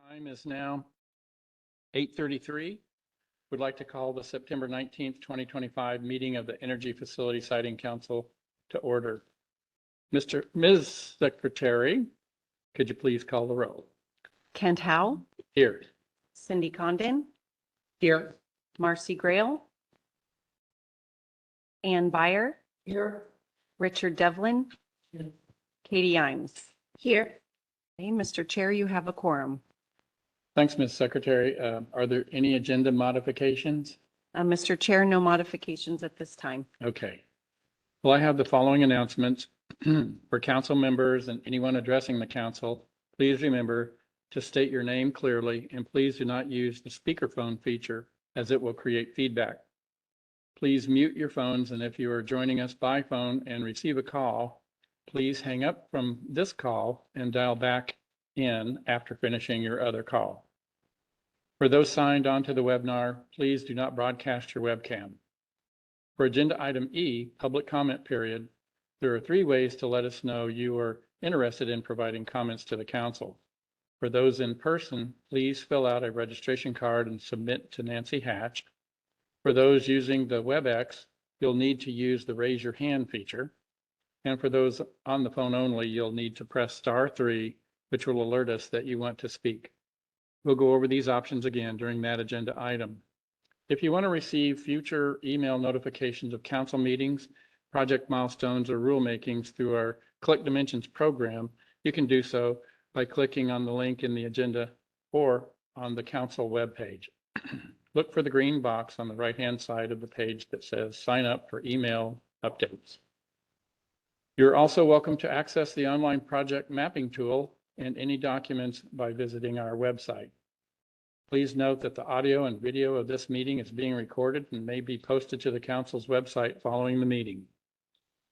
Time is now 8:33. Would like to call the September 19th, 2025 meeting of the Energy Facility Siting Council to order. Ms. Secretary, could you please call the roll? Kent Howe, Here. Cindy Condon, Here. Marcy Grail, Ann Byer, Here. Richard Devlin, Katie Imes. Here. Okay, Mr. Chair, you have a quorum. Thanks, Ms. Secretary. Are there any agenda modifications? Mr. Chair, no modifications at this time. Okay. Well, I have the following announcements for council members and anyone addressing the council. Please remember to state your name clearly and please do not use the speakerphone feature as it will create feedback. Please mute your phones, and if you are joining us by phone and receive a call, please hang up from this call and dial back in after finishing your other call. For those signed onto the webinar, please do not broadcast your webcam. For agenda item E, public comment period, there are 3 ways to let us know you are interested in providing comments to the council. For those in person, please fill out a registration card and submit to Nancy Hatch. For those using the WebEx, you'll need to use the raise your hand feature. And for those on the phone only, you'll need to press *3, which will alert us that you want to speak. We'll go over these options again during that agenda item. If you want to receive future email notifications of council meetings, project milestones, or rulemakings through our Collect Dimensions program, you can do so by clicking on the link in the agenda or on the council webpage. Look for the green box on the right-hand side of the page that says sign up for email updates. You're also welcome to access the online project mapping tool and any documents by visiting our website. Please note that the audio and video of this meeting is being recorded and may be posted to the council's website following the meeting.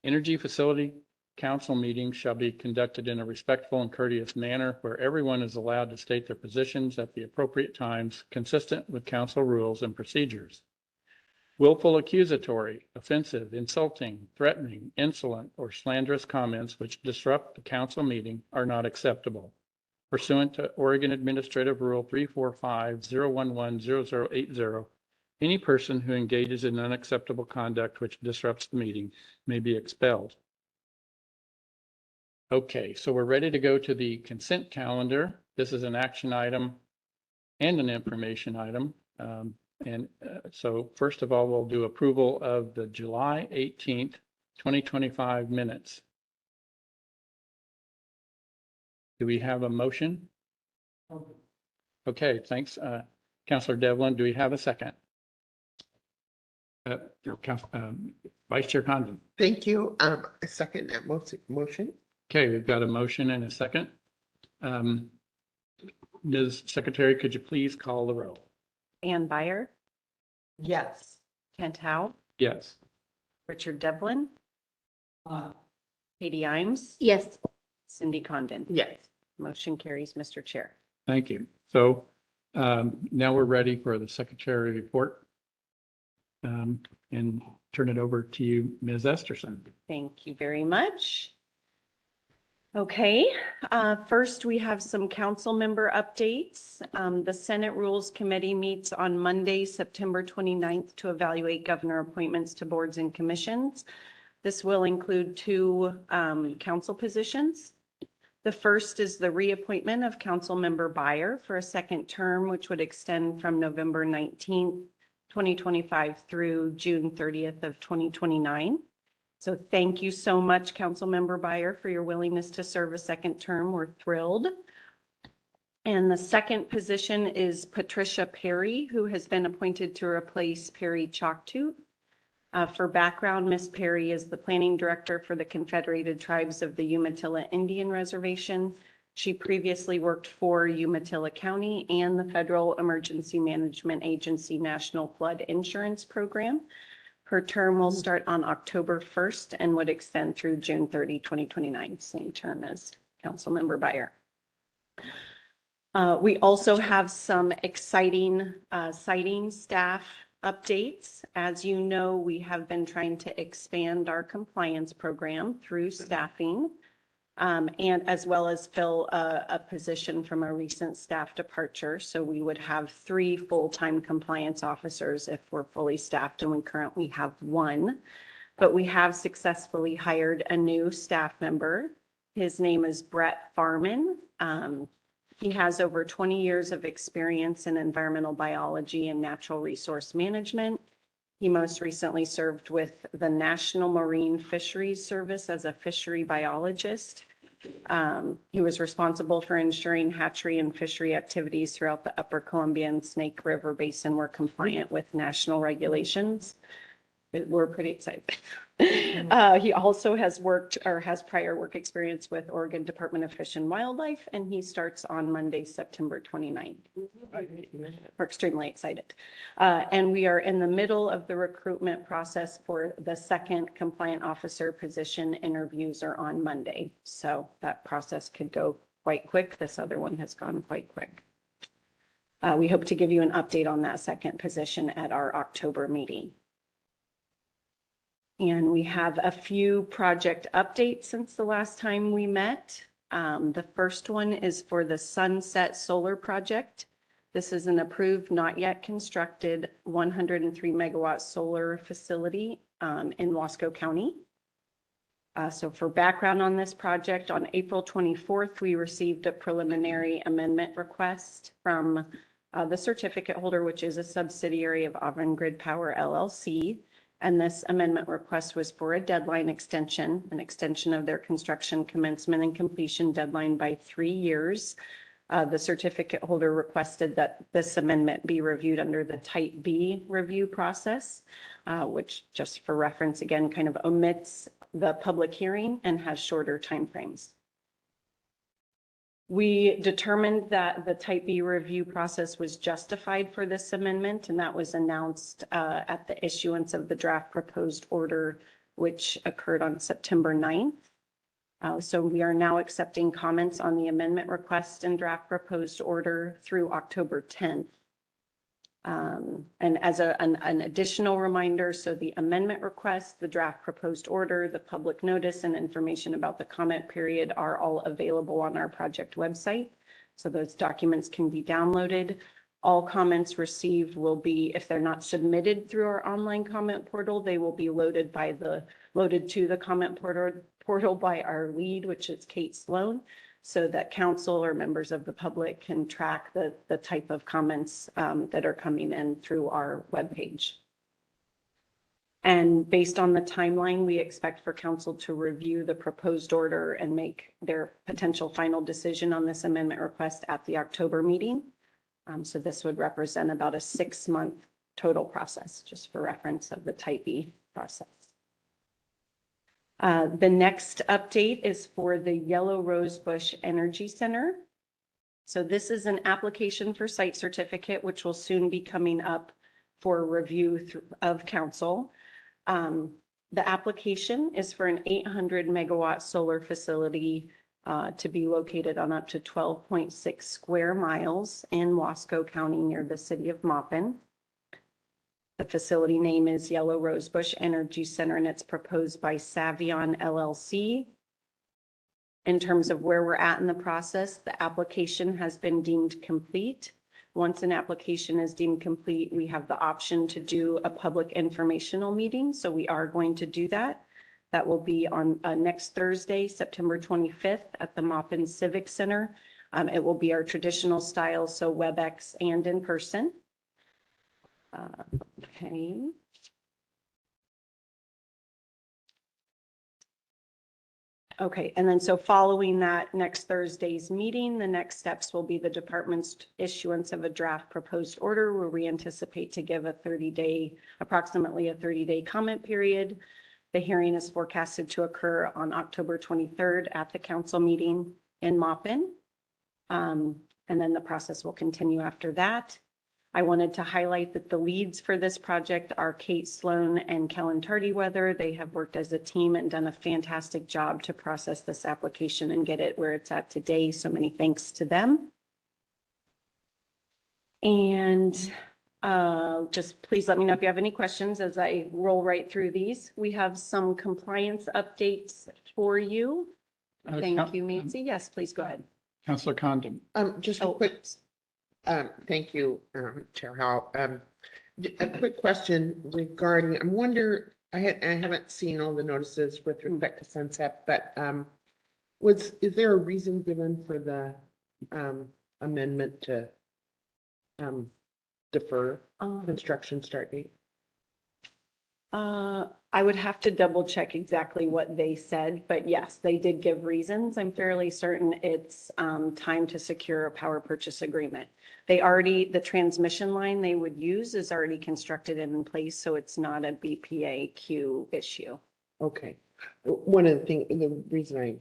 Energy Facility Council meetings shall be conducted in a respectful and courteous manner where everyone is allowed to state their positions at the appropriate times, consistent with council rules and procedures. Willful accusatory, offensive, insulting, threatening, insolent, or slanderous comments which disrupt the council meeting are not acceptable. Pursuant to Oregon Administrative Rule 345-011-0080, any person who engages in unacceptable conduct which disrupts the meeting may be expelled. Okay, so we're ready to go to the consent calendar. This is an action item and an information item. So first of all, we'll do approval of the July 18th, 2025 minutes. Do we have a motion? Okay, thanks. Councilor Devlin, do we have a second? Vice Chair Condon. Thank you. I second that motion. Okay, we've got a motion and a second. Ms. Secretary, could you please call the roll? Ann Byer, Yes. Kent Howe, Yes. Richard Devlin, Katie Imes, Yes. Cindy Condon. Yes. Motion carries, Mr. Chair. Thank you. So now we're ready for the secretary report. And turn it over to you, Ms. Esterson. Thank you very much. Okay, first we have some council member updates. The Senate Rules Committee meets on Monday, September 29th to evaluate governor appointments to boards and commissions. This will include 2 council positions. The first is the reappointment of Councilmember Byer for a second term, which would extend from November 19th, 2025 through June 30th of 2029. So thank you so much, Councilmember Byer, for your willingness to serve a second term. We're thrilled. And the second position is Patricia Perry, who has been appointed to replace Perry Choctoot. For background, Ms. Perry is the planning director for the Confederated Tribes of the Umatilla Indian Reservation. She previously worked for Umatilla County and the Federal Emergency Management Agency National Flood Insurance Program. Her term will start on October 1st and would extend through June 30, 2029, same term as Councilmember Byer. We also have some exciting siting staff updates. As you know, we have been trying to expand our compliance program through staffing. and as well as fill a position from a recent staff departure. So we would have 3 full-time compliance officers if we're fully staffed, and we currently have 1. But we have successfully hired a new staff member. His name is Brett Farman. He has over 20 years of experience in environmental biology and natural resource management. He most recently served with the National Marine Fisheries Service as a fishery biologist. He was responsible for ensuring hatchery and fishery activities throughout the Upper Columbia and Snake River Basin were compliant with national regulations. We're pretty excited. He also has worked or has prior work experience with Oregon Department of Fish and Wildlife, and he starts on Monday, September 29th. We're extremely excited. And we are in the middle of the recruitment process for the second compliant officer position. Interviews are on Monday. So that process could go quite quick. This other one has gone quite quick. We hope to give you an update on that second position at our October meeting. And we have a few project updates since the last time we met. The first one is for the Sunset Solar Project. This is an approved, not yet constructed 103 megawatt solar facility in Wasco County. So for background on this project, on April 24th, we received a preliminary amendment request from the certificate holder, which is a subsidiary of Avangrid Power LLC. And this amendment request was for a deadline extension, an extension of their construction commencement and completion deadline by 3 years. The certificate holder requested that this amendment be reviewed under the Type B review process, which, just for reference, again, kind of omits the public hearing and has shorter timeframes. We determined that the Type B review process was justified for this amendment, and that was announced at the issuance of the draft proposed order, which occurred on September 9th. So we are now accepting comments on the amendment request and draft proposed order through October 10th. And as an additional reminder, so the amendment request, the draft proposed order, the public notice, and information about the comment period are all available on our project website. So those documents can be downloaded. All comments received will be, if they're not submitted through our online comment portal, they will be loaded to the comment portal by our lead, which is Kate Sloan, so that council or members of the public can track the type of comments that are coming in through our webpage. And based on the timeline, we expect for council to review the proposed order and make their potential final decision on this amendment request at the October meeting. So this would represent about a 6-month total process, just for reference of the Type B process. The next update is for the Yellow Rosebush Energy Center. So this is an application for site certificate, which will soon be coming up for review of council. The application is for an 800 megawatt solar facility to be located on up to 12.6 square miles in Wasco County near the city of Maupin. The facility name is Yellow Rosebush Energy Center, and it's proposed by Savion LLC. In terms of where we're at in the process, the application has been deemed complete. Once an application is deemed complete, we have the option to do a public informational meeting. So we are going to do that. That will be on next Thursday, September 25th at the Maupin Civic Center. It will be our traditional style, so WebEx and in person. Okay. Okay, and then so following that next Thursday's meeting, the next steps will be the department's issuance of a draft proposed order where we anticipate to give approximately a 30-day comment period. The hearing is forecasted to occur on October 23rd at the council meeting in Maupin. And then the process will continue after that. I wanted to highlight that the leads for this project are Kate Sloan and Kellen Tardyweather. They have worked as a team and done a fantastic job to process this application and get it where it's at today. So many thanks to them. And just please let me know if you have any questions as I roll right through these. We have some compliance updates for you. Thank you, Nancy. Yes, please go ahead. Counselor Condon. Just a Oh, quick, thank you, Chair Howell. A quick question regarding, I haven't seen all the notices with respect to Sunset, but, is there a reason given for the, amendment to, defer construction start date? I would have to double check exactly what they said, but yes, they did give reasons. I'm fairly certain it's time to secure a power purchase agreement. The transmission line they would use is already constructed and in place, so it's not a BPA-Q issue. Okay. One of the reason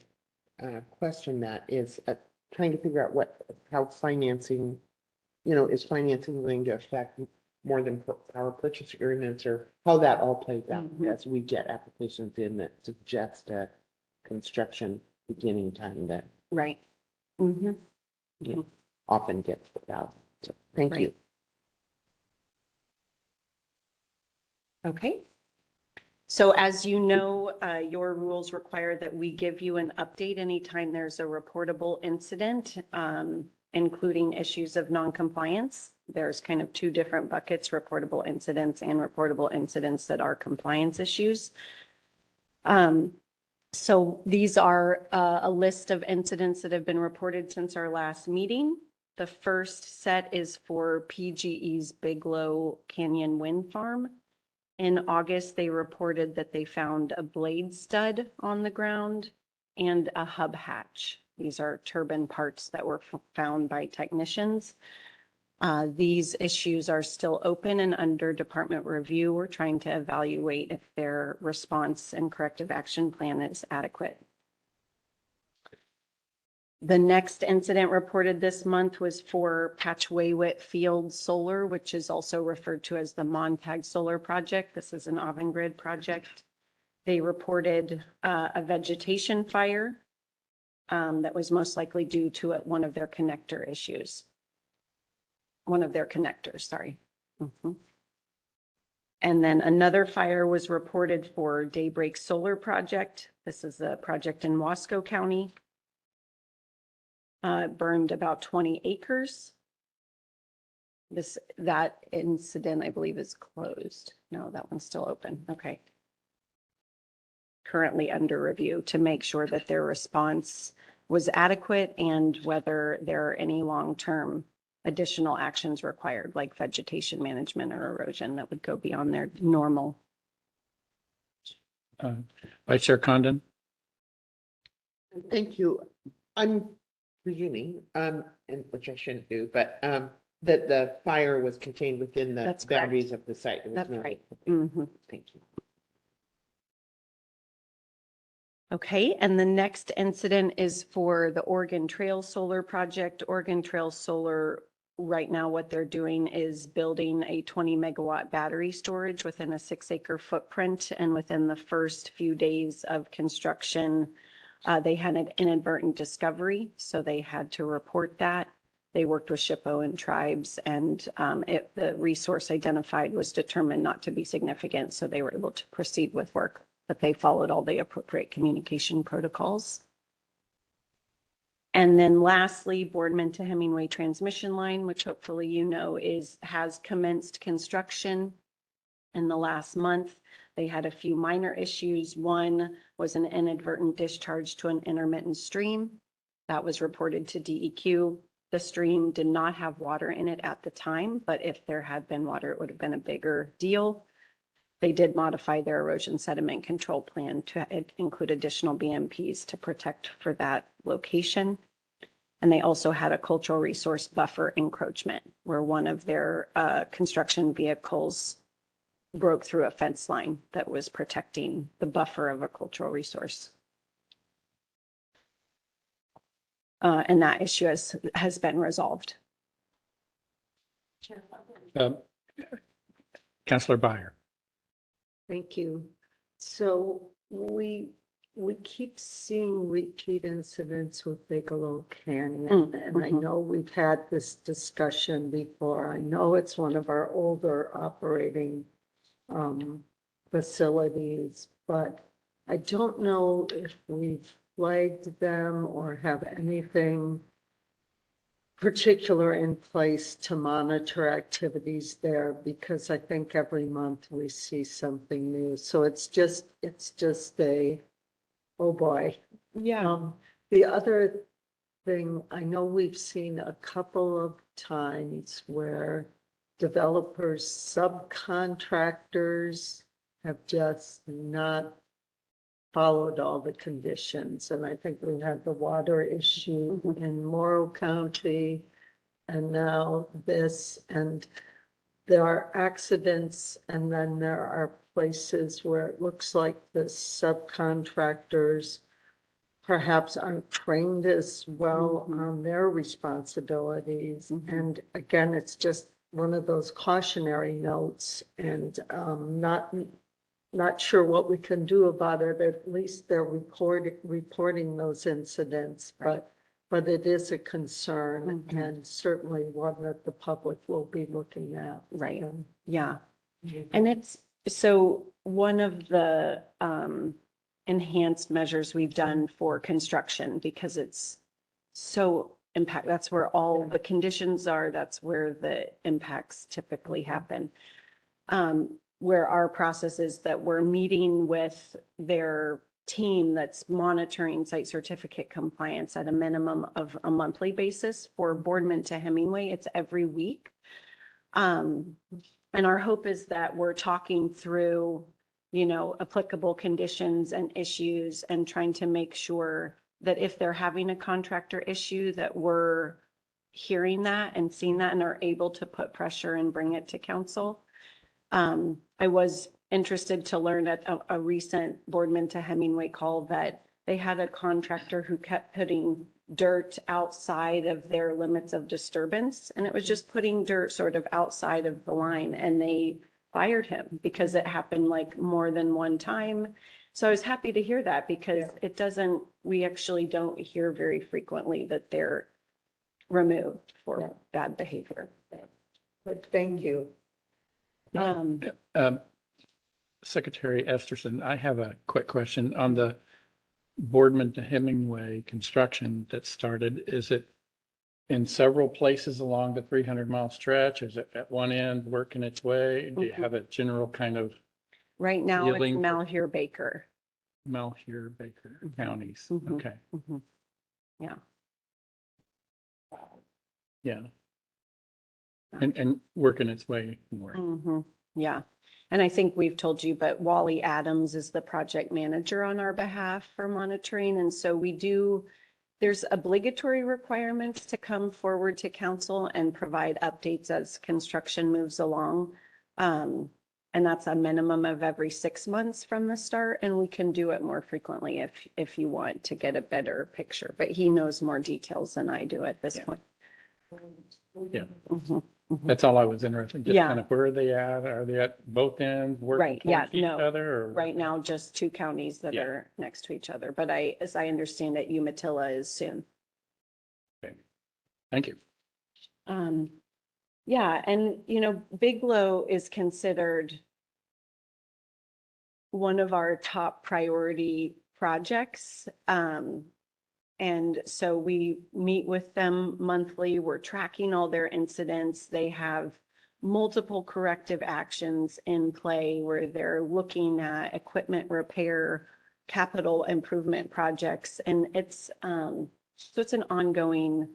I question that is trying to figure out how financing, is financing going to affect more than power purchase agreements, or how that all plays out Mhm. as we get applications in that suggest a construction beginning time that Right. Mm-hmm. often gets put out. So, thank you. Okay. So as you know, your rules require that we give you an update anytime there's a reportable incident, including issues of noncompliance. There's kind of two different buckets, reportable incidents and reportable incidents that are compliance issues. So these are a list of incidents that have been reported since our last meeting. The first set is for PGE's Bigelow Canyon Wind Farm. In August, they reported that they found a blade stud on the ground and a hub hatch. These are turbine parts that were found by technicians. These issues are still open and under department review. We're trying to evaluate if their response and corrective action plan is adequate. The next incident reported this month was for Patchwaywit Field Solar, which is also referred to as the Montag Solar Project. This is an Avangrid project. They reported a vegetation fire that was most likely due to one of their connector issues. One of their connectors, sorry. And then another fire was reported for Daybreak Solar Project. This is a project in Wasco County. Burned about 20 acres. That incident, I believe, is closed. No, that one's still open. Okay. Currently under review to make sure that their response was adequate and whether there are any long-term additional actions required, like vegetation management or erosion that would go beyond their normal. Vice Chair Condon. Thank you. I'm presuming, and which I shouldn't do, but that the fire was contained within the That's correct. boundaries of the site. There was That's no- right. Thank you. Okay, and the next incident is for the Oregon Trail Solar Project. Oregon Trail Solar, right now, what they're doing is building a 20 megawatt battery storage within a 6-acre footprint. And within the first few days of construction, they had an inadvertent discovery, so they had to report that. They worked with SHPO and tribes, and the resource identified was determined not to be significant, so they were able to proceed with work, but they followed all the appropriate communication protocols. And then lastly, Boardman to Hemingway transmission line, which hopefully you know has commenced construction in the last month. They had a few minor issues. One was an inadvertent discharge to an intermittent stream. That was reported to DEQ. The stream did not have water in it at the time, but if there had been water, it would have been a bigger deal. They did modify their erosion sediment control plan to include additional BMPs to protect for that location. And they also had a cultural resource buffer encroachment where one of their construction vehicles broke through a fence line that was protecting the buffer of a cultural resource. And that issue has been resolved. Counselor Byer. Thank you. So we keep seeing repeat incidents with Bigelow Canyon. And I know we've had this discussion before. I know it's one of our older operating facilities, but I don't know if we've flagged them or have anything particular in place to monitor activities there? Because I think every month we see something new. So it's just a, oh boy. Yeah. The other thing, I know we've seen a couple of times where developers, subcontractors have just not followed all the conditions. And I think we had the water issue in Morrow County and now this, and there are accidents and then there are places where it looks like the subcontractors perhaps aren't trained as well Mhm. on their responsibilities. Mhm. And again, it's just one of those cautionary notes and not sure what we can do about it. At least they're reporting those incidents, but it is a concern Mhm. and certainly one that the public will be looking at. Right. Um, Yeah. And it's, so one of the enhanced measures we've done for construction, because it's so that's where all the conditions are, that's where the impacts typically happen. Where our process is that we're meeting with their team that's monitoring site certificate compliance at a minimum of a monthly basis. For Boardman to Hemingway, it's every week. And our hope is that we're talking through, applicable conditions and issues and trying to make sure that if they're having a contractor issue, that we're hearing that and seeing that and are able to put pressure and bring it to council. I was interested to learn at a recent Boardman to Hemingway call that they had a contractor who kept putting dirt outside of their limits of disturbance. And it was just putting dirt sort of outside of the line, and they fired him because it happened like more than one time. So I was happy to hear that because we actually don't hear very frequently that they're removed for bad behavior. But thank you. Secretary Esterson, I have a quick question on the Boardman to Hemingway construction that started. Is it in several places along the 300-mile stretch? Is it at one end working its way? Do you have a general kind of Right now, it's Healing. Malheur Baker. Malheur, Baker counties? Mhm. Okay, Mhm. Yeah. yeah. And working its way north. Yeah. And I think we've told you, but Wally Adams is the project manager on our behalf for monitoring. And so there's obligatory requirements to come forward to council and provide updates as construction moves along. And that's a minimum of every 6 months from the start. And we can do it more frequently if you want to get a better picture, but he knows more details than I do at this point. Yeah. Mhm. That's all I was interested in. Just Yeah. kind of where are they at? Are they at both ends working Right, yeah, towards each no. other? Or Right now, just two counties that Yeah. are next to each other, but as I understand it, Umatilla is soon. Thank you. Yeah, and Bigelow is considered one of our top priority projects. And so we meet with them monthly. We're tracking all their incidents. They have multiple corrective actions in play where they're looking at equipment repair, capital improvement projects. And it's an ongoing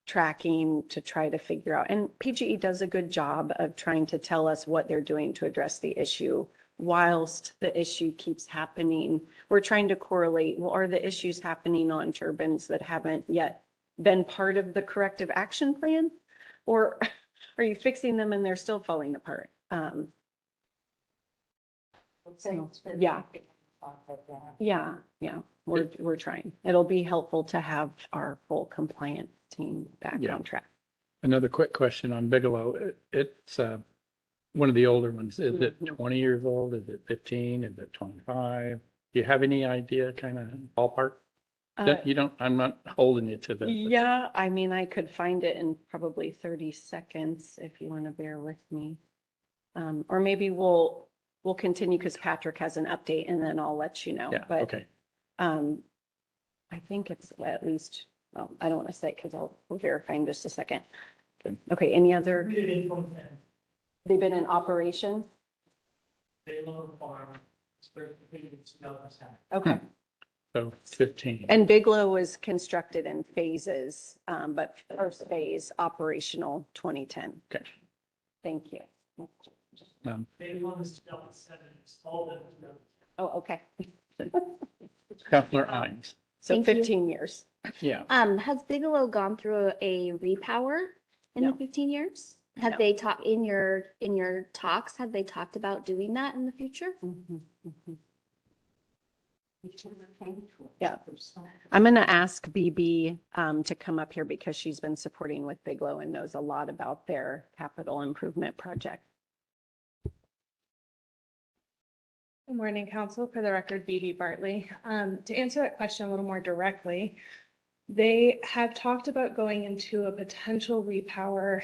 tracking to try to figure out. And PGE does a good job of trying to tell us what they're doing to address the issue whilst the issue keeps happening. We're trying to correlate, well, are the issues happening on turbines that haven't yet been part of the corrective action plan? Or are you fixing them and they're still falling apart? Yeah. Yeah, we're trying. It'll be helpful to have our full compliant team back Yeah. on track. Another quick question on Bigelow. It's one of the older ones. Is it Mhm. 20 years old? Is it 15? Is it 25? Do you have any idea, kind of ballpark? You don't, I'm not holding you to this. Yeah, I mean, I could find it in probably 30 seconds if you want to bear with me. Or maybe we'll continue because Patrick has an update and then I'll let you know. Yeah, But okay. I think it's at least, well, I don't want to say because we'll verify in just a second. Okay, any other? They've been in operation? Okay. So 15. And Bigelow was constructed in phases, but first phase operational 2010. Okay. Thank you. Um, Oh, okay. Counselor Hines. So Thank you. 15 years. Yeah. Has Bigelow gone through a repower in the No. 15 years? No. Have they talked in your talks, have they talked about doing that in the future? Yeah. I'm going to ask BB to come up here because she's been supporting with Bigelow and knows a lot about their capital improvement project. Good morning, Council. For the record, BB Bartley. To answer that question a little more directly, they have talked about going into a potential repower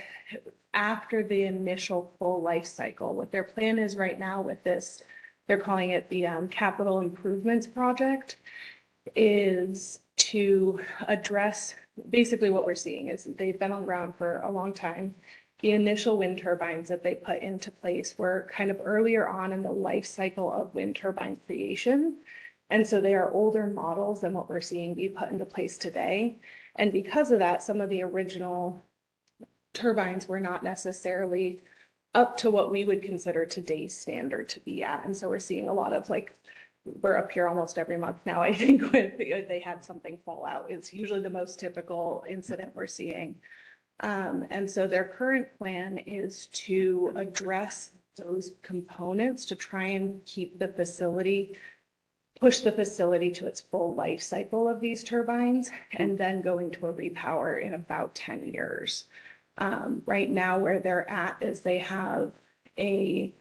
after the initial full life cycle. What their plan is right now with this, they're calling it the Capital Improvements Project, is to address, basically what we're seeing is they've been on ground for a long time. The initial wind turbines that they put into place were kind of earlier on in the life cycle of wind turbine creation. And so they are older models than what we're seeing be put into place today. And because of that, some of the original turbines were not necessarily up to what we would consider today's standard to be at. And so we're seeing a lot of like, we're up here almost every month now, I think, with they had something fall out. It's usually the most typical incident we're seeing. And so their current plan is to address those components to try and keep the facility, push the facility to its full life cycle of these turbines, and then go into a repower in about 10 years. Right now, where they're at is they have a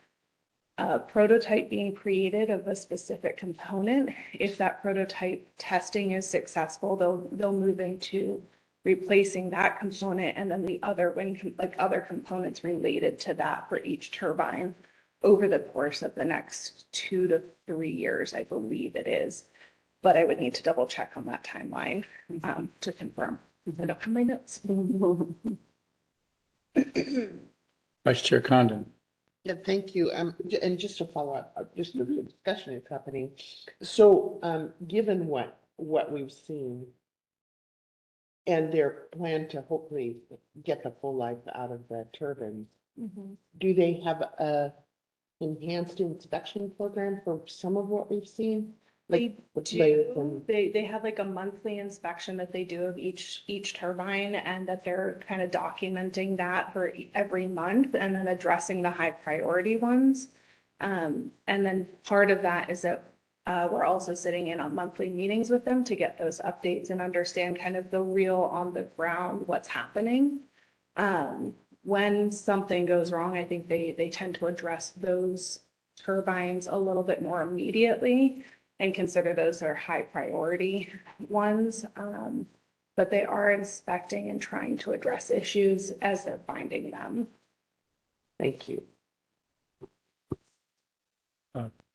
prototype being created of a specific component. If that prototype testing is successful, they'll move into replacing that component and then the other other components related to that for each turbine over the course of the next 2 to 3 years, I believe it is. But I would need to double check on that timeline to confirm. I don't have my notes. Vice Chair Condon. Yeah, thank you. And just to follow up, just the discussion is happening. So, given what we've seen and their plan to hopefully get the full life out of the turbines, do they have a enhanced inspection program for some of what we've seen? They with layers do. and- They have like a monthly inspection that they do of each turbine, and that they're kind of documenting that for every month and then addressing the high priority ones. And then part of that is that we're also sitting in on monthly meetings with them to get those updates and understand kind of the real on the ground, what's happening. When something goes wrong, I think they tend to address those turbines a little bit more immediately and consider those are high priority ones. But they are inspecting and trying to address issues as they're finding them. Thank you.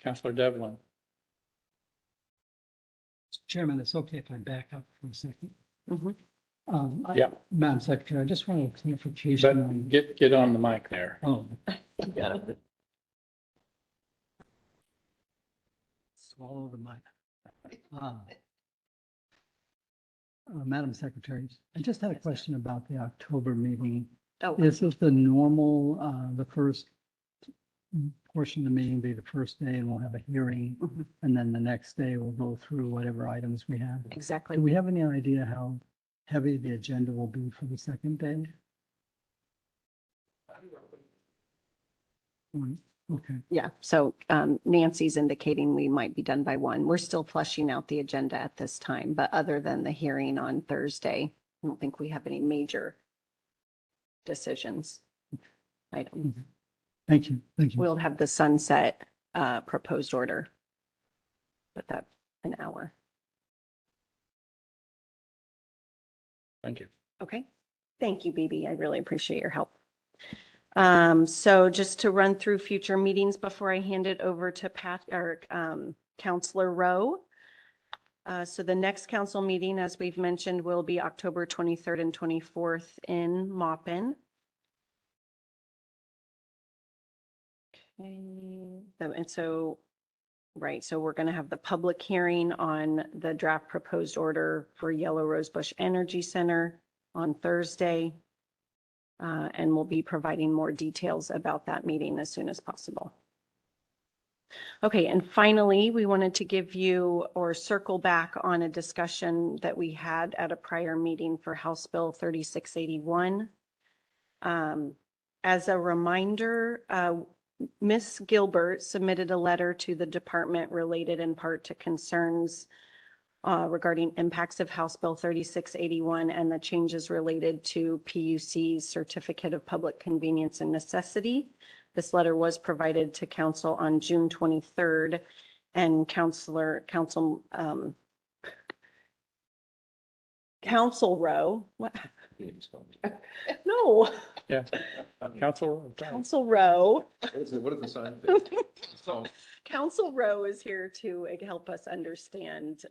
Counselor Devlin. Chairman, it's okay if I back up for a second. Mhm. Yeah. Madam Secretary, I just want a clarification But on, get on the mic there. oh. Swallow the mic. Madam Secretary, I just had a question about the October meeting. Oh, Is this the normal, the first portion of the meeting be the first day and we'll have a hearing? Mhm. And then the next day we'll go through whatever items we have? exactly. Do we have any idea how heavy the agenda will be for the second day? Okay, Yeah, so Nancy's indicating we might be done by 1. We're still fleshing out the agenda at this time, but other than the hearing on Thursday, I don't think we have any major decisions. thank you, thank you. We'll have the sunset proposed order. But that's an hour. Thank you. Okay. Thank you, BB. I really appreciate your help. So just to run through future meetings before I hand it over to Counselor Rowe. So the next council meeting, as we've mentioned, will be October 23rd and 24th in Maupin. Okay, and so, right, so we're going to have the public hearing on the draft proposed order for Yellow Rosebush Energy Center on Thursday. And we'll be providing more details about that meeting as soon as possible. Okay, and finally, we wanted to give you or circle back on a discussion that we had at a prior meeting for House Bill 3681. As a reminder, Ms. Gilbert submitted a letter to the department related in part to concerns regarding impacts of House Bill 3681 and the changes related to PUC's Certificate of Public Convenience and Necessity. This letter was provided to council on June 23rd, and Council Rowe, what? No, Yeah. Council. Council Rowe. What is the sign? So, Council Rowe is here to help us understand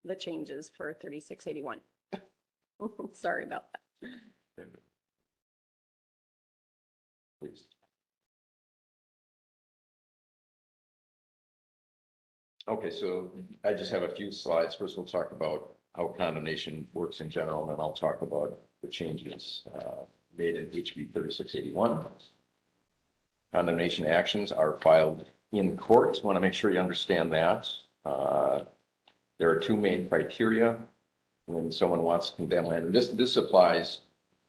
the changes for 3681. Sorry about that. please. Okay, so I just have a few slides. First, we'll talk about how condemnation works in general, and then I'll talk about the changes made in HB 3681. Condemnation actions are filed in court. Want to make sure you understand that. There are two main criteria when someone wants to condemn land. And this applies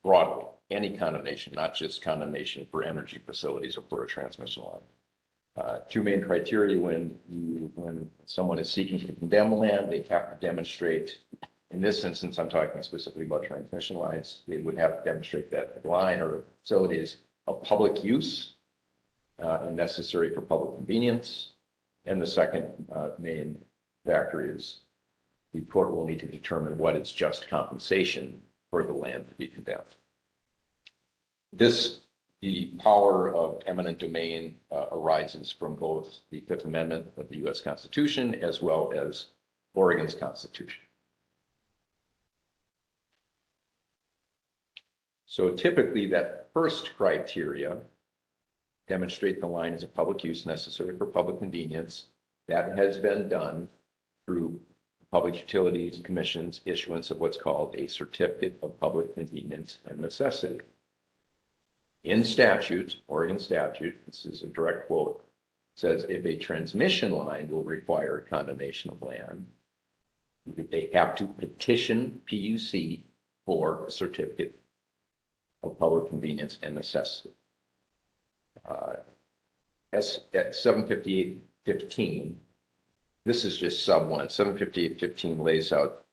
broadly, any condemnation, not just condemnation for energy facilities or for a transmission line. Two main criteria when someone is seeking to condemn land, they have to demonstrate, in this instance, I'm talking specifically about transmission lines, they would have to demonstrate that the line or facility is of public use and necessary for public convenience. And the second main factor is the court will need to determine what is just compensation for the land to be condemned. The power of eminent domain arises from both the Fifth Amendment of the U.S. Constitution as well as Oregon's Constitution. So typically that first criteria, demonstrate the line is a public use necessary for public convenience, that has been done through Public Utilities Commission's issuance of what's called a Certificate of Public Convenience and Necessity. In statute, Oregon statute, this is a direct quote, says if a transmission line will require condemnation of land, they have to petition PUC for a certificate of public convenience and necessity. As at 758.15, this is just sub one. 758.15 lays out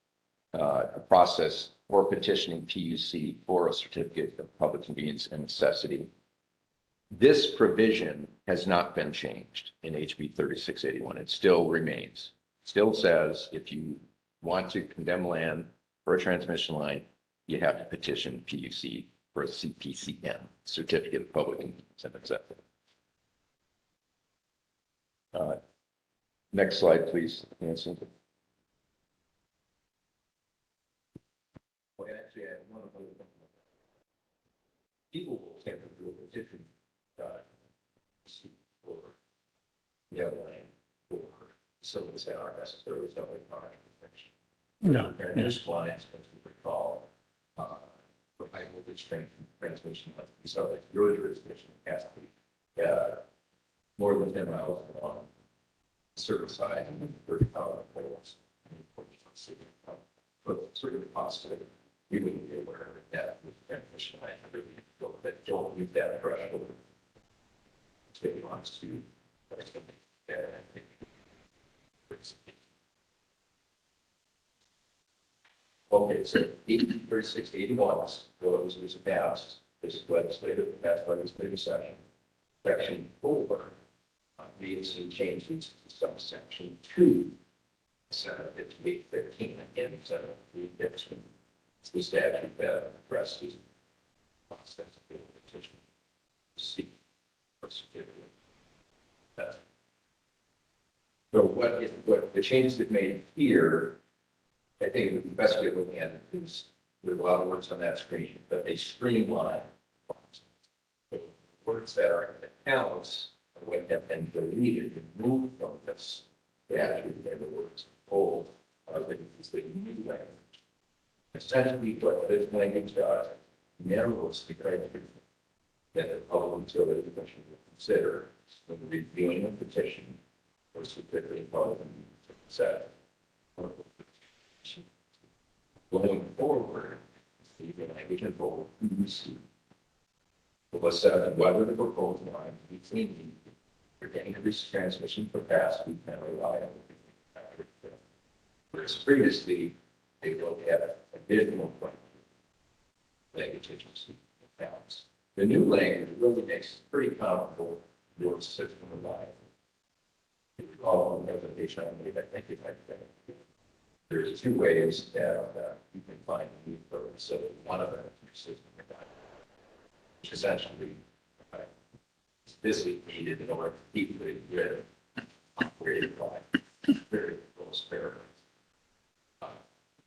a process for petitioning PUC for a certificate of public convenience and necessity. This provision has not been changed in HB 3681. It still remains. Still says if you want to condemn land for a transmission line, you have to petition PUC for a CPCN, Certificate of Public Convenience and Necessity. Next slide, please, Nancy. Well, actually, I have one of those. People will tend to do a petition for the other land for facilities that aren't necessarily zoning project. No, And yes. this clients, as we recall, for high voltage transmission, so that your jurisdiction has to be more than 10 miles long, certain size, and 30 power poles. But certainly possibly, we wouldn't be aware of that with transmission line, that don't meet that threshold. So he wants to. Okay, so 3681 was passed, this legislative, passed legislative session. Section 4 made some changes to subsection 2, 758.15, again, 758.15. It's the statute that addresses the process of the petition to seek a certificate. So what the changes that made here, I think the best way of looking at it is, there's a lot of words on that screen, but they streamline. The words that are in the counts, what have been deleted, removed from this statute, and the words old, are the new language. Essentially, what this language does, narrows the criteria that the Public Utility Commission will consider when reviewing a petition or certificate of consent. Going forward, the language in bold will assess whether the proposed line between the increased transmission capacity can rely on. Whereas previously, they looked at additional language agency accounts. The new language really makes it pretty comparable to your system of life. If you call the presentation I made, I think it might be. There's two ways that you can find a need for it. So one of them is your system of life, which essentially this is needed in order to keep the grid operated by very close parameters.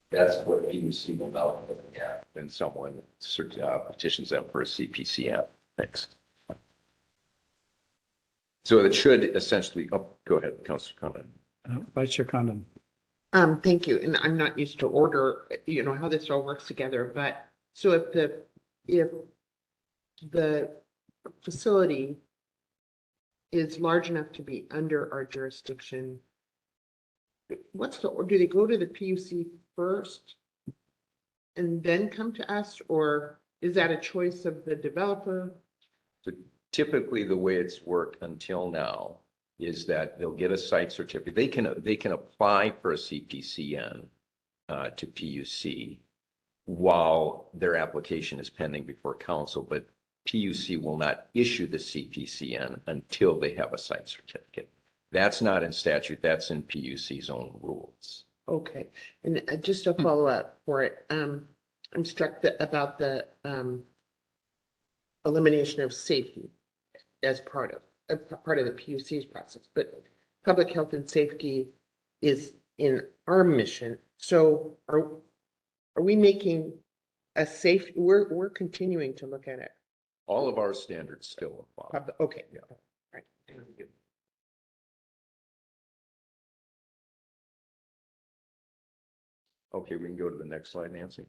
That's what PUC will now be looking at when someone petitions them for a CPCN. Thanks. So it should essentially, oh, go ahead, Councilor Condon. Vice Chair Condon. Thank you. And I'm not used to order, you know, how this all works together, but so if the facility is large enough to be under our jurisdiction, or do they go to the PUC first and then come to us, or is that a choice of the developer? So typically, the way it's worked until now is that they'll get a site certificate. They can apply for a CPCN to PUC while their application is pending before council, but PUC will not issue the CPCN until they have a site certificate. That's not in statute, that's in PUC's own rules. Okay, and just a follow-up for it. I'm struck about the elimination of safety as part of the PUC's process, but public health and safety is in our mission. So are we making a safe, we're continuing to look at it. All of our standards still apply. Okay. Yeah. Right. Okay, we can go to the next slide, Nancy.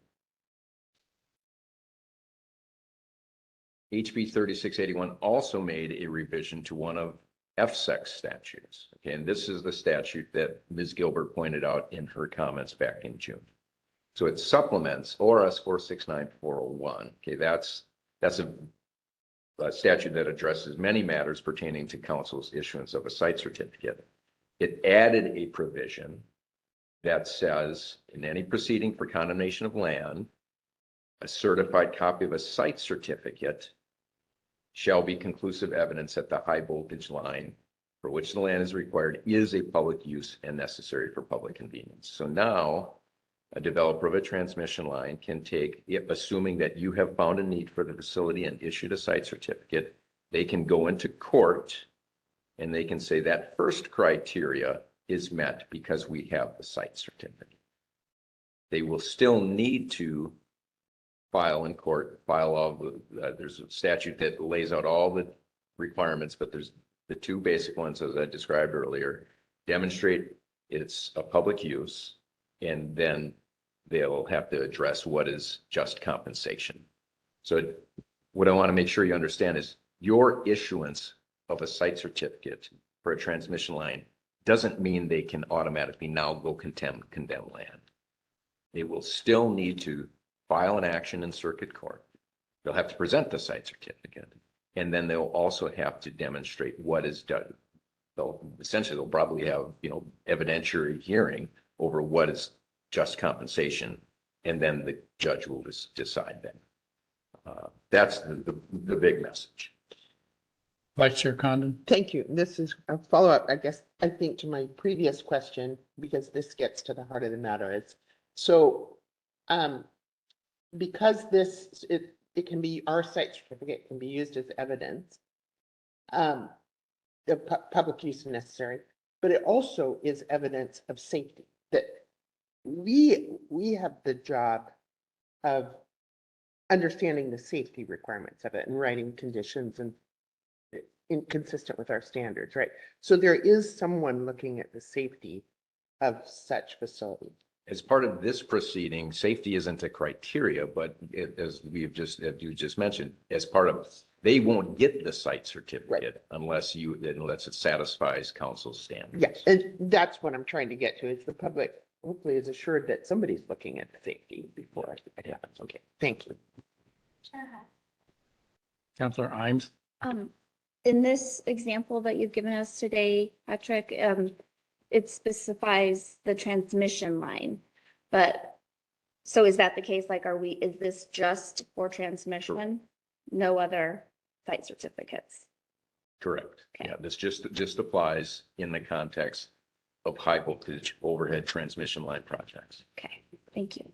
HB 3681 also made a revision to one of FSEC statutes. Okay, and this is the statute that Ms. Gilbert pointed out in her comments back in June. So it supplements ORS 469401. Okay, that's a statute that addresses many matters pertaining to council's issuance of a site certificate. It added a provision that says in any proceeding for condemnation of land, a certified copy of a site certificate shall be conclusive evidence that the high voltage line for which the land is required is a public use and necessary for public convenience. So now a developer of a transmission line can take, assuming that you have found a need for the facility and issued a site certificate, they can go into court and they can say that first criteria is met because we have the site certificate. They will still need to file in court, there's a statute that lays out all the requirements, but there's the two basic ones, as I described earlier, demonstrate it's a public use, and then they'll have to address what is just compensation. So what I want to make sure you understand is your issuance of a site certificate for a transmission line doesn't mean they can automatically now go condemn land. They will still need to file an action in circuit court. They'll have to present the site certificate, and then they'll also have to demonstrate what is done. They'll probably have, evidentiary hearing over what is just compensation, and then the judge will just decide that. That's the big message. Vice Chair Condon. Thank you. This is a follow-up, I guess, I think, to my previous question, because this gets to the heart of the matter. It's so, because it can be, our site certificate can be used as evidence, the public use is necessary. but it also is evidence of safety, that we have the job of understanding the safety requirements of it and writing conditions and inconsistent with our standards, right? So there is someone looking at the safety of such facility. As part of this proceeding, safety isn't a criteria, but as you just mentioned, as part of, they won't get the site certificate unless it satisfies council's standards. Yes, and that's what I'm trying to get to, is the public hopefully is assured that somebody's looking at the safety before it happens. Okay, thank you. Counselor Imes? In this example that you've given us today, Patrick, it specifies the transmission line, but so is that the case? Like, is this just for transmission? No other site certificates? Correct. Okay. Yeah, this just applies in the context of high voltage overhead transmission line projects. Okay, thank you.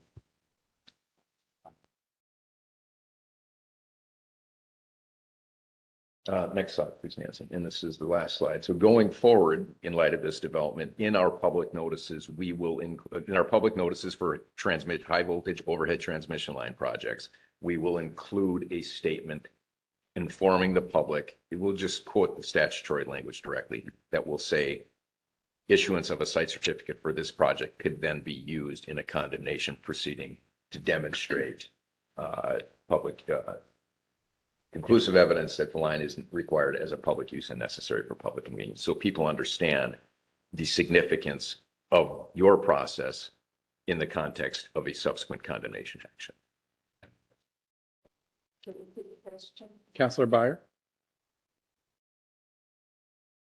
Next slide, please, Nancy. And this is the last slide. So going forward, in light of this development, in our public notices, we will include, in our public notices for high voltage overhead transmission line projects, we will include a statement informing the public. It will just quote the statutory language directly that will say issuance of a site certificate for this project could then be used in a condemnation proceeding to demonstrate public conclusive evidence that the line isn't required as a public use and necessary for public convenience. So people understand the significance of your process in the context of a subsequent condemnation action. Counselor Byer?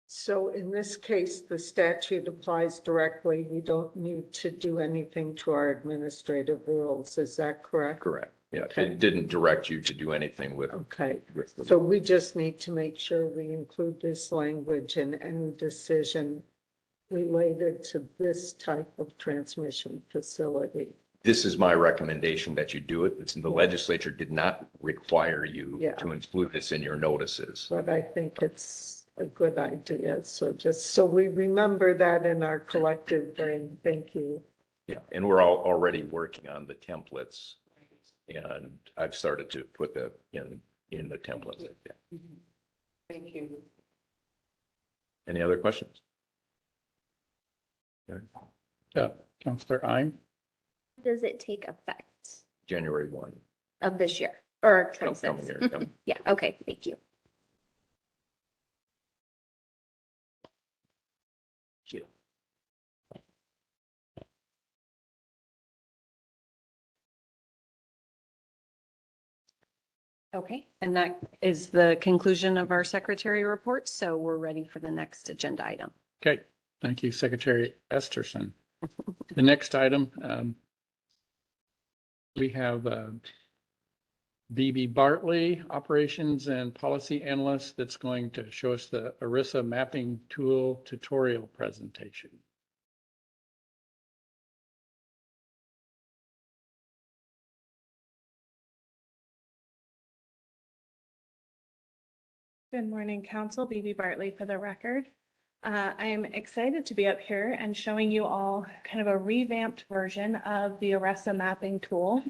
So in this case, the statute applies directly. We don't need to do anything to our administrative rules. Is that correct? Correct. Yeah, Okay. it didn't direct you to do anything with. Okay, so we just need to make sure we include this language in any decision related to this type of transmission facility. This is my recommendation that you do it. The legislature did not require you Yeah. to include this in your notices. But I think it's a good idea. So just so we remember that in our collective brain. Thank you. Yeah, and we're already working on the templates. And I've started to put that in the template. Thank you. Any other questions? Counselor Imes? Does it take effect January 1. of this year or Coming 26? year, yeah. Yeah, okay, thank you. Okay, and that is the conclusion of our secretary report. So we're ready for the next agenda item. Okay, thank you, Secretary Esterson. The next item, we have B.B. Bartley, Operations and Policy Analyst, that's going to show us the ERISA mapping tool tutorial presentation. Good morning, Council. B.B. Bartley for the record. I am excited to be up here and showing you all kind of a revamped version of the ERISA mapping tool.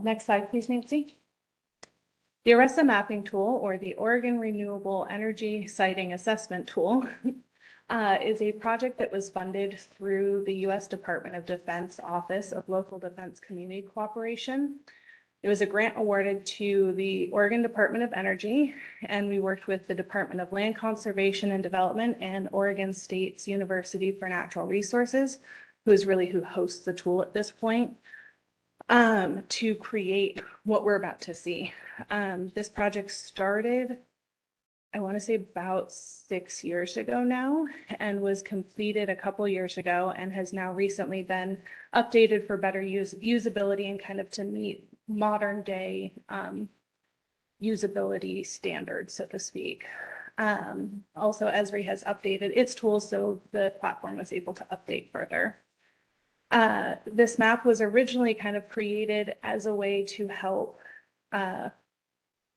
Next slide, please, Nancy. The ERISA mapping tool, or the Oregon Renewable Energy Siting Assessment Tool, is a project that was funded through the U.S. Department of Defense Office of Local Defense Community Cooperation. It was a grant awarded to the Oregon Department of Energy, and we worked with the Department of Land Conservation and Development and Oregon State's University for Natural Resources, who hosts the tool at this point, to create what we're about to see. This project started, I want to say about 6 years ago now, and was completed a couple years ago and has now recently been updated for better usability and kind of to meet modern day usability standards, so to speak. Also, Esri has updated its tools, so the platform was able to update further. This map was originally kind of created as a way to help. The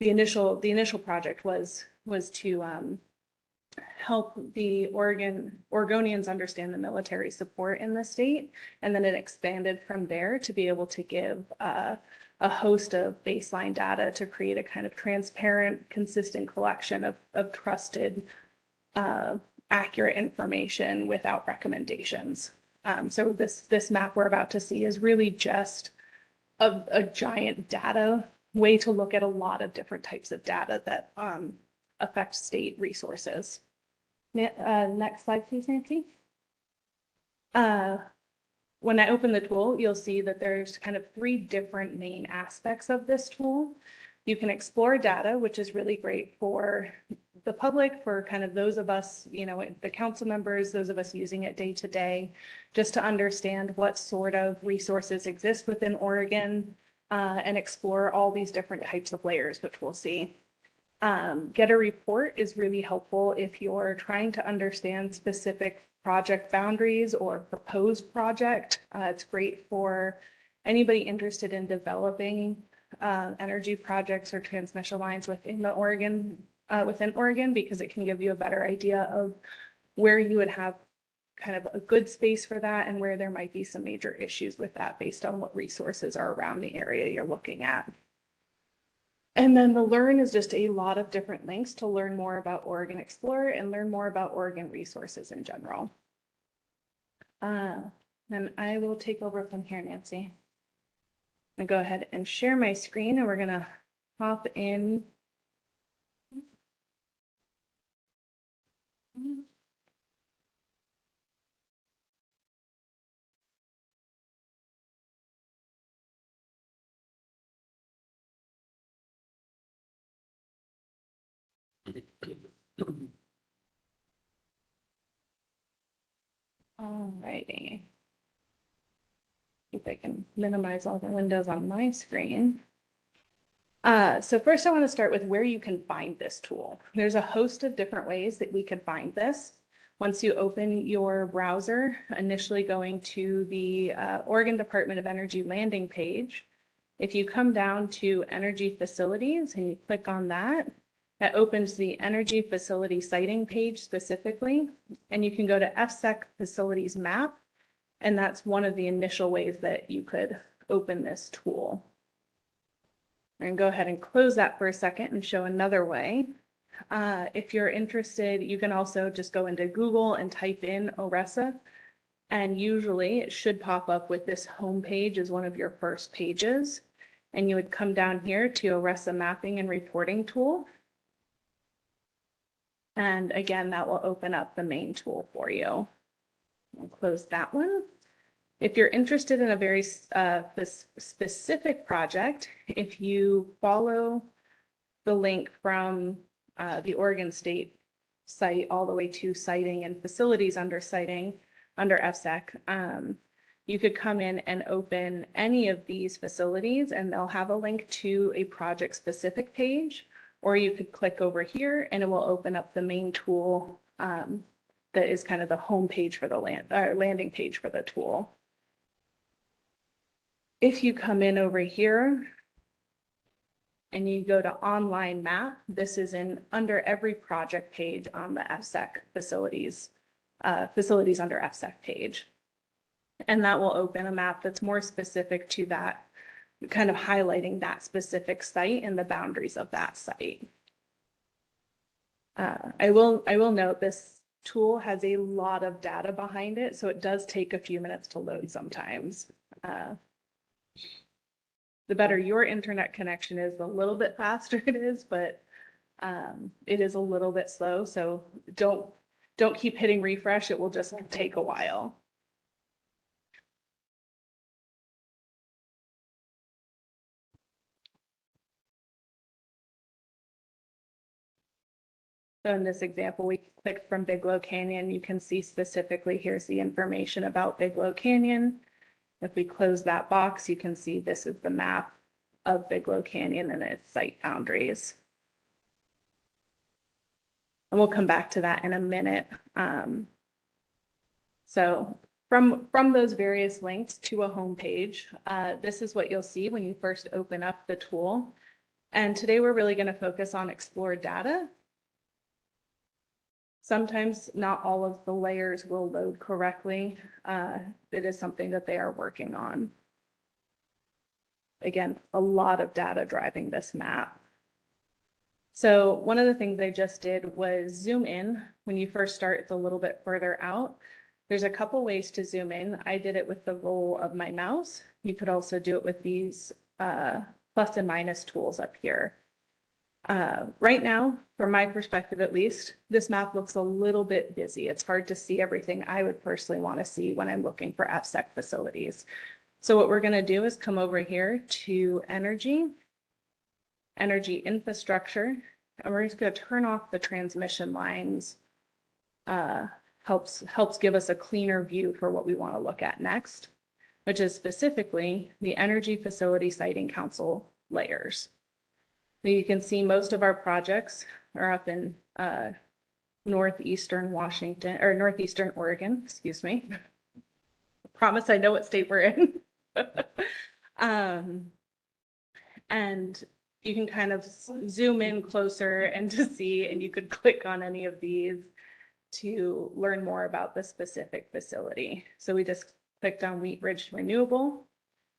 initial project was to help the Oregonians understand the military support in the state. And then it expanded from there to be able to give a host of baseline data to create a kind of transparent, consistent collection of trusted, accurate information without recommendations. So this map we're about to see is really just a giant data way to look at a lot of different types of data that affect state resources. Next slide, please, Nancy. When I open the tool, you'll see that there's kind of 3 different main aspects of this tool. You can explore data, which is really great for the public, for kind of those of us, you know, the council members, those of us using it day to day, just to understand what sort of resources exist within Oregon, and explore all these different types of layers, which we'll see. Get a report is really helpful if you're trying to understand specific project boundaries or proposed project. It's great for anybody interested in developing energy projects or transmission lines within Oregon, because it can give you a better idea of where you would have kind of a good space for that and where there might be some major issues with that based on what resources are around the area you're looking at. And then the Learn is just a lot of different links to learn more about Oregon Explorer and learn more about Oregon resources in general. Then I will take over from here, Nancy. I'm gonna go ahead and share my screen and we're gonna hop in. All righty. If I can minimize all the windows on my screen. So first I want to start with where you can find this tool. There's a host of different ways that we could find this. Once you open your browser, initially going to the Oregon Department of Energy landing page, if you come down to Energy Facilities and you click on that, that opens the Energy Facility Siting page specifically, and you can go to FSEC Facilities Map, and that's one of the initial ways that you could open this tool. I'm going to go ahead and close that for a second and show another way. If you're interested, you can also just go into Google and type in ORESA, and usually it should pop up with this home page as one of your first pages. And you would come down here to ORESA Mapping and Reporting tool. And again, that will open up the main tool for you. I'll close that one. If you're interested in a very specific project, if you follow the link from the Oregon State site all the way to siting and facilities under siting under FSEC, you could come in and open any of these facilities and they'll have a link to a project specific page, or you could click over here and it will open up the main tool that is kind of the home page for the landing page for the tool. If you come in over here and you go to online map, this is in under every project page on the FSEC facilities under FSEC page. And that will open a map that's more specific to that, kind of highlighting that specific site and the boundaries of that site. I will note this tool has a lot of data behind it, so it does take a few minutes to load sometimes. The better your internet connection is, the little bit faster it is, but it is a little bit slow, so don't keep hitting refresh. It will just take a while. So in this example, we clicked from Bigelow Canyon. You can see specifically, here's the information about Bigelow Canyon. If we close that box, you can see this is the map of Bigelow Canyon and its site boundaries. And we'll come back to that in a minute. So from those various links to a home page, this is what you'll see when you first open up the tool. And today we're really going to focus on Explore Data. Sometimes not all of the layers will load correctly. It is something that they are working on. Again, a lot of data driving this map. So one of the things I just did was zoom in. When you first start, it's a little bit further out. There's a couple ways to zoom in. I did it with the roll of my mouse. You could also do it with these plus and minus tools up here. Right now, from my perspective at least, this map looks a little bit busy. It's hard to see everything I would personally want to see when I'm looking for FSEC facilities. So what we're going to do is come over here to energy infrastructure, and we're just going to turn off the transmission lines. Helps give us a cleaner view for what we want to look at next, which is specifically the Energy Facility Siting Council layers. So you can see most of our projects are up in northeastern Washington, or northeastern Oregon, excuse me. I promise I know what state we're in. And you can kind of zoom in closer and to see, and you could click on any of these to learn more about the specific facility. So we just clicked on Wheat Ridge Renewable.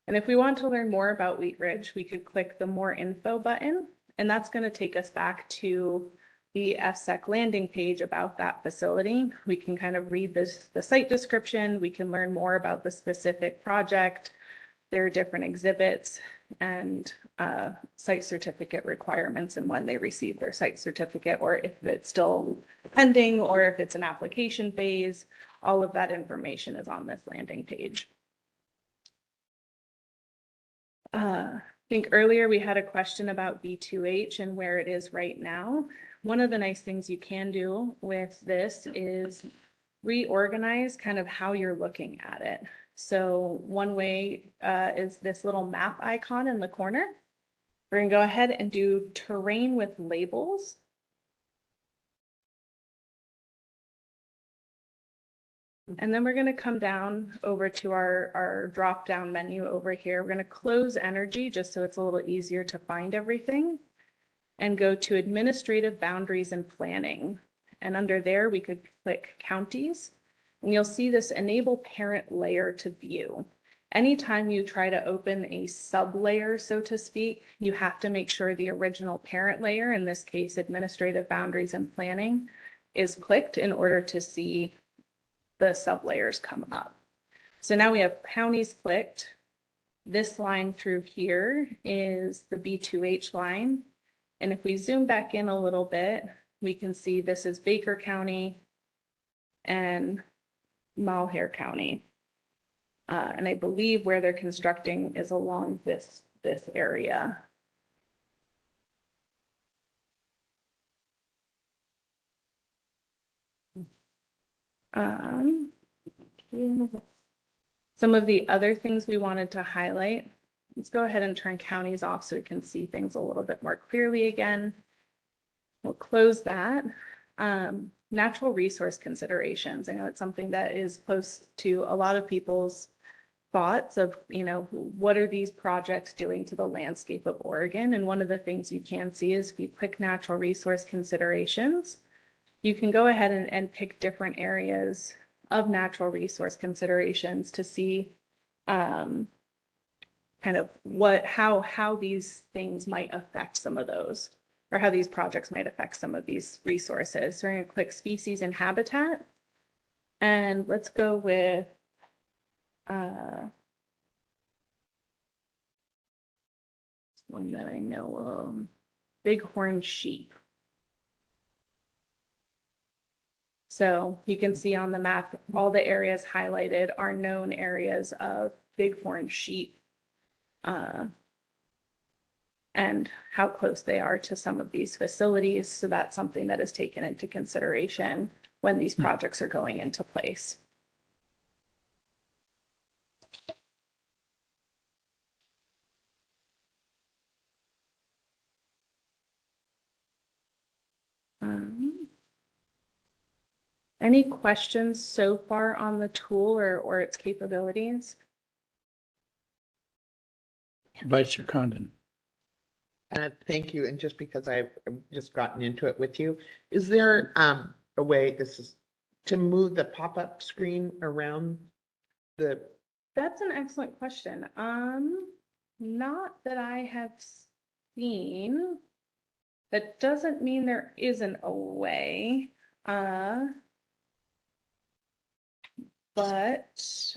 And if we want to learn more about Wheat Ridge, we could click the More Info button, and that's going to take us back to the FSEC landing page about that facility. We can kind of read the site description. We can learn more about the specific project. There are different exhibits and site certificate requirements and when they receive their site certificate, or if it's still pending, or if it's an application phase. All of that information is on this landing page. I think earlier we had a question about B2H and where it is right now. One of the nice things you can do with this is reorganize kind of how you're looking at it. So one way is this little map icon in the corner. We're going to go ahead and do terrain with labels. And then we're going to come down over to our drop down menu over here. We're going to close energy just so it's a little easier to find everything, and go to administrative boundaries and planning. And under there, we could click counties, and you'll see this enable parent layer to view. Anytime you try to open a sub layer, so to speak, you have to make sure the original parent layer, in this case, administrative boundaries and planning, is clicked in order to see the sub layers come up. So now we have counties clicked. This line through here is the B2H line. And if we zoom back in a little bit, we can see this is Baker County and Malheur County. And I believe where they're constructing is along this area. Some of the other things we wanted to highlight, let's go ahead and turn counties off so we can see things a little bit more clearly again. We'll close that. Natural resource considerations. I know it's something that is close to a lot of people's thoughts of, you know, what are these projects doing to the landscape of Oregon? And one of the things you can see is if you click natural resource considerations, you can go ahead and pick different areas of natural resource considerations to see kind of how these things might affect some of those, or how these projects might affect some of these resources. So we're going to click species and habitat, and let's go with one that I know of, bighorn sheep. So you can see on the map, all the areas highlighted are known areas of bighorn sheep, and how close they are to some of these facilities. So that's something that is taken into consideration when these projects are going into place. Any questions so far on the tool or its capabilities? Vice Chair Condon. Thank you. And just because I've just gotten into it with you, is there, a way, this is to move the pop-up screen around the, That's an excellent question. Not that I have seen. That doesn't mean there isn't a way. But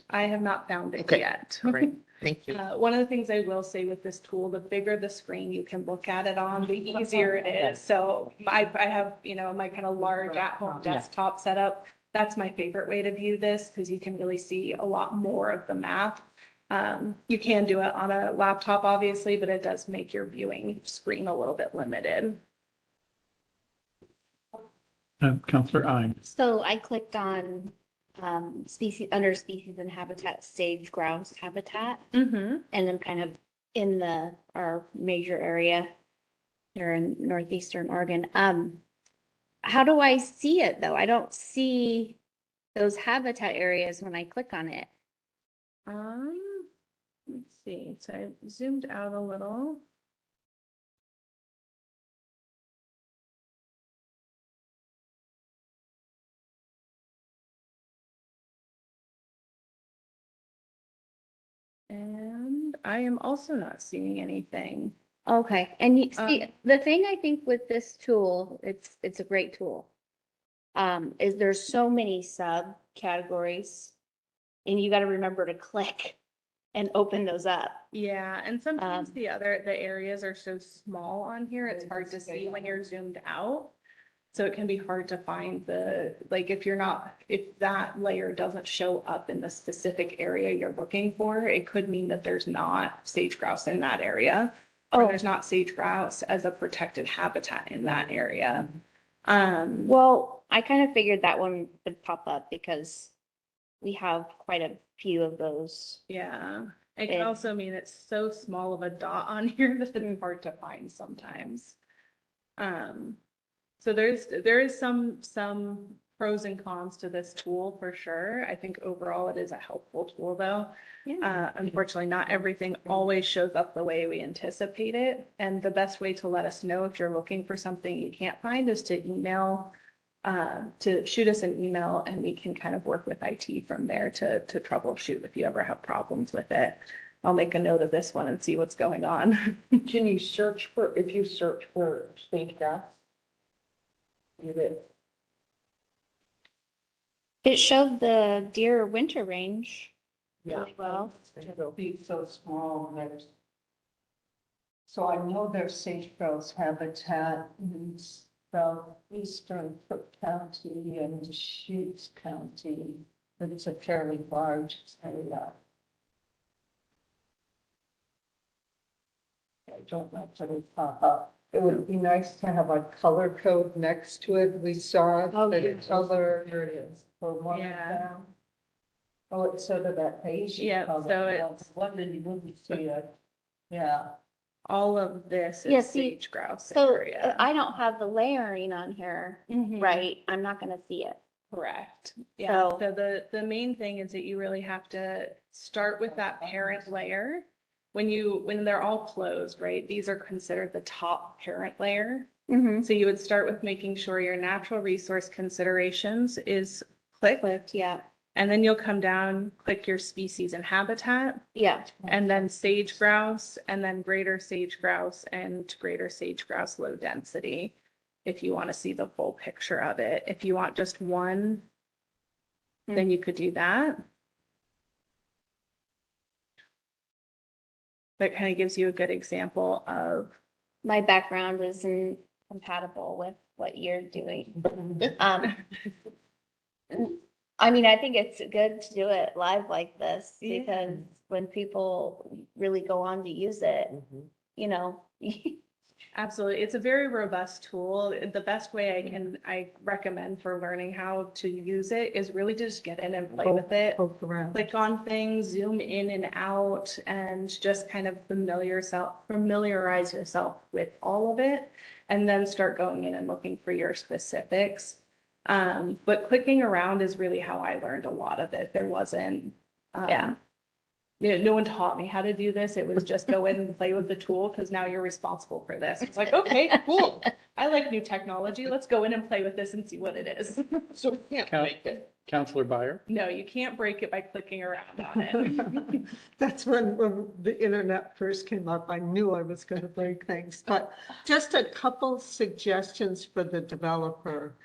I have not found it Okay. yet. right, thank you. One of the things I will say with this tool, the bigger the screen you can look at it on, the easier it is. So I have, my kind of large at-home desktop setup. That's my favorite way to view this because you can really see a lot more of the map. You can do it on a laptop, obviously, but it does make your viewing screen a little bit limited. Counselor Ine. So I clicked on species, under species and habitat, sage grouse habitat, Mm-hmm. and I'm kind of in our major area here in northeastern Oregon. How do I see it though? I don't see those habitat areas when I click on it. Let's see. So I zoomed out a little. And I am also not seeing anything. Okay, and you see, Um, the thing I think with this tool, it's a great tool. Is there's so many subcategories and you got to remember to click and open those up. Yeah, and sometimes Um, the areas are so small on here, it's hard to see when you're zoomed out. So it can be hard to find if that layer doesn't show up in the specific area you're looking for, it could mean that there's not sage grouse in that area. Or Oh. there's not sage grouse as a protected habitat in that area. Well, I kind of figured that one would pop up because we have quite a few of those. Yeah, it can It- also mean it's so small of a dot on here that it's hard to find sometimes. So there is some pros and cons to this tool for sure. I think overall it is a helpful tool though. Unfortunately, not everything always shows up the way we anticipate it. And the best way to let us know if you're looking for something you can't find is to shoot us an email and we can kind of work with IT from there to troubleshoot if you ever have problems with it. I'll make a note of this one and see what's going on. Can you search if you search for sage grouse? It showed the deer winter range. Yeah. really well. It'll be so small, so I know there's sage grouse habitat in southeastern Cook County and Deschutes County, but it's a fairly large area. I don't know if it'll pop up. It would be nice to have a color code next to it. We saw Oh, the yeah. color, here it is, for one of Yeah. them. Oh, it's sort of that beige Yeah, color. so it's- One that you wouldn't see it. Yeah. All of this Yeah, is see, sage grouse So area. I don't have the layering on here, Mhm. right? I'm not gonna see it. Correct. Yeah, So- so the main thing is that you really have to start with that parent layer. When they're all closed, right? These are considered the top parent layer. Mm-hmm. So you would start with making sure your natural resource considerations is clicked, Clicked, yeah, and then you'll come down, click your species and habitat, yeah. and then sage grouse, and then greater sage grouse and greater sage grouse low density. If you want to see the full picture of it. If you want just one, then you could do that. That kind of gives you a good example of, My background is incompatible with what you're doing. I mean, I think it's good to do it live like this Yeah. because when people really go on to use it, you know. absolutely, it's a very robust tool. The best way I recommend for learning how to use it is really just get in and play with it. Poke around. Click on things, zoom in and out, and just kind of familiarize yourself with all of it, and then start going in and looking for your specifics. But clicking around is really how I learned a lot of it. There wasn't, Yeah. no one taught me how to do this. It was just go in and play with the tool because now you're responsible for this. It's like, okay, cool. I like new technology. Let's go in and play with this and see what it is. So we can't Count- make it. Counselor Byer? No, you can't break it by clicking around on it. That's when the internet first came up, I knew I was going to break things, but just a couple suggestions for the developer.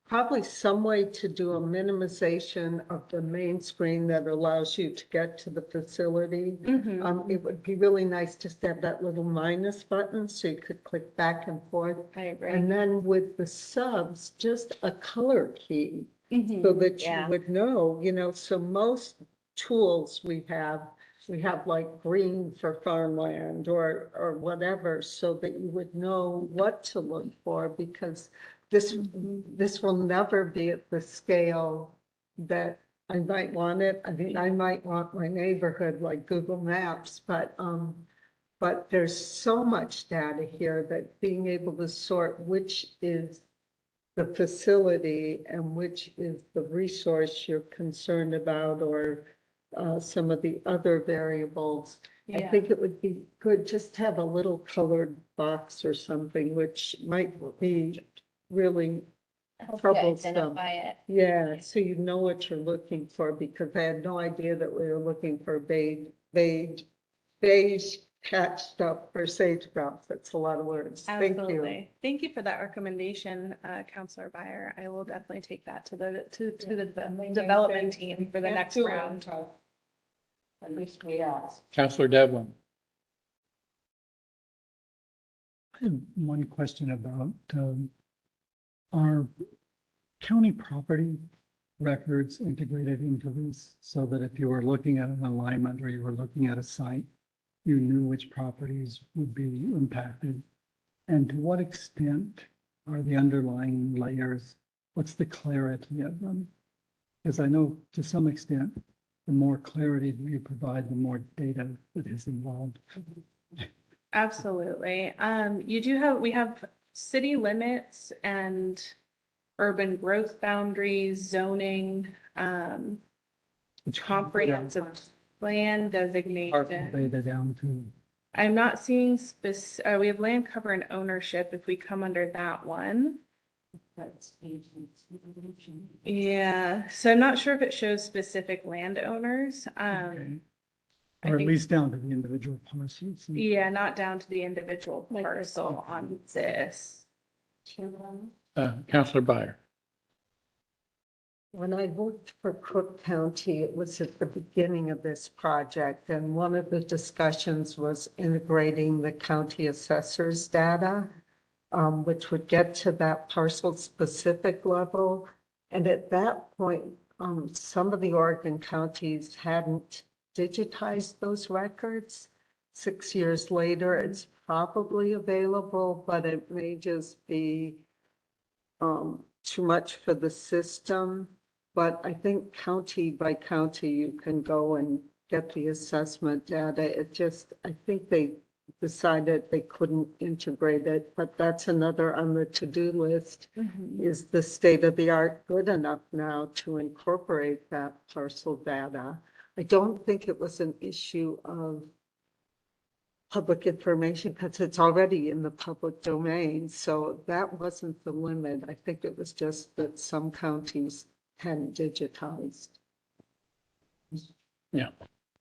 Probably some way to do a minimization of the main screen that allows you to get to the facility. Mhm. It would be really nice just to have that little minus button so you could click back and forth. I agree. And then with the subs, just a color key so Mhm. that you Yeah. would know, so most tools we have like green for farmland or whatever, so that you would know what to look for, because this will never be at the scale that I might want it. I mean, I might want my neighborhood like Google Maps, but there's so much data here that being able to sort which is the facility and which is the resource you're concerned about, or some of the other variables. I Yeah. think it would be good just to have a little colored box or something, which might be really Help you troublesome. identify it. Yeah, so you know what you're looking for, because I had no idea that we were looking for beige patched up for sage-grouse. That's a lot of words. Thank you. Absolutely. Thank you for that recommendation, Counselor Byer. I will definitely take that to the development team for the next round. At least we asked. Counselor Devlin? I have one question about, are county property records integrated into this so that if you were looking at an alignment or you were looking at a site, you knew which properties would be impacted? And to what extent are the underlying layers, what's the clarity of them? Because I know to some extent, the more clarity that you provide, the more data that is involved. Absolutely. We have city limits and urban growth boundaries, zoning, Which comprehensive plan Parcel designation. data down to, I'm not seeing we have land cover and ownership if we come under that one. Yeah, so I'm not sure if it shows specific landowners. okay. I Or at think- least down to the individual parcels. Yeah, not down to the individual parcel on this. Counselor Byer? When I worked for Cook County, it was at the beginning of this project, and one of the discussions was integrating the county assessor's data, which would get to that parcel-specific level. And at that point, some of the Oregon counties hadn't digitized those records. 6 years later, it's probably available, but it may just be too much for the system. But I think county by county, you can go and get the assessment data. I think they decided they couldn't integrate it, but that's another on the to-do list. Is the state of the art good enough now to incorporate that parcel data? I don't think it was an issue of public information because it's already in the public domain. So that wasn't the limit. I think it was just that some counties hadn't digitized.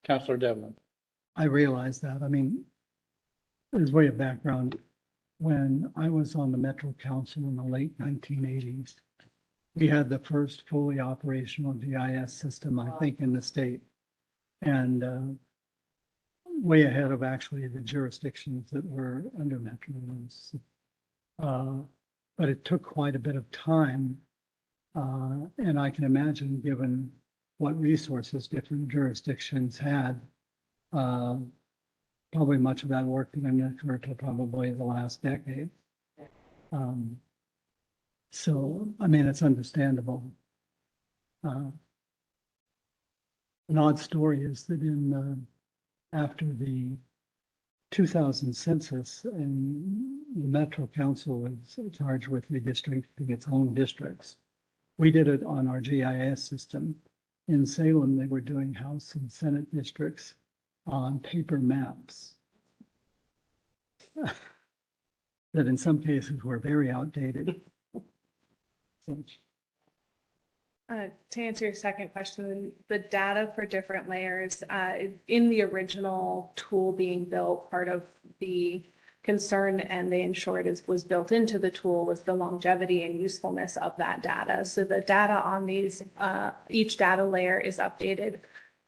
Counselor Devlin? I realize that. I mean, as way of background, when I was on the Metro Council in the late 1980s, we had the first fully operational GIS system, I think, in the state. And way ahead of actually the jurisdictions that were under Metro. But it took quite a bit of time. And I can imagine, given what resources different jurisdictions had, probably much of that work didn't occur till probably the last decade. So, I mean, it's understandable. An odd story is that after the 2000 census, and the Metro Council was charged with redistricting its own districts. We did it on our GIS system. In Salem, they were doing House and Senate districts on paper maps. that in some cases were very outdated. So, To answer your second question, the data for different layers, in the original tool being built, part of the concern and they ensured was built into the tool was the longevity and usefulness of that data. So the data on these, each data layer is updated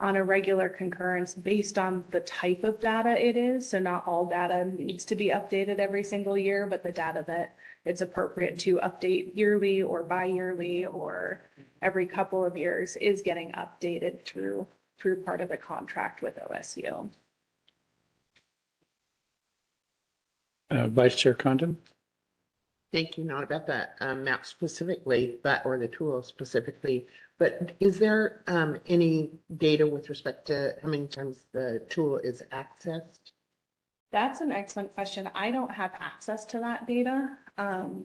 on a regular concurrence based on the type of data it is. So not all data needs to be updated every single year, but the data that it's appropriate to update yearly or bi-yearly or every couple of years is getting updated through part of the contract with OSU. Vice Chair Condon? Thank you, not about the map specifically, but, or the tool specifically, but is there any data with respect to how many times the tool is accessed? That's an excellent question. I don't have access to that data,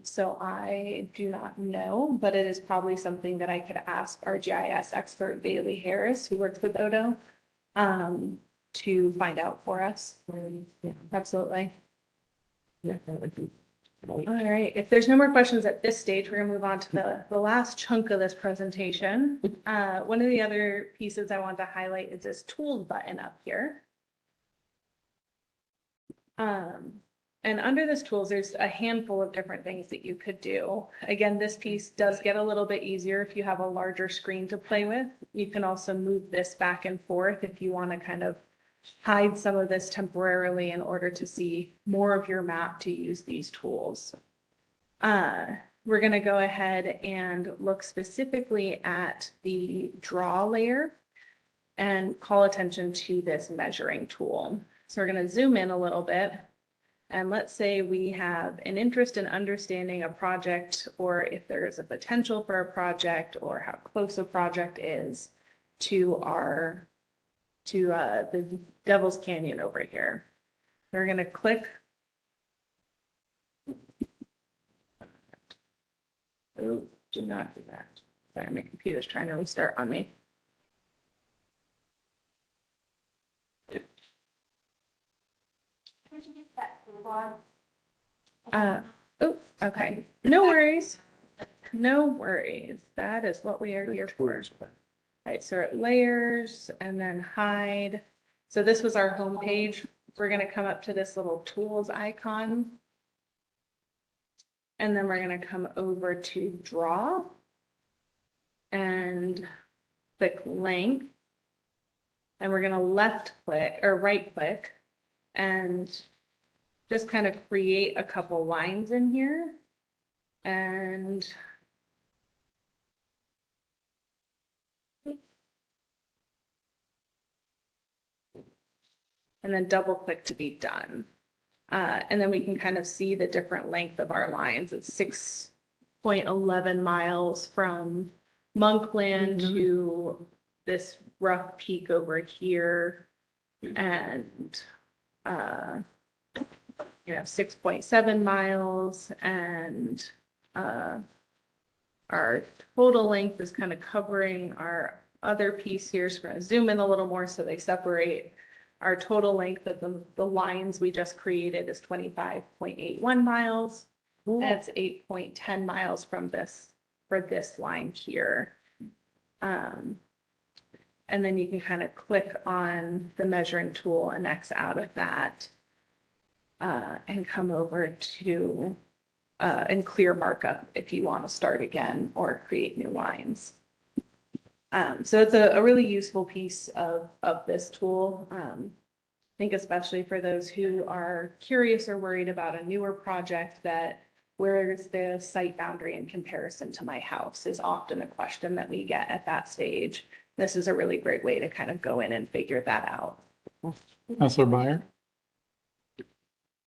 so I do not know, but it is probably something that I could ask our GIS expert Bailey Harris, who works with Odo, to find out for us. Yeah. Absolutely. Yeah, that would be great. All right, if there's no more questions at this stage, we're gonna move on to the last chunk of this presentation. One of the other pieces I want to highlight is this tools button up here. And under this tools, there's a handful of different things that you could do. Again, this piece does get a little bit easier if you have a larger screen to play with. You can also move this back and forth if you want to kind of hide some of this temporarily in order to see more of your map to use these tools. We're going to go ahead and look specifically at the draw layer and call attention to this measuring tool. So we're going to zoom in a little bit. And let's say we have an interest in understanding a project, or if there is a potential for a project, or how close a project is to the Devil's Canyon over here. We're going to click. Oh, do not do that. Sorry, my computer's trying to restart on me. Oh, okay. No worries. No worries. That is what we are here for. All right, so layers and then hide. So this was our home page. We're going to come up to this little tools icon. And then we're going to come over to draw and click length. And we're going to left click or right click and just kind of create a couple lines in here. And then double click to be done. And then we can kind of see the different length of our lines. It's 6.11 miles from Monkland to this rough peak over here. And, 6.7 miles. And our total length is kind of covering our other piece here. So we're going to zoom in a little more so they separate. Our total length of the lines we just created is 25.81 miles. That's 8.10 miles from for this line here. And then you can kind of click on the measuring tool and X out of that and come over to and clear markup if you want to start again or create new lines. So it's a really useful piece of this tool. I think especially for those who are curious or worried about a newer project, that where is the site boundary in comparison to my house is often a question that we get at that stage. This is a really great way to kind of go in and figure that out. Counselor Meyer?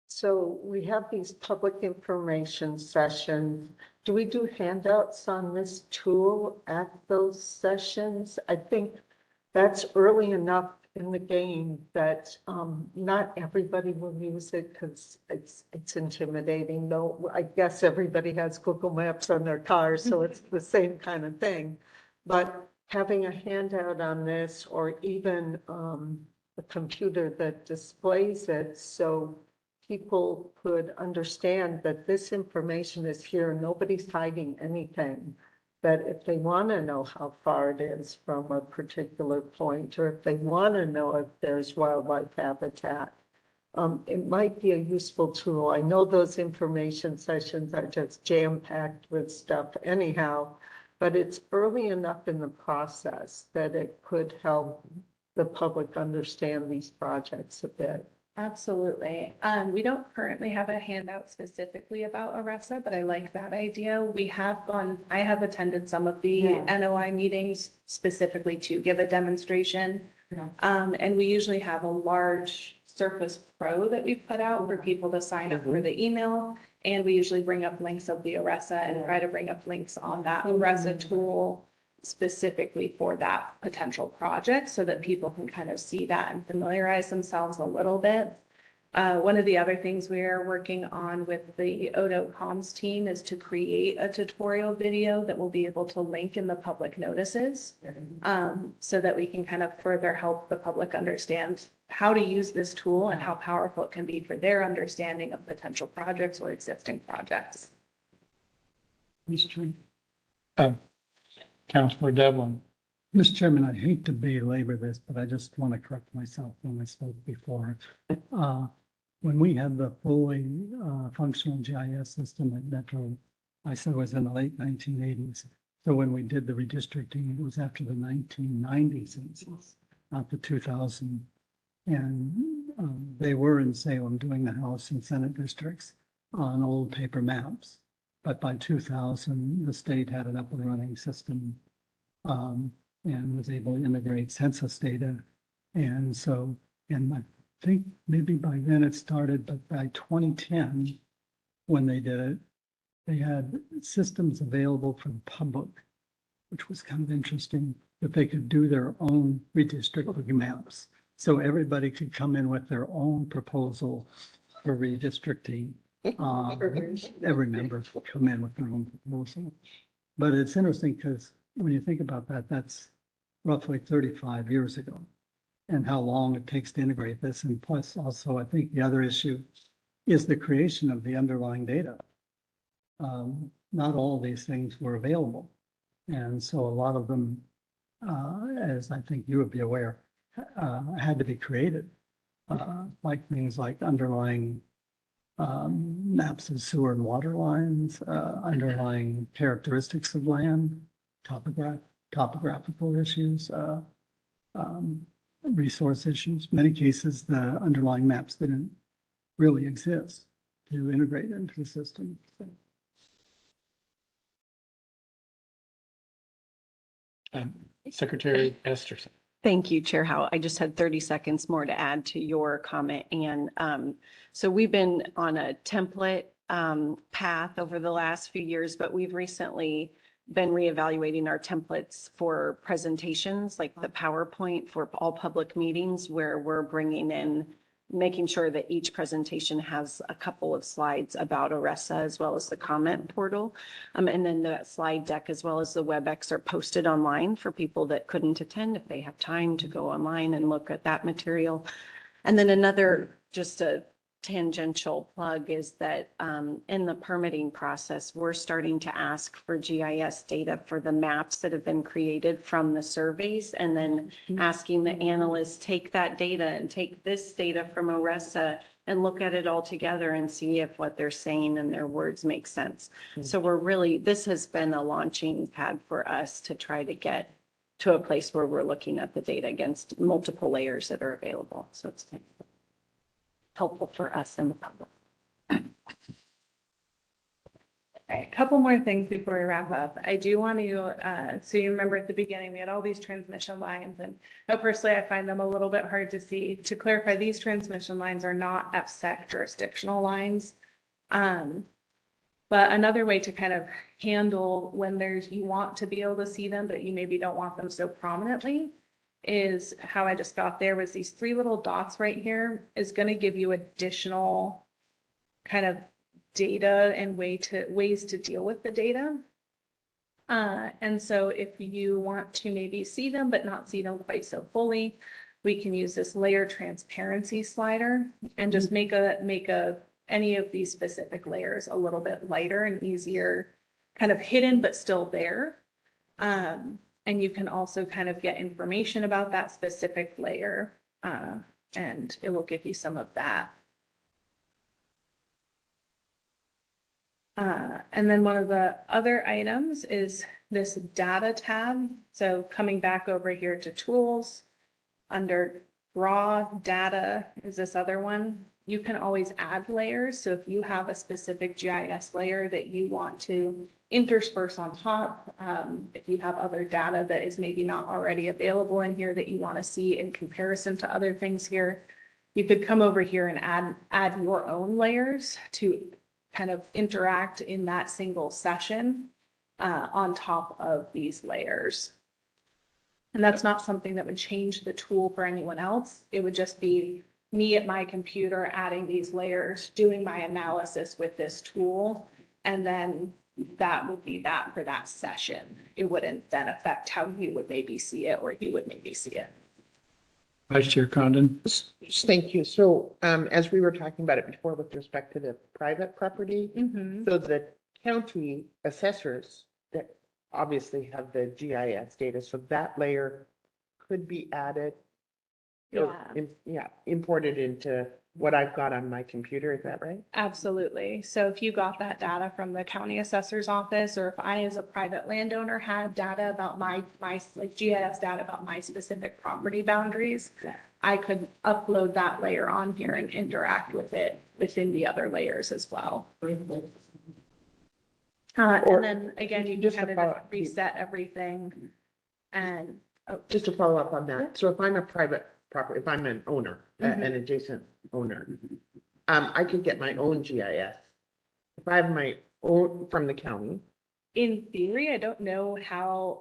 So we have these public information sessions. Do we do handouts on this tool at those sessions? I think that's early enough in the game that not everybody will use it because it's intimidating. No, I guess everybody has Google Maps on their cars, so it's the same kind of thing. But having a handout on this, or even a computer that displays it, so people could understand that this information is here, nobody's hiding anything. That if they want to know how far it is from a particular point, or if they want to know if there's wildlife habitat, it might be a useful tool. I know those information sessions are just jam-packed with stuff anyhow, but it's early enough in the process that it could help the public understand these projects a bit. Absolutely. We don't currently have a handout specifically about ARESA, but I like that idea. I have attended some of the Yeah. NOI meetings specifically to give a demonstration. Yeah. And we usually have a large Surface Pro that we put out for people to sign up for the email. And we usually bring up links of the ARESA and try to bring up links on that ARESA tool specifically for that potential project so that people can kind of see that and familiarize themselves a little bit. One of the other things we are working on with the Odo Comms team is to create a tutorial video that will be able to link in the public notices, so that we can kind of further help the public understand how to use this tool and how powerful it can be for their understanding of potential projects or existing projects. Mr. Chairman. Councilor Devlin. Mr. Chairman, I hate to belabor this, but I just want to correct myself when I spoke before. When we had the fully functional GIS system at Metro, I said it was in the late 1980s. So when we did the redistricting, it was after the 1990 census, not the 2000. And they were in Salem doing the House and Senate districts on old paper maps. But by 2000, the state had an up and running system and was able to integrate census data. And so, and I think maybe by then it started, but by 2010, when they did it, they had systems available for the public, which was kind of interesting, that they could do their own redistricting maps. So everybody could come in with their own proposal for redistricting. Every member will come in with their own proposal. But it's interesting because when you think about that, that's roughly 35 years ago and how long it takes to integrate this. And plus also, I think the other issue is the creation of the underlying data. Not all these things were available. And so a lot of them, as I think you would be aware, had to be created, like things like underlying maps of sewer and water lines, underlying characteristics of land, topographical issues, resource issues. Many cases, the underlying maps didn't really exist to integrate into the system. Secretary Esterson. Thank you, Chair Howe. I just had 30 seconds more to add to your comment. And so we've been on a template path over the last few years, but we've recently been reevaluating our templates for presentations, like the PowerPoint for all public meetings, where we're bringing in, making sure that each presentation has a couple of slides about ARESA as well as the comment portal. And then the slide deck as well as the WebEx are posted online for people that couldn't attend if they have time to go online and look at that material. And then another, just a tangential plug is that in the permitting process, we're starting to ask for GIS data for the maps that have been created from the surveys, and then asking the analysts take that data and take this data from ARESA and look at it all together and see if what they're saying and their words make sense. So we're really, this has been a launching pad for us to try to get to a place where we're looking at the data against multiple layers that are available. So it's helpful for us and the public. All right, a couple more things before we wrap up. I do want to, so you remember at the beginning, we had all these transmission lines, and personally, I find them a little bit hard to see. To clarify, these transmission lines are not FSEC jurisdictional lines. But another way to kind of handle when you want to be able to see them, but you maybe don't want them so prominently, is how I just got there was these three little dots right here is going to give you additional kind of data and ways to deal with the data. And so if you want to maybe see them, but not see them quite so fully, we can use this layer transparency slider and just make any of these specific layers a little bit lighter and easier, kind of hidden, but still there. And you can also kind of get information about that specific layer, and it will give you some of that. And then one of the other items is this data tab. So coming back over here to tools, under raw data is this other one. You can always add layers. So if you have a specific GIS layer that you want to intersperse on top, if you have other data that is maybe not already available in here that you want to see in comparison to other things here, you could come over here and add your own layers to kind of interact in that single session on top of these layers. And that's not something that would change the tool for anyone else. It would just be me at my computer adding these layers, doing my analysis with this tool, and then that would be that for that session. It wouldn't then affect how you would maybe see it or you would maybe see it. Vice Chair Condon. Thank you. So, as we were talking about it before with respect to the private property, so the county assessors that obviously have the GIS data, so that layer could be added. or imported into what I've got on my computer. Is that right? Absolutely. So if you got that data from the county assessor's office, or if I as a private landowner had data about my like GIS data about my specific property boundaries, I could upload that layer on here and interact with it within the other layers as well. And then again, you Just just to kind of follow- reset everything and Just to follow up on that. So if I'm a private property, if I'm an owner, an adjacent owner, I could get my own GIS. If I have my own from the county, in theory, I don't know how,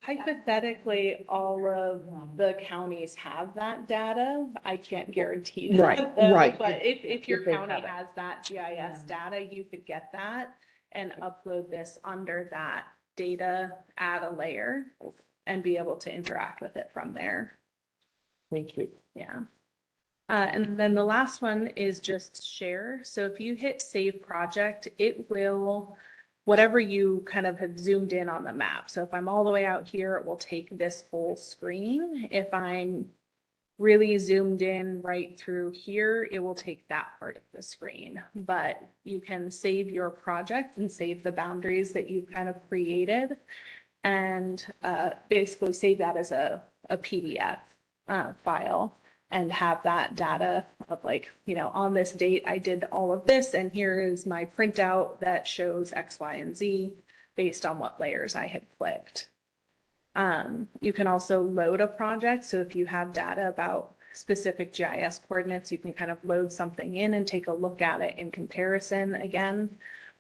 hypothetically, all of the counties have that data. I can't guarantee that. Right, though. right. But if your If they county have it. has that GIS data, you could get that and upload this under that data, add a layer, and be able to interact with it from there. thank you. Yeah. And then the last one is just share. So if you hit save project, it will, whatever you kind of have zoomed in on the map. So if I'm all the way out here, it will take this whole screen. If I'm really zoomed in right through here, it will take that part of the screen. But you can save your project and save the boundaries that you've kind of created, and basically save that as a PDF file, and have that data of like, you know, on this date, I did all of this, and here is my printout that shows X, Y, and Z based on what layers I had clicked. You can also load a project. So if you have data about specific GIS coordinates, you can kind of load something in and take a look at it in comparison again.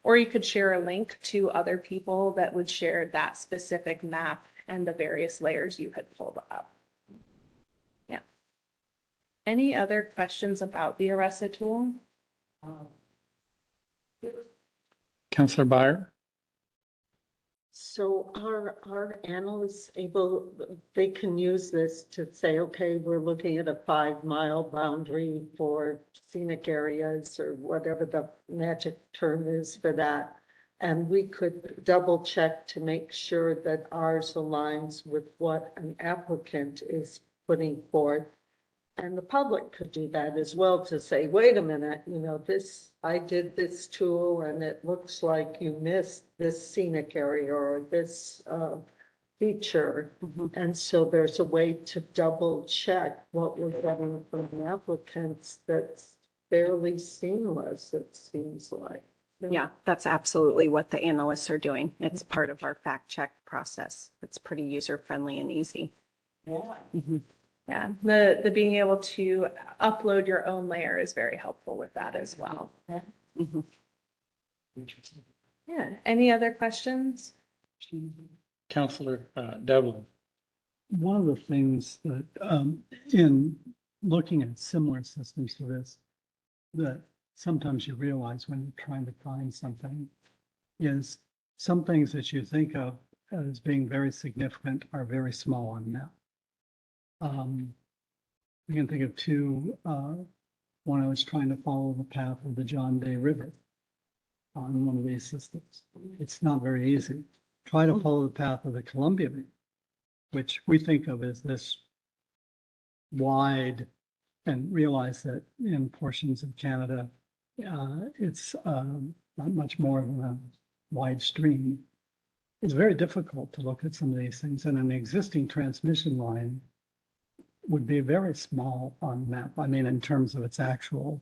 Or you could share a link to other people that would share that specific map and the various layers you had pulled up. Yeah. Any other questions about the Aressa tool? Counselor Byer. So our analysts able, they can use this to say, okay, we're looking at a 5-mile boundary for scenic areas or whatever the magic term is for that. And we could double check to make sure that ours aligns with what an applicant is putting forth. And the public could do that as well, to say, wait a minute, you know, this, I did this tool and it looks like you missed this scenic area or this feature. And so there's a way to double check what we're getting from the applicants that's fairly seamless, it seems like. Yeah, that's absolutely what the analysts are doing. It's part of our fact check process. It's pretty user friendly and easy. Mhm. Yeah, the being able to upload your own layer is very helpful with that as well. Mhm. Yeah, any other questions? Counselor Devlin. One of the things that, in looking at similar systems to this, that sometimes you realize when you're trying to find something is some things that you think of as being very significant are very small on the map. I can think of two, when I was trying to follow the path of the John Day River on one of these systems. It's not very easy. Try to follow the path of the Columbia River, which we think of as this wide, and realize that in portions of Canada, it's not much more than a wide stream. It's very difficult to look at some of these things, and an existing transmission line would be very small on the map. I mean, in terms of its actual,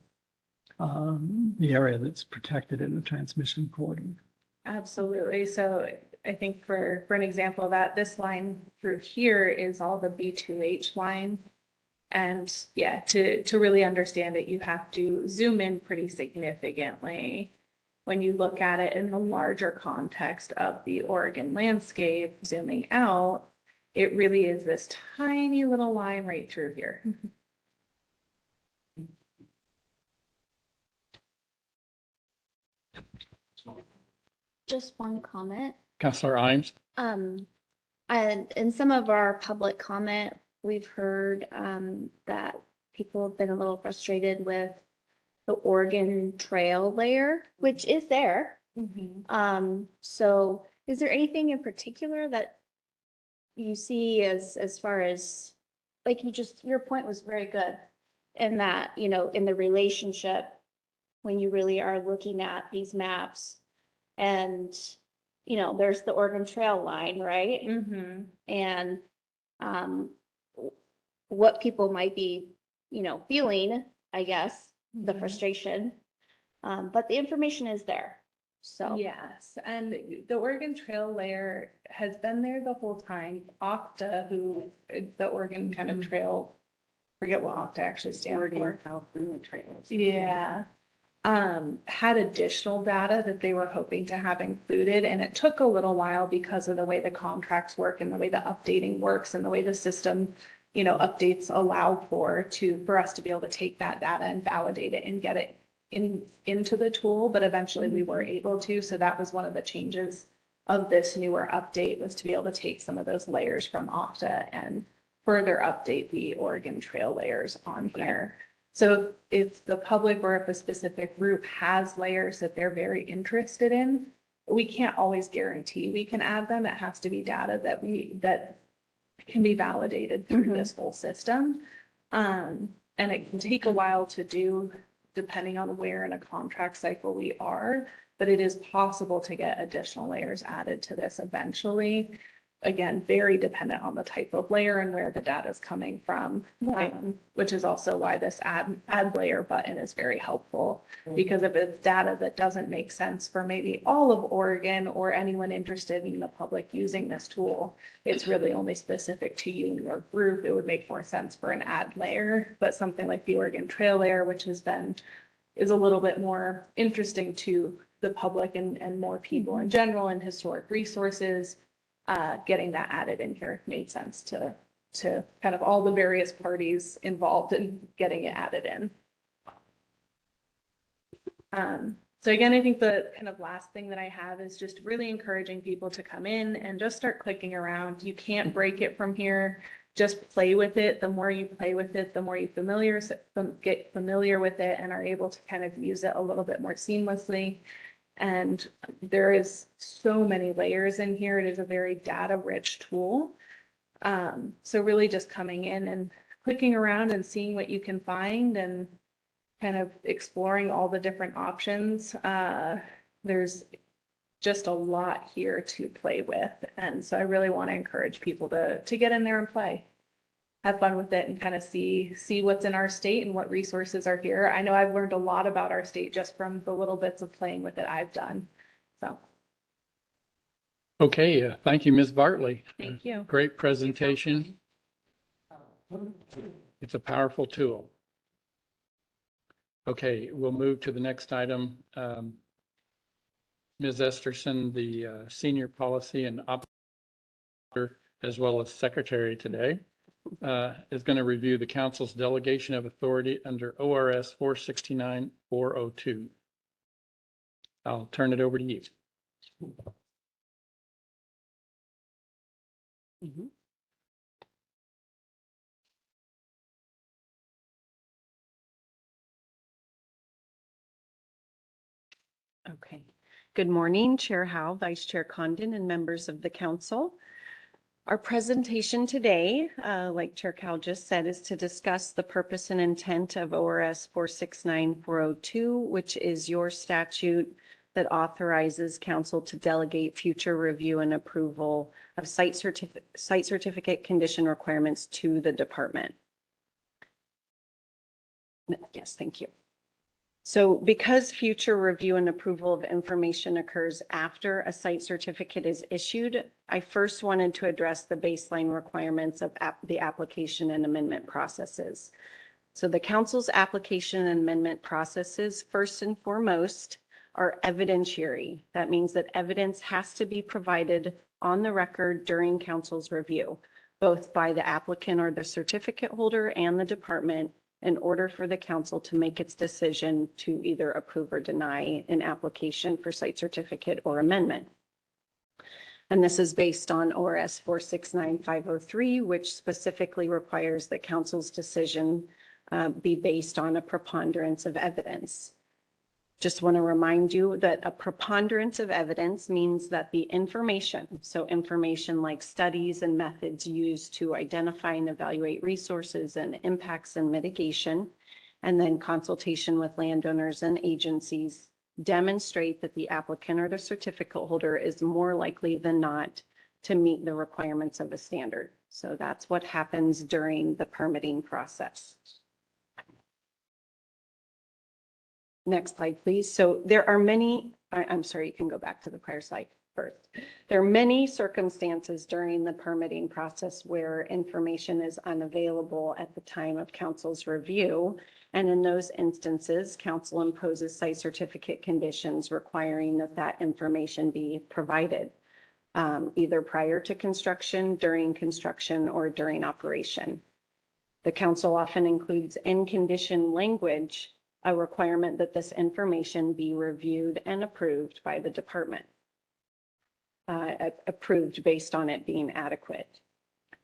the area that's protected in the transmission corridor. Absolutely. So I think for an example of that, this line through here is all the B2H line. And yeah, to really understand it, you have to zoom in pretty significantly when you look at it in the larger context of the Oregon landscape, zooming out, it really is this tiny little line right through here. Just one comment. Counselor Imes? And in some of our public comment, we've heard, that people have been a little frustrated with the Oregon Trail layer, which is there. So is there anything in particular that you see as far as, like your point was very good in that, in the relationship, when you really are looking at these maps and, there's the Oregon Trail line, right? And, what people might be, feeling, I guess, the frustration. But the information is there. So. Yes, and the Oregon Trail layer has been there the whole time. Okta, who the Oregon kind of trail, forget what Okta actually stands for. California Trails. Yeah. Had additional data that they were hoping to have included, and it took a little while because of the way the contracts work and the way the updating works and the way the system, updates allow for us to be able to take that data and validate it and get it into the tool, but eventually we were able to. So that was one of the changes of this newer update, was to be able to take some of those layers from Okta and further update the Oregon Trail layers on here. So if the public or if a specific group has layers that they're very interested in, we can't always guarantee we can add them. It has to be data that can be validated through this whole system. And it can take a while to do, depending on where in a contract cycle we are, but it is possible to get additional layers added to this eventually. Again, very dependent on the type of layer and where the data is coming from, which is also why this add layer button is very helpful. Because if it's data that doesn't make sense for maybe all of Oregon or anyone interested in the public using this tool, it's really only specific to you and your group, it would make more sense for an add layer. But something like the Oregon Trail layer, which is a little bit more interesting to the public and more people in general, and historic resources, getting that added in here made sense to kind of all the various parties involved in getting it added in. So again, I think the kind of last thing that I have is just really encouraging people to come in and just start clicking around. You can't break it from here. Just play with it. The more you play with it, the more you get familiar with it and are able to kind of use it a little bit more seamlessly. And there is so many layers in here. It is a very data-rich tool. So really just coming in and clicking around and seeing what you can find and kind of exploring all the different options. There's just a lot here to play with. And so I really want to encourage people to get in there and play. Have fun with it and kind of see what's in our state and what resources are here. I know I've learned a lot about our state just from the little bits of playing with it I've done. So. Okay, thank you, Ms. Bartley. Thank you. Great presentation. It's a powerful tool. Okay, we'll move to the next item. Ms. Esterson, the Senior Policy and Officer, as well as Secretary today, is going to review the council's delegation of authority under ORS 469-402. I'll turn it over to you. Okay. Good morning, Chair Howe, Vice Chair Condon, and members of the council. Our presentation today, like Chair Cal just said, is to discuss the purpose and intent of ORS 469402, which is your statute that authorizes council to delegate future review and approval of site certificate condition requirements to the department. Yes, thank you. So because future review and approval of information occurs after a site certificate is issued, I first wanted to address the baseline requirements of the application and amendment processes. So the council's application and amendment processes, first and foremost, are evidentiary. That means that evidence has to be provided on the record during council's review, both by the applicant or the certificate holder and the department, in order for the council to make its decision to either approve or deny an application for site certificate or amendment. And this is based on ORS 469503, which specifically requires that council's decision be based on a preponderance of evidence. Just want to remind you that a preponderance of evidence means that the information, so information like studies and methods used to identify and evaluate resources and impacts and mitigation, and then consultation with landowners and agencies, demonstrate that the applicant or the certificate holder is more likely than not to meet the requirements of a standard. So that's what happens during the permitting process. Next slide, please. So there are many, I'm sorry, you can go back to the prior slide first. There are many circumstances during the permitting process where information is unavailable at the time of council's review. And in those instances, council imposes site certificate conditions requiring that that information be provided, either prior to construction, during construction, or during operation. The council often includes in condition language a requirement that this information be reviewed and approved by the department, approved based on it being adequate.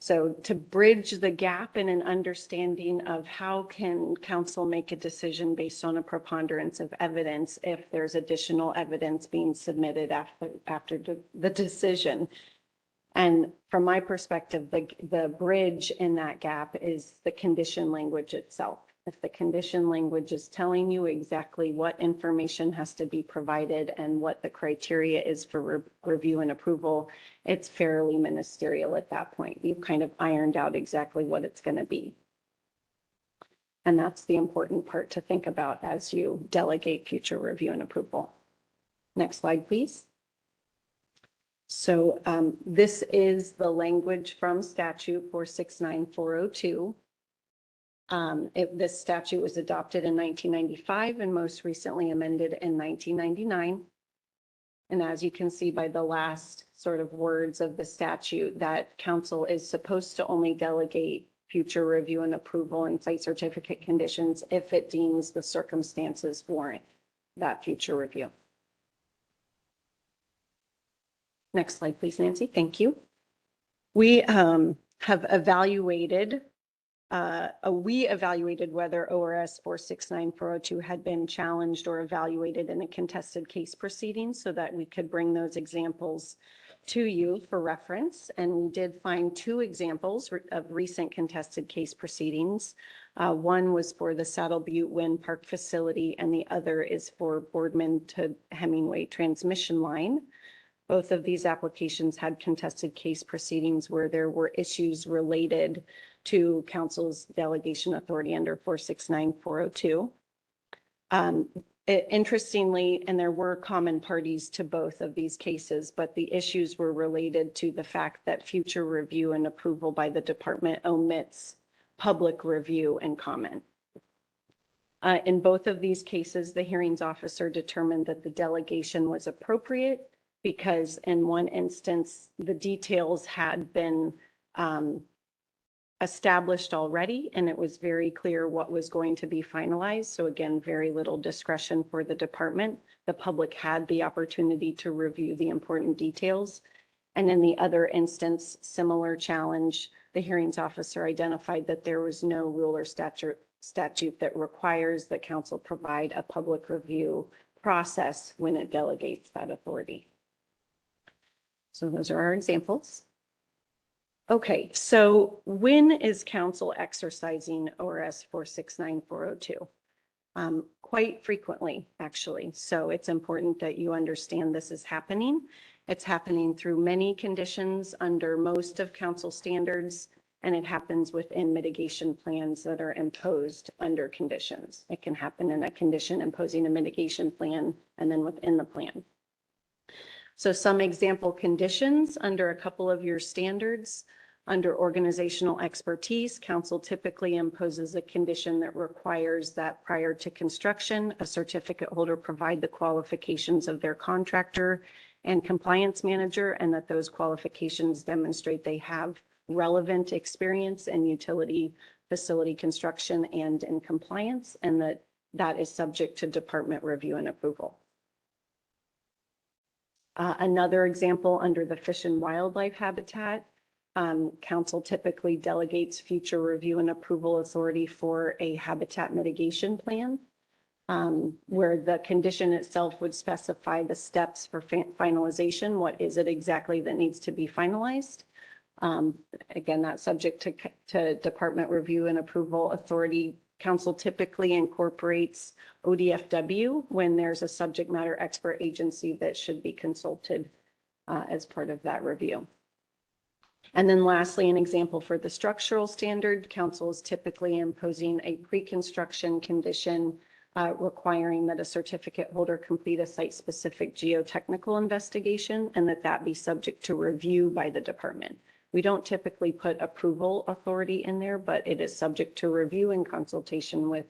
So to bridge the gap in an understanding of how can council make a decision based on a preponderance of evidence if there's additional evidence being submitted after the decision. And from my perspective, the bridge in that gap is the condition language itself. If the condition language is telling you exactly what information has to be provided and what the criteria is for review and approval, it's fairly ministerial at that point. You've kind of ironed out exactly what it's going to be. And that's the important part to think about as you delegate future review and approval. Next slide, please. So this is the language from statute 469402. This statute was adopted in 1995 and most recently amended in 1999. And as you can see by the last sort of words of the statute, that council is supposed to only delegate future review and approval and site certificate conditions if it deems the circumstances warrant that future review. Next slide, please, Nancy. Thank you. We have evaluated we evaluated whether ORS 469402 had been challenged or evaluated in a contested case proceeding so that we could bring those examples to you for reference. And we did find two examples of recent contested case proceedings. One was for the Saddle Butte Wind Park facility, and the other is for Boardman to Hemingway transmission line. Both of these applications had contested case proceedings where there were issues related to council's delegation authority under 469402. Interestingly, and there were common parties to both of these cases, but the issues were related to the fact that future review and approval by the department omits public review and comment. In both of these cases, the hearings officer determined that the delegation was appropriate because in one instance, the details had been established already, and it was very clear what was going to be finalized. So again, very little discretion for the department. The public had the opportunity to review the important details. And in the other instance, similar challenge, the hearings officer identified that there was no rule or statute that requires that council provide a public review process when it delegates that authority. So those are our examples. Okay, so when is council exercising ORS 469402? Quite frequently, actually. So it's important that you understand this is happening. It's happening through many conditions under most of council standards, and it happens within mitigation plans that are imposed under conditions. It can happen in a condition imposing a mitigation plan and then within the plan. So some example conditions under a couple of your standards. Under organizational expertise, council typically imposes a condition that requires that prior to construction, a certificate holder provide the qualifications of their contractor and compliance manager, and that those qualifications demonstrate they have relevant experience in utility facility construction and in compliance, and that is subject to department review and approval. Another example under the fish and wildlife habitat, council typically delegates future review and approval authority for a habitat mitigation plan, where the condition itself would specify the steps for finalization. What is it exactly that needs to be finalized? Again, that's subject to department review and approval authority. Council typically incorporates ODFW when there's a subject matter expert agency that should be consulted as part of that review. And then lastly, an example for the structural standard, council is typically imposing a pre-construction condition requiring that a certificate holder complete a site-specific geotechnical investigation and that be subject to review by the department. We don't typically put approval authority in there, but it is subject to review in consultation with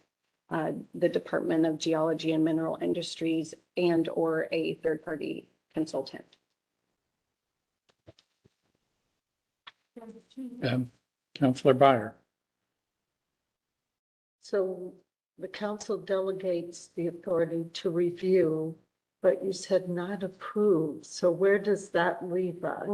the Department of Geology and Mineral Industries and or a third-party consultant. Counselor Byer. So the council delegates the authority to review, but you said not approve. So where does that leave us?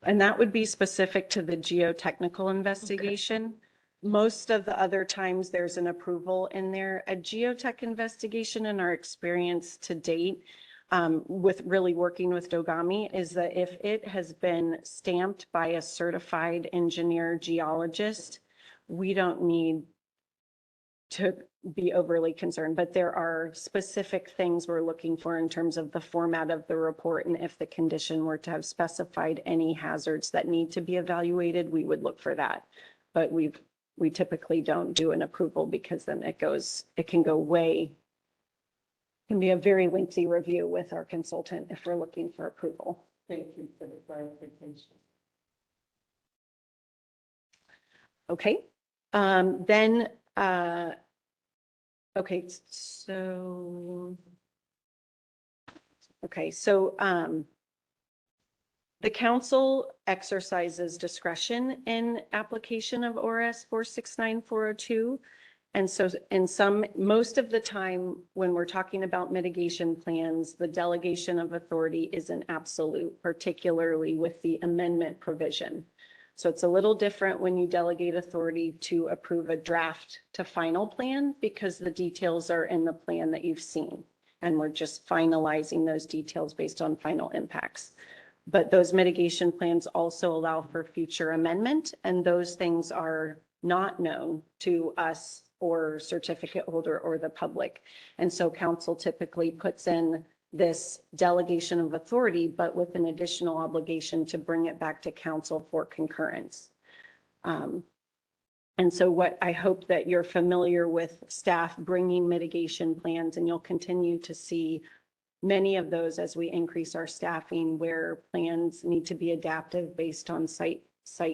And that would be specific to the geotechnical investigation. Most of the other times there's an approval in there. A geotech investigation, in our experience to date, with really working with Dogami, is that if it has been stamped by a certified engineer geologist, we don't need to be overly concerned, but there are specific things we're looking for in terms of the format of the report. And if the condition were to have specified any hazards that need to be evaluated, we would look for that. But we typically don't do an approval because then it can be a very lengthy review with our consultant if we're looking for approval. Thank you for the clarification. Okay, the council exercises discretion in application of ORS 469402. And so most of the time when we're talking about mitigation plans, the delegation of authority is an absolute, particularly with the amendment provision. So it's a little different when you delegate authority to approve a draft to final plan because the details are in the plan that you've seen. And we're just finalizing those details based on final impacts. But those mitigation plans also allow for future amendment, and those things are not known to us or certificate holder or the public. And so council typically puts in this delegation of authority, but with an additional obligation to bring it back to council for concurrence. And so what I hope that you're familiar with staff bringing mitigation plans, and you'll continue to see many of those as we increase our staffing where plans need to be adaptive based on site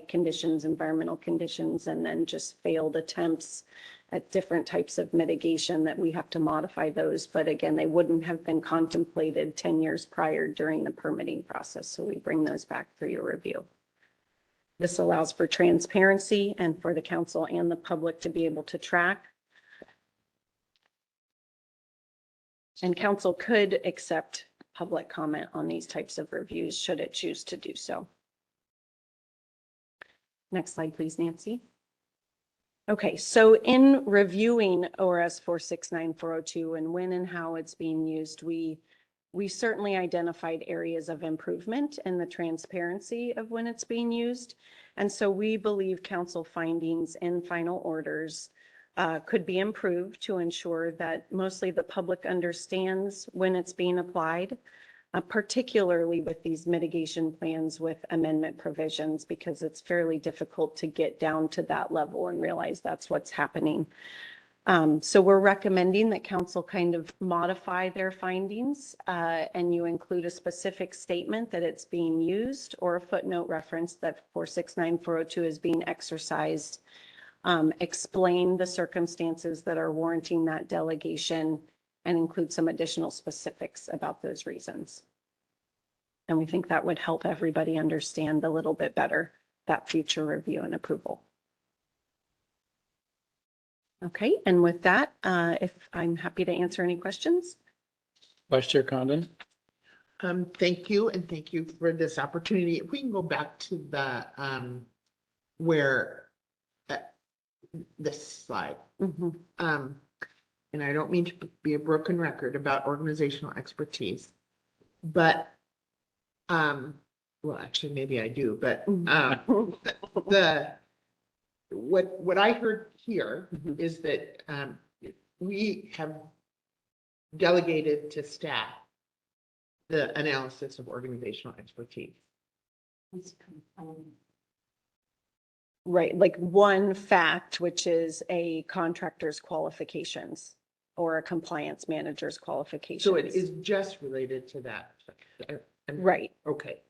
conditions, environmental conditions, and then just failed attempts at different types of mitigation that we have to modify those. But again, they wouldn't have been contemplated 10 years prior during the permitting process. So we bring those back for your review. This allows for transparency and for the council and the public to be able to track. And council could accept public comment on these types of reviews should it choose to do so. Next slide, please, Nancy. Okay, so in reviewing ORS 469402 and when and how it's being used, we certainly identified areas of improvement in the transparency of when it's being used. And so we believe council findings and final orders could be improved to ensure that mostly the public understands when it's being applied, particularly with these mitigation plans with amendment provisions, because it's fairly difficult to get down to that level and realize that's what's happening. So we're recommending that council kind of modify their findings and you include a specific statement that it's being used or a footnote reference that 469402 is being exercised. Explain the circumstances that are warranting that delegation and include some additional specifics about those reasons. And we think that would help everybody understand a little bit better that future review and approval. Okay, and with that, if I'm happy to answer any questions. Vice Chair Condon? Thank you, and thank you for this opportunity. If we can go back to the, where, this slide. Mhm. And I don't mean to be a broken record about organizational expertise, but, well, actually, maybe I do, but, what I heard here Mhm. is that, we have delegated to staff the analysis of organizational expertise. Right, like one fact, which is a contractor's qualifications or a compliance manager's qualifications. So it is just related to that. Right, Okay,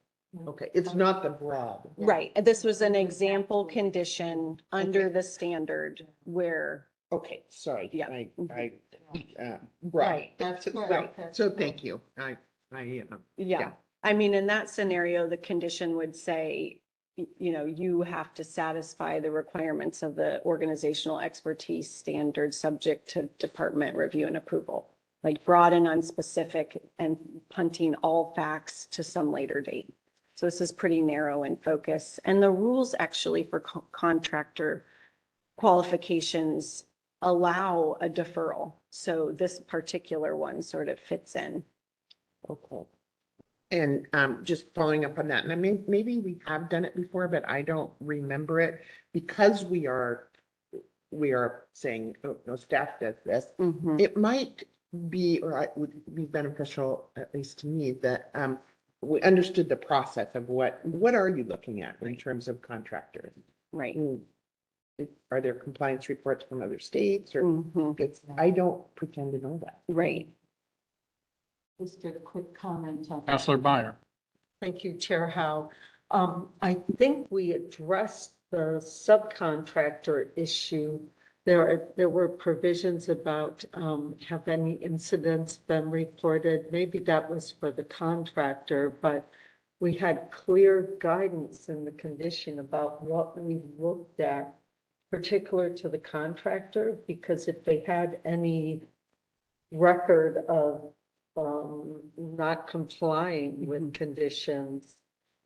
okay. It's not the broad. right. And this was an example condition under the standard where, Okay, sorry. Yeah. Right. Right, that's Right. correct. So thank you. yeah. Yeah. I mean, in that scenario, the condition would say, you know, you have to satisfy the requirements of the organizational expertise standard subject to department review and approval. Like broad and unspecific and punting all facts to some later date. So this is pretty narrow in focus. And the rules actually for contractor qualifications allow a deferral. So this particular one sort of fits in. Okay. And just following up on that, and I mean, maybe we have done it before, but I don't remember it because we are saying, oh, no, staff does this. Mhm. It might be, or it would be beneficial, at least to me, that we understood the process of what are you looking at in terms of contractors? Right. Are there compliance reports from other states or Mhm. I don't pretend to know that. Right. Just a quick comment on. Counselor Meyer? Thank you, Chair Howe. I think we addressed the subcontractor issue. There were provisions about, have any incidents been reported? Maybe that was for the contractor, but we had clear guidance in the condition about what we looked at, particular to the contractor, because if they had any record of not complying with conditions,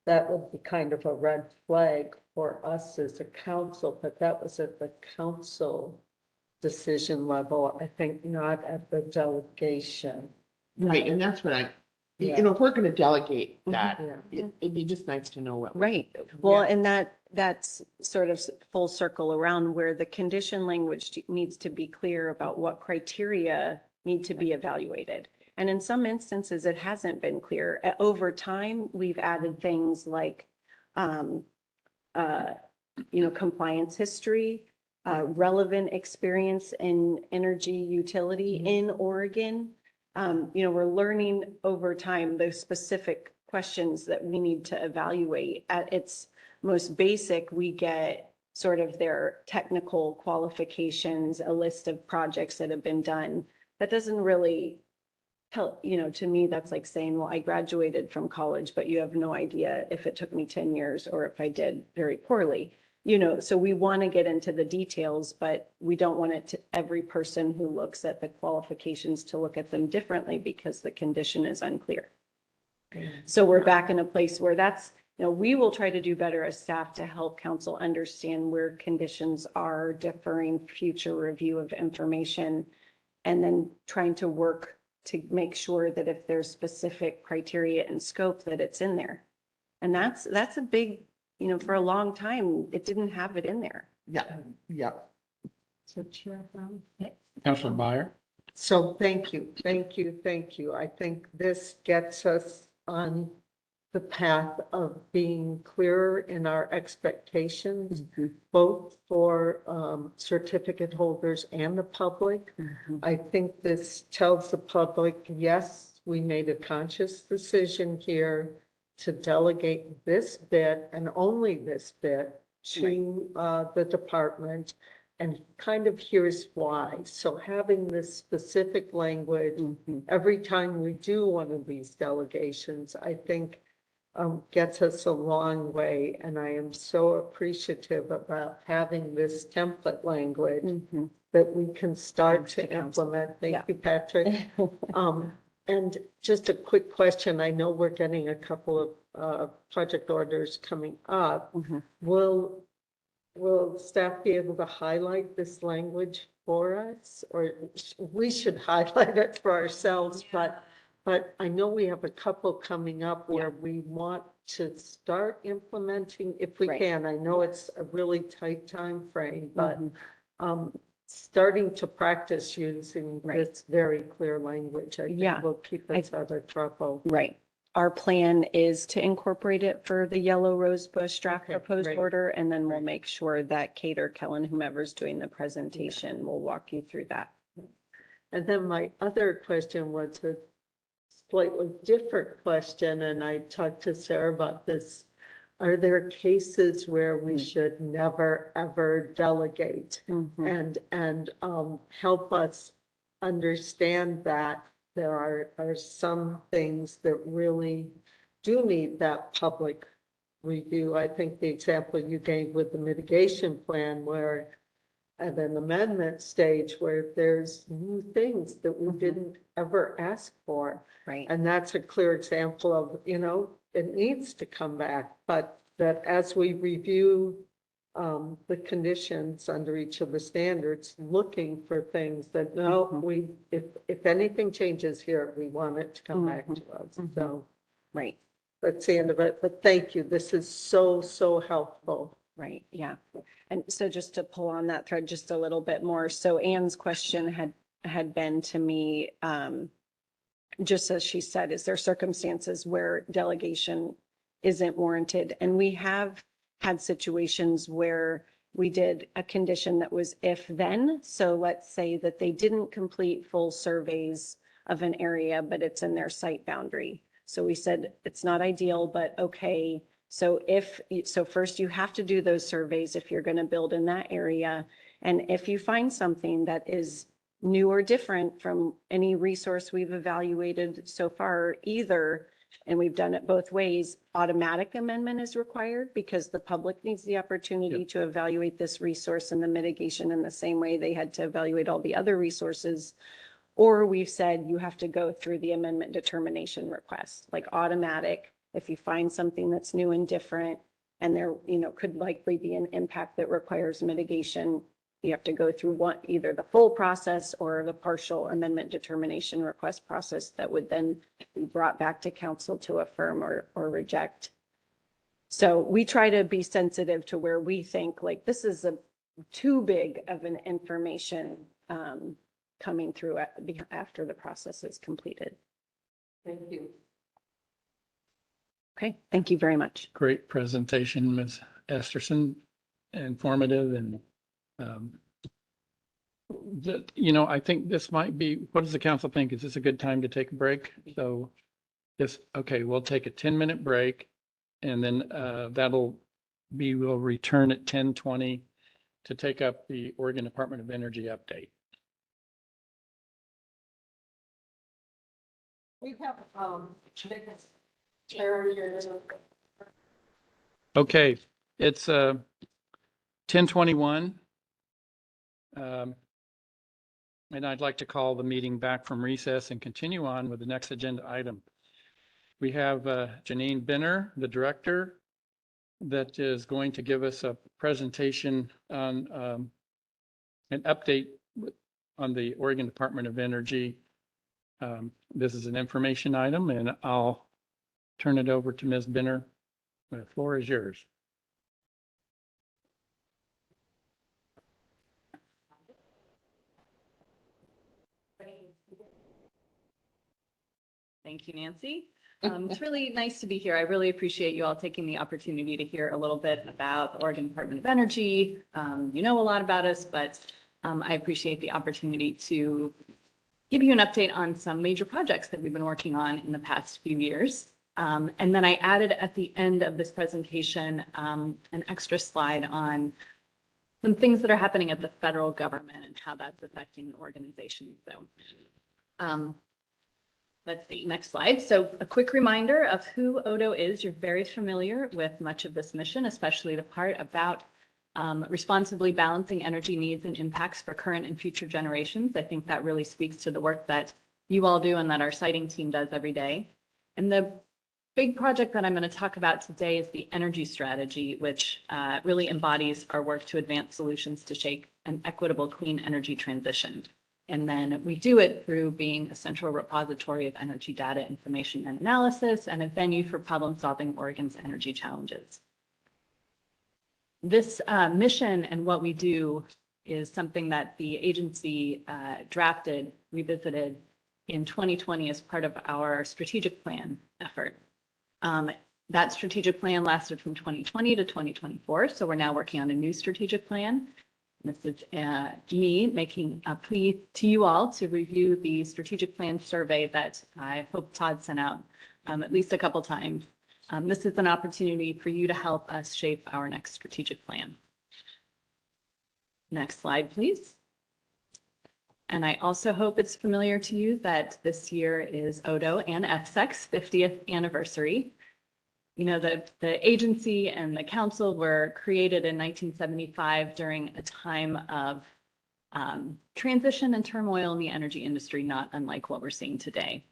that would be kind of a red flag for us as a council, but that was at the council decision level, I think, not at the delegation. Right, and that's what Yeah. you know, if we're gonna delegate that, Yeah. it'd be just nice to know what. Right. Well, Yeah. and that's sort of full circle around where the condition language needs to be clear about what criteria need to be evaluated. And in some instances, it hasn't been clear. Over time, we've added things like, compliance history, relevant experience in energy utility in Oregon. We're learning over time those specific questions that we need to evaluate. At its most basic, we get sort of their technical qualifications, a list of projects that have been done. That doesn't really tell, to me, that's like saying, well, I graduated from college, but you have no idea if it took me 10 years or if I did very poorly. So we want to get into the details, but we don't want it to every person who looks at the qualifications to look at them differently because the condition is unclear. So we're back in a place where that's we will try to do better as staff to help council understand where conditions are deferring future review of information. And then trying to work to make sure that if there's specific criteria and scope, that it's in there. And that's a big, for a long time, it didn't have it in there. Yeah, yeah. So Chair Brown? Counselor Meyer? So thank you, thank you, thank you. I think this gets us on the path of being clearer in our expectations, both for certificate holders and the public. I think this tells the public, yes, we made a conscious decision here to delegate this bit and only this bit to the department. And kind of here's why. So having this specific language, every time we do one of these delegations, I think gets us a long way. And I am so appreciative about having this template language that we can start Thanks to to council. implement. Thank Yeah. you, Patrick. And just a quick question. I know we're getting a couple of project orders coming up. Will staff be able to highlight this language for us? Or we should highlight it for ourselves, but I know we have a couple coming up where we want to start implementing if we Right. can. I know it's a really tight time frame, but starting to practice using Right. this very clear language, I Yeah. think will keep us out of trouble. Right. Our plan is to incorporate it for the yellow rose bush draft Okay, proposed great. order, and then we'll Great. make sure that Kate or Kellen, whomever's doing the presentation, will walk you through that. And then my other question was a slightly different question, and I talked to Sarah about this. Are there cases where we should never, ever delegate? And help us understand that there are some things that really do need that public review. I think the example you gave with the mitigation plan where at an amendment stage where there's new things that we didn't ever ask for. Right. And that's a clear example of, it needs to come back, but that as we review the conditions under each of the standards, looking for things that, no, if anything changes here, we want it to come back to us. So Right. that's the end of it, but thank you. This is so, so helpful. Right, yeah. And so just to pull on that thread just a little bit more, so Anne's question had been to me, just as she said, is there circumstances where delegation isn't warranted? And we have had situations where we did a condition that was if then. So let's say that they didn't complete full surveys of an area, but it's in their site boundary. So we said, it's not ideal, but okay. So first you have to do those surveys if you're going to build in that area. And if you find something that is new or different from any resource we've evaluated so far, either, and we've done it both ways, automatic amendment is required because the public needs the opportunity to evaluate this resource and the mitigation in the same way they had to evaluate all the other resources. Or we've said you have to go through the amendment determination request, like automatic. If you find something that's new and different and there, could likely be an impact that requires mitigation, you have to go through either the full process or the partial amendment determination request process that would then be brought back to council to affirm or reject. So we try to be sensitive to where we think like this is too big of an information coming through after the process is completed. Thank you. Okay, thank you very much. Great presentation, Ms. Esterson, informative and, I think this might be, what does the council think? Is this a good time to take a break? So okay, we'll take a 10-minute break and then we'll return at 10:20 to take up the Oregon Department of Energy update. We have, Chair here. Okay, it's 10:21. And I'd like to call the meeting back from recess and continue on with the next agenda item. We have Janine Benner, the director, that is going to give us a presentation on an update on the Oregon Department of Energy. This is an information item, and I'll turn it over to Ms. Benner. The floor is yours. Thank you, Nancy. It's really nice to be here. I really appreciate you all taking the opportunity to hear a little bit about the Oregon Department of Energy. You know a lot about us, but I appreciate the opportunity to give you an update on some major projects that we've been working on in the past few years. And then I added at the end of this presentation an extra slide on some things that are happening at the federal government and how that's affecting organizations. So let's see, next slide. So a quick reminder of who Odo is. You're very familiar with much of this mission, especially the part about responsibly balancing energy needs and impacts for current and future generations. I think that really speaks to the work that you all do and that our siting team does every day. And the big project that I'm going to talk about today is the energy strategy, which really embodies our work to advance solutions to shape an equitable clean energy transition. And then we do it through being a central repository of energy data, information, and analysis, and a venue for problem-solving Oregon's energy challenges. This mission and what we do is something that the agency drafted, revisited in 2020 as part of our strategic plan effort. That strategic plan lasted from 2020 to 2024, so we're now working on a new strategic plan. This is me making a plea to you all to review the strategic plan survey that I hope Todd sent out at least a couple times. This is an opportunity for you to help us shape our next strategic plan. Next slide, please. And I also hope it's familiar to you that this year is Odo and FSEC's 50th anniversary. You know, the agency and the council were created in 1975 during a time of transition and turmoil in the energy industry, not unlike what we're seeing today.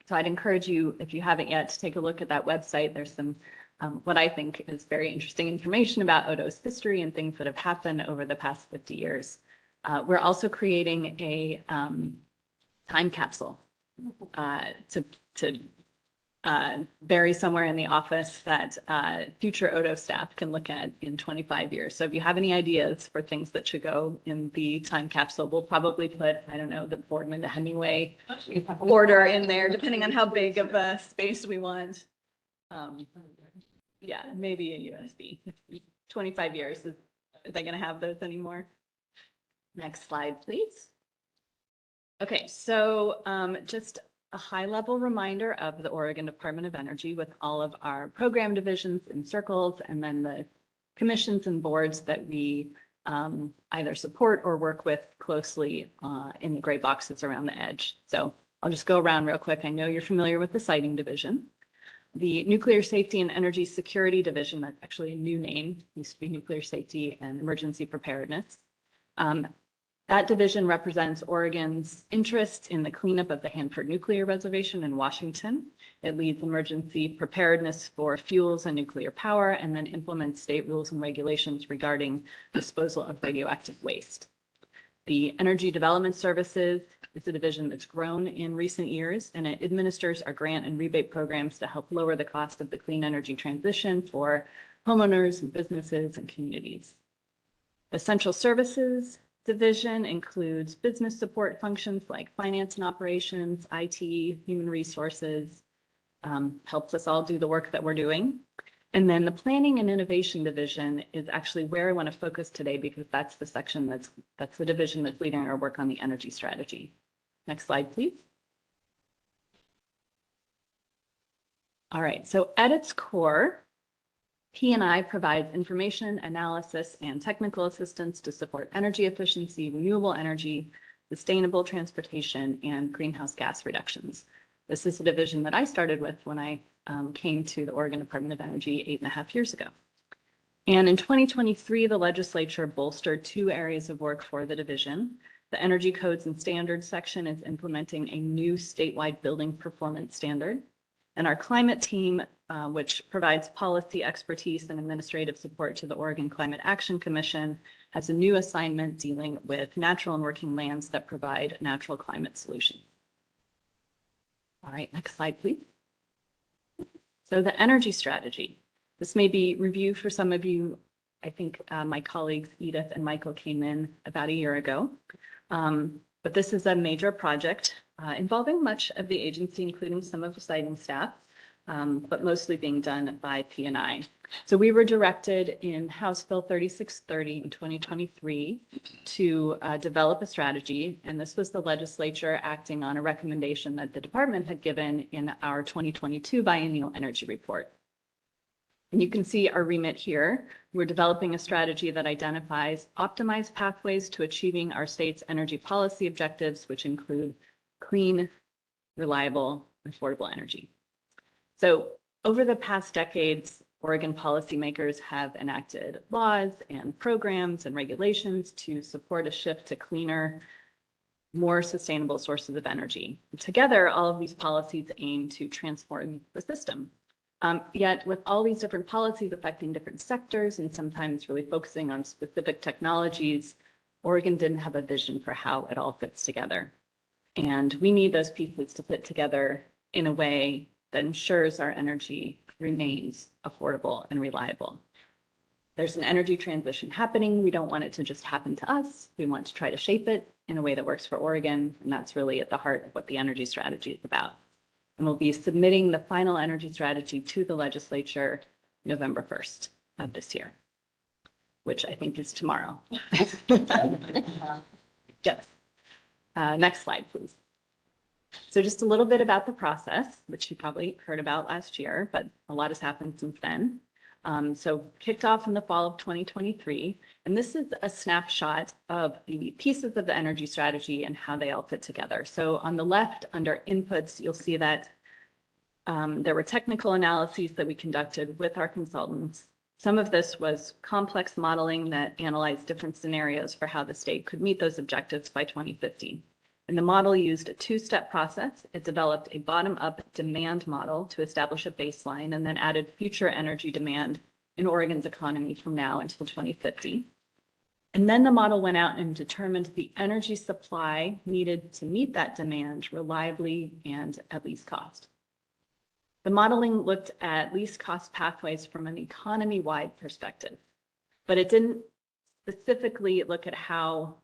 So I'd encourage you, if you haven't yet, to take a look at that website. There's some what I think is very interesting information about Odo's history and things that have happened over the past 50 years. We're also creating a time capsule to bury somewhere in the office that future Odo staff can look at in 25 years. So if you have any ideas for things that should go in the time capsule, we'll probably put, I don't know, the Boardman to Hemingway order in there, depending on how big of a space we want. Yeah, maybe a USB. 25 years, is they going to have those anymore? Next slide, please. Okay, so just a high-level reminder of the Oregon Department of Energy with all of our program divisions and circles, and then the commissions and boards that we either support or work with closely in the gray boxes around the edge. So I'll just go around real quick. I know you're familiar with the siting division. The Nuclear Safety and Energy Security Division, that's actually a new name, used to be Nuclear Safety and Emergency Preparedness. That division represents Oregon's interest in the cleanup of the Hanford Nuclear Reservation in Washington. It leads emergency preparedness for fuels and nuclear power, and then implements state rules and regulations regarding disposal of radioactive waste. The Energy Development Services is a division that's grown in recent years, and it administers our grant and rebate programs to help lower the cost of the clean energy transition for homeowners and businesses and communities. The Central Services Division includes business support functions like finance and operations, IT, human resources, helps us all do the work that we're doing. And then the Planning and Innovation Division is actually where I want to focus today, because that's the section that's the division that's leading our work on the energy strategy. Next slide, please. All right, so at its core, P&I provides information, analysis, and technical assistance to support energy efficiency, renewable energy, sustainable transportation, and greenhouse gas reductions. This is a division that I started with when I came to the Oregon Department of Energy 8.5 years ago. And in 2023, the legislature bolstered 2 areas of work for the division. The Energy Codes and Standards section is implementing a new statewide building performance standard. And our climate team which provides policy expertise and administrative support to the Oregon Climate Action Commission, has a new assignment dealing with natural and working lands that provide natural climate solutions. All right, next slide, please. So the energy strategy. This may be review for some of you. I think my colleagues Edith and Michael came in about a year ago. But this is a major project involving much of the agency, including some of the siting staff, but mostly being done by P&I. So we were directed in House Bill 3630 in 2023 to develop a strategy. And this was the legislature acting on a recommendation that the department had given in our 2022 biennial energy report. And you can see our remit here. We're developing a strategy that identifies optimized pathways to achieving our state's energy policy objectives, which include clean, reliable, and affordable energy. So over the past decades, Oregon policymakers have enacted laws and programs and regulations to support a shift to cleaner, more sustainable sources of energy. Together, all of these policies aim to transform the system. Yet with all these different policies affecting different sectors and sometimes really focusing on specific technologies, Oregon didn't have a vision for how it all fits together. And we need those pieces to fit together in a way that ensures our energy remains affordable and reliable. There's an energy transition happening. We don't want it to just happen to us. We want to try to shape it in a way that works for Oregon. And that's really at the heart of what the energy strategy is about. And we'll be submitting the final energy strategy to the legislature November 1st of this year, which I think is tomorrow. Yes. Next slide, please. So just a little bit about the process, which you probably heard about last year, but a lot has happened since then. So kicked off in the fall of 2023, and this is a snapshot of the pieces of the energy strategy and how they all fit together. So on the left, under inputs, you'll see that there were technical analyses that we conducted with our consultants. Some of this was complex modeling that analyzed different scenarios for how the state could meet those objectives by 2050. And the model used a two-step process. It developed a bottom-up demand model to establish a baseline and then added future energy demand in Oregon's economy from now until 2050. And then the model went out and determined the energy supply needed to meet that demand reliably and at least cost. The modeling looked at least cost pathways from an economy-wide perspective, but it didn't specifically look at how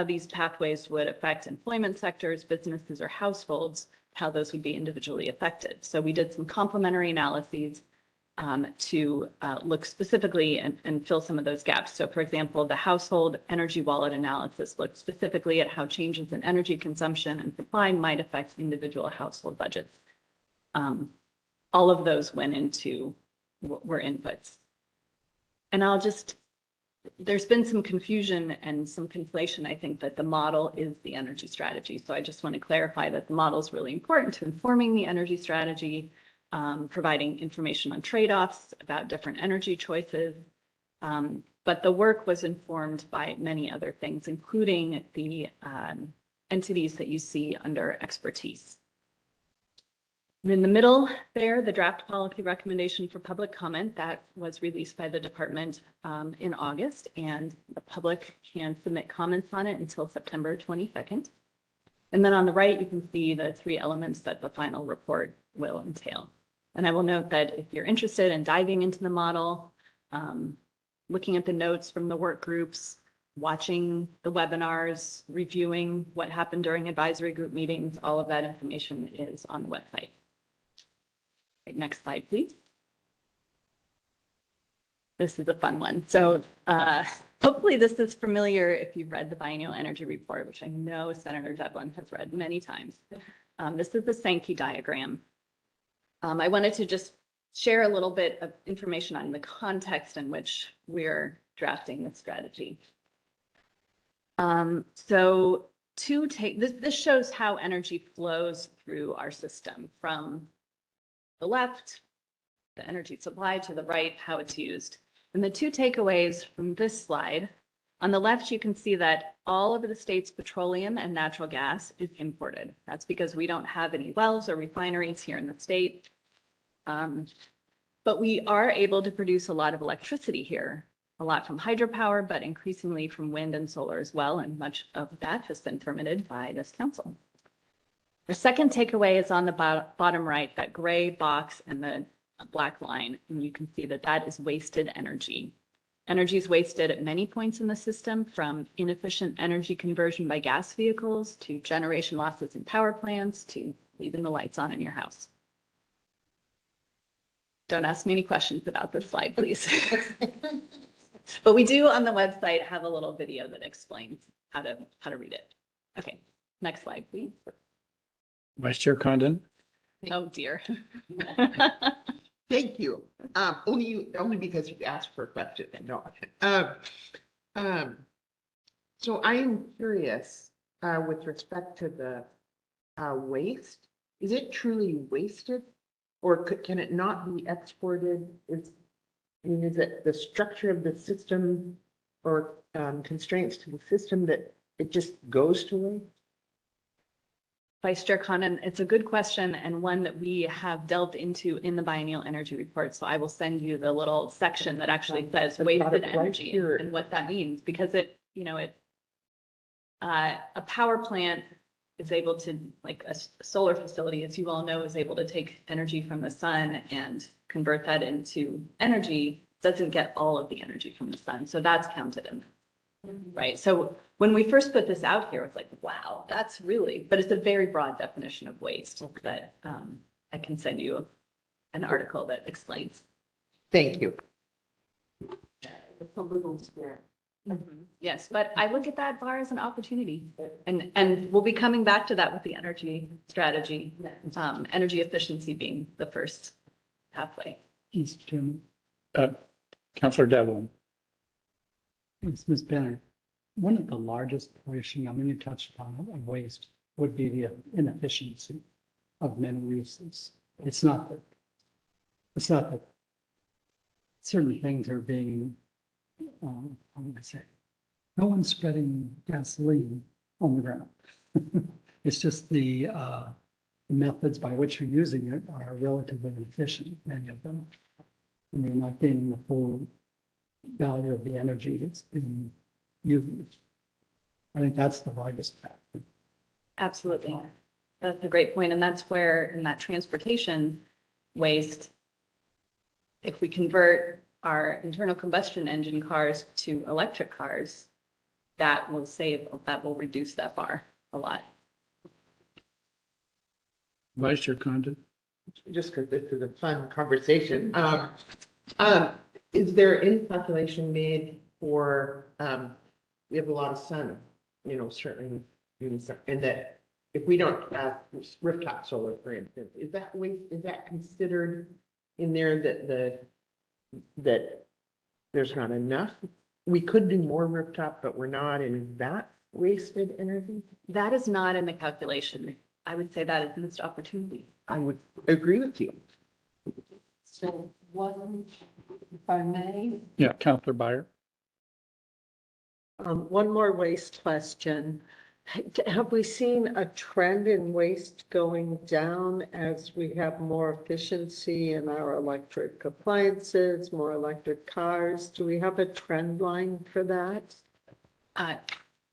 these pathways would affect employment sectors, businesses, or households, how those would be individually affected. So we did some complementary analyses to look specifically and fill some of those gaps. So for example, the household energy wallet analysis looked specifically at how changes in energy consumption and supply might affect individual household budgets. All of those went into, were inputs. And there's been some confusion and some conflation, I think, that the model is the energy strategy. So I just want to clarify that the model is really important to informing the energy strategy, providing information on trade-offs about different energy choices. But the work was informed by many other things, including the entities that you see under expertise. In the middle there, the draft policy recommendation for public comment that was released by the department in August, and the public can submit comments on it until September 22nd. And then on the right, you can see the three elements that the final report will entail. And I will note that if you're interested in diving into the model, looking at the notes from the work groups, watching the webinars, reviewing what happened during advisory group meetings, all of that information is on the website. Right, next slide, please. This is a fun one. So hopefully this is familiar if you've read the biennial energy report, which I know Senator Devlin has read many times. This is the Sankey diagram. I wanted to just share a little bit of information on the context in which we're drafting this strategy. So this shows how energy flows through our system from the left, the energy supply, to the right, how it's used. And the two takeaways from this slide On the left, you can see that all of the state's petroleum and natural gas is imported. That's because we don't have any wells or refineries here in the state. But we are able to produce a lot of electricity here, a lot from hydropower, but increasingly from wind and solar as well. And much of that has been permitted by this council. The second takeaway is on the bottom right, that gray box and the black line. And you can see that that is wasted energy. Energy is wasted at many points in the system, from inefficient energy conversion by gas vehicles to generation losses in power plants to leaving the lights on in your house. Don't ask me any questions about this slide, please. But we do on the website have a little video that explains how to read it. Okay, next slide, please. Vice Chair Condon? Oh, dear. Thank you. Only because you asked for a question. No. So I am curious, with respect to the waste, is it truly wasted? Or can it not be exported? Is it the structure of the system or constraints to the system that it just goes to waste? Vice Chair Condon, it's a good question and one that we have delved into in the biennial energy report. So I will send you the little section that actually says wasted energy and what that means, because a power plant is able to, like a solar facility, as you all know, is able to take energy from the sun and convert that into energy, doesn't get all of the energy from the sun. So that's counted in. Right. So when we first put this out here, it's like, wow, that's really, but it's a very broad definition of waste that I can send you an article that explains. Thank you. Yes, but I look at that bar as an opportunity, and we'll be coming back to that with the energy strategy, energy efficiency being the first pathway. Mr. Chairman, Councilor Devlin? it's Ms. Bennett. One of the largest portion, I mean, you touched upon it, of waste would be the inefficiency of many uses. It's not that certain things are being, how would I say? No one's spreading gasoline on the ground. It's just the methods by which you're using it are relatively inefficient, many of them. And you're not getting the full value of the energy that's being used. I think that's the largest factor. Absolutely. That's a great point. And that's where in that transportation waste, if we convert our internal combustion engine cars to electric cars, that will reduce that bar a lot. Vice Chair Condon? Just because this is a fun conversation. Is there any calculation made for, we have a lot of sun, certainly, and that if we don't have rooftop solar, for instance, is that considered in there that there's not enough? We could do more rooftop, but we're not, and is that wasted energy? That is not in the calculation. I would say that is missed opportunity. I would agree with you. So one, if I may, Yeah, Councilor Byer? one more waste question. Have we seen a trend in waste going down as we have more efficiency in our electric appliances, more electric cars? Do we have a trend line for that?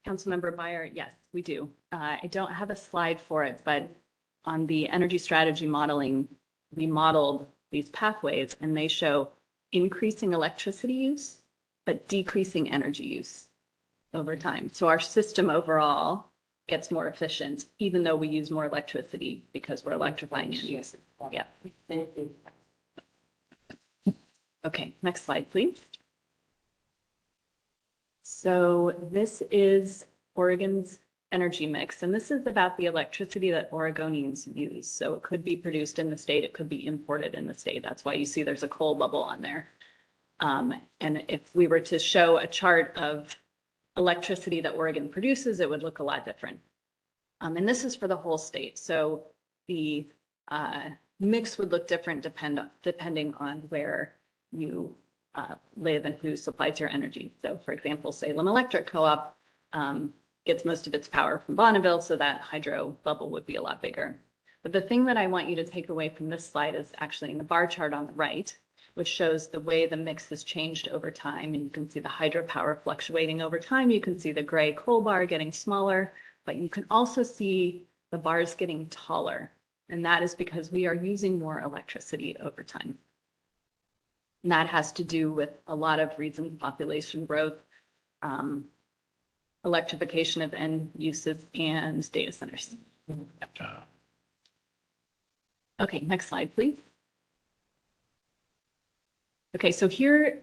Councilmember Byer, yes, we do. I don't have a slide for it, but on the energy strategy modeling, we modeled these pathways and they show increasing electricity use, but decreasing energy use over time. So our system overall gets more efficient, even though we use more electricity because we're electrifying end use. Yeah. Thank you. Okay, next slide, please. So this is Oregon's energy mix, and this is about the electricity that Oregonians use. So it could be produced in the state, it could be imported in the state. That's why you see there's a coal bubble on there. And if we were to show a chart of electricity that Oregon produces, it would look a lot different. And this is for the whole state. So the mix would look different depending on where you live and who supplies your energy. So for example, Salem Electric Co-op gets most of its power from Bonneville, so that hydro bubble would be a lot bigger. But the thing that I want you to take away from this slide is actually in the bar chart on the right, which shows the way the mix has changed over time. And you can see the hydropower fluctuating over time. You can see the gray coal bar getting smaller, but you can also see the bars getting taller. And that is because we are using more electricity over time. And that has to do with a lot of reasons: population growth, electrification of end uses, and data centers. Okay, next slide, please. Okay, so here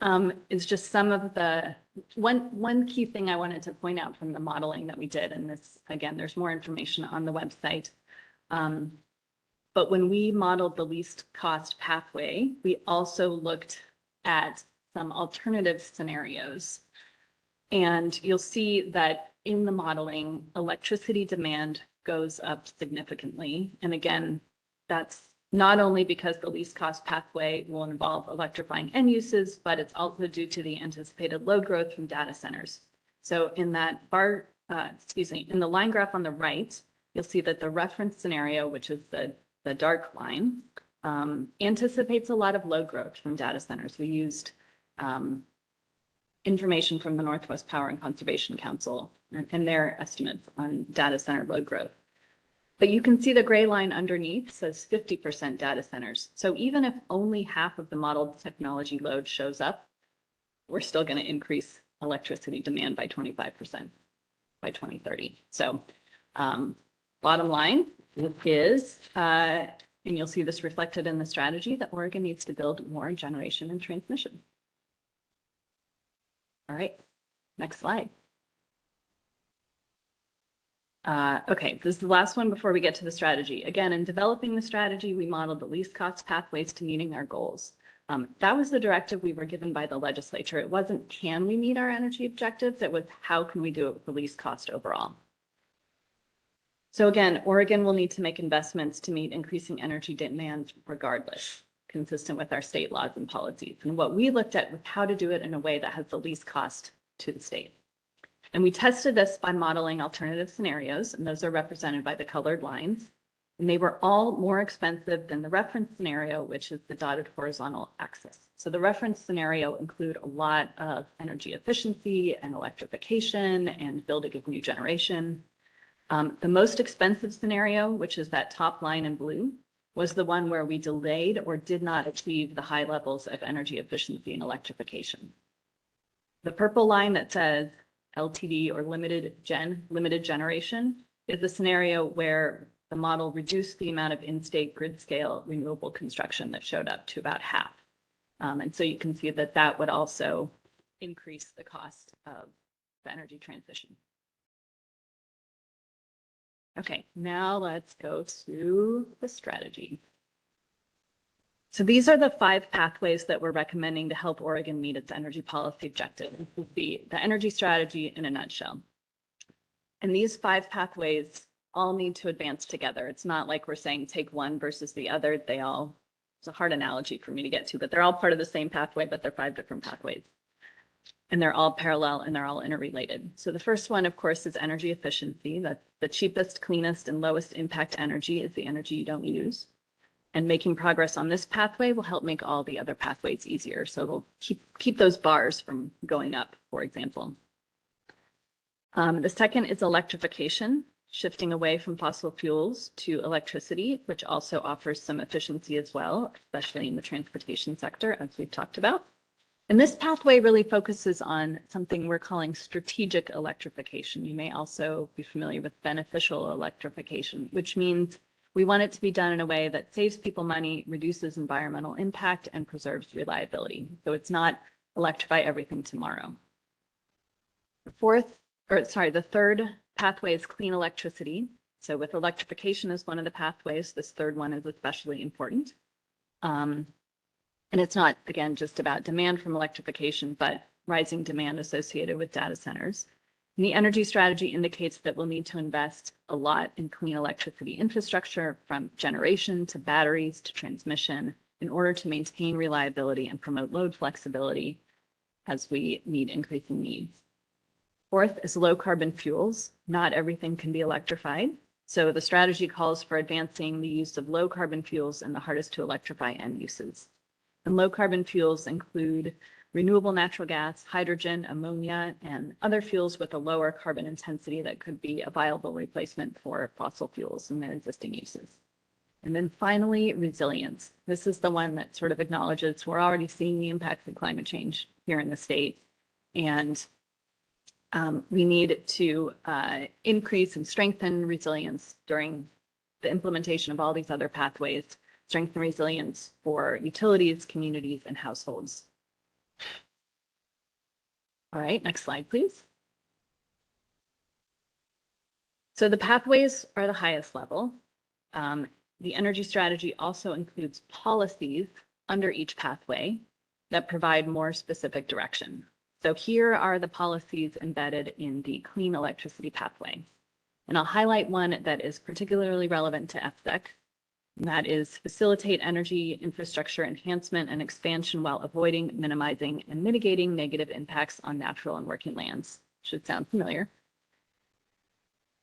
is just some of the, one key thing I wanted to point out from the modeling that we did, and this, again, there's more information on the website. But when we modeled the least cost pathway, we also looked at some alternative scenarios. And you'll see that in the modeling, electricity demand goes up significantly. And again, that's not only because the least cost pathway will involve electrifying end uses, but it's also due to the anticipated load growth from data centers. So in that in the line graph on the right, you'll see that the reference scenario, which is the dark line, anticipates a lot of load growth from data centers. We used information from the Northwest Power and Conservation Council and their estimates on data center load growth. But you can see the gray line underneath says 50% data centers. So even if only half of the modeled technology load shows up, we're still going to increase electricity demand by 25% by 2030. So bottom line is, and you'll see this reflected in the strategy, that Oregon needs to build more generation and transmission. All right, next slide. Okay, this is the last one before we get to the strategy. Again, in developing the strategy, we modeled the least cost pathways to meeting our goals. That was the directive we were given by the legislature. It wasn't, can we meet our energy objectives? It was, how can we do it with the least cost overall? So again, Oregon will need to make investments to meet increasing energy demand regardless, consistent with our state laws and policies. And what we looked at was how to do it in a way that has the least cost to the state. And we tested this by modeling alternative scenarios, and those are represented by the colored lines. And they were all more expensive than the reference scenario, which is the dotted horizontal axis. So the reference scenario include a lot of energy efficiency and electrification and building of new generation. The most expensive scenario, which is that top line in blue, was the one where we delayed or did not achieve the high levels of energy efficiency and electrification. The purple line that says LTD or limited generation is the scenario where the model reduced the amount of in-state grid scale renewable construction that showed up to about half. And so you can see that that would also increase the cost of the energy transition. Okay, now let's go to the strategy. So these are the 5 pathways that we're recommending to help Oregon meet its energy policy objectives. This is the energy strategy in a nutshell. And these 5 pathways all need to advance together. It's not like we're saying take one versus the other. It's a hard analogy for me to get to, but they're all part of the same pathway, but they're 5 different pathways. And they're all parallel and they're all interrelated. So the first one, of course, is energy efficiency. That's the cheapest, cleanest, and lowest impact energy is the energy you don't use. And making progress on this pathway will help make all the other pathways easier. So it'll keep those bars from going up, for example. The second is electrification, shifting away from fossil fuels to electricity, which also offers some efficiency as well, especially in the transportation sector, as we've talked about. And this pathway really focuses on something we're calling strategic electrification. You may also be familiar with beneficial electrification, which means we want it to be done in a way that saves people money, reduces environmental impact, and preserves reliability. So it's not electrify everything tomorrow. The third pathway is clean electricity. So with electrification as one of the pathways, this third one is especially important. And it's not, again, just about demand from electrification, but rising demand associated with data centers. And the energy strategy indicates that we'll need to invest a lot in clean electricity infrastructure, from generation to batteries to transmission, in order to maintain reliability and promote load flexibility as we meet increasing needs. Fourth is low carbon fuels. Not everything can be electrified. So the strategy calls for advancing the use of low carbon fuels in the hardest to electrify end uses. And low carbon fuels include renewable natural gas, hydrogen, ammonia, and other fuels with a lower carbon intensity that could be a viable replacement for fossil fuels in their existing uses. And then finally, resilience. This is the one that sort of acknowledges we're already seeing the impacts of climate change here in the state. And we need to increase and strengthen resilience during the implementation of all these other pathways, strengthen resilience for utilities, communities, and households. All right, next slide, please. So the pathways are the highest level. The energy strategy also includes policies under each pathway that provide more specific direction. So here are the policies embedded in the clean electricity pathway. And I'll highlight one that is particularly relevant to FSEC, and that is facilitate energy infrastructure enhancement and expansion while avoiding, minimizing, and mitigating negative impacts on natural and working lands. Should sound familiar.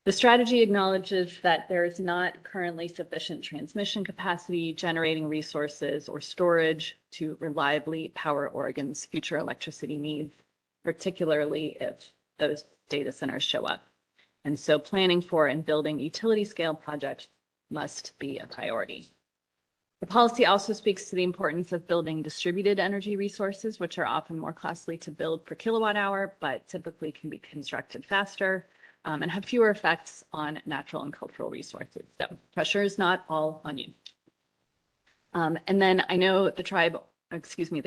The strategy acknowledges that there is not currently sufficient transmission capacity, generating resources, or storage to reliably power Oregon's future electricity needs, particularly if those data centers show up. And so planning for and building utility scale projects must be a priority. The policy also speaks to the importance of building distributed energy resources, which are often more costly to build per kilowatt hour, but typically can be constructed faster and have fewer effects on natural and cultural resources. So pressure is not all on you. And then I know the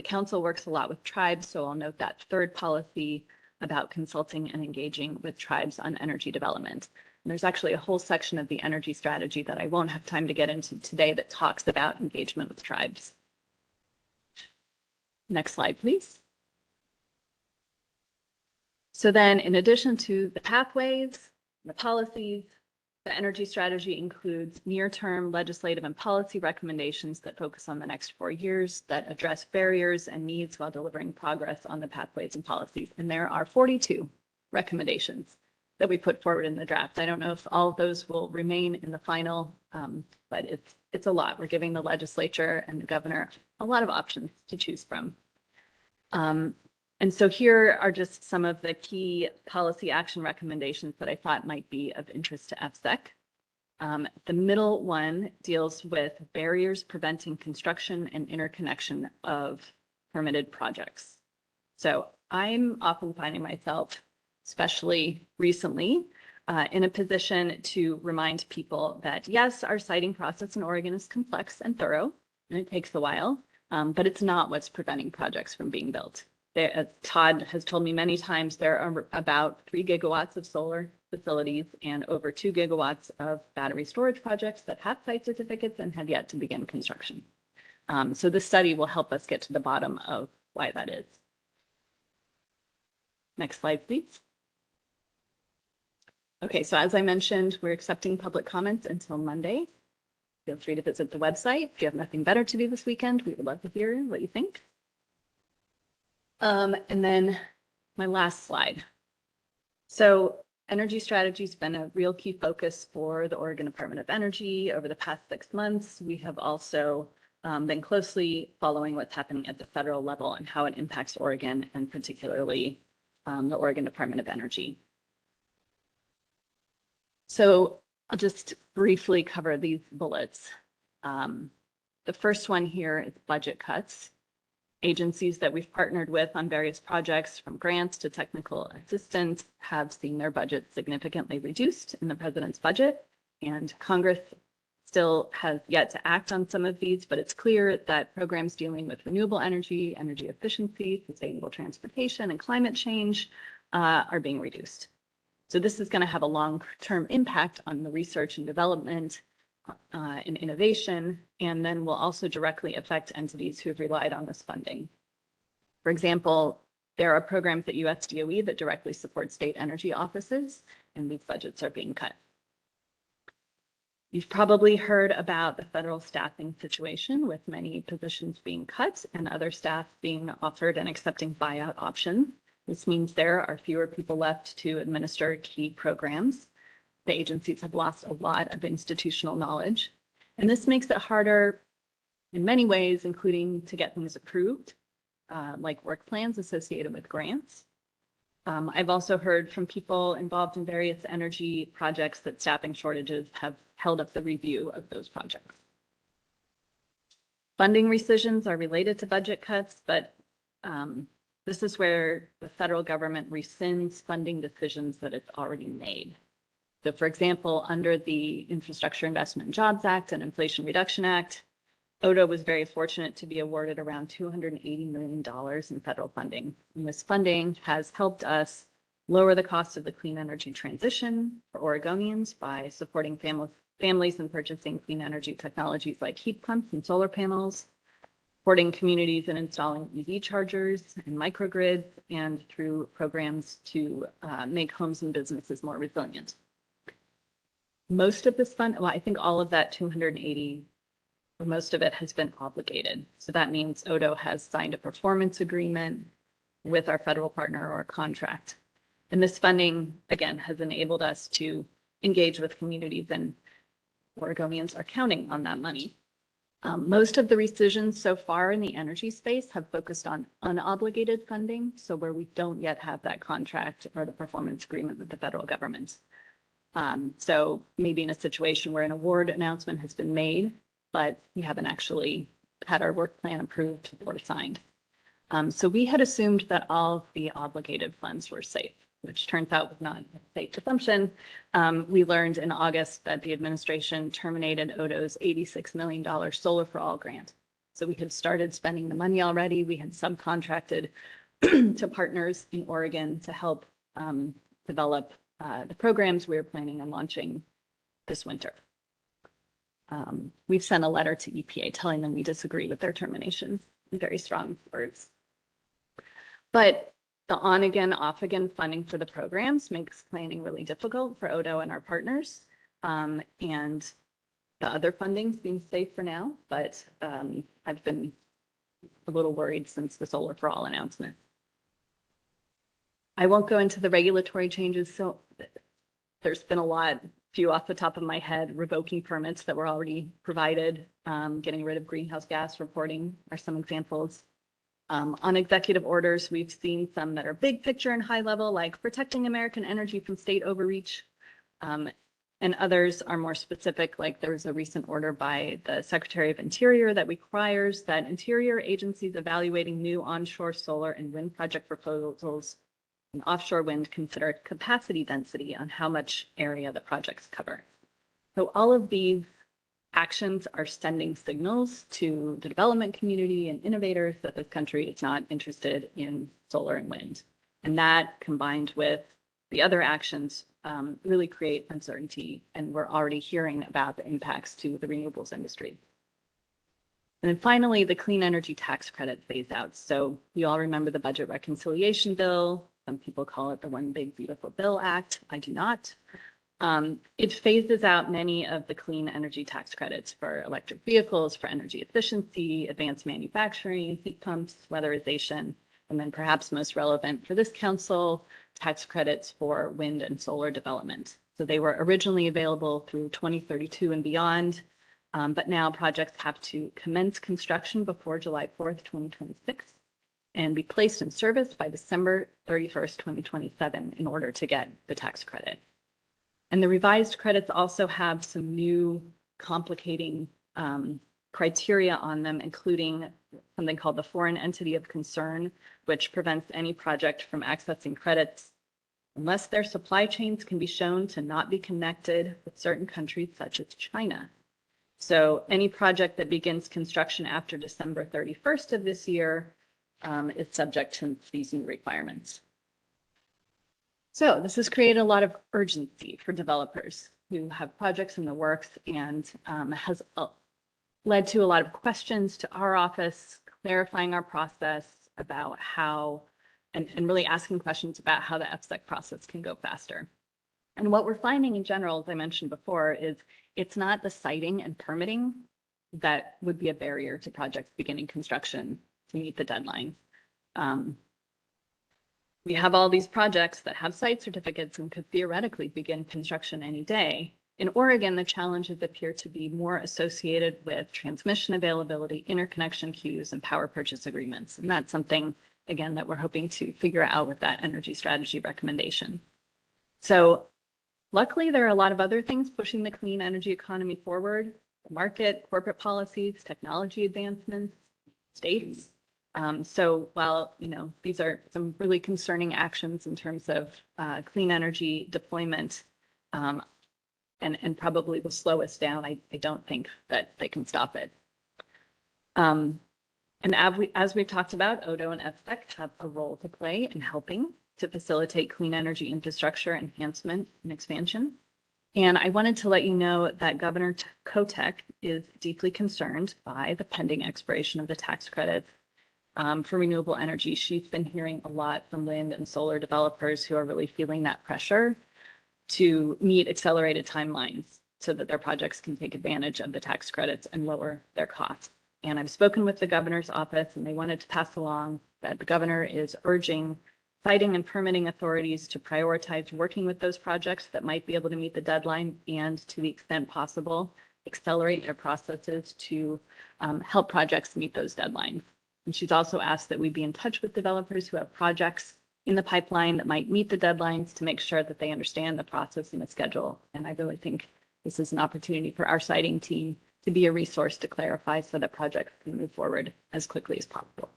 council works a lot with tribes, so I'll note that third policy about consulting and engaging with tribes on energy development. And there's actually a whole section of the energy strategy that I won't have time to get into today that talks about engagement with tribes. Next slide, please. So then in addition to the pathways, the policies, the energy strategy includes near-term legislative and policy recommendations that focus on the next 4 years that address barriers and needs while delivering progress on the pathways and policies. And there are 42 recommendations that we put forward in the draft. I don't know if all of those will remain in the final, but it's a lot. We're giving the legislature and the governor a lot of options to choose from. And so here are just some of the key policy action recommendations that I thought might be of interest to FSEC. The middle one deals with barriers preventing construction and interconnection of permitted projects. So I'm often finding myself, especially recently, in a position to remind people that yes, our siting process in Oregon is complex and thorough, and it takes a while, but it's not what's preventing projects from being built. Todd has told me many times there are about 3 gigawatts of solar facilities and over 2 gigawatts of battery storage projects that have site certificates and have yet to begin construction. So this study will help us get to the bottom of why that is. Next slide, please. Okay, so as I mentioned, we're accepting public comments until Monday. Feel free to visit the website. If you have nothing better to do this weekend, we would love to hear what you think. And then my last slide. So energy strategy has been a real key focus for the Oregon Department of Energy over the past 6 months. We have also been closely following what's happening at the federal level and how it impacts Oregon and particularly the Oregon Department of Energy. So I'll just briefly cover these bullets. The first one here is budget cuts. Agencies that we've partnered with on various projects, from grants to technical assistance, have seen their budgets significantly reduced in the president's budget, and Congress still has yet to act on some of these, but it's clear that programs dealing with renewable energy, energy efficiency, sustainable transportation, and climate change are being reduced. So this is going to have a long-term impact on the research and development and innovation, and then will also directly affect entities who have relied on this funding. For example, there are programs at USDOE that directly support state energy offices, and these budgets are being cut. You've probably heard about the federal staffing situation with many positions being cut and other staff being offered and accepting buyout options. This means there are fewer people left to administer key programs. The agencies have lost a lot of institutional knowledge, and this makes it harder in many ways, including to get things approved, like work plans associated with grants. I've also heard from people involved in various energy projects that staffing shortages have held up the review of those projects. Funding rescissions are related to budget cuts, but this is where the federal government rescinds funding decisions that it's already made. So for example, under the Infrastructure Investment and Jobs Act and Inflation Reduction Act, Odo was very fortunate to be awarded around $280 million in federal funding. And this funding has helped us lower the cost of the clean energy transition for Oregonians by supporting families in purchasing clean energy technologies like heat pumps and solar panels, supporting communities in installing EV chargers and microgrids, and through programs to make homes and businesses more resilient. Most of this fund, well, I think all of that 280, or most of it has been obligated. So that means Odo has signed a performance agreement with our federal partner or contract. And this funding, again, has enabled us to engage with communities, and Oregonians are counting on that money. Most of the rescissions so far in the energy space have focused on unobligated funding, so where we don't yet have that contract or the performance agreement with the federal government. So maybe in a situation where an award announcement has been made, but we haven't actually had our work plan approved or signed. So we had assumed that all of the obligated funds were safe, which turns out was not a safe assumption. We learned in August that the administration terminated Odo's $86 million Solar for All grant. So we had started spending the money already. We had subcontracted to partners in Oregon to help develop the programs we were planning on launching this winter. We've sent a letter to EPA telling them we disagree with their termination in very strong words. But the on-again, off-again funding for the programs makes planning really difficult for Odo and our partners. And the other funding seems safe for now, but I've been a little worried since the Solar for All announcement. I won't go into the regulatory changes. So there's been a lot, few off the top of my head, revoking permits that were already provided, getting rid of greenhouse gas reporting are some examples. On executive orders, we've seen some that are big picture and high level, like protecting American energy from state overreach. And others are more specific, like there was a recent order by the Secretary of Interior that requires that interior agencies evaluating new onshore solar and wind project proposals and offshore wind consider capacity density on how much area the projects cover. So all of these actions are sending signals to the development community and innovators that this country is not interested in solar and wind. And that, combined with the other actions, really create uncertainty. And we're already hearing about the impacts to the renewables industry. And then finally, the clean energy tax credit phase out. So you all remember the budget reconciliation bill. Some people call it the One Big Beautiful Bill Act. I do not. It phases out many of the clean energy tax credits for electric vehicles, for energy efficiency, advanced manufacturing, heat pumps, weatherization, and then perhaps most relevant for this council, tax credits for wind and solar development. So they were originally available through 2032 and beyond, but now projects have to commence construction before July 4th, 2026, and be placed in service by December 31st, 2027 in order to get the tax credit. And the revised credits also have some new complicating criteria on them, including something called the foreign entity of concern, which prevents any project from accessing credits unless their supply chains can be shown to not be connected with certain countries such as China. So any project that begins construction after December 31st of this year is subject to these new requirements. So this has created a lot of urgency for developers who have projects in the works, and has led to a lot of questions to our office, clarifying our process about how, and really asking questions about how the FSEC process can go faster. And what we're finding in general, as I mentioned before, is it's not the siting and permitting that would be a barrier to projects beginning construction to meet the deadline. We have all these projects that have site certificates and could theoretically begin construction any day. In Oregon, the challenges appear to be more associated with transmission availability, interconnection queues, and power purchase agreements. And that's something, again, that we're hoping to figure out with that energy strategy recommendation. So luckily, there are a lot of other things pushing the clean energy economy forward: the market, corporate policies, technology advancements, states. So while, these are some really concerning actions in terms of clean energy deployment, and probably will slow us down, I don't think that they can stop it. And as we've talked about, Odo and FSEC have a role to play in helping to facilitate clean energy infrastructure enhancement and expansion. And I wanted to let you know that Governor Kotek is deeply concerned by the pending expiration of the tax credits for renewable energy. She's been hearing a lot from wind and solar developers who are really feeling that pressure to meet accelerated timelines so that their projects can take advantage of the tax credits and lower their costs. And I've spoken with the governor's office, and they wanted to pass along that the governor is urging siting and permitting authorities to prioritize working with those projects that might be able to meet the deadline, and to the extent possible, accelerate their processes to help projects meet those deadlines. And she's also asked that we be in touch with developers who have projects in the pipeline that might meet the deadlines to make sure that they understand the process and the schedule. And I really think this is an opportunity for our siting team to be a resource to clarify so that projects can move forward as quickly as possible.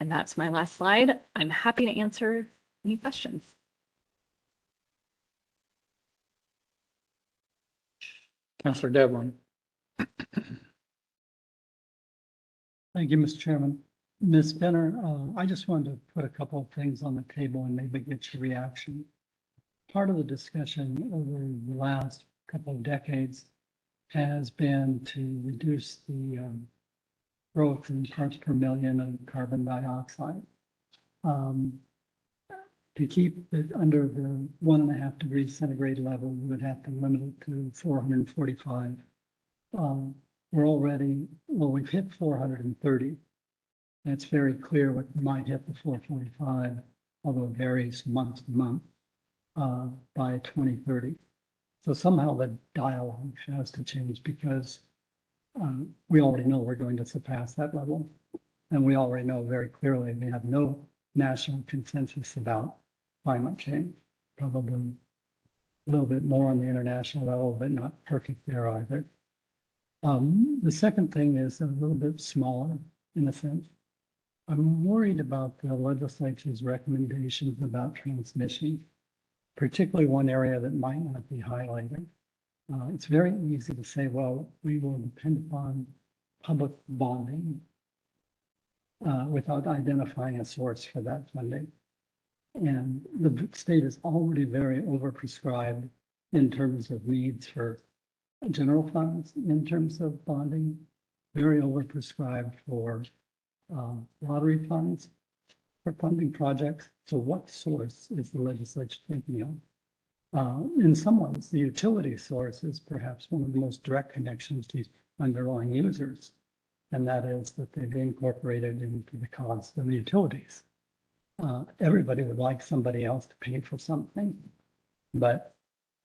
And that's my last slide. I'm happy to answer any questions. Councillor Devlin. Thank you, Mr. Chairman. Ms. Benner, I just wanted to put a couple of things on the table and maybe get your reaction. Part of the discussion over the last couple of decades has been to reduce the growth in parts per million of carbon dioxide. To keep it under the 1.5 degrees centigrade level, we would have to limit it to 445. We're already, we've hit 430. And it's very clear what might hit the 445, although it varies month to month, by 2030. So somehow the dialogue has to change, because we already know we're going to surpass that level. And we already know very clearly we have no national consensus about climate change, probably a little bit more on the international level, but not perfect there either. The second thing is a little bit smaller in a sense. I'm worried about the legislature's recommendations about transmission, particularly one area that might not be highlighted. It's very easy to say, well, we will depend upon public bonding without identifying a source for that funding. And the state is already very overprescribed in terms of needs for general funds, in terms of bonding, very overprescribed for lottery funds for funding projects. So what source is the legislature thinking of? In some ways, the utility source is perhaps one of the most direct connections to underlying users. And that is that they've incorporated into the cost of the utilities. Everybody would like somebody else to pay for something, but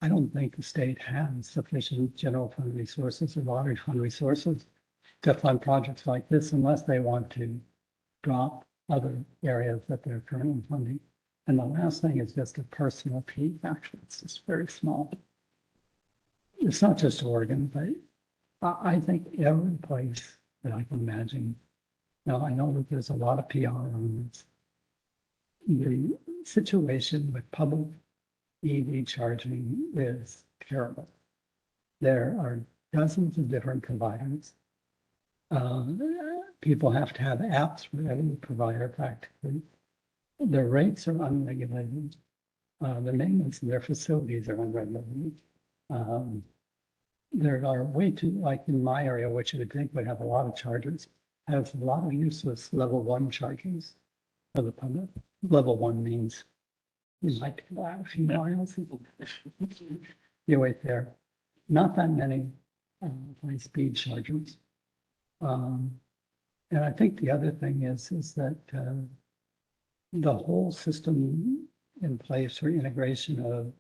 I don't think the state has sufficient general fund resources or lottery fund resources to fund projects like this unless they want to drop other areas that they're currently funding. And the last thing is just a personal piece. Actually, it's just very small. It's not just Oregon, but I think every place that I can imagine. Now, I know that there's a lot of PR on this. The situation with public EV charging is terrible. There are dozens of different providers. People have to have apps for every provider practically. Their rates are unregulated. The maintenance of their facilities are unregulated. There are way too, like in my area, which you would think would have a lot of chargers, has a lot of useless level 1 chargers for the public. Level 1 means You might go out a few miles. You wait there. Not that many high-speed chargers. And I think the other thing is that the whole system in place for integration of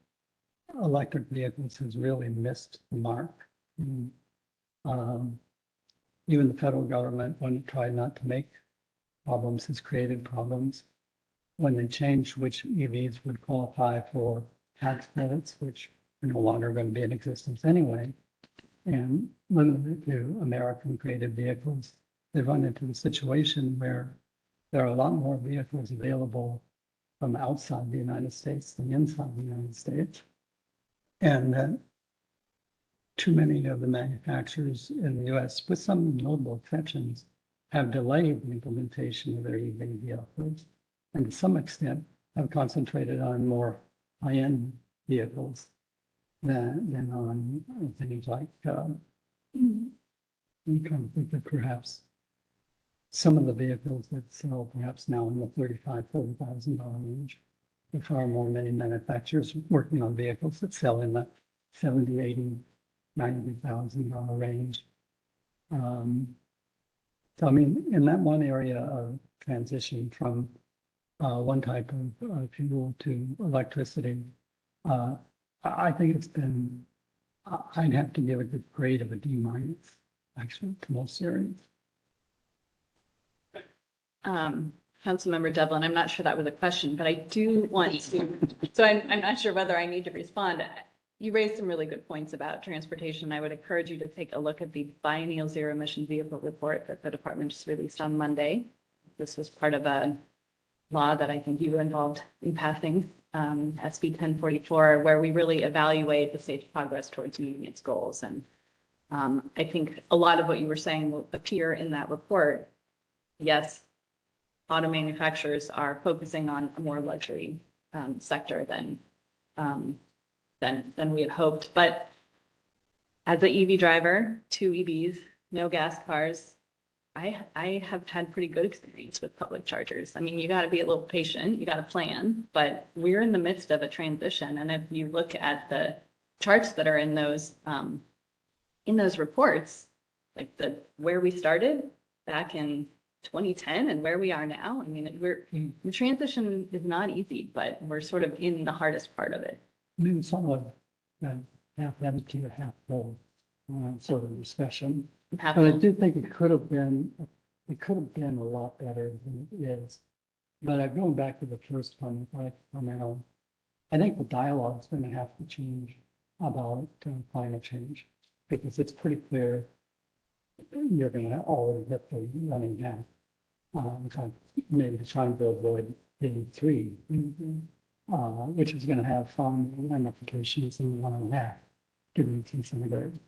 electric vehicles has really missed the mark. Even the federal government, when it tried not to make problems, has created problems. When they changed which EVs would qualify for tax credits, which are no longer going to be in existence anyway, and limited to American created vehicles, they run into the situation where there are a lot more vehicles available from outside the United States than inside the United States. And that too many of the manufacturers in the US, with some notable exceptions, have delayed the implementation of their EV vehicles, and to some extent have concentrated on more high-end vehicles than on things like, I'm trying to think of perhaps some of the vehicles that sell perhaps now in the $35,000-$40,000 range. There are far more many manufacturers working on vehicles that sell in the $70,000, $80,000, $90,000 range. So I mean, in that one area of transition from one type of fuel to electricity, I think it's been, I'd have to give it the grade of a D-, actually, to most areas. Councilmember Devlin, I'm not sure that was a question, but I do want to, so I'm not sure whether I need to respond. You raised some really good points about transportation. I would encourage you to take a look at the biennial zero emission vehicle report that the department just released on Monday. This was part of a law that I think you were involved in passing, SB 1044, where we really evaluate the state's progress towards meeting its goals. And I think a lot of what you were saying will appear in that report. Yes, auto manufacturers are focusing on a more luxury sector than we had hoped. But as an EV driver, 2 EVs, no gas cars, I have had pretty good experience with public chargers. I mean, you got to be a little patient, you got to plan, but we're in the midst of a transition. And if you look at the charts that are in those reports, like where we started back in 2010 and where we are now, I mean, the transition is not easy, but we're sort of in the hardest part of it. I mean, somewhat half empty or half full sort of discussion. But I do think it could have been a lot better than it is. But going back to the first one, I think the dialogue is going to have to change about climate change, because it's pretty clear you're going to already hit the running gap. Maybe trying to avoid 83, which is going to have some ramifications in 1.5 degrees centigrade.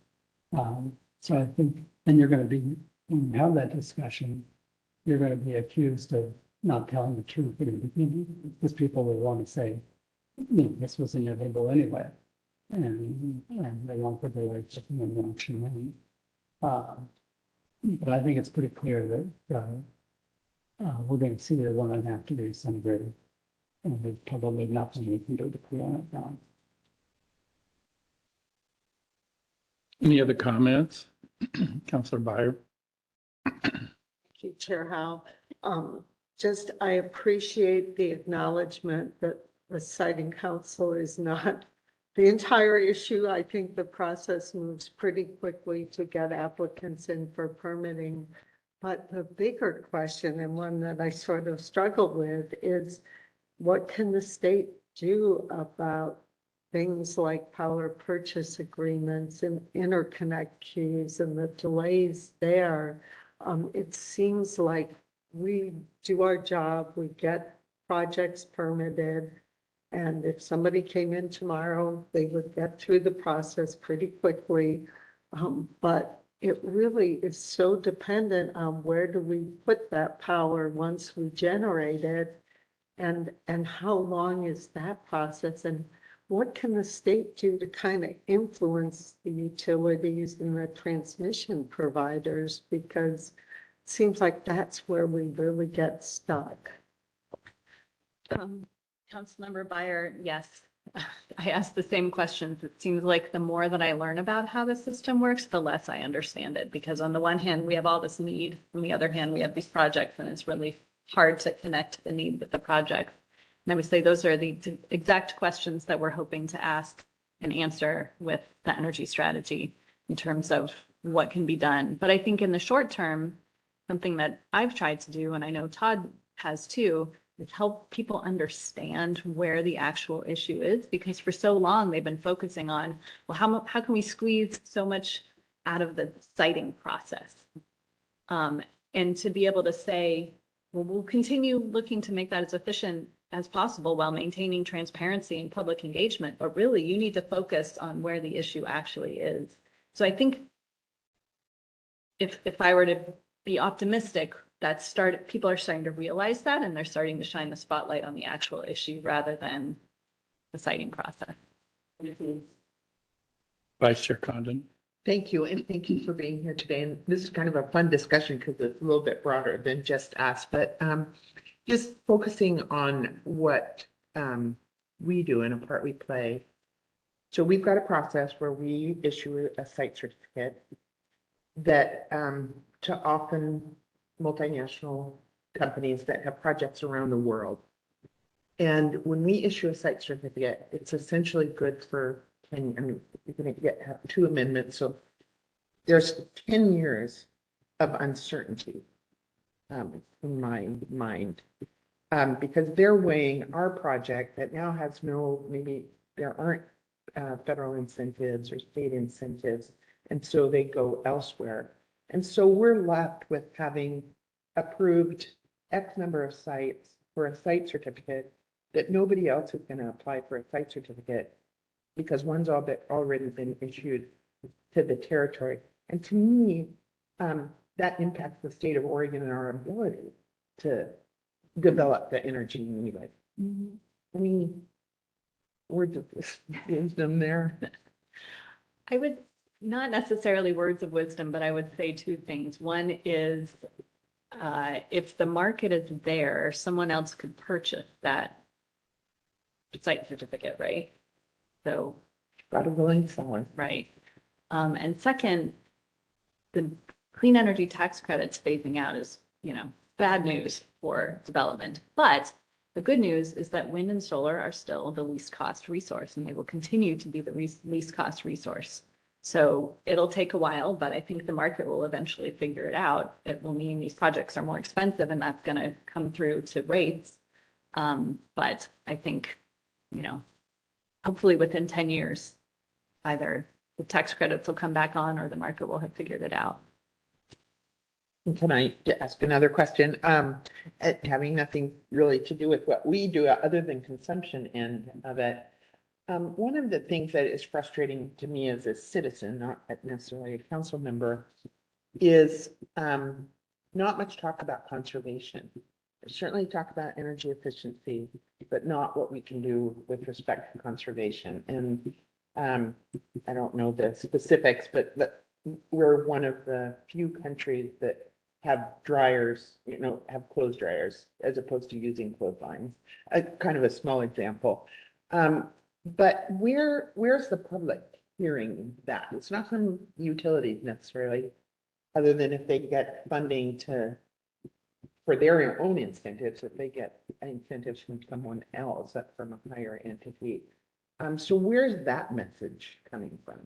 So I think, and you're going to be, when you have that discussion, you're going to be accused of not telling the truth in the beginning, because people will want to say, this was inevitable anyway, and they want to delay taking an action. But I think it's pretty clear that we're going to see the 1.5 degrees centigrade, and there's probably nothing we can do to cool it down. Any other comments? Councilor Byer? Thank you, Chair Howe. I appreciate the acknowledgement that the siting council is not the entire issue. I think the process moves pretty quickly to get applicants in for permitting. But the bigger question, and one that I sort of struggle with, is what can the state do about things like power purchase agreements and interconnect queues and the delays there? It seems like we do our job, we get projects permitted, and if somebody came in tomorrow, they would get through the process pretty quickly. But it really is so dependent on where do we put that power once we generate it, and how long is that process, and what can the state do to kind of influence the utilities and the transmission providers? Because it seems like that's where we really get stuck. Councilmember Byer, yes. I asked the same questions. It seems like the more that I learn about how the system works, the less I understand it. Because on the one hand, we have all this need. On the other hand, we have these projects and it's really hard to connect the need with the project. And I would say those are the exact questions that we're hoping to ask and answer with the energy strategy in terms of what can be done. But I think in the short term, something that I've tried to do, and I know Todd has too, is help people understand where the actual issue is, because for so long they've been focusing on, well, how can we squeeze so much out of the siting process? And to be able to say, well, we'll continue looking to make that as efficient as possible while maintaining transparency and public engagement, but really you need to focus on where the issue actually is. So I think if I were to be optimistic, people are starting to realize that, and they're starting to shine the spotlight on the actual issue rather than the siting process. Vice Chair Condon. Thank you, and thank you for being here today. And this is kind of a fun discussion because it's a little bit broader than just us, but just focusing on what we do and a part we play. So we've got a process where we issue a site certificate that to often multinational companies that have projects around the world. And when we issue a site certificate, it's essentially good for, and I mean, you're going to have 2 amendments. So there's 10 years of uncertainty in my mind, because they're weighing our project that now has maybe there aren't federal incentives or state incentives. And so they go elsewhere. And so we're left with having approved X number of sites for a site certificate that nobody else is going to apply for a site certificate because one's already been issued to the territory. And to me, that impacts the state of Oregon and our ability to develop the energy needed. I mean, words of wisdom there. I would, not necessarily words of wisdom, but I would say 2 things. One is if the market is there, someone else could purchase that site certificate, right? So. Got a willing seller. Right. And second, the clean energy tax credits phasing out is, bad news for development. But the good news is that wind and solar are still the least cost resource, and they will continue to be the least cost resource. So it'll take a while, but I think the market will eventually figure it out. It will mean these projects are more expensive, and that's going to come through to rates. But I think, hopefully within 10 years, either the tax credits will come back on or the market will have figured it out. Can I ask another question? Having nothing really to do with what we do other than consumption end of it. One of the things that is frustrating to me as a citizen, not necessarily a council member, is not much talk about conservation. Certainly talk about energy efficiency, but not what we can do with respect to conservation. And I don't know the specifics, but we're one of the few countries that have dryers, have clothes dryers as opposed to using clotheslines. Kind of a small example. But where's the public hearing that? It's not from utilities necessarily, other than if they get funding for their own incentives, if they get incentives from someone else, that's from a higher entity. So where's that message coming from?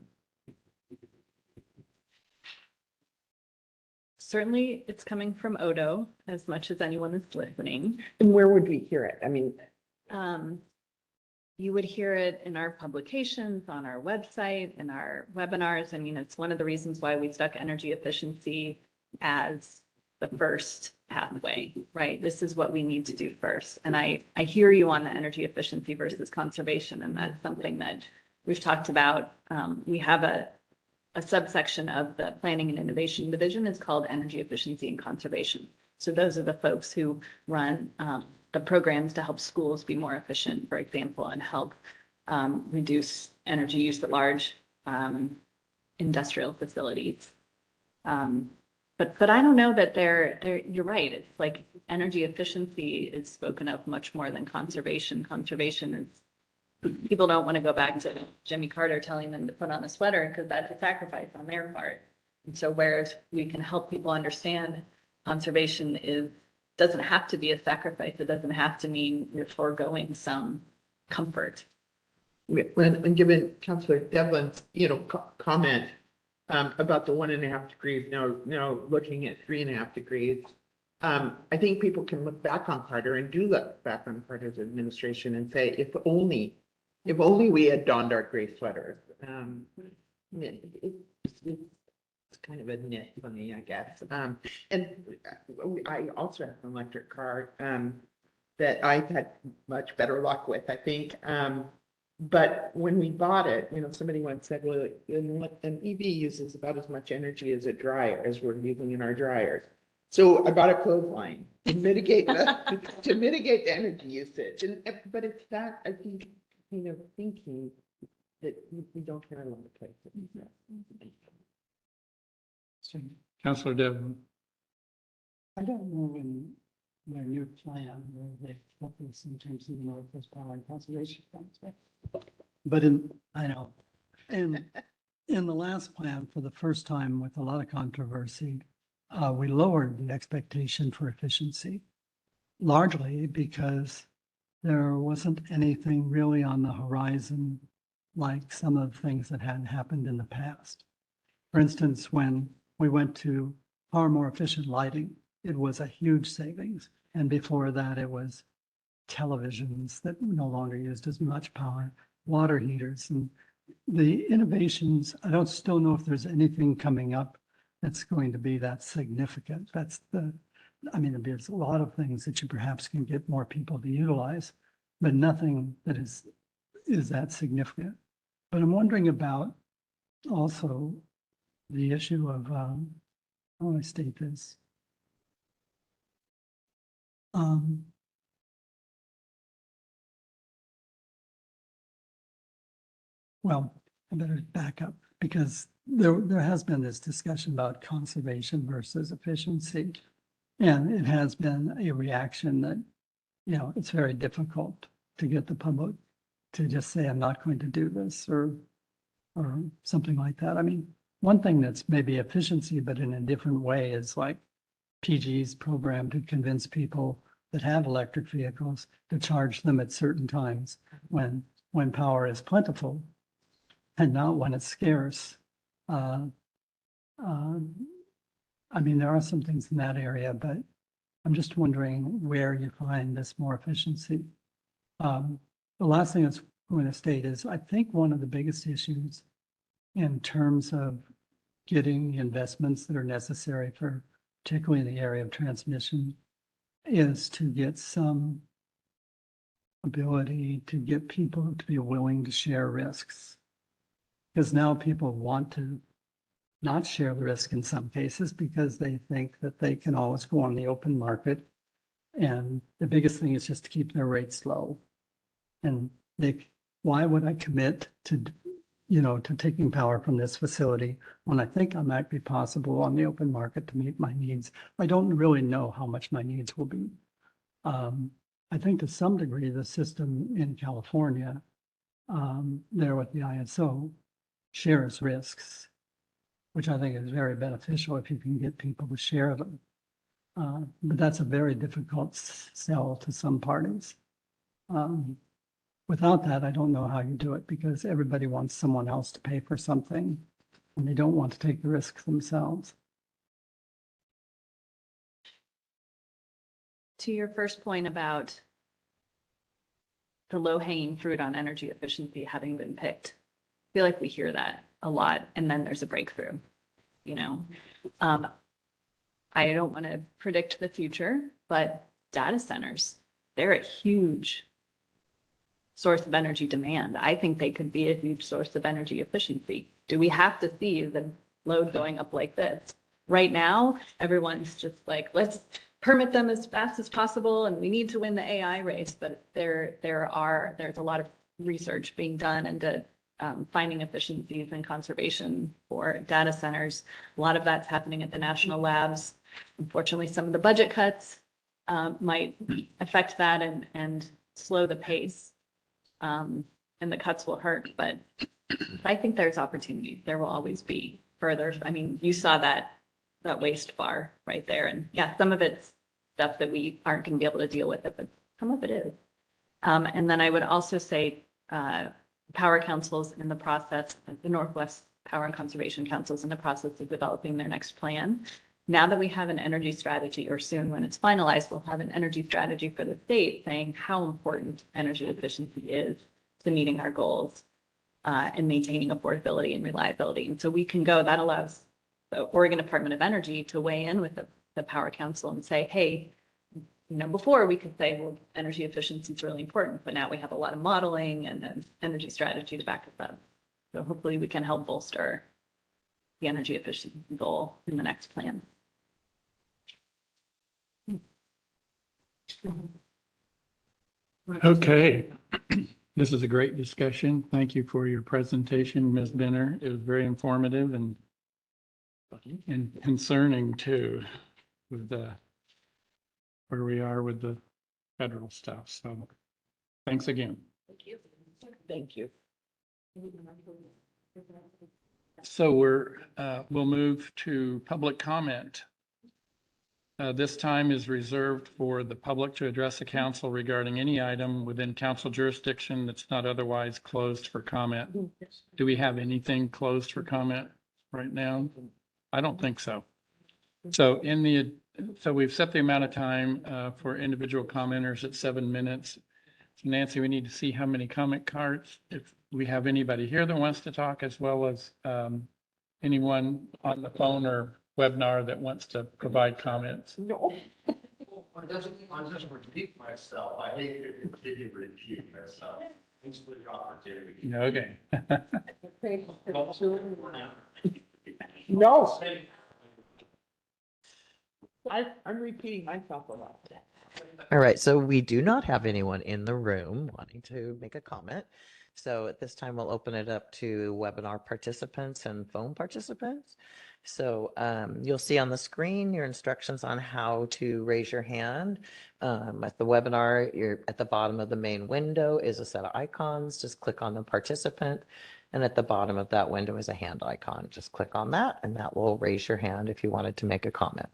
Certainly, it's coming from Odo as much as anyone is listening. And where would we hear it? I mean, you would hear it in our publications, on our website, in our webinars. I mean, it's one of the reasons why we stuck energy efficiency as the first pathway, right? This is what we need to do first. And I hear you on the energy efficiency versus conservation, and that's something that we've talked about. We have a subsection of the Planning and Innovation Division is called Energy Efficiency and Conservation. So those are the folks who run the programs to help schools be more efficient, for example, and help reduce energy use at large industrial facilities. But I don't know that you're right. It's like energy efficiency is spoken of much more than conservation. Conservation is, people don't want to go back to Jimmy Carter telling them to put on a sweater because that's a sacrifice on their part. And so whereas we can help people understand conservation doesn't have to be a sacrifice. It doesn't have to mean you're foregoing some comfort. When given Councillor Devlin's, comment about the 1.5 degrees, now looking at 3.5 degrees. I think people can look back on Carter and do look back on Carter's administration and say, if only we had donned our gray sweaters. It's kind of a nit for me, I guess. And I also have an electric car that I've had much better luck with, I think. But when we bought it, somebody once said, well, an EV uses about as much energy as a dryer as we're using in our dryers. So I bought a clothesline to mitigate the energy usage. But it's that, I think, thinking that we don't have a lot of places. Councillor Devlin. I don't know in their new plan where they put this in terms of the Northwest Power and Conservation Funds. But in the last plan, for the first time with a lot of controversy, we lowered the expectation for efficiency, largely because there wasn't anything really on the horizon like some of the things that had happened in the past. For instance, when we went to far more efficient lighting, it was a huge savings. And before that, it was televisions that no longer used as much power, water heaters, and the innovations. I don't still know if there's anything coming up that's going to be that significant. There's a lot of things that you perhaps can get more people to utilize, but nothing that is that significant. But I'm wondering about also the issue of, how do I state this? Well, I better back up because there has been this discussion about conservation versus efficiency. And it has been a reaction that, it's very difficult to get the public to just say, I'm not going to do this or something like that. I mean, one thing that's maybe efficiency, but in a different way is like PG's program to convince people that have electric vehicles to charge them at certain times when power is plentiful and not when it's scarce. There are some things in that area, but I'm just wondering where you find this more efficiency. The last thing that's going to state is, I think one of the biggest issues in terms of getting the investments that are necessary for, particularly in the area of transmission, is to get some ability to get people to be willing to share risks. Because now people want to not share the risk in some cases because they think that they can always go on the open market. And the biggest thing is just to keep their rates low. And why would I commit to taking power from this facility when I think I might be possible on the open market to meet my needs? I don't really know how much my needs will be. I think to some degree, the system in California, there with the ISO, shares risks, which I think is very beneficial if you can get people to share them. But that's a very difficult sell to some parties. Without that, I don't know how you do it because everybody wants someone else to pay for something and they don't want to take the risk themselves. To your first point about the low-hanging fruit on energy efficiency having been picked, I feel like we hear that a lot, and then there's a breakthrough, I don't want to predict the future, but data centers, they're a huge source of energy demand. I think they could be a huge source of energy efficiency. Do we have to see the load going up like this? Right now, everyone's just like, let's permit them as fast as possible, and we need to win the AI race. But there's a lot of research being done into finding efficiencies and conservation for data centers. A lot of that's happening at the national labs. Unfortunately, some of the budget cuts might affect that and slow the pace. And the cuts will hurt, but I think there's opportunity. There will always be further. I mean, you saw that waste bar right there. And yeah, some of it's stuff that we aren't going to be able to deal with it, but some of it is. And then I would also say Power Council's in the process, the Northwest Power and Conservation Council's in the process of developing their next plan. Now that we have an energy strategy, or soon when it's finalized, we'll have an energy strategy for the state saying how important energy efficiency is to meeting our goals and maintaining affordability and reliability. And so we can go, that allows the Oregon Department of Energy to weigh in with the Power Council and say, hey, before we could say, well, energy efficiency is really important, but now we have a lot of modeling and an energy strategy to back us up. So hopefully we can help bolster the energy efficiency goal in the next plan. Okay. This is a great discussion. Thank you for your presentation, Ms. Benner. It was very informative and concerning too, with where we are with the federal stuff. So thanks again. Thank you. Thank you. So we'll move to public comment. This time is reserved for the public to address the council regarding any item within council jurisdiction that's not otherwise closed for comment. Do we have anything closed for comment right now? I don't think so. So we've set the amount of time for individual commenters at 7 minutes. So Nancy, we need to see how many comment cards. If we have anybody here that wants to talk, as well as anyone on the phone or webinar that wants to provide comments. No. I just repeat myself. I hate to continue repeating myself. Thanks for the opportunity. Okay. No. I'm repeating myself a lot. All right, so we do not have anyone in the room wanting to make a comment. So at this time, we'll open it up to webinar participants and phone participants. So you'll see on the screen your instructions on how to raise your hand. At the webinar, you're at the bottom of the main window is a set of icons. Just click on the participant. And at the bottom of that window is a hand icon. Just click on that and that will raise your hand if you wanted to make a comment.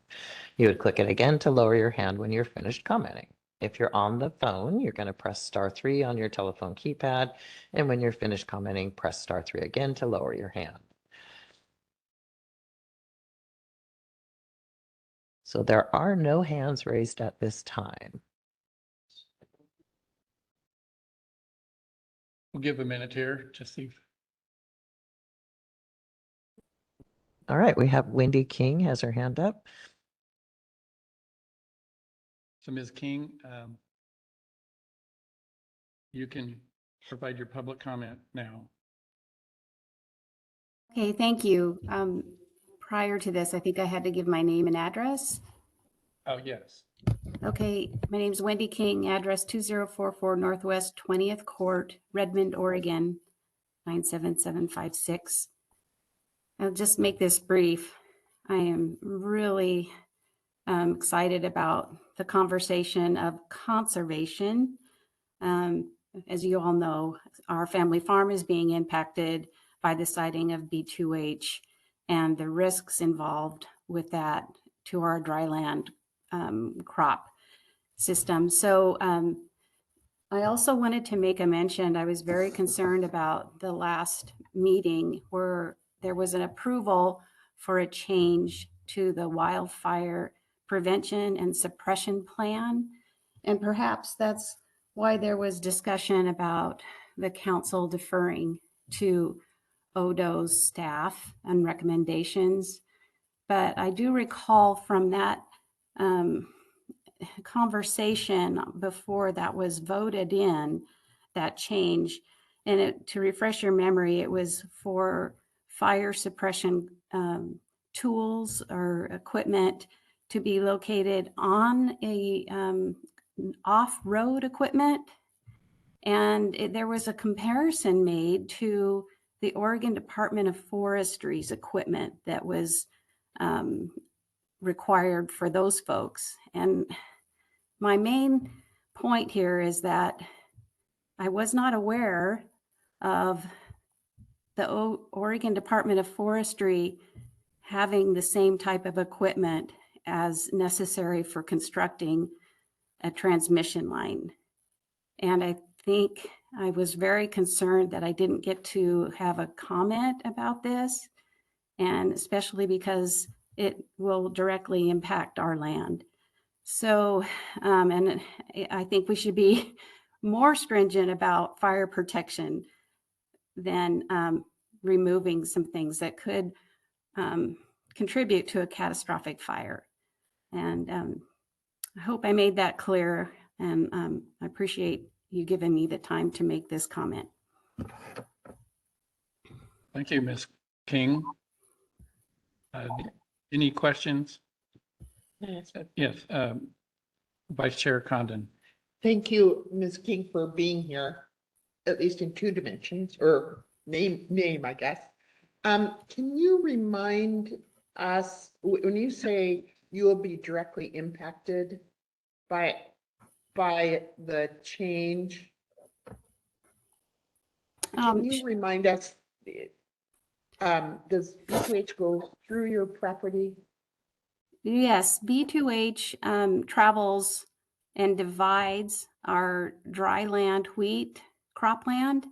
You would click it again to lower your hand when you're finished commenting. If you're on the phone, you're going to press *3 on your telephone keypad. And when you're finished commenting, press *3 again to lower your hand. So there are no hands raised at this time. We'll give a minute here to see. All right, we have Wendy King has her hand up. So Ms. King, you can provide your public comment now. Okay, thank you. Prior to this, I think I had to give my name and address. Oh, yes. Okay, my name is Wendy King, address 2044 Northwest 20th Court, Redmond, Oregon, 97756. I'll just make this brief. I am really excited about the conversation of conservation. As you all know, our family farm is being impacted by the siting of B2H and the risks involved with that to our dryland crop system. So I also wanted to make a mention, I was very concerned about the last meeting where there was an approval for a change to the wildfire prevention and suppression plan. And perhaps that's why there was discussion about the council deferring to ODO's staff and recommendations. But I do recall from that conversation before that was voted in, that change, and to refresh your memory, it was for fire suppression tools or equipment to be located on a off-road equipment. And there was a comparison made to the Oregon Department of Forestry's equipment that was required for those folks. And my main point here is that I was not aware of the Oregon Department of Forestry having the same type of equipment as necessary for constructing a transmission line. And I think I was very concerned that I didn't get to have a comment about this, and especially because it will directly impact our land. So, and I think we should be more stringent about fire protection than removing some things that could contribute to a catastrophic fire. And I hope I made that clear, and I appreciate you giving me the time to make this comment. Thank you, Ms. King. Any questions? Yes, Vice Chair Condon. Thank you, Ms. King, for being here, at least in two dimensions, or name, I guess. Can you remind us, when you say you will be directly impacted by the change, can you remind us, does B2H go through your property? Yes, B2H travels and divides our dry land wheat cropland.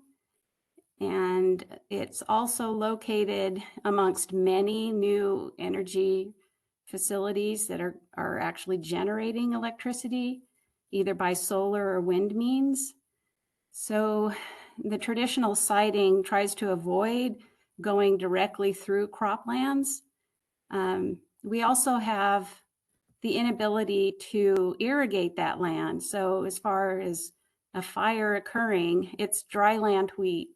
And it's also located amongst many new energy facilities that are actually generating electricity, either by solar or wind means. So the traditional siting tries to avoid going directly through croplands. We also have the inability to irrigate that land. So as far as a fire occurring, it's dry land wheat.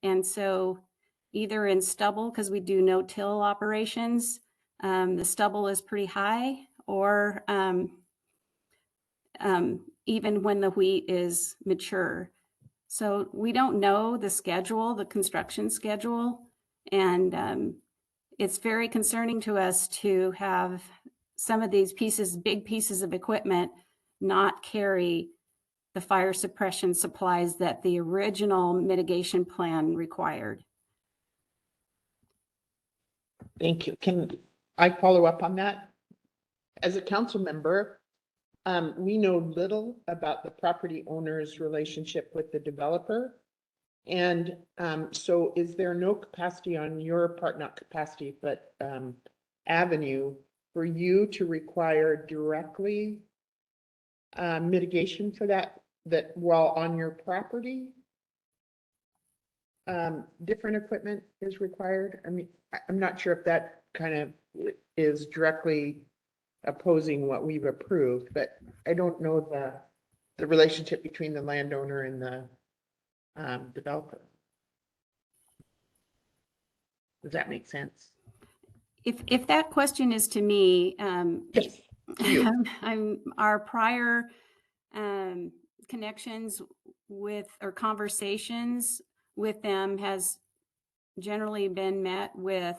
And so either in stubble, because we do no-till operations, the stubble is pretty high, or even when the wheat is mature. So we don't know the schedule, the construction schedule, and it's very concerning to us to have some of these pieces, big pieces of equipment, not carry the fire suppression supplies that the original mitigation plan required. Thank you. Can I follow up on that? As a council member, we know little about the property owner's relationship with the developer. And so is there no capacity on your part, not capacity, but avenue for you to require directly mitigation for that while on your property? Different equipment is required. I mean, I'm not sure if that kind of is directly opposing what we've approved, but I don't know the relationship between the landowner and the developer. Does that make sense? If that question is to me, Yes, to you. our prior connections with or conversations with them has generally been met with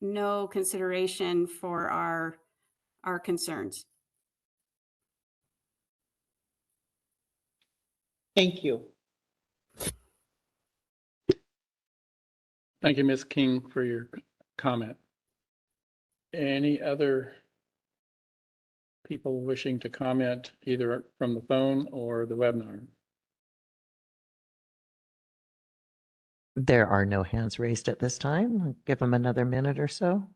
no consideration for our concerns. Thank you. Thank you, Ms. King, for your comment. Any other people wishing to comment either from the phone or the webinar? There are no hands raised at this time. Give them another minute or so.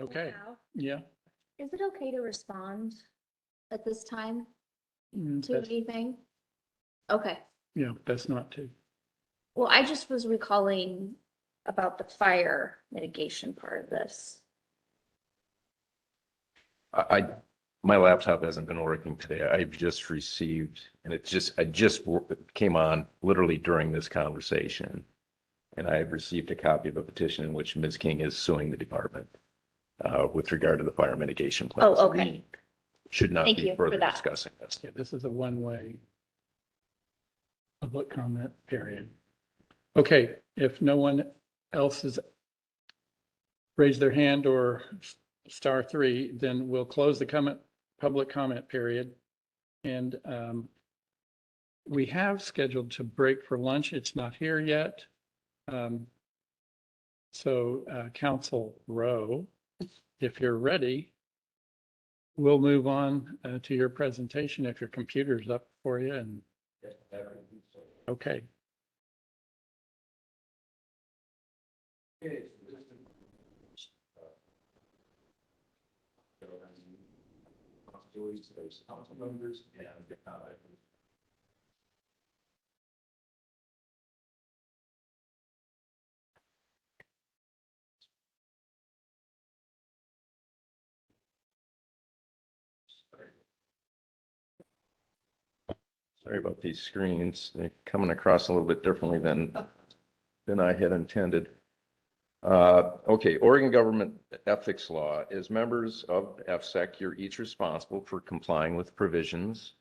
Okay, Wow. yeah. Is it okay to respond at this time to That's- anything? Okay. Yeah, that's not to. Well, I just was recalling about the fire mitigation part of this. My laptop hasn't been working today. I've just received, and I just came on literally during this conversation. And I have received a copy of a petition in which Ms. King is suing the department with regard to the fire mitigation plan. Oh, So okay. we Should not Thank be you for further that. discussing this. Yeah, this is a one-way public comment period. Okay, if no one else has raised their hand or *3, then we'll close the public comment period. And we have scheduled to break for lunch. It's not here yet. So Council Rowe, if you're ready, we'll move on to your presentation if your computer's up for you. And okay. Council members and sorry about these screens. They're coming across a little bit differently than I had intended. Okay, Oregon Government Ethics Law. As members of FSEC, you're each responsible for complying with provisions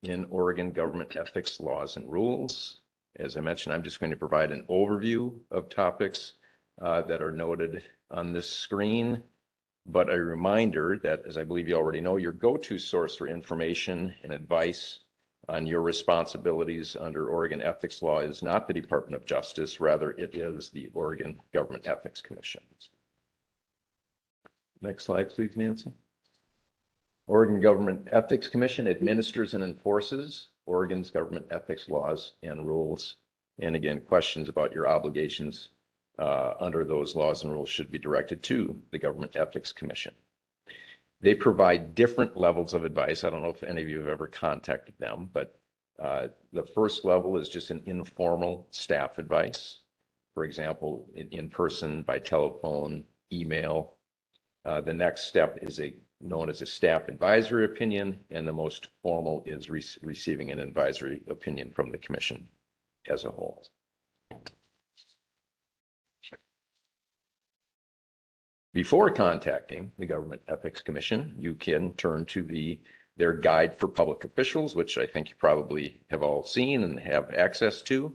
in Oregon Government Ethics Laws and Rules. As I mentioned, I'm just going to provide an overview of topics that are noted on this screen, but a reminder that, as I believe you already know, your go-to source for information and advice on your responsibilities under Oregon ethics law is not the Department of Justice, rather it is the Oregon Government Ethics Commission. Next slide, please, Nancy. Oregon Government Ethics Commission administers and enforces Oregon's government ethics laws and rules. And again, questions about your obligations under those laws and rules should be directed to the Government Ethics Commission. They provide different levels of advice. I don't know if any of you have ever contacted them, but the first level is just an informal staff advice. For example, in person, by telephone, email. The next step is known as a staff advisory opinion, and the most formal is receiving an advisory opinion from the commission as a whole. Before contacting the Government Ethics Commission, you can turn to their guide for public officials, which I think you probably have all seen and have access to.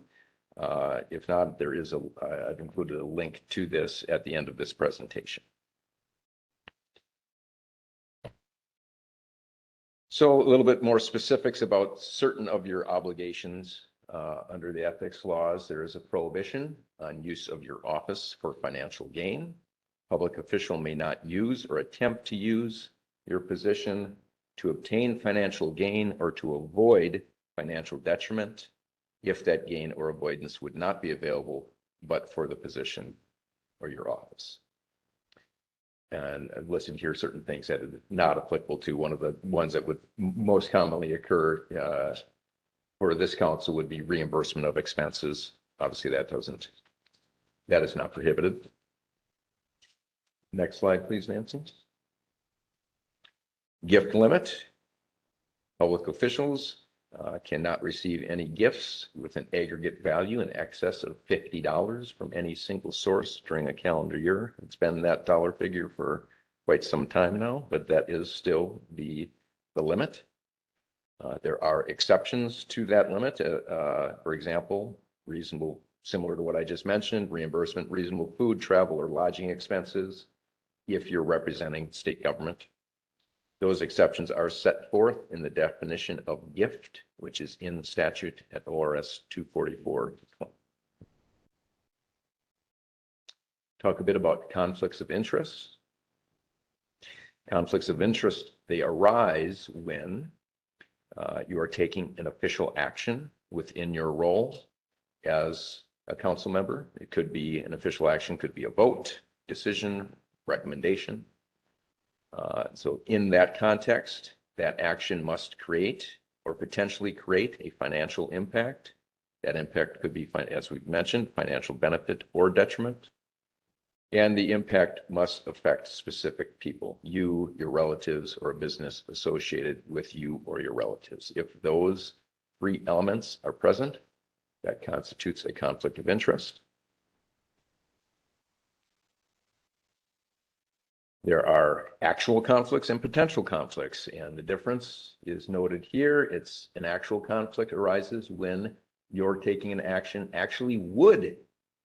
If not, I've included a link to this at the end of this presentation. So a little bit more specifics about certain of your obligations under the ethics laws. There is a prohibition on use of your office for financial gain. Public official may not use or attempt to use your position to obtain financial gain or to avoid financial detriment if that gain or avoidance would not be available but for the position or your office. And I've listed here certain things that are not applicable to. One of the ones that would most commonly occur for this council would be reimbursement of expenses. Obviously, that is not prohibited. Next slide, please, Nancy. Gift limit. Public officials cannot receive any gifts with an aggregate value in excess of $50 from any single source during a calendar year. It's been that dollar figure for quite some time now, but that is still the limit. There are exceptions to that limit. For example, reasonable, similar to what I just mentioned, reimbursement, reasonable food, travel, or lodging expenses if you're representing state government. Those exceptions are set forth in the definition of gift, which is in the statute at ORS 244. Talk a bit about conflicts of interest. Conflicts of interest, they arise when you are taking an official action within your role as a council member. It could be an official action, could be a vote, decision, recommendation. So in that context, that action must create or potentially create a financial impact. That impact could be, as we've mentioned, financial benefit or detriment. And the impact must affect specific people, you, your relatives, or a business associated with you or your relatives. If those three elements are present, that constitutes a conflict of interest. There are actual conflicts and potential conflicts, and the difference is noted here. It's an actual conflict arises when you're taking an action actually would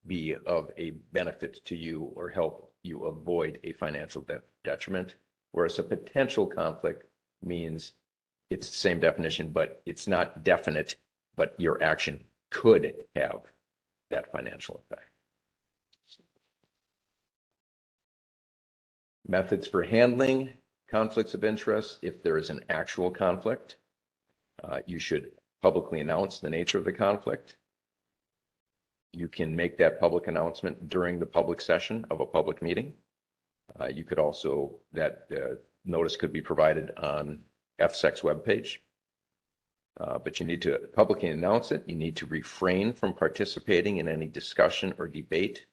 be of a benefit to you or help you avoid a financial detriment, whereas a potential conflict means it's the same definition, but it's not definite, but your action could have that financial effect. Methods for handling conflicts of interest. If there is an actual conflict, you should publicly announce the nature of the conflict. You can make that public announcement during the public session of a public meeting. You could also, that notice could be provided on FSEC's webpage. But you need to publicly announce it. You need to refrain from participating in any discussion or debate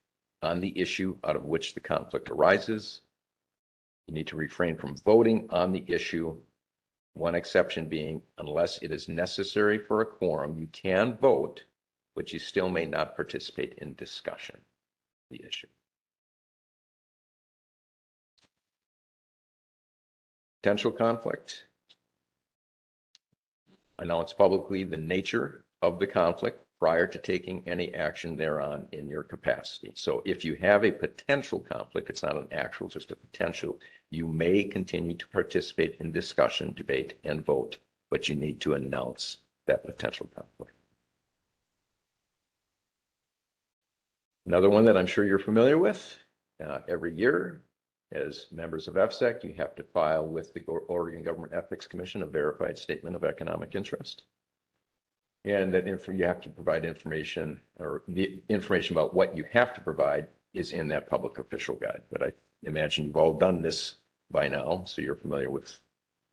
on the issue out of which the conflict arises. You need to refrain from voting on the issue. One exception being, unless it is necessary for a quorum, you can vote, but you still may not participate in discussion of the issue. Potential conflict. Announce publicly the nature of the conflict prior to taking any action thereon in your capacity. So if you have a potential conflict, it's not an actual, just a potential, you may continue to participate in discussion, debate, and vote, but you need to announce that potential conflict. Another one that I'm sure you're familiar with, every year, as members of FSEC, you have to file with the Oregon Government Ethics Commission a verified statement of economic interest. And that you have to provide information, or the information about what you have to provide is in that public official guide. But I imagine you've all done this by now, so you're familiar with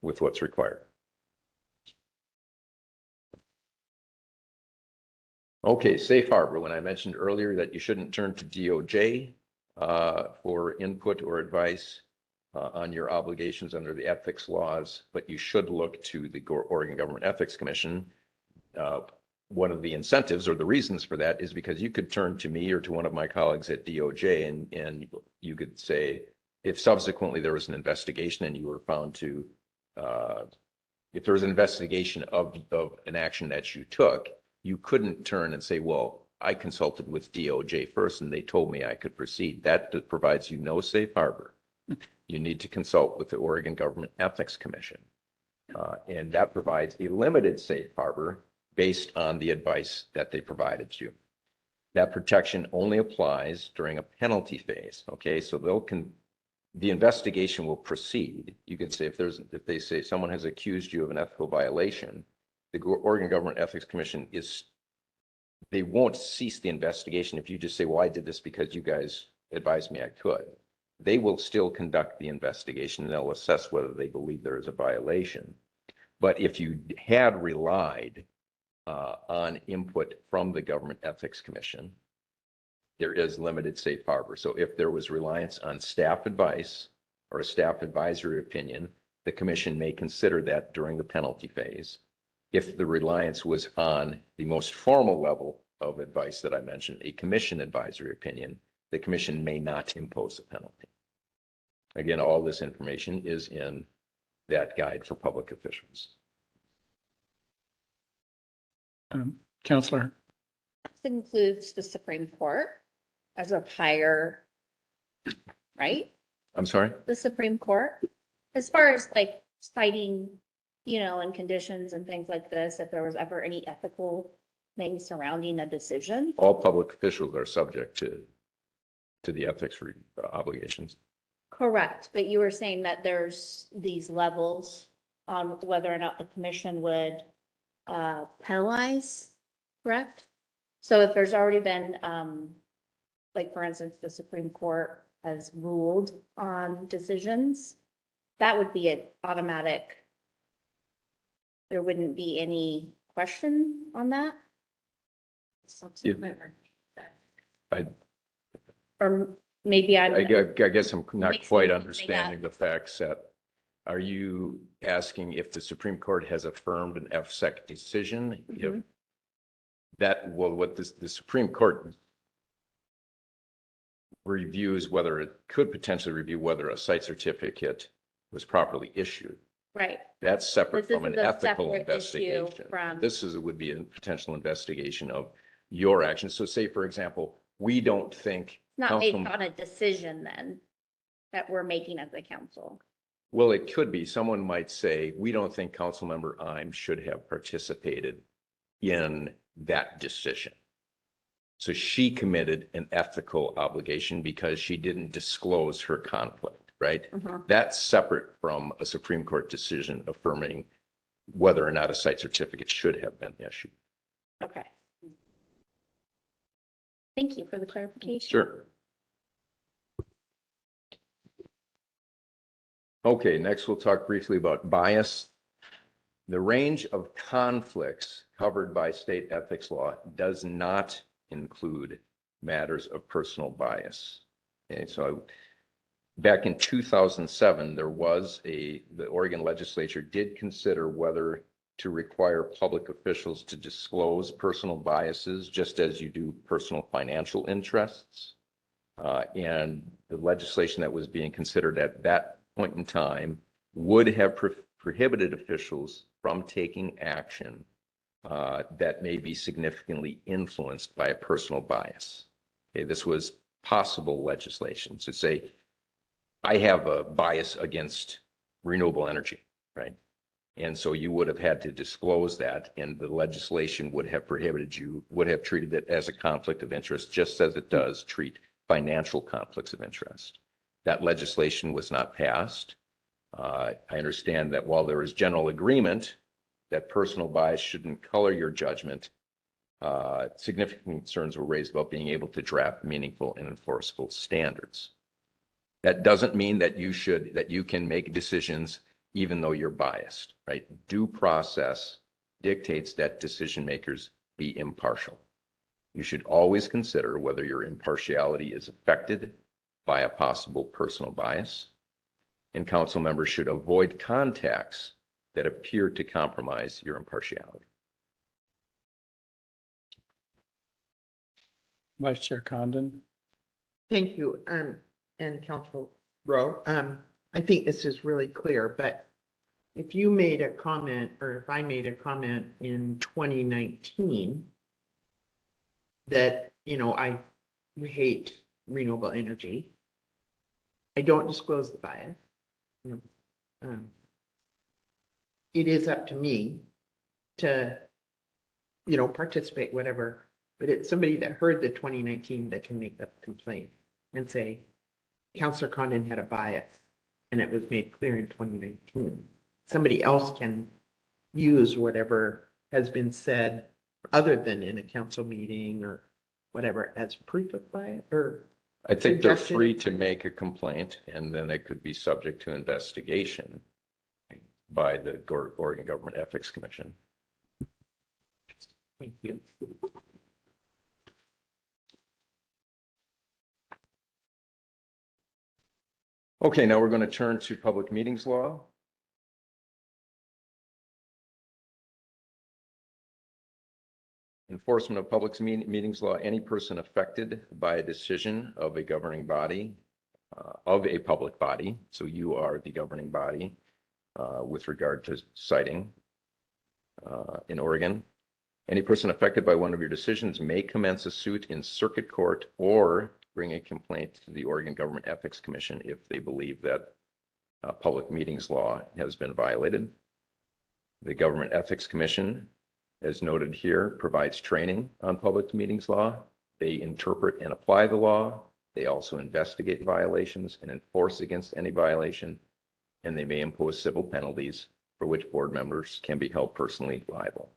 what's required. Okay, safe harbor. When I mentioned earlier that you shouldn't turn to DOJ for input or advice on your obligations under the ethics laws, but you should look to the Oregon Government Ethics Commission. One of the incentives or the reasons for that is because you could turn to me or to one of my colleagues at DOJ and you could say, if subsequently there was an investigation and you were found to, if there was an investigation of an action that you took, you couldn't turn and say, well, I consulted with DOJ first and they told me I could proceed. That provides you no safe harbor. You need to consult with the Oregon Government Ethics Commission. And that provides a limited safe harbor based on the advice that they provided you. That protection only applies during a penalty phase. Okay, so the investigation will proceed. You can say if they say someone has accused you of an ethical violation, the Oregon Government Ethics Commission they won't cease the investigation if you just say, well, I did this because you guys advised me I could. They will still conduct the investigation and they'll assess whether they believe there is a violation. But if you had relied on input from the Government Ethics Commission, there is limited safe harbor. So if there was reliance on staff advice or a staff advisory opinion, the commission may consider that during the penalty phase. If the reliance was on the most formal level of advice that I mentioned, a commission advisory opinion, the commission may not impose a penalty. Again, all this information is in that guide for public officials. Counselor, This includes the Supreme Court as a higher, right? I'm sorry? The Supreme Court, as far as like citing, and conditions and things like this, if there was ever any ethical things surrounding a decision. All public officials are subject to the ethics obligations. Correct, but you were saying that there's these levels on whether or not the commission would penalize, correct? So if there's already been, like for instance, the Supreme Court has ruled on decisions, that would be an automatic. There wouldn't be any question on that? Or maybe I'm. I guess I'm not mixing quite something understanding the fact set. Are you asking if the Supreme Court has affirmed an FSEC decision? If Mhm. that, well, what the Supreme Court reviews whether it could potentially review whether a site certificate was properly issued. Right. That's separate This from an is a ethical separate issue investigation. from- This would be a potential investigation of your actions. So say, for example, we don't think. Not based council- on a decision then that we're making as a council. Well, it could be. Someone might say, we don't think Councilmember Imes should have participated in that decision. So she committed an ethical obligation because she didn't disclose her conflict, right? Mhm. That's separate from a Supreme Court decision affirming whether or not a site certificate should have been issued. Okay. Thank you for the clarification. Sure. Okay, next we'll talk briefly about bias. The range of conflicts covered by state ethics law does not include matters of personal bias. Okay, so back in 2007, the Oregon legislature did consider whether to require public officials to disclose personal biases, just as you do personal financial interests. And the legislation that was being considered at that point in time would have prohibited officials from taking action that may be significantly influenced by a personal bias. Okay, this was possible legislation to say, I have a bias against renewable energy, right? And so you would have had to disclose that, and the legislation would have prohibited you, would have treated it as a conflict of interest, just as it does treat financial conflicts of interest. That legislation was not passed. I understand that while there is general agreement that personal bias shouldn't color your judgment, significant concerns were raised about being able to draft meaningful and enforceable standards. That doesn't mean that you can make decisions even though you're biased, right? Due process dictates that decision makers be impartial. You should always consider whether your impartiality is affected by a possible personal bias, and council members should avoid contacts that appear to compromise your impartiality. Vice Chair Condon. Thank you, and Council Rowe. I think this is really clear, but if you made a comment, or if I made a comment in 2019 that, I hate renewable energy, I don't disclose the bias. It is up to me to, participate, whatever. But it's somebody that heard the 2019 that can make that complaint and say, Councilor Condon had a bias, and it was made clear in 2019. Somebody else can use whatever has been said other than in a council meeting or whatever as proof of bias or. I think they're suggestion. free to make a complaint, and then it could be subject to investigation by the Oregon Government Ethics Commission. Thank you. Okay, now we're going to turn to public meetings law. Enforcement of public meetings law. Any person affected by a decision of a governing body, of a public body, so you are the governing body with regard to citing in Oregon. Any person affected by one of your decisions may commence a suit in circuit court or bring a complaint to the Oregon Government Ethics Commission if they believe that public meetings law has been violated. The Government Ethics Commission, as noted here, provides training on public meetings law. They interpret and apply the law. They also investigate violations and enforce against any violation, and they may impose civil penalties for which board members can be held personally liable.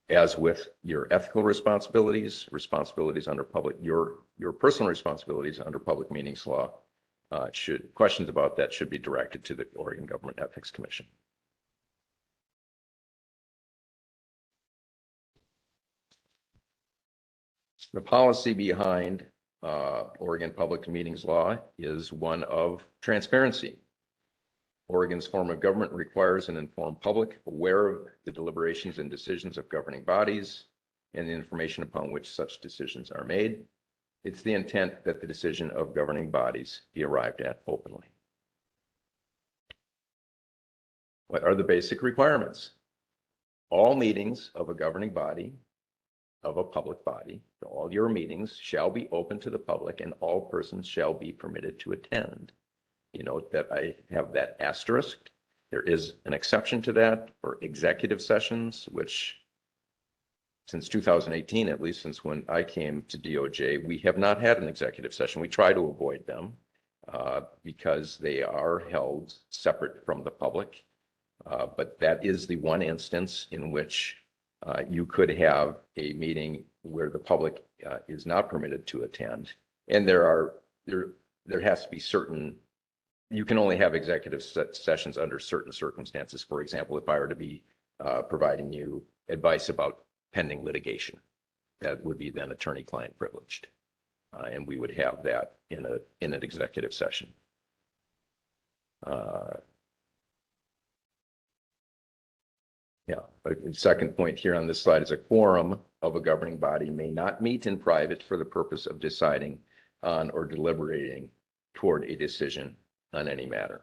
As with your ethical responsibilities under your personal responsibilities under public meetings law, questions about that should be directed to the Oregon Government Ethics Commission. The policy behind Oregon Public Meetings Law is one of transparency. Oregon's form of government requires an informed public aware of the deliberations and decisions of governing bodies and the information upon which such decisions are made. It's the intent that the decision of governing bodies be arrived at openly. What are the basic requirements? All meetings of a governing body, of a public body, all your meetings shall be open to the public and all persons shall be permitted to attend. You note that I have that asterisk. There is an exception to that for executive sessions, which since 2018, at least since when I came to DOJ, we have not had an executive session. We try to avoid them because they are held separate from the public. But that is the one instance in which you could have a meeting where the public is not permitted to attend. And there has to be certain, you can only have executive sessions under certain circumstances. For example, if I were to be providing you advice about pending litigation, that would be then attorney-client privileged. And we would have that in an executive session. But the second point here on this slide is a quorum of a governing body may not meet in private for the purpose of deciding on or deliberating toward a decision on any matter.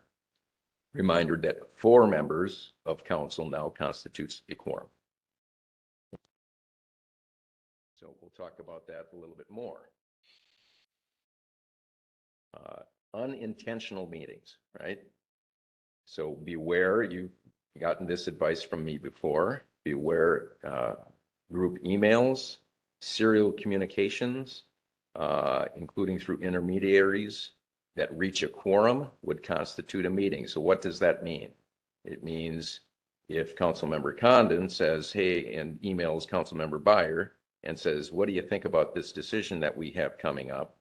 Reminder that 4 members of council now constitutes a quorum. So we'll talk about that a little bit more. Unintentional meetings, right? So beware, you've gotten this advice from me before. Beware group emails, serial communications, including through intermediaries that reach a quorum would constitute a meeting. So what does that mean? It means if Councilmember Condon says, hey, and emails Councilmember Byer and says, what do you think about this decision that we have coming up?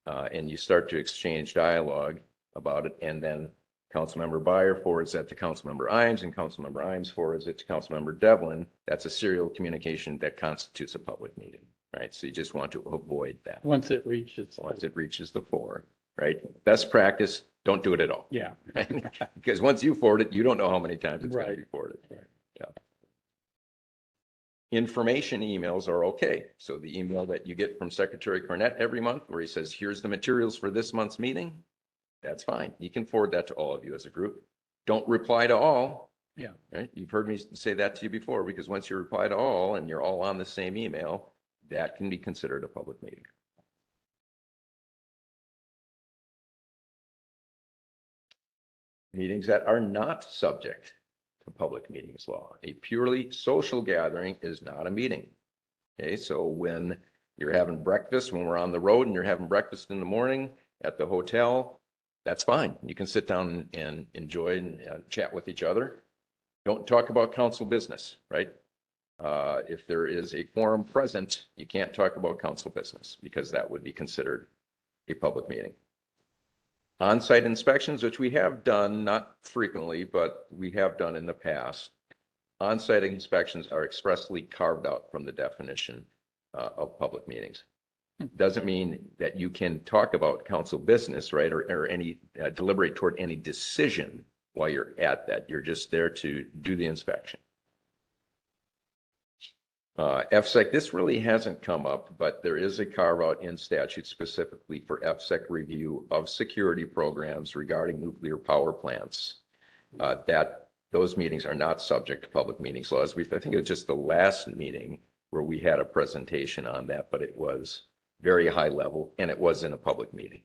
And you start to exchange dialogue about it, and then Councilmember Byer forwards that to Councilmember Imes, and Councilmember Imes forwards it to Councilmember Devlin. That's a serial communication that constitutes a public meeting, right? So you just want to avoid that. Once it reaches. Once it reaches the 4, right? Best practice, don't do it at all. Yeah. Because once you forward it, you don't know how many times it's going to Right. be forwarded. Yeah. Information emails are okay. So the email that you get from Secretary Cornett every month where he says, here's the materials for this month's meeting, that's fine. You can forward that to all of you as a group. Don't reply to all. Yeah. Right? You've heard me say that to you before, because once you reply to all and you're all on the same email, that can be considered a public meeting. Meetings that are not subject to public meetings law. A purely social gathering is not a meeting. Okay, so when you're having breakfast, when we're on the road and you're having breakfast in the morning at the hotel, that's fine. You can sit down and enjoy and chat with each other. Don't talk about council business, right? If there is a quorum present, you can't talk about council business because that would be considered a public meeting. On-site inspections, which we have done, not frequently, but we have done in the past. On-site inspections are expressly carved out from the definition of public meetings. Doesn't mean that you can talk about council business, right? Or any deliberate toward any decision while you're at that. You're just there to do the inspection. FSEC, this really hasn't come up, but there is a carve out in statute specifically for FSEC review of security programs regarding nuclear power plants. That those meetings are not subject to public meetings laws. I think it was just the last meeting where we had a presentation on that, but it was very high level and it was in a public meeting.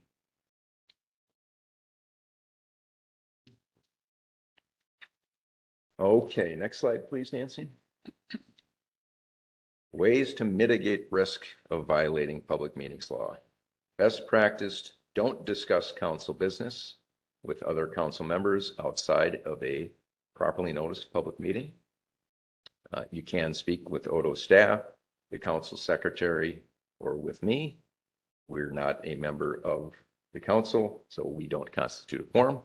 Okay, next slide, please, Nancy. Ways to mitigate risk of violating public meetings law. Best practice, don't discuss council business with other council members outside of a properly noticed public meeting. You can speak with Odo staff, the council secretary, or with me. We're not a member of the council, so we don't constitute a quorum.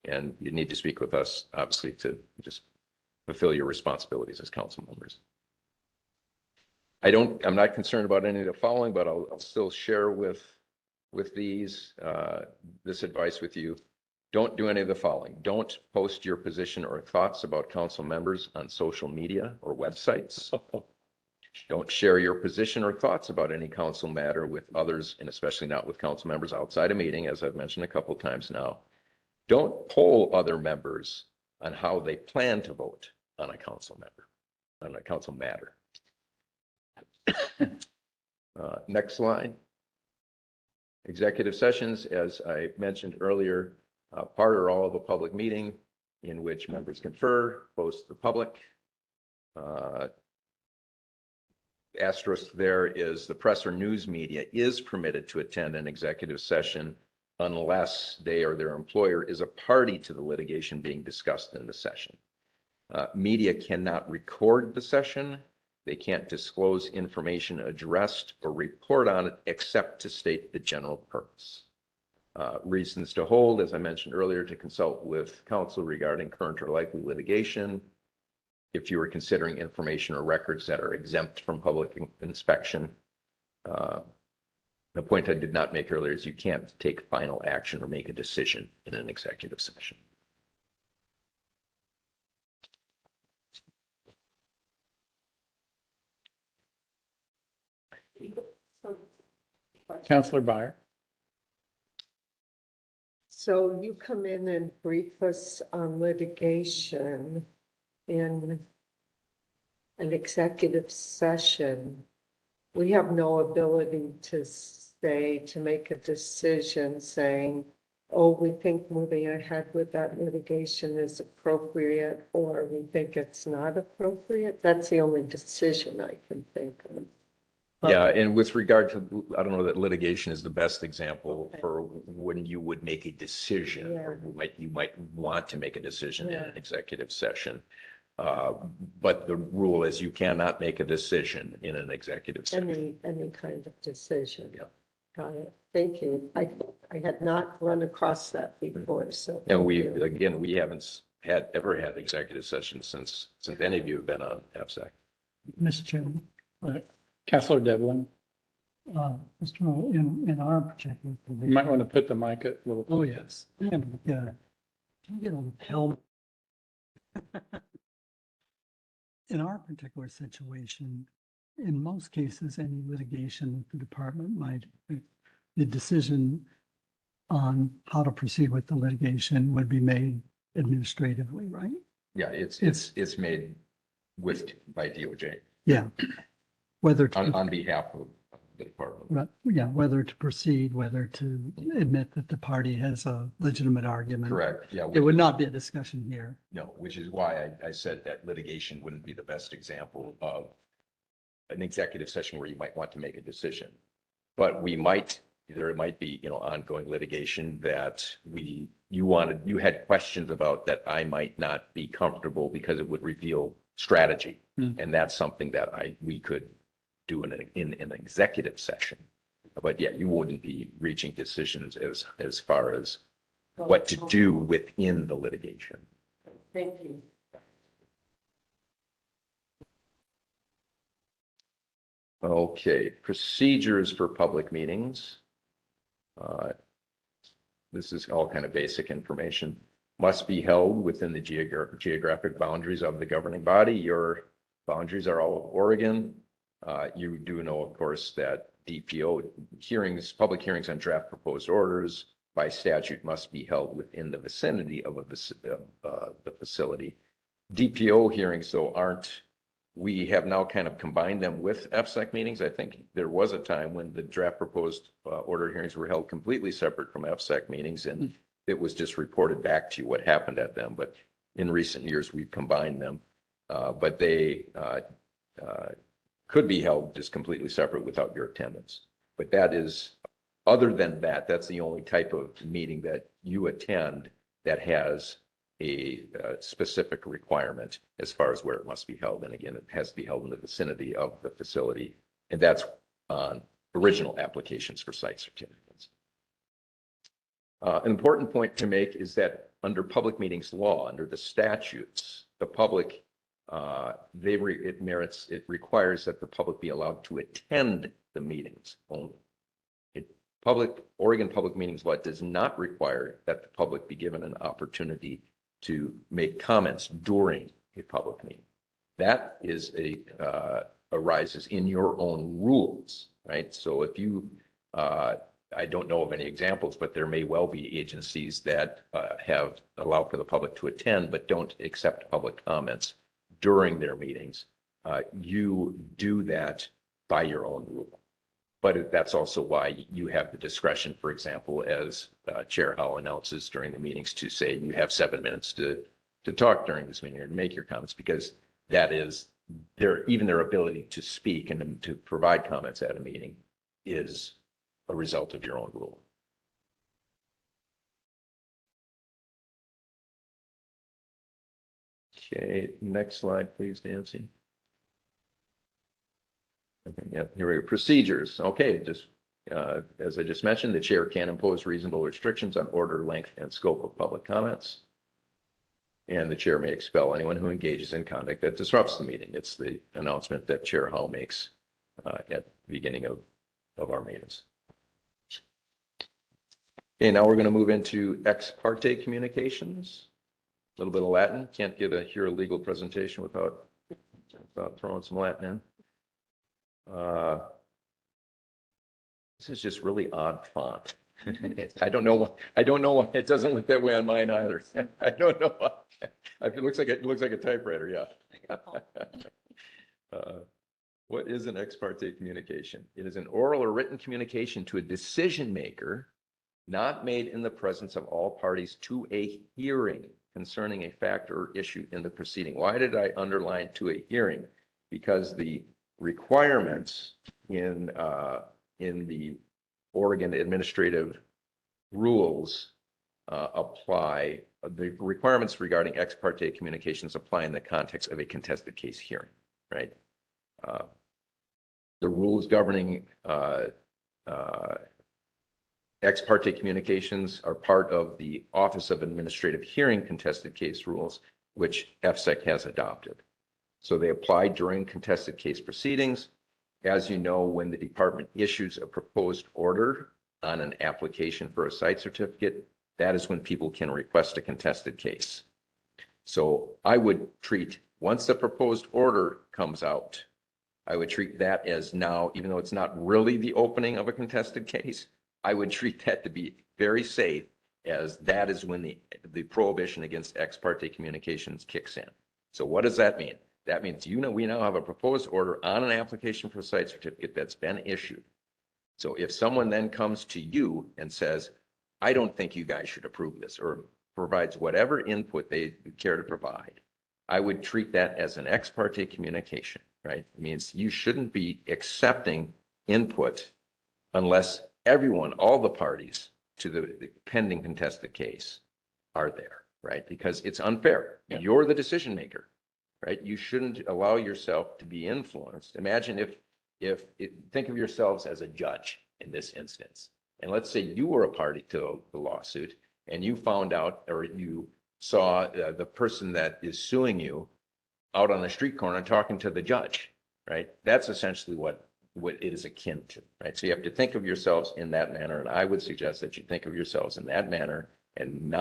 And you need to speak with us, obviously, to just fulfill your responsibilities as council members. I'm not concerned about any of the following, but I'll still share with this advice with you. Don't do any of the following. Don't post your position or thoughts about council members on social media or websites. Don't share your position or thoughts about any council matter with others, and especially not with council members outside a meeting, as I've mentioned a couple of times now. Don't poll other members on how they plan to vote on a council member, on a council matter. Next slide. Executive sessions, as I mentioned earlier, part or all of a public meeting in which members confer, close to the public. Asterisk there is the press or news media is permitted to attend an executive session unless they or their employer is a party to the litigation being discussed in the session. Media cannot record the session. They can't disclose information addressed or report on it except to state the general purpose. Reasons to hold, as I mentioned earlier, to consult with counsel regarding current or likely litigation. If you are considering information or records that are exempt from public inspection. The point I did not make earlier is you can't take final action or make a decision in an executive session. Counselor Byer. So you come in and brief us on litigation in an executive session. We have no ability to say, to make a decision saying, oh, we think moving ahead with that litigation is appropriate, or we think it's not appropriate. That's the only decision I can think of. Yeah, and with regard to, I don't know that litigation is the best example for when you would make a decision, or you might want to make a decision in an executive session. But the rule is you cannot make a decision in an executive session. Any kind of decision. Yeah. Got it. Thank you. I had not run across that before, so. And we haven't ever had executive sessions since any of you have been on APSAC. Mr. Chairman, Counselor Devlin, Mr. Rowe, in our particular. you might want to put the mic a little. Oh, yes. Yeah. Can you get a helmet? In our particular situation, in most cases, any litigation that the department might, the decision on how to proceed with the litigation would be made administratively, right? Yeah, it's made by DOJ. Yeah. Whether to. On behalf of the department. Right, yeah, whether to proceed, whether to admit that the party has a legitimate argument. Correct, yeah. It would not be a discussion here. No, which is why I said that litigation wouldn't be the best example of an executive session where you might want to make a decision. But there might be, ongoing litigation that you had questions about that I might not be comfortable because it would reveal strategy. And that's something that we could do in an executive session. But yeah, you wouldn't be reaching decisions as far as what to do within the litigation. Thank you. Okay, procedures for public meetings. This is all kind of basic information. Must be held within the geographic boundaries of the governing body. Your boundaries are all of Oregon. You do know, of course, that DPO hearings, public hearings on draft proposed orders by statute must be held within the vicinity of the facility. DPO hearings, though, we have now kind of combined them with APSAC meetings. I think there was a time when the draft proposed order hearings were held completely separate from APSAC meetings, and it was just reported back to you what happened at them. But in recent years, we've combined them. But they could be held just completely separate without your attendance. But other than that, that's the only type of meeting that you attend that has a specific requirement as far as where it must be held. And again, it has to be held in the vicinity of the facility. And that's on original applications for site certificates. An important point to make is that under public meetings law, under the statutes, the public, it requires that the public be allowed to attend the meetings only. Oregon public meetings law does not require that the public be given an opportunity to make comments during a public meeting. That is arises in your own rules, right? So if you, I don't know of any examples, but there may well be agencies that have allowed for the public to attend, but don't accept public comments during their meetings. You do that by your own rule. But that's also why you have the discretion, for example, as Chair Howell announces during the meetings, to say you have 7 minutes to talk during this meeting or to make your comments, because that is even their ability to speak and to provide comments at a meeting is a result of your own rule. Okay, next slide, please, Nancy. Okay, yeah, here we go. Procedures. Okay, just as I just mentioned, the chair can impose reasonable restrictions on order, length, and scope of public comments. And the chair may expel anyone who engages in conduct that disrupts the meeting. It's the announcement that Chair Howell makes at the beginning of our meetings. Okay, now we're going to move into ex parte communications. A little bit of Latin. Can't hear a legal presentation without throwing some Latin in. This is just really odd font. I don't know why it doesn't look that way on mine either. I don't know why. It looks like a typewriter. Yeah. What is an ex parte communication? It is an oral or written communication to a decision maker not made in the presence of all parties to a hearing concerning a fact or issue in the proceeding. Why did I underline to a hearing? Because the requirements in the Oregon administrative rules apply. The requirements regarding ex parte communications apply in the context of a contested case hearing, right? The rules governing ex parte communications are part of the Office of Administrative Hearing Contested Case Rules, which FSEC has adopted. So they apply during contested case proceedings. As you know, when the department issues a proposed order on an application for a site certificate, that is when people can request a contested case. So I would treat, once the proposed order comes out, I would treat that as now, even though it's not really the opening of a contested case, I would treat that to be very safe, as that is when the prohibition against ex parte communications kicks in. So what does that mean? That means, we now have a proposed order on an application for a site certificate that's been issued. So if someone then comes to you and says, I don't think you guys should approve this, or provides whatever input they care to provide, I would treat that as an ex parte communication, right? It means you shouldn't be accepting input unless everyone, all the parties to the pending contested case are there, right? Because it's unfair. Yeah. You're the decision maker, right? You shouldn't allow yourself to be influenced. Imagine think of yourselves as a judge in this instance. And let's say you were a party to the lawsuit and you found out, or you saw the person that is suing you out on the street corner talking to the judge, right? That's essentially what it is akin to, right? So you have to think of yourselves in that manner. And I would suggest that you think of yourselves in that manner, and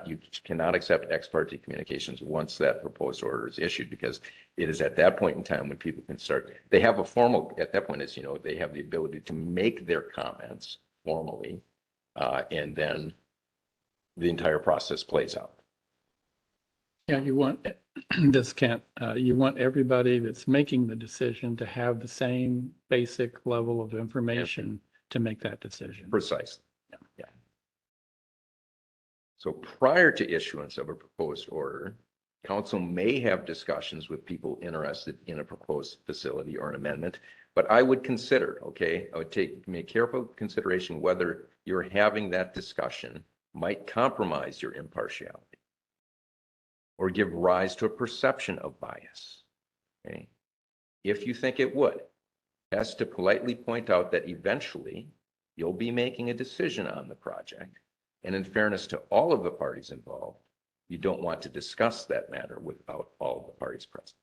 you cannot accept ex parte communications once that proposed order is issued, because it is at that point in time when people can start, they have a formal, at that point is, they have the ability to make their comments formally, and then the entire process plays out. Yeah, you want you want everybody that's making the decision to have the same basic level of information to make that decision. Precisely. Yeah. So prior to issuance of a proposed order, council may have discussions with people interested in a proposed facility or an amendment, but I would consider, I would make careful consideration whether you're having that discussion might compromise your impartiality or give rise to a perception of bias. Okay? If you think it would, best to politely point out that eventually you'll be making a decision on the project, And in fairness to all of the parties involved, you don't want to discuss that matter without all of the parties present.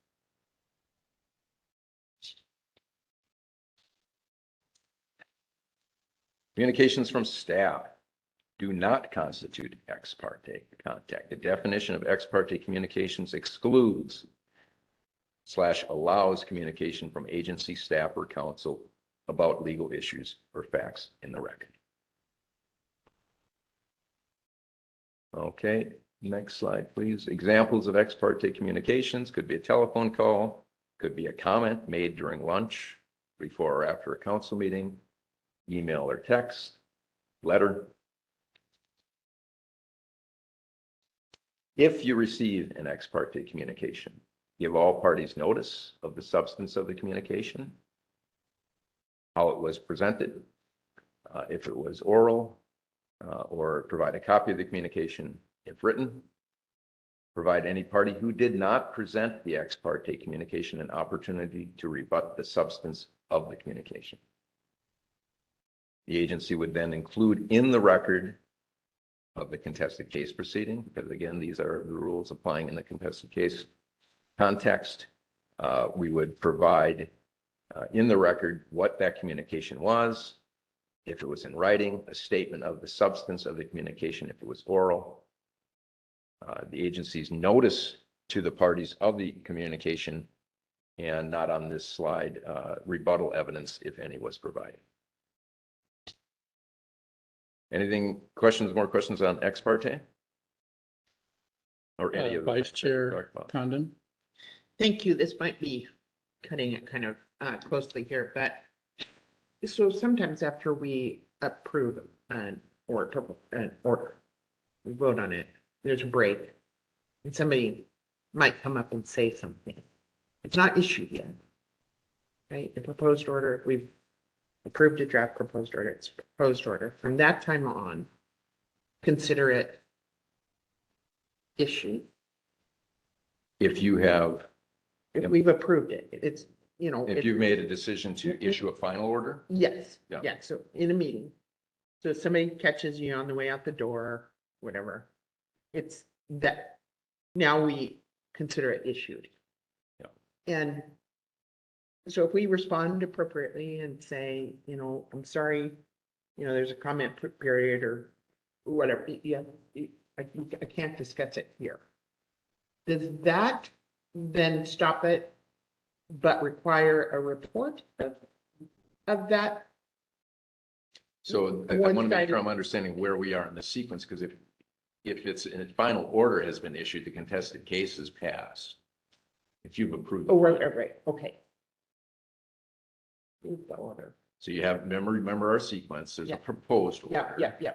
Communications from staff do not constitute ex parte contact. The definition of ex parte communications excludes / allows communication from agency staff or counsel about legal issues or facts in the record. Okay, next slide, please. Examples of ex parte communications could be a telephone call, could be a comment made during lunch, before or after a council meeting, email or text, letter. If you receive an ex parte communication, give all parties notice of the substance of the communication, how it was presented, if it was oral, or provide a copy of the communication if written. Provide any party who did not present the ex parte communication an opportunity to rebut the substance of the communication. The agency would then include in the record of the contested case proceeding, because again, these are the rules applying in the contested case context. We would provide in the record what that communication was. If it was in writing, a statement of the substance of the communication, if it was oral. The agency's notice to the parties of the communication, and not on this slide, rebuttal evidence, if any, was provided. Anything, more questions on ex parte? Or any of the Vice things that we Chair talked about? Condon? Thank you. This might be cutting it kind of closely here, but so sometimes after we approve an order, we vote on it, there's a break, and somebody might come up and say something. It's not issued yet, right? The proposed order, if we've approved a draft proposed order, it's proposed order. From that time on, consider it issued. If you have, If we've approved it, it's, if you've made a decision to issue a final order, Yes, Yeah. yeah, so in a meeting. So if somebody catches you on the way out the door, whatever, it's that, now we consider it issued. Yeah. And so if we respond appropriately and say, I'm sorry, there's a comment period or whatever, yeah, I can't discuss it here. Does that then stop it, but require a report of that? so I want to make One-sided. sure I'm understanding where we are in the sequence, because if it's in a final order has been issued, the contested case is passed. If you've approved. Oh, right, okay. The order. So you have, remember our sequence, there's Yeah. a proposed Yeah, order. yeah.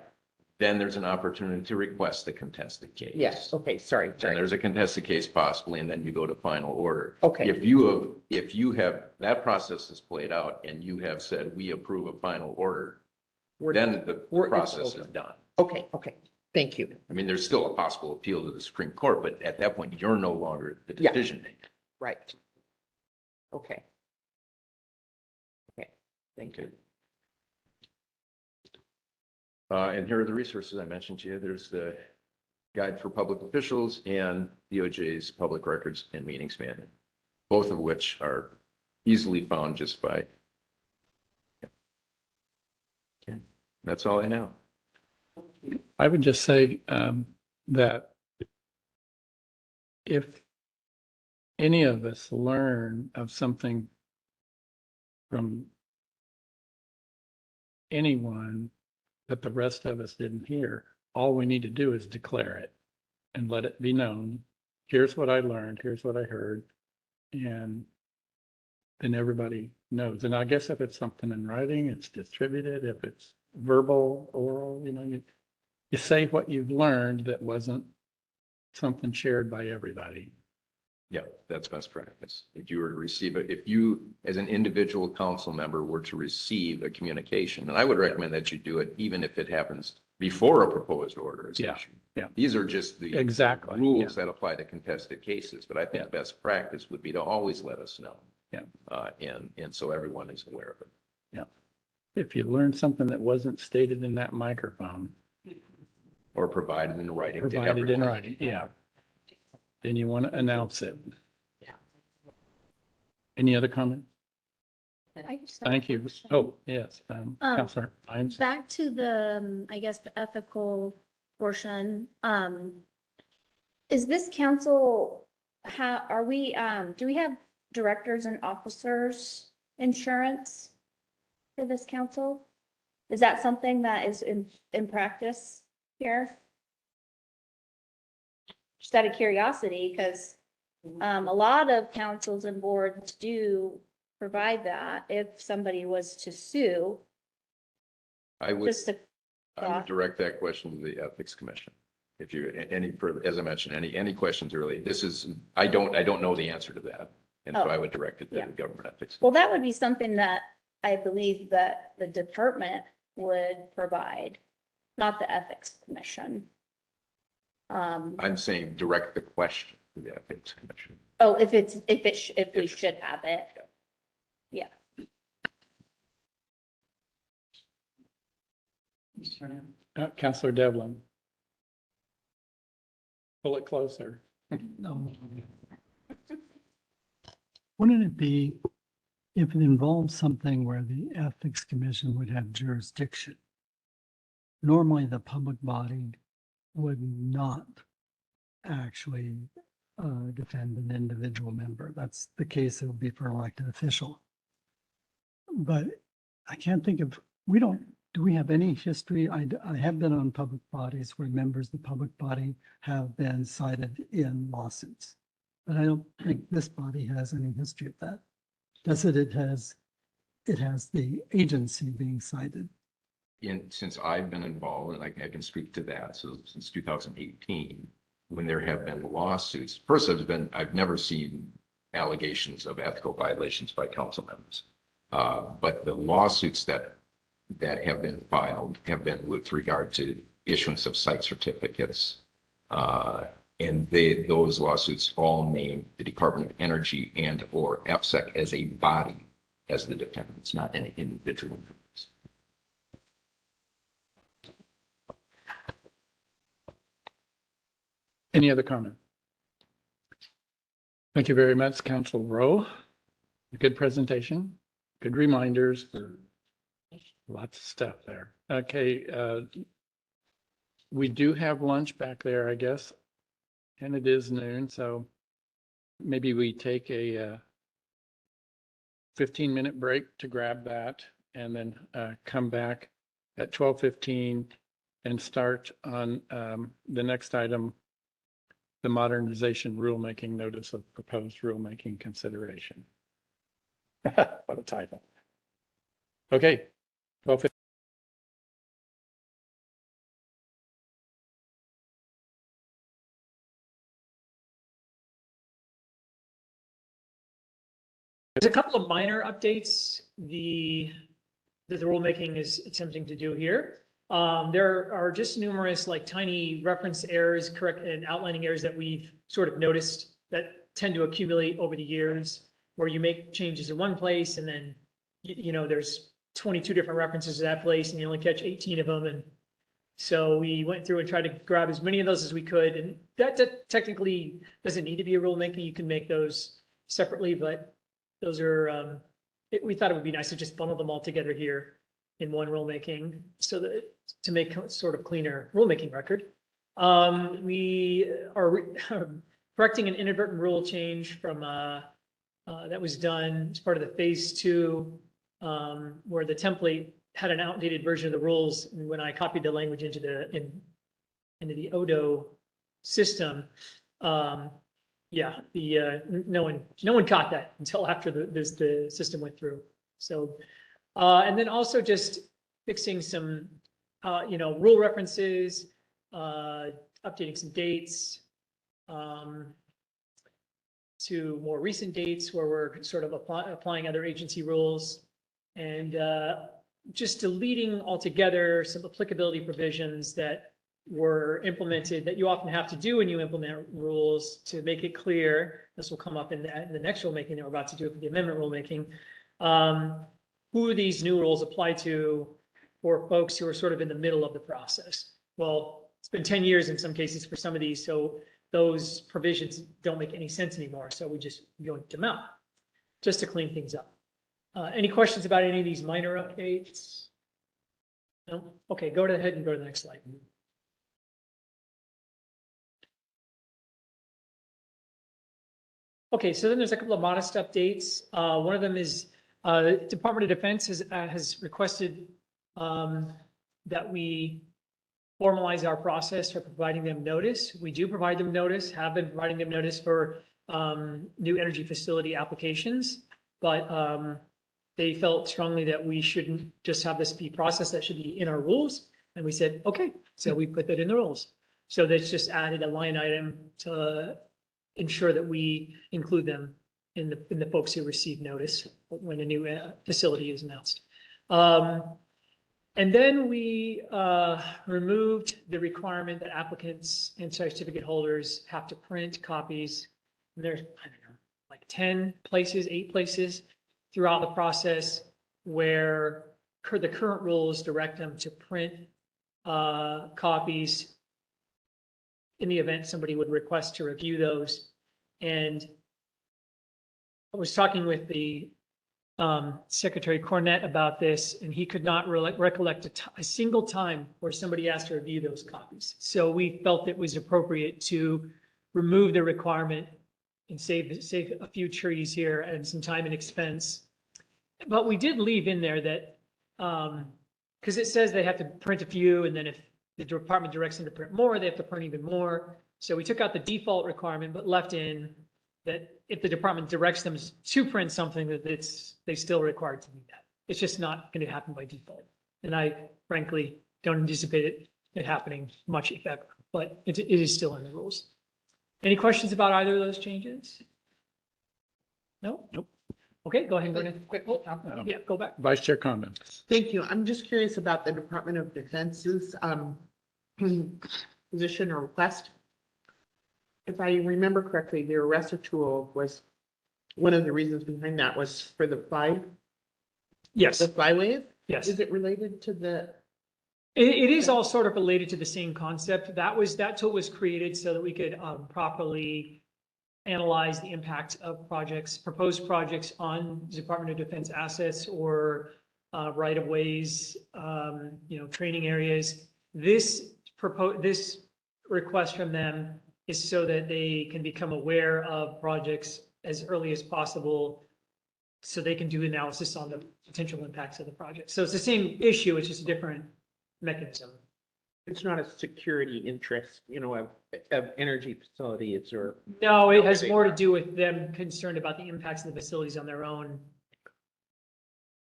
Then there's an opportunity to request the contested case. Yes, okay, sorry. And there's a contested case possibly, and then you go to final order. Okay. If you have, that process is played out and you have said, we approve a final order, then the it's process over. is done. Okay, thank you. I mean, there's still a possible appeal to the Supreme Court, but at that point, you're no longer the Yeah. decision maker. Right. Okay. Thank you. And here are the resources I mentioned to you. There's the Guide for Public Officials and DOJ's Public Records and Meetings Manual, both of which are easily found just by. Okay, that's all I know. I would just say that if any of us learn of something from anyone that the rest of us didn't hear, all we need to do is declare it and let it be known. Here's what I learned, here's what I heard, and then everybody knows. And I guess if it's something in writing, it's distributed. If it's verbal, oral, you say what you've learned that wasn't something shared by everybody. Yeah, that's best practice. If you were to receive it, if you, as an individual council member, were to receive a communication, and I would recommend that you do it even if it happens before a proposed order is Yeah, issued. yeah. These are just the Exactly. rules that apply to contested cases, but I think Yeah. best practice would be to always let us know. Yeah. And so everyone is aware of it. If you learned something that wasn't stated in that microphone, Or provided in writing. to provided in everyone. writing, yeah. Then you want to announce it. Yeah. Any other comment? I just have a Thank you. question. Oh, yes, Counselor Hines. Back to the, I guess, the ethical portion, is this council, are we, do we have directors and officers insurance for this council? Is that something that is in practice here? Just out of curiosity, because, a lot of councils and boards do provide that if somebody was to sue, I would, just to. I would direct that question to the Ethics Commission. If you, any further, as I mentioned, any questions early, this is, I don't know the answer to that. And so Oh, I would direct it to yeah. the government ethics. Well, that would be something that I believe that the department would provide, not the ethics commission. I'm saying direct the question to the Ethics Commission. Oh, if we should have it. Yeah. Counselor Devlin. Pull it closer. No. Wouldn't it be, if it involves something where the Ethics Commission would have jurisdiction? Normally, the public body would not actually defend an individual member. That's the case, it would be for elected official. But I can't think of, do we have any history? I have been on public bodies where members of the public body have been cited in lawsuits. But I don't think this body has any history of that. Does it? It has the agency being cited. Since I've been involved, and I can speak to that, so since 2018, when there have been lawsuits, first I've never seen allegations of ethical violations by council members. But the lawsuits that have been filed have been with regard to issuance of site certificates. And those lawsuits all name the Department of Energy and or EPSEC as a body as the defendants, not any individual members. Any other comment? Thank you very much, Council Rowe. Good presentation, good reminders. Lots of stuff there. Okay, we do have lunch back there, I guess, and it is noon, so maybe we take a 15-minute break to grab that and then come back at 12:15 and start on the next item, the modernization rulemaking notice of proposed rulemaking consideration. What a title. Okay, 12:15. There's a couple of minor updates that the rulemaking is attempting to do here. There are just numerous like tiny reference errors, correct and outlining errors that we've sort of noticed that tend to accumulate over the years, where you make changes in one place and then, you know, there's 22 different references to that place and you only catch 18 of them. And so we went through and tried to grab as many of those as we could. And that technically doesn't need to be a rulemaking. You can make those separately, but those are, we thought it would be nice to just bundle them all together here in one rulemaking so that to make sort of cleaner rulemaking record. We are correcting an inadvertent rule change from that was done as part of the phase 2, where the template had an outdated version of the rules. And when I copied the language into the Odo system, yeah, no one caught that until after the system went through. So, and then also just fixing some, rule references, updating some dates, to more recent dates where we're sort of applying other agency rules, and just deleting altogether some applicability provisions that were implemented that you often have to do when you implement rules to make it clear. This will come up in the next rulemaking that we're about to do for the amendment rulemaking. Who these new rules apply to for folks who are sort of in the middle of the process. Well, it's been 10 years in some cases for some of these, so those provisions don't make any sense anymore. So we just yoinked them out just to clean things up. Any questions about any of these minor updates? No? Okay, go ahead and go to the next slide. Okay, so then there's a couple of modest updates. One of them is Department of Defense has requested that we formalize our process for providing them notice. We do provide them notice, have been providing them notice for new energy facility applications, but they felt strongly that we shouldn't just have this be processed, that should be in our rules. And we said, okay, so we put that in the rules. So that's just added a line item to ensure that we include them in the folks who receive notice when a new facility is announced. And then we removed the requirement that applicants and certificate holders have to print copies. And there's, I don't know, like 10 places, 8 places throughout the process where the current rules direct them to print copies in the event somebody would request to review those. And I was talking with the Secretary Cornett about this, and he could not recollect a single time where somebody asked to review those copies. So we felt it was appropriate to remove the requirement and save a few trees here and some time and expense. But we did leave in there that, because it says they have to print a few, and then if the department directs them to print more, they have to print even more. So we took out the default requirement, but left in that if the department directs them to print something, that they still required to do that. It's just not going to happen by default. And I frankly don't anticipate it happening much, if ever, but it is still in the rules. Any questions about either of those changes? No? Nope. Okay, go ahead and go ahead. Quick, Yeah, go back. Vice Chair comments. thank you. I'm just curious about the Department of Defense's position or request. If I remember correctly, the arrestor tool was, one of the reasons behind that was for the Yes, flywave? yes. Is it related to the, It is all sort of related to the same concept. That tool was created so that we could properly analyze the impact of proposed projects on Department of Defense assets or right of ways, training areas. This request from them is so that they can become aware of projects as early as possible, so they can do analysis on the potential impacts of the project. So it's the same issue, it's just a different mechanism. it's not a security interest, of energy facilities or? No, it has more to do with them concerned about the impacts of the facilities on their own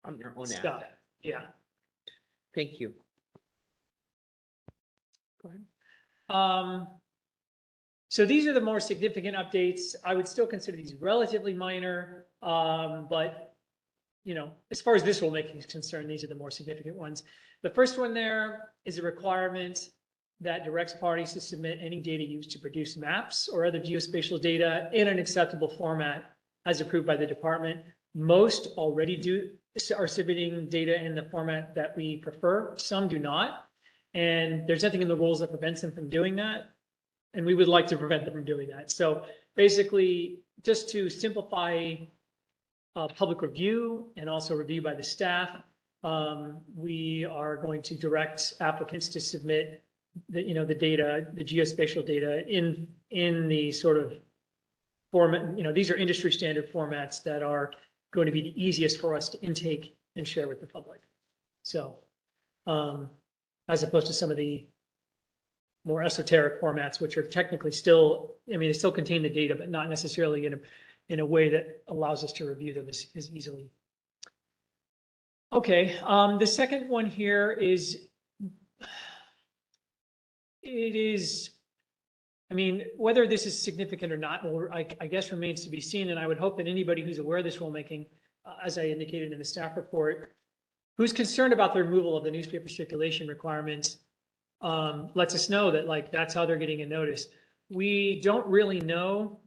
On their own stuff. asset. Yeah. Thank you. So these are the more significant updates. I would still consider these relatively minor, but as far as this rulemaking is concerned, these are the more significant ones. The first one there is a requirement that directs parties to submit any data used to produce maps or other geospatial data in an acceptable format as approved by the department. Most already are submitting data in the format that we prefer. Some do not. And there's nothing in the rules that prevents them from doing that. And we would like to prevent them from doing that. So basically, just to simplify public review and also review by the staff, we are going to direct applicants to submit the data, the geospatial data in the sort of format. These are industry standard formats that are going to be the easiest for us to intake and share with the public. So, as opposed to some of the more esoteric formats, which are technically still, they still contain the data, but not necessarily in a way that allows us to review them as easily. Okay, the second one here is, whether this is significant or not, I guess remains to be seen. And I would hope that anybody who's aware of this rulemaking, as I indicated in the staff report, who's concerned about the removal of the newspaper circulation requirements, lets us know that that's how they're getting a notice. We don't really know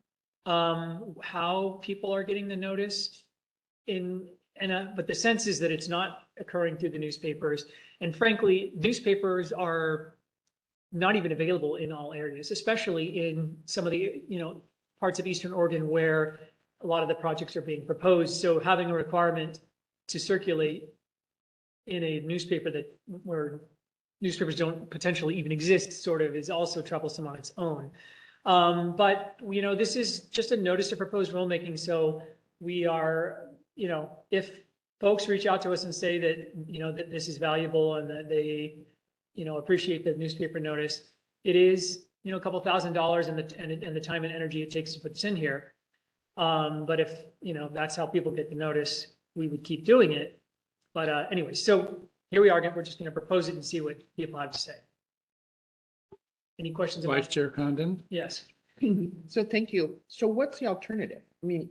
how people are getting the notice but the sense is that it's not occurring through the newspapers. And frankly, newspapers are not even available in all areas, especially in some of the, parts of Eastern Oregon where a lot of the projects are being proposed. So having a requirement to circulate in a newspaper where newspapers don't potentially even exist sort of is also troublesome on its own. But, this is just a notice of proposed rulemaking. So we are, if folks reach out to us and say that, that this is valuable and that they, appreciate the newspaper notice, it is, a couple $1,000s and the time and energy it takes to put this in here. But if, that's how people get the notice, we would keep doing it. But anyway, so here we are again. We're just going to propose it and see what people have to say. Any questions? Vice Chair Condon? Yes. So thank you. So what's the alternative? I mean,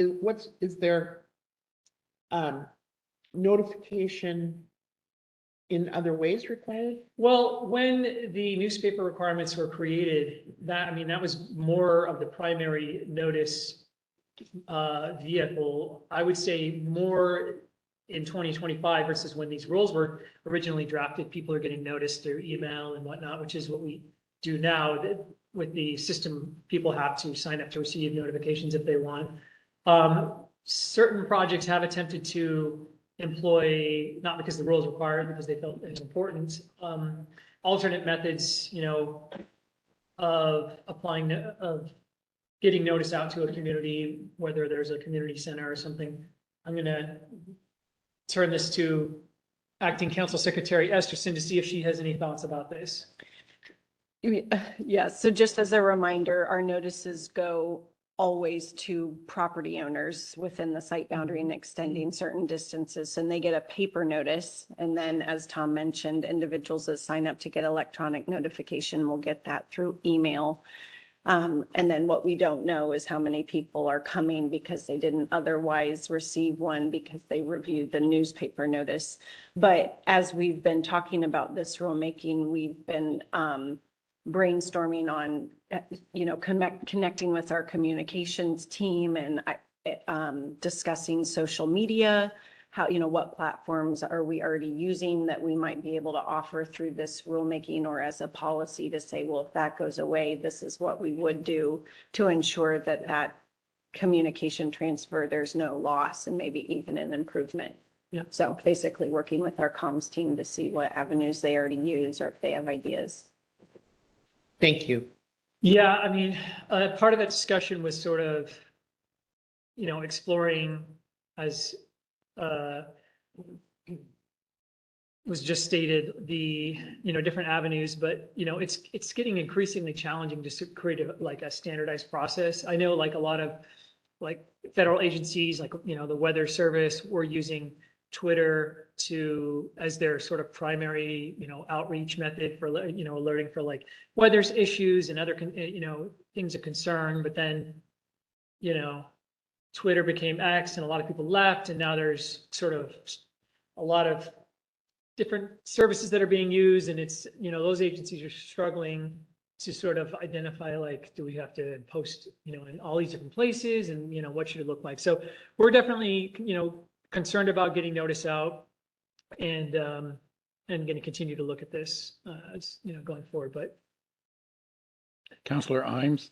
is there notification in other ways required? Well, when the newspaper requirements were created, that was more of the primary notice vehicle. I would say more in 2025 versus when these rules were originally drafted. People are getting noticed through email and whatnot, which is what we do now. With the system, people have to sign up to receive notifications if they want. Certain projects have attempted to employ, not because the rules require it, because they felt it was important, alternate methods, of applying, of getting notice out to a community, whether there's a community center or something. I'm gonna turn this to Acting Council Secretary Esterson to see if she has any thoughts about this. Yes, so just as a reminder, our notices go always to property owners within the site boundary and extending certain distances, and they get a paper notice. And then, as Tom mentioned, individuals that sign up to get electronic notification will get that through email. And then what we don't know is how many people are coming because they didn't otherwise receive one because they reviewed the newspaper notice. But as we've been talking about this rulemaking, we've been brainstorming on, connecting with our communications team and discussing social media, how, what platforms are we already using that we might be able to offer through this rulemaking or as a policy to say, well, if that goes away, this is what we would do to ensure that that communication transfer, there's no loss and maybe even an improvement. Yeah. So basically working with our comms team to see what avenues they already use or if they have ideas. Thank you. Yeah, part of that discussion was sort of, exploring as was just stated, the, different avenues, but, it's getting increasingly challenging to create a standardized process. I know like a lot of federal agencies, the Weather Service, were using Twitter as their sort of primary, outreach method for, alerting for weather's issues and other, things of concern. But then, Twitter became X and a lot of people left, and now there's sort of a lot of different services that are being used, and it's, those agencies are struggling to sort of identify, do we have to post, in all these different places, and, what should it look like? So we're definitely, concerned about getting notice out and going to continue to look at this, as, going forward. But Counselor Imes?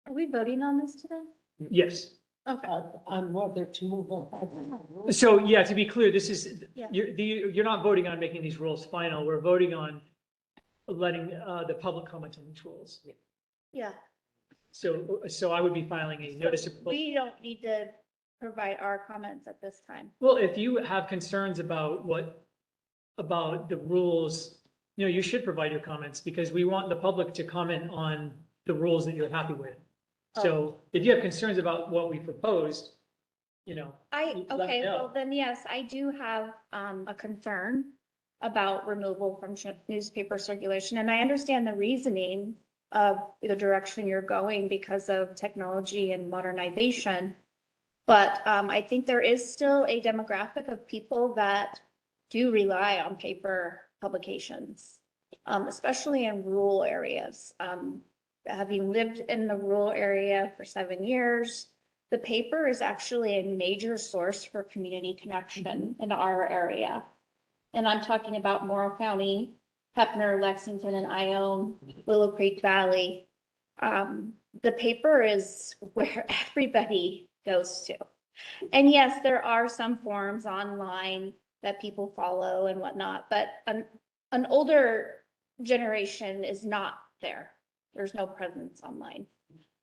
Are we voting on this today? yes. Okay. On whether to move on. So yeah, to be clear, this is, Yeah. you're not voting on making these rules final. We're voting on letting the public comment on these rules. Yeah. So I would be filing a notice of. We don't need to provide our comments at this time. Well, if you have concerns about about the rules, you should provide your comments, because we want the public to comment on the rules that you're happy with. So if you have concerns about what we proposed, let me Okay, know. well then, yes, I do have a concern about removal from newspaper circulation. And I understand the reasoning of the direction you're going because of technology and modernization. But I think there is still a demographic of people that do rely on paper publications, especially in rural areas. Having lived in the rural area for 7 years, the paper is actually a major source for community connection in our area. And I'm talking about Morrow County, Pepner, Lexington, and Ione, Willow Creek Valley. The paper is where everybody goes to. And yes, there are some forums online that people follow and whatnot, but an older generation is not there. There's no presence online.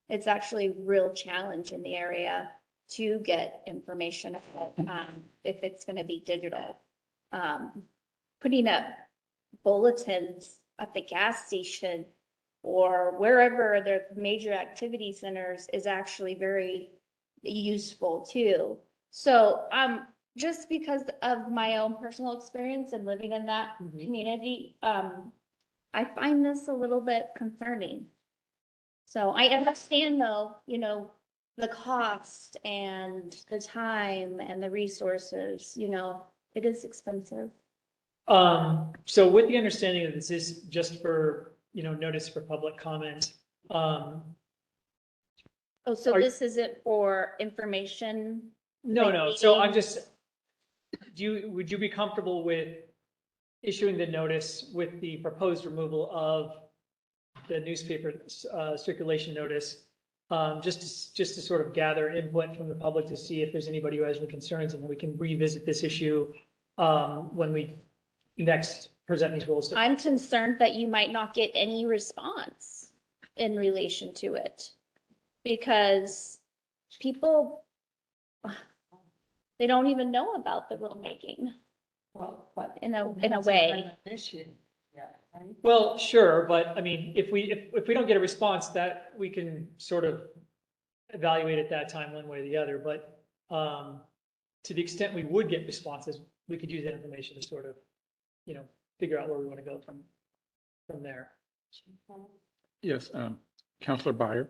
It's actually a real challenge in the area to get information if it's going to be digital. Putting up bulletins at the gas station or wherever the major activity centers is actually very useful too. So just because of my own personal experience and living in that community, I find this a little bit concerning. So I understand though, you know, the cost and the time and the resources, you know, it is expensive. So with the understanding that this is just for, you know, notice for public comment, Oh, so Are- this isn't for information? no, so I'm meeting? just, would you be comfortable with issuing the notice with the proposed removal of the newspaper circulation notice? Just to sort of gather input from the public to see if there's anybody who has any concerns, and we can revisit this issue when we next present these rules. I'm concerned that you might not get any response in relation to it. Because people, they don't even know about the rulemaking in a way. Well, sure, but I mean, if we don't get a response, that we can sort of evaluate at that time one way or the other, but to the extent we would get responses, we could use that information to sort of, you know, figure out where we want to go from there. Yes, Counselor Byer.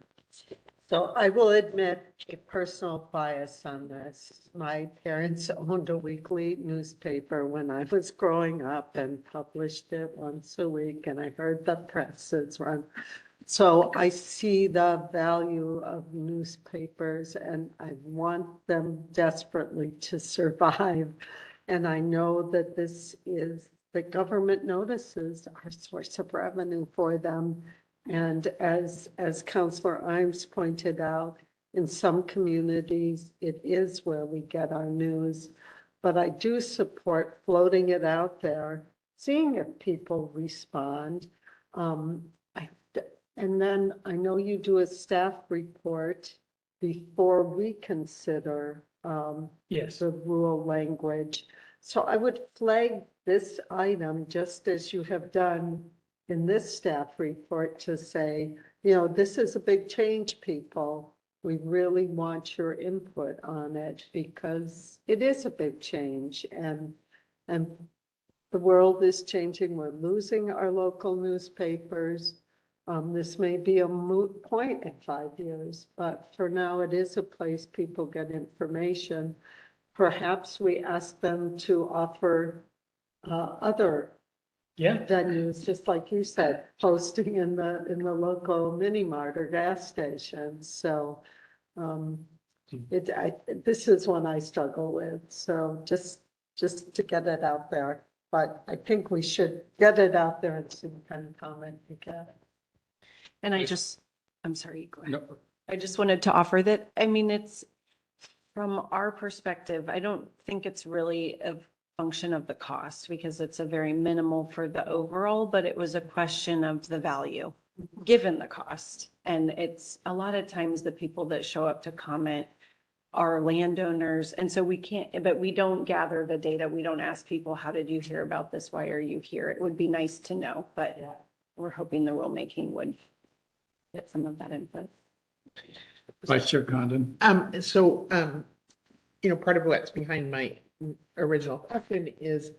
So I will admit a personal bias on this. My parents owned a weekly newspaper when I was growing up and published it once a week, and I heard the presses run. So I see the value of newspapers and I want them desperately to survive. And I know that this is, the government notices are a source of revenue for them. And as Councillor Imes pointed out, in some communities, it is where we get our news. But I do support floating it out there, seeing if people respond. And then I know you do a staff report before we consider Yes. the rural language. So I would flag this item just as you have done in this staff report to say, you know, this is a big change, people. We really want your input on it because it is a big change and the world is changing. We're losing our local newspapers. This may be a moot point in 5 years, but for now it is a place people get information. Perhaps we ask them to offer other venues, just like you said, posting in the local mini mart or gas station. So this is one I struggle with. So just to get it out there, but I think we should get it out there and see what kind of comment we get. And I'm sorry, go ahead. No, I just wanted to offer that, I mean, it's from our perspective, I don't think it's really a function of the cost because it's a very minimal for the overall, but it was a question of the value given the cost. And it's a lot of times the people that show up to comment are landowners. And so we can't, but we don't gather the data. We don't ask people, how did you hear about this? Why are you here? It would be nice to know, but we're hoping the rulemaking would get some of that input. Vice Chair Condon. You know, part of what's behind my original question is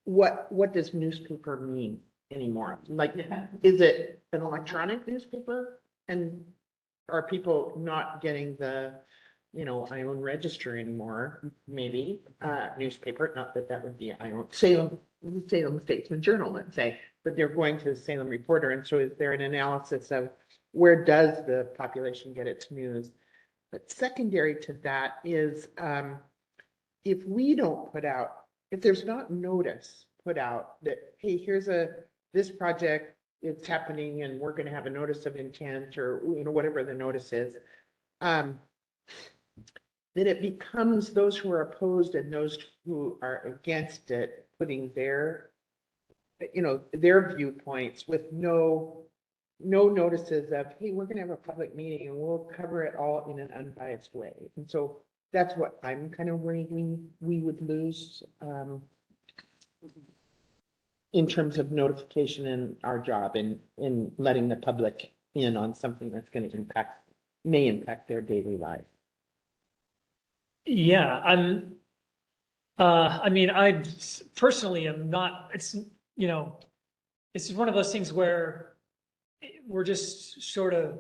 what does newspaper mean anymore? Like, is it an electronic newspaper? And are people not getting the, you know, Ione Register anymore? Maybe newspaper, not that that would be Ione, Salem Statesman Journal, let's say, but they're going to the Salem Reporter. And so is there an analysis of where does the population get its news? But secondary to that is if we don't put out, if there's not notice put out that, hey, this project is happening and we're gonna have a notice of intent or, whatever the notice is. That it becomes those who are opposed and those who are against it, putting their viewpoints with no notices of, hey, we're gonna have a public meeting and we'll cover it all in an unbiased way. And so that's what I'm kind of worried we would lose in terms of notification in our job and in letting the public in on something that's going to may impact their daily life. Yeah, I mean, I personally am not, it's one of those things where we're just sort of,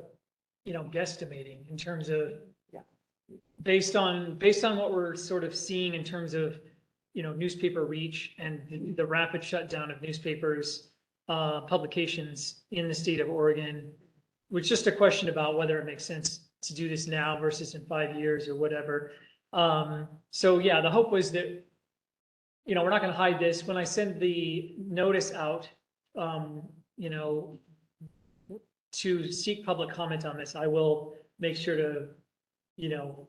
guesstimating in terms of based on what we're sort of seeing in terms of, newspaper reach and the rapid shutdown of newspapers, publications in the state of Oregon. It's just a question about whether it makes sense to do this now versus in 5 years or whatever. So yeah, the hope was that, we're not going to hide this. When I send the notice out, to seek public comment on this, I will make sure to,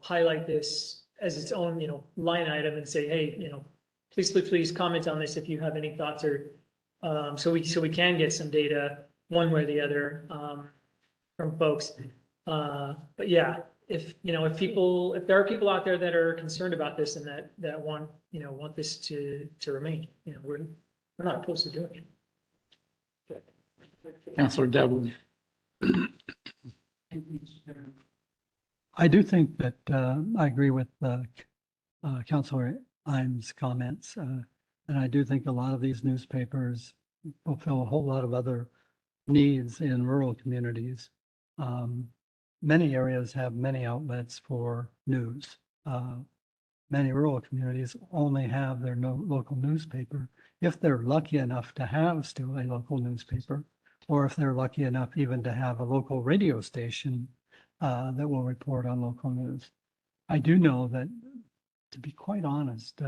highlight this as its own, line item and say, hey, please comment on this if you have any thoughts or, so we can get some data one way or the other, from folks. But yeah, if there are people out there that are concerned about this and that want this to remain, we're not opposed to doing it. Councilor Devlin. I do think that I agree with Councilor Imes' comments. And I do think a lot of these newspapers fulfill a whole lot of other needs in rural communities. Many areas have many outlets for news. Many rural communities only have their local newspaper, if they're lucky enough to have still a local newspaper, or if they're lucky enough even to have a local radio station that will report on local news. I do know that, to be quite honest,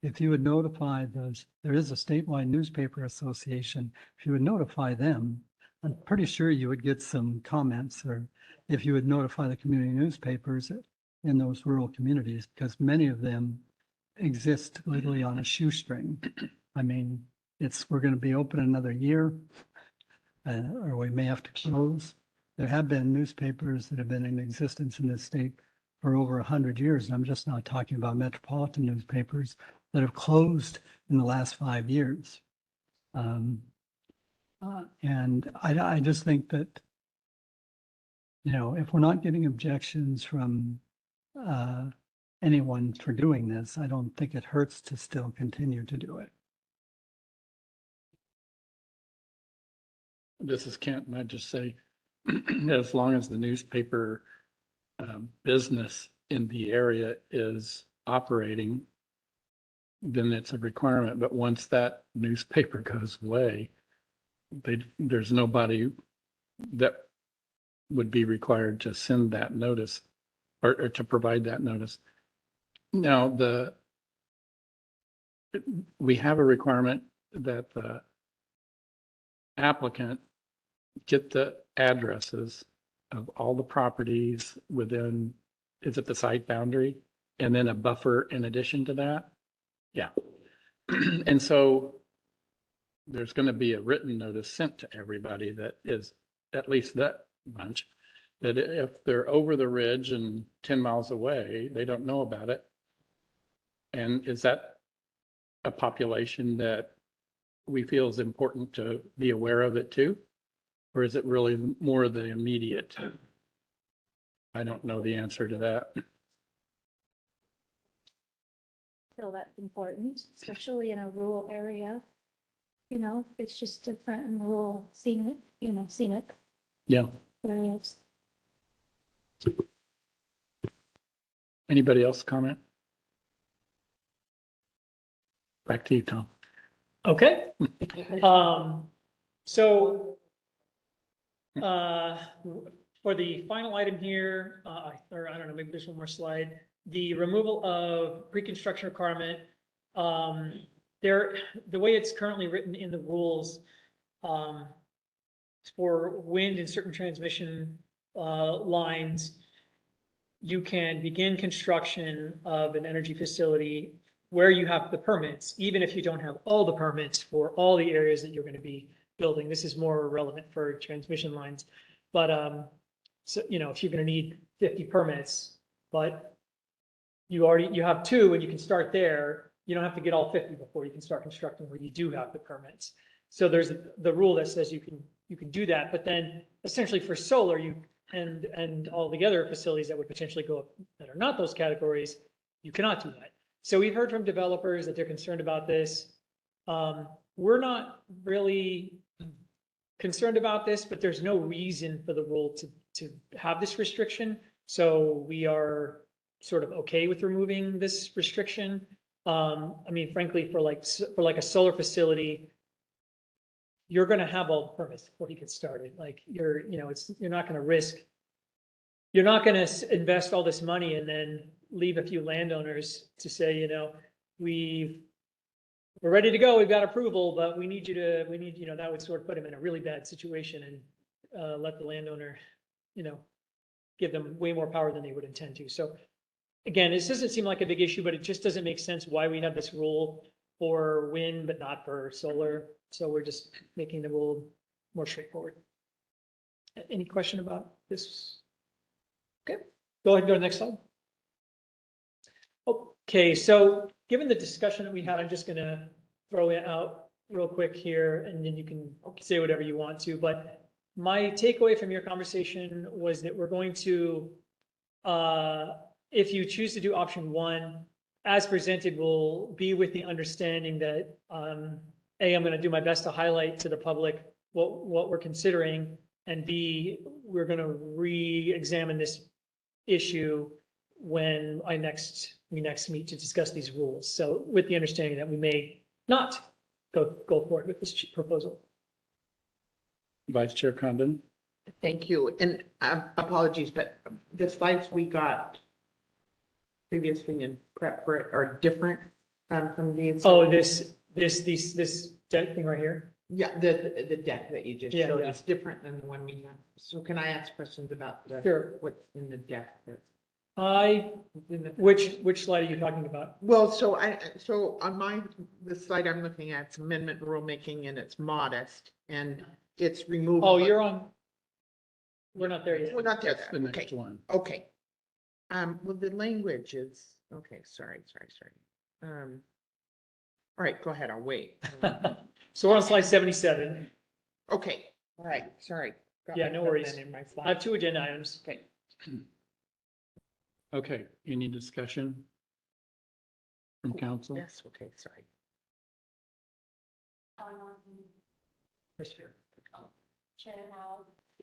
if you would notify there is a statewide newspaper association, if you would notify them, I'm pretty sure you would get some comments, or if you would notify the community newspapers in those rural communities, because many of them exist literally on a shoestring. I mean, we're going to be open another year, or we may have to close. There have been newspapers that have been in existence in this state for over 100 years. And I'm just not talking about metropolitan newspapers that have closed in the last 5 years. And I just think that, if we're not getting objections from anyone for doing this, I don't think it hurts to still continue to do it. This is Kent, and I'd just say, as long as the newspaper business in the area is operating, then it's a requirement. But once that newspaper goes away, there's nobody that would be required to send that notice or to provide that notice. Now, we have a requirement that the applicant get the addresses of all the properties within, is it the site boundary? And then a buffer in addition to that? Yeah. And so there's going to be a written notice sent to everybody that is at least that bunch, that if they're over the ridge and 10 miles away, they don't know about it. And is that a population that we feel is important to be aware of it too? Or is it really more the immediate? I don't know the answer to that. Feel that's important, especially in a rural area. It's just different in rural scenic Yeah. areas. Anybody else comment? Back to you, Tom. Okay. So for the final item here, or I don't know, maybe there's one more slide, the removal of pre-construction requirement. the way it's currently written in the rules, for wind and certain transmission, lines, you can begin construction of an energy facility where you have the permits, even if you don't have all the permits for all the areas that you're going to be building. This is more relevant for transmission lines. But, so, you know, if you're going to need 50 permits, but you have 2 and you can start there, you don't have to get all 50 before you can start constructing where you do have the permits. So there's the rule that says you can do that, but then essentially for solar, and all the other facilities that would potentially go up that are not those categories, you cannot do that. So we've heard from developers that they're concerned about this. We're not really concerned about this, but there's no reason for the rule to have this restriction. So we are sort of okay with removing this restriction. I mean, frankly, for like a solar facility, you're going to have all the permits before you get started. Like you're not going to invest all this money and then leave a few landowners to say, you know, we're ready to go. We've got approval, but we need, that would sort of put them in a really bad situation and let the landowner, you know, give them way more power than they would intend to. So again, this doesn't seem like a big issue, but it just doesn't make sense why we have this rule for wind, but not for solar. So we're just making the rule more straightforward. Any question about this? Okay, go ahead and go to the next slide. Okay, so given the discussion that we had, I'm just going to throw it out real quick here, and then you can say whatever you want to. But my takeaway from your conversation was that we're going to, if you choose to do option 1, as presented, will be with the understanding that, A, I'm going to do my best to highlight to the public what we're considering, and B, we're going to re-examine this issue when we next meet to discuss these rules. So with the understanding that we may not go forward with this proposal. Vice Chair Condon. Thank you. And apologies, but the slides we got previously in prep for it are different from these. Oh, this deck thing right here. Yeah, the deck that you just Yeah, showed yeah. is different than the one we have. So can I ask questions about Sure. what's in the deck? Which slide are you talking about? Well, so on the slide I'm looking at, it's amendment rulemaking and it's modest and it's removed. Oh, we're not there yet. We're not there. That's the next one. Okay. Well, the language is, okay, sorry. All right, go ahead, I'll wait. So we're on slide 77. Okay, all right, sorry. Got Yeah, no myself worries. in my I slide. have 2 agenda items. Okay. Okay, any discussion from council? Yes, okay, sorry.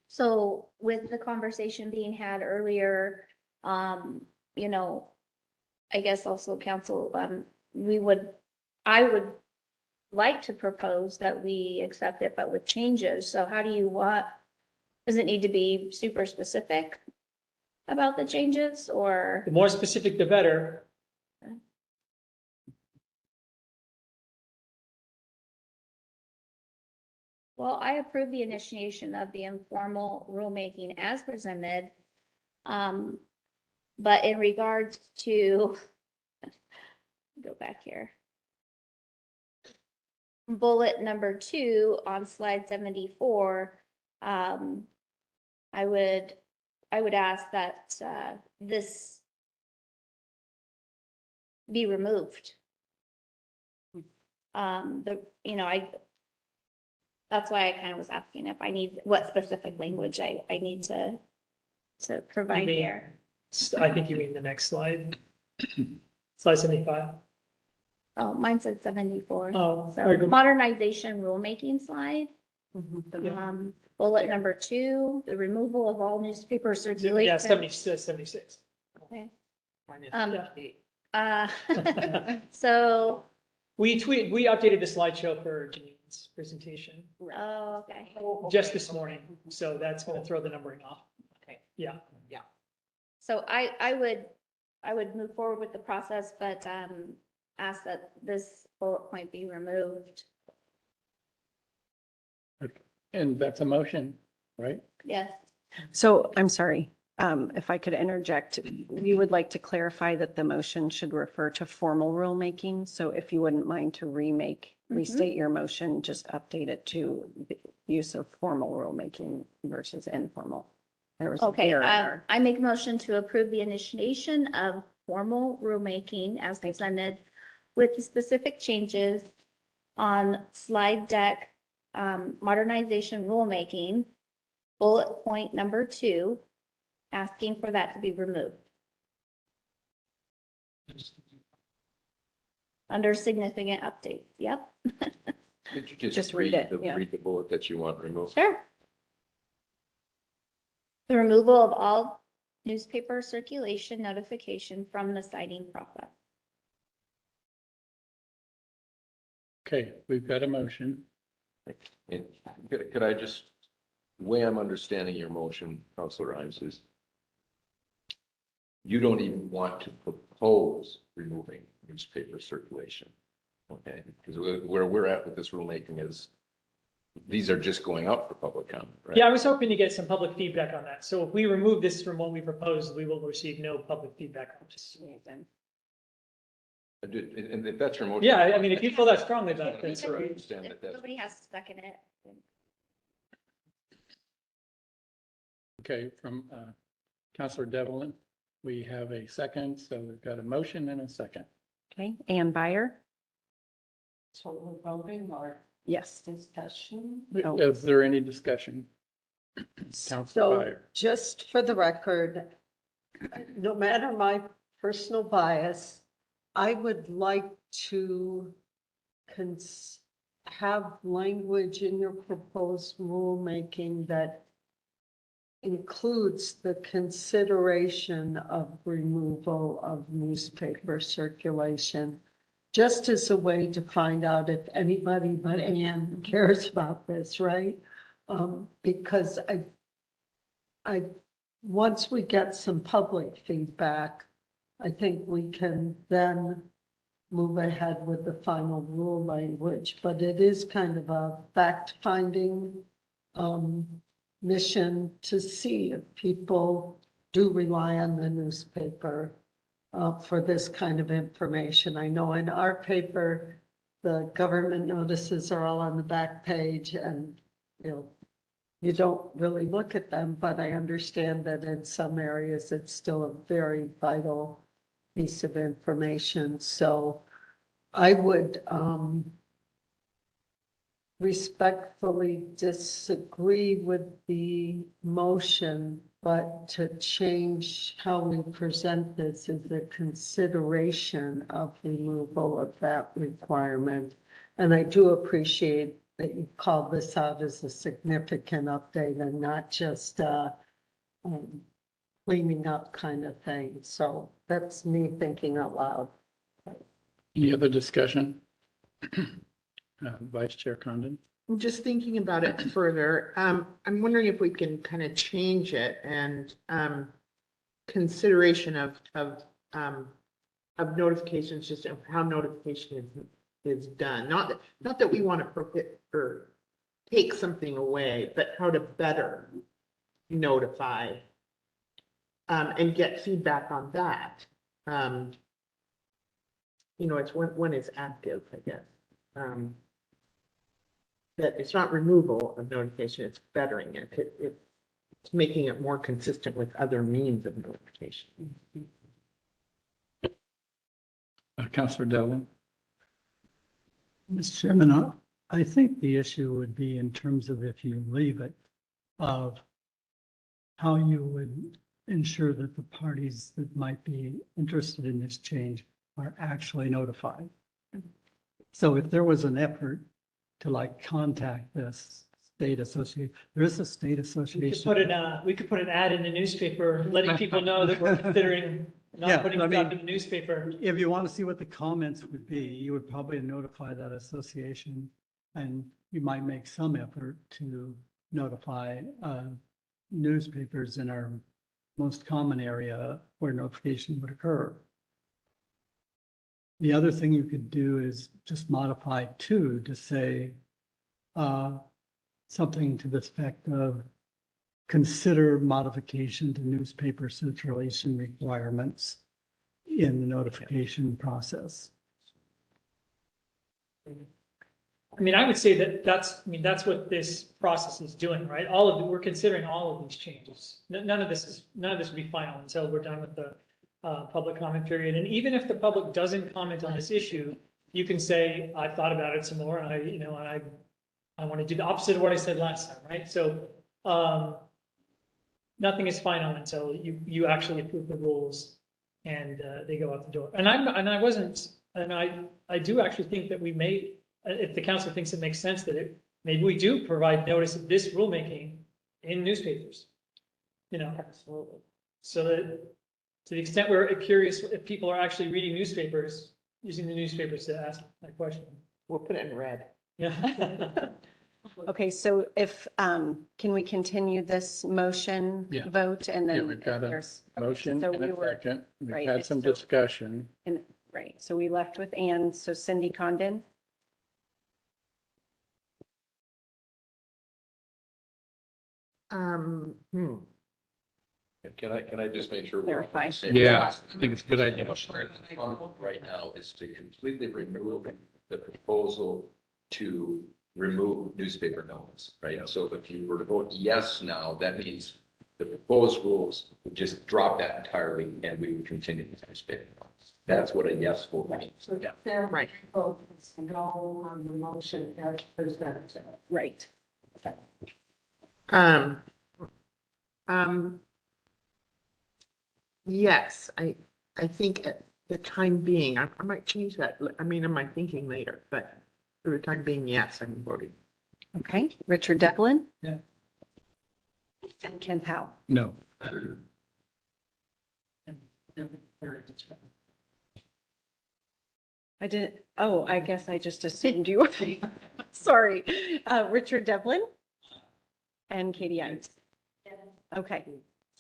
So with the conversation being had earlier, you know, I guess also council, I would like to propose that we accept it, but with changes. So how do you does it need to be super specific about the changes or? The more specific, the better. Well, I approve the initiation of the informal rulemaking as presented. But in regards to, go back here. Bullet number 2 on slide 74, I would ask that this be removed. That's why I kind of was asking if I need, what specific language I need to provide mean- here. I think you mean the next slide. Slide 75. Oh, mine said 74. Oh, all So right, go- modernization rulemaking slide, Mm-hmm. bullet number 2, the removal of all newspaper circulation. Yeah, 76. Okay. Um, So, We updated the slideshow for Janine's presentation oh, okay. just this morning, so that's going to throw the numbering off. Okay. Yeah. So I would move forward with the process, but ask that this bullet point be removed. And that's a motion, right? Yes. So I'm sorry, if I could interject, we would like to clarify that the motion should refer to formal rulemaking. So if you wouldn't mind to restate your motion, just update it to the use of formal rulemaking versus informal. There was an Okay, error in our- I make a motion to approve the initiation of formal rulemaking as presented with the specific changes on slide deck, modernization rulemaking, bullet point number 2, asking for that to be removed. Under significant updates, yep. Could you Just read it, yeah. Read the bullet that you want removed? Sure. The removal of all newspaper circulation notification from the citing process. Okay, we've got a motion. And could I just, the way I'm understanding your motion, Counselor Rhymes, is you don't even want to propose removing newspaper circulation. Okay, because where we're at with this rulemaking is these are just going out for public comment, right? Yeah, I was hoping to get some public feedback on that. So if we remove this from what we proposed, we will receive no public feedback on this. And if that's your motion. Yeah, I mean, if you feel that strongly about I this. understand that that's. Nobody has to second it. Okay, from Counselor Devlin, we have a second, so we've got a motion and a second. Okay, Ann Byer? So we're voting or Yes. discussion? Oh. Is there any discussion? Counselor So Byer. just for the record, no matter my personal bias, I would like to have language in your proposed rulemaking that includes the consideration of removal of newspaper circulation, just as a way to find out if anybody but Ann cares about this, right? Because once we get some public feedback, I think we can then move ahead with the final rule language, but it is kind of a fact-finding mission to see if people do rely on the newspaper for this kind of information. I know in our paper, the government notices are all on the back page and, you don't really look at them, but I understand that in some areas, it's still a very vital piece of information. So I would respectfully disagree with the motion, but to change how we present this is a consideration of removal of that requirement. And I do appreciate that you called this out as a significant update and not just cleaning up kind of thing. So that's me thinking out loud. Any other discussion? Vice Chair Condon? I'm just thinking about it further. I'm wondering if we can kind of change it and consideration of notifications, just of how notification is done. Not that we want to prohibit or take something away, but how to better notify and get feedback on that. It's when it's active, I guess. That it's not removal of notification, it's bettering it. It's making it more consistent with other means of notification. Counselor Devlin? Mr. Chairman, I think the issue would be in terms of if you leave it, of how you would ensure that the parties that might be interested in this change are actually notified. So if there was an effort to contact this state association, there is a state association. We could put an ad in the newspaper, letting people know that we're considering Yeah, not putting I it mean- up in the newspaper. If you want to see what the comments would be, you would probably notify that association, and you might make some effort to notify newspapers in our most common area where notification would occur. The other thing you could do is just modify two to say something to the effect of consider modification to newspaper circulation requirements in the notification process. I mean, I would say that that's what this process is doing, right? We're considering all of these changes. None of this will be final until we're done with the public comment period. And even if the public doesn't comment on this issue, you can say, I thought about it some more, and I want to do the opposite of what I said last time, right? So nothing is final until you actually approve the rules and they go out the door. And I do actually think that we may, if the council thinks it makes sense, that maybe we do provide notice of this rulemaking in newspapers. Absolutely. So that to the extent we're curious if people are actually reading newspapers, using the newspapers to ask that question. We'll put it in red. Yeah. Okay, so can we continue this motion Yeah. vote and Yeah, then we've got a there's. motion So and we a were- second. We've right, had it's some still- discussion. Right, so we left with Ann, so Cindy Condon. Um, hmm. Can I just make sure? we're on the Clarify. same Yeah, page? I think it's a good idea. Right now is to completely remove the proposal to remove newspaper notice, right? So if you were to vote yes now, that means the proposed rules would just drop that entirely and we would continue with newspaper notice. That's what a yes vote means. So there, right, focus, no on the motion as presented. Right. Yes, I think at the time being, I might change that. I mean, in my thinking later, but for the time being, yes, I'm voting. Okay, Richard Devlin? Yeah. And Ken Powell? No. I didn't, I guess I just assumed you. Sorry. Richard Devlin? And Katie Ives? Okay,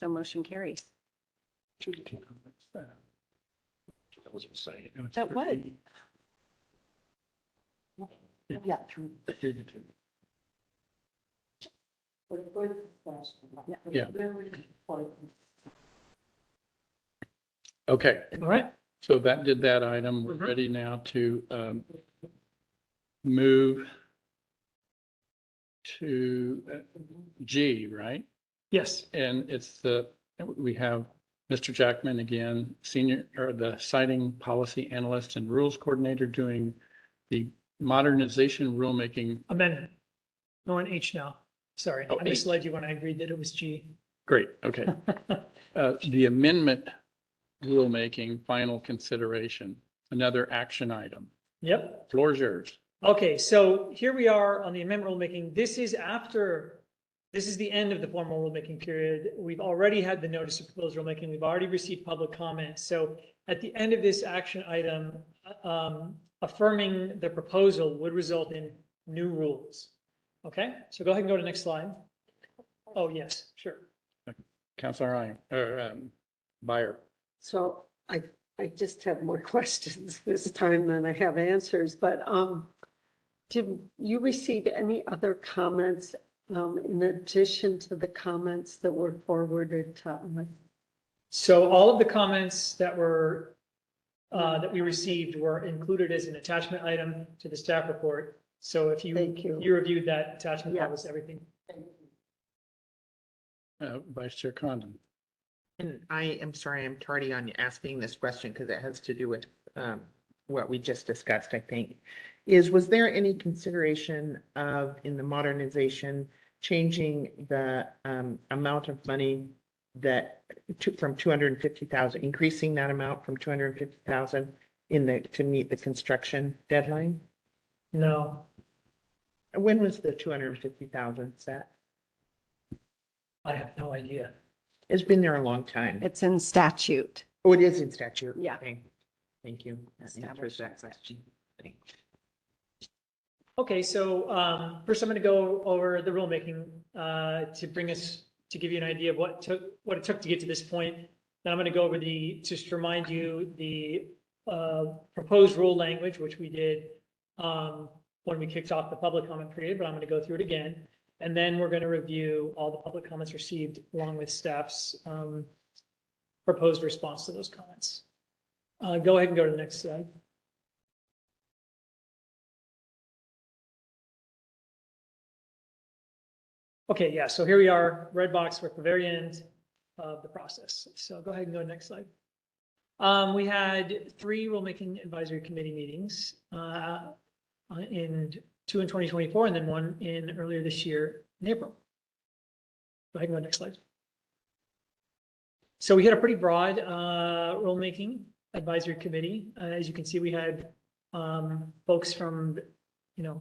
so motion carries. That was exciting. That was. Yeah. Yeah. Okay, All right. so that did that item. We're Mhm. ready now to move to G, right? Yes. And we have Mr. Jackman again, the citing policy analyst and rules coordinator doing the modernization rulemaking. Amendment. No, on H now. Sorry, Oh, I misled you when I agreed that it was G. Great, okay. The amendment rulemaking final consideration, another action item. Yep. Floor is yours. Okay, so here we are on the amendment rulemaking. This is the end of the formal rulemaking period. We've already had the notice of proposed rulemaking. We've already received public comment. So at the end of this action item, affirming the proposal would result in new rules. Okay, so go ahead and go to the next slide. Oh, yes, sure. Counselor Byer. So I just have more questions this time than I have answers, but did you receive any other comments in addition to the comments that were forwarded to us? So all of the comments that that we received were included as an attachment item to the staff report. So if you Thank you. reviewed that attachment, that was everything. Vice Chair Condon. And I am sorry, I'm tardy on asking this question because it has to do with what we just discussed, I think. Was there any consideration of, in the modernization, changing the amount of money from 250,000, increasing that amount from 250,000 to meet the construction deadline? No, When was the 250,000 set? I have no idea. It's been there a long time. It's in statute. Oh, it is in statute. Yeah. Okay. Thank you. That answers that question. Okay, so first I'm going to go over the rulemaking to give you an idea of what it took to get to this point. Then I'm going to go over just to remind you, the proposed rule language, which we did when we kicked off the public comment period, but I'm going to go through it again. And then we're going to review all the public comments received along with staff's proposed response to those comments. Go ahead and go to the next slide. Okay, yeah, so here we are, red box, we're at the very end of the process. So go ahead and go to the next slide. We had 3 rulemaking advisory committee meetings, two in 2024 and then one in earlier this year in April. Go ahead and go to the next slide. So we had a pretty broad rulemaking advisory committee. As you can see, we had folks from, the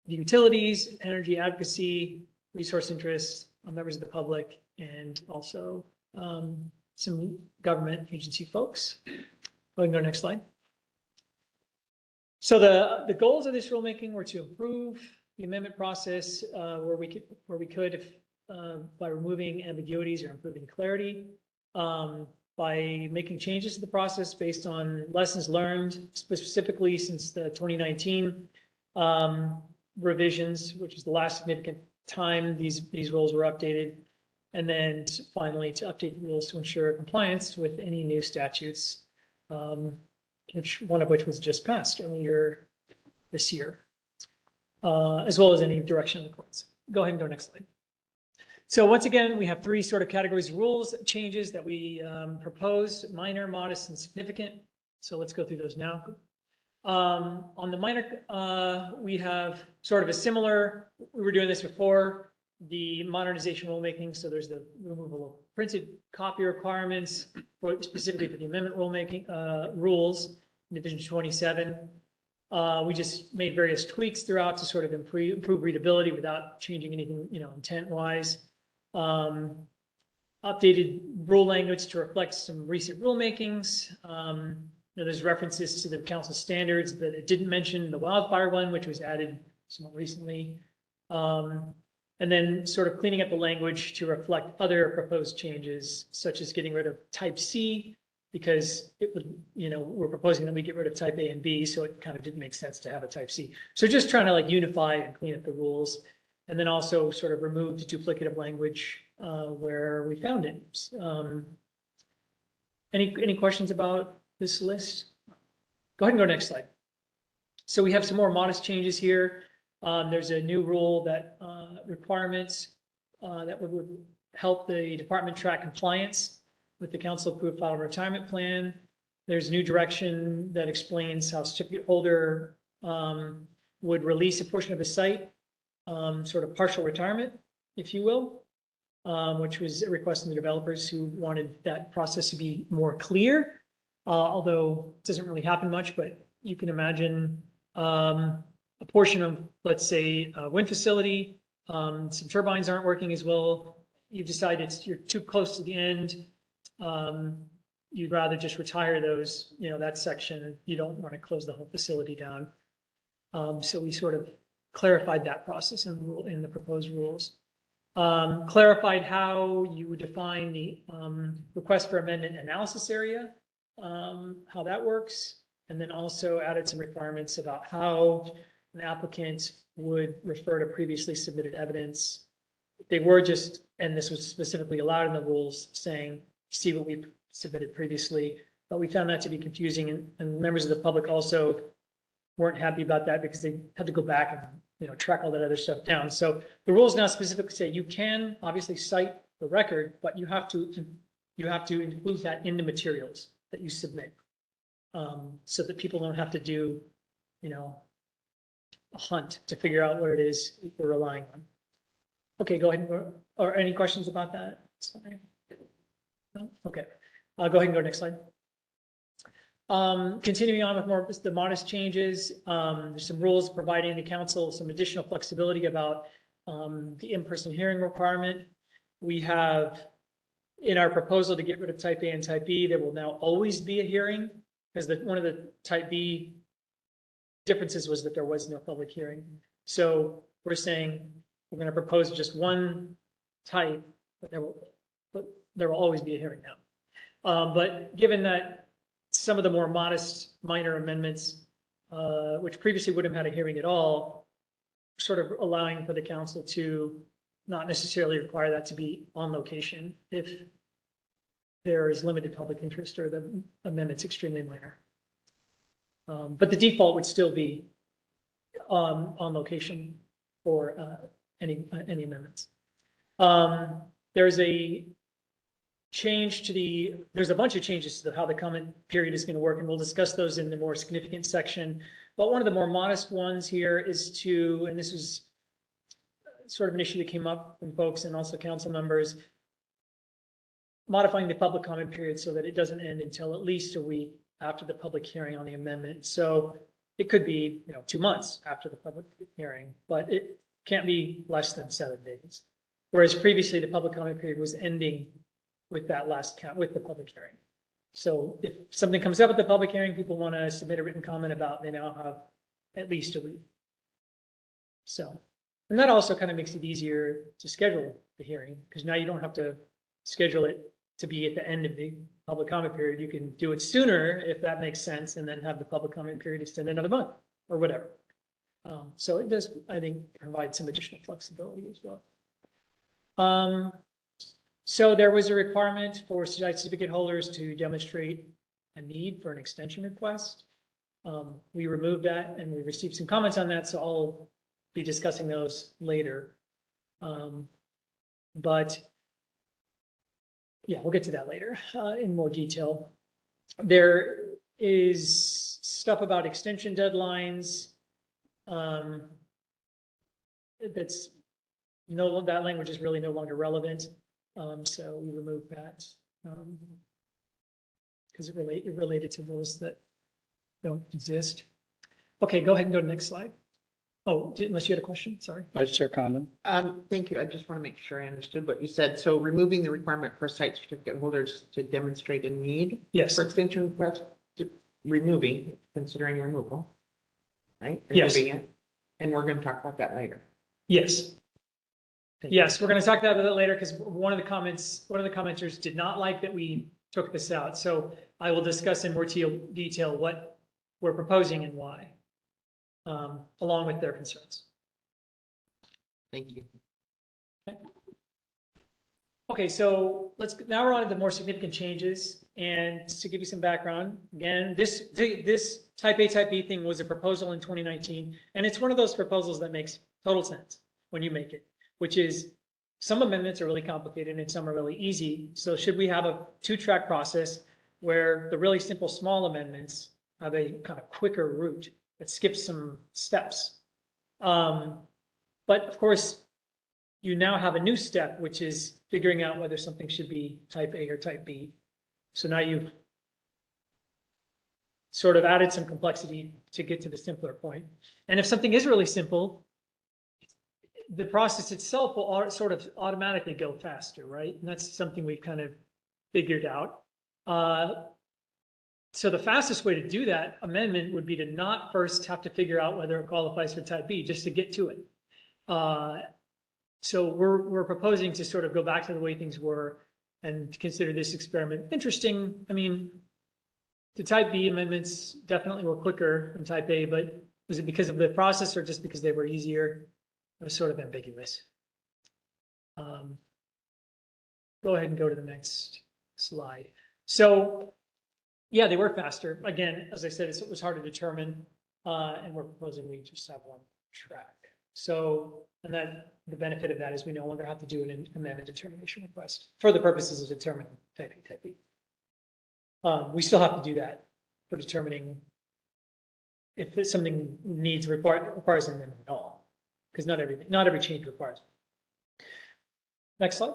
utilities, energy advocacy, resource interests, members of the public, and also some government agency folks. Go ahead and go to the next slide. So the goals of this rulemaking were to improve the amendment process where we could if, by removing ambiguities or improving clarity, by making changes to the process based on lessons learned, specifically since the 2019 revisions, which is the last significant time these rules were updated. And then finally to update the rules to ensure compliance with any new statutes, one of which was just passed earlier this year, as well as any direction of the courts. Go ahead and go next slide. So once again, we have 3 sort of categories of rules changes that we proposed: minor, modest, and significant. So let's go through those now. On the minor, we have sort of a similar, we were doing this before, the modernization rulemaking. So there's the removal of printed copy requirements, specifically for the amendment rulemaking rules, Division 27. We just made various tweaks throughout to sort of improve readability without changing anything, intent-wise. Updated rule language to reflect some recent rulemakings. There's references to the council standards, but it didn't mention the wildfire one, which was added somewhat recently. And then sort of cleaning up the language to reflect other proposed changes, such as getting rid of type C, because it would, we're proposing that we get rid of type A and B, so it kind of didn't make sense to have a type C. So just trying to like unify and clean up the rules, and then also sort of remove the duplicative language where we found it. Any questions about this list? Go ahead and go to the next slide. So we have some more modest changes here. There's a new rule that requirements that would help the department track compliance with the council-approved final retirement plan. There's new direction that explains how certificate holder would release a portion of a site, sort of partial retirement, if you will, which was a request from the developers who wanted that process to be more clear, although it doesn't really happen much, but you can imagine a portion of, let's say, a wind facility, some turbines aren't working as well. You've decided you're too close to the end. You'd rather just retire those, that section. You don't want to close the whole facility down. So we sort of clarified that process in the proposed rules. Clarified how you would define the request for amendment analysis area, how that works, and then also added some requirements about how an applicant would refer to previously submitted evidence. They were just, and this was specifically allowed in the rules, saying, see what we submitted previously, but we found that to be confusing, and members of the public also weren't happy about that because they had to go back and track all that other stuff down. So the rules now specifically say you can obviously cite the record, but you have to include that in the materials that you submit, so that people don't have to do a hunt to figure out what it is we're relying on. Okay, go ahead and go. Or any questions about that? Sorry. No? Okay, I'll go ahead and go next slide. Continuing on with more of the modest changes, there's some rules providing the council some additional flexibility about the in-person hearing requirement. We have in our proposal to get rid of type A and type B, there will now always be a hearing, because one of the type B differences was that there was no public hearing. So we're saying we're going to propose just one type, but there will always be a hearing now. But given that some of the more modest minor amendments, which previously wouldn't have had a hearing at all, sort of allowing for the council to not necessarily require that to be on location if there is limited public interest or the amendment's extremely minor. But the default would still be on location for any amendments. There's a change to there's a bunch of changes to how the comment period is going to work, and we'll discuss those in the more significant section. But one of the more modest ones here is to, and this was sort of an issue that came up from folks and also council members, modifying the public comment period so that it doesn't end until at least a week after the public hearing on the amendment. So it could be, 2 months after the public hearing, but it can't be less than 7 days. Whereas previously the public comment period was ending with that last count, with the public hearing. So if something comes up at the public hearing, people want to submit a written comment about, they now have at least a week. So, and that also kind of makes it easier to schedule the hearing, because now you don't have to schedule it to be at the end of the public comment period. You can do it sooner if that makes sense, and then have the public comment period extend another month or whatever. So it does, I think, provide some additional flexibility as well. So there was a requirement for certificate holders to demonstrate a need for an extension request. We removed that and we received some comments on that, so I'll be discussing those later. But yeah, we'll get to that later in more detail. There is stuff about extension deadlines. That language is really no longer relevant. So we removed that because it related to those that don't exist. Okay, go ahead and go to the next slide. Oh, unless you had a question, sorry. Vice Chair Condon. Thank you. I just want to make sure I understood what you said. So removing the requirement for site certificate holders to demonstrate a need Yes, for extension request, considering removal, right? Yes. Removing it. And we're going to talk about that later. yes. Yes, we're going to talk about that later because one of the commenters did not like that we took this out. So I will discuss in more detail what we're proposing and why, along with their concerns. Thank you. Okay, so now we're on to the more significant changes. And to give you some background, again, this type A, type B thing was a proposal in 2019. And it's one of those proposals that makes total sense when you make it, which is some amendments are really complicated and some are really easy. So should we have a 2-track process where the really simple small amendments have a kind of quicker route that skips some steps? But of course, you now have a new step, which is figuring out whether something should be type A or type B. So now you've sort of added some complexity to get to the simpler point. And if something is really simple, the process itself will sort of automatically go faster, right? And that's something we've kind of figured out. So the fastest way to do that amendment would be to not first have to figure out whether it qualifies for type B, just to get to it. So we're proposing to sort of go back to the way things were and consider this experiment interesting. I mean, the type B amendments definitely were quicker than type A, but was it because of the process or just because they were easier? It was sort of ambiguous. Go ahead and go to the next slide. So yeah, they were faster. Again, as I said, it was hard to determine, and we're proposing we just have one track. So, and then the benefit of that is we no longer have to do an amendment determination request for the purposes of determining type A, type B. We still have to do that for determining if something requires an amendment at all, because not every change requires. Next slide.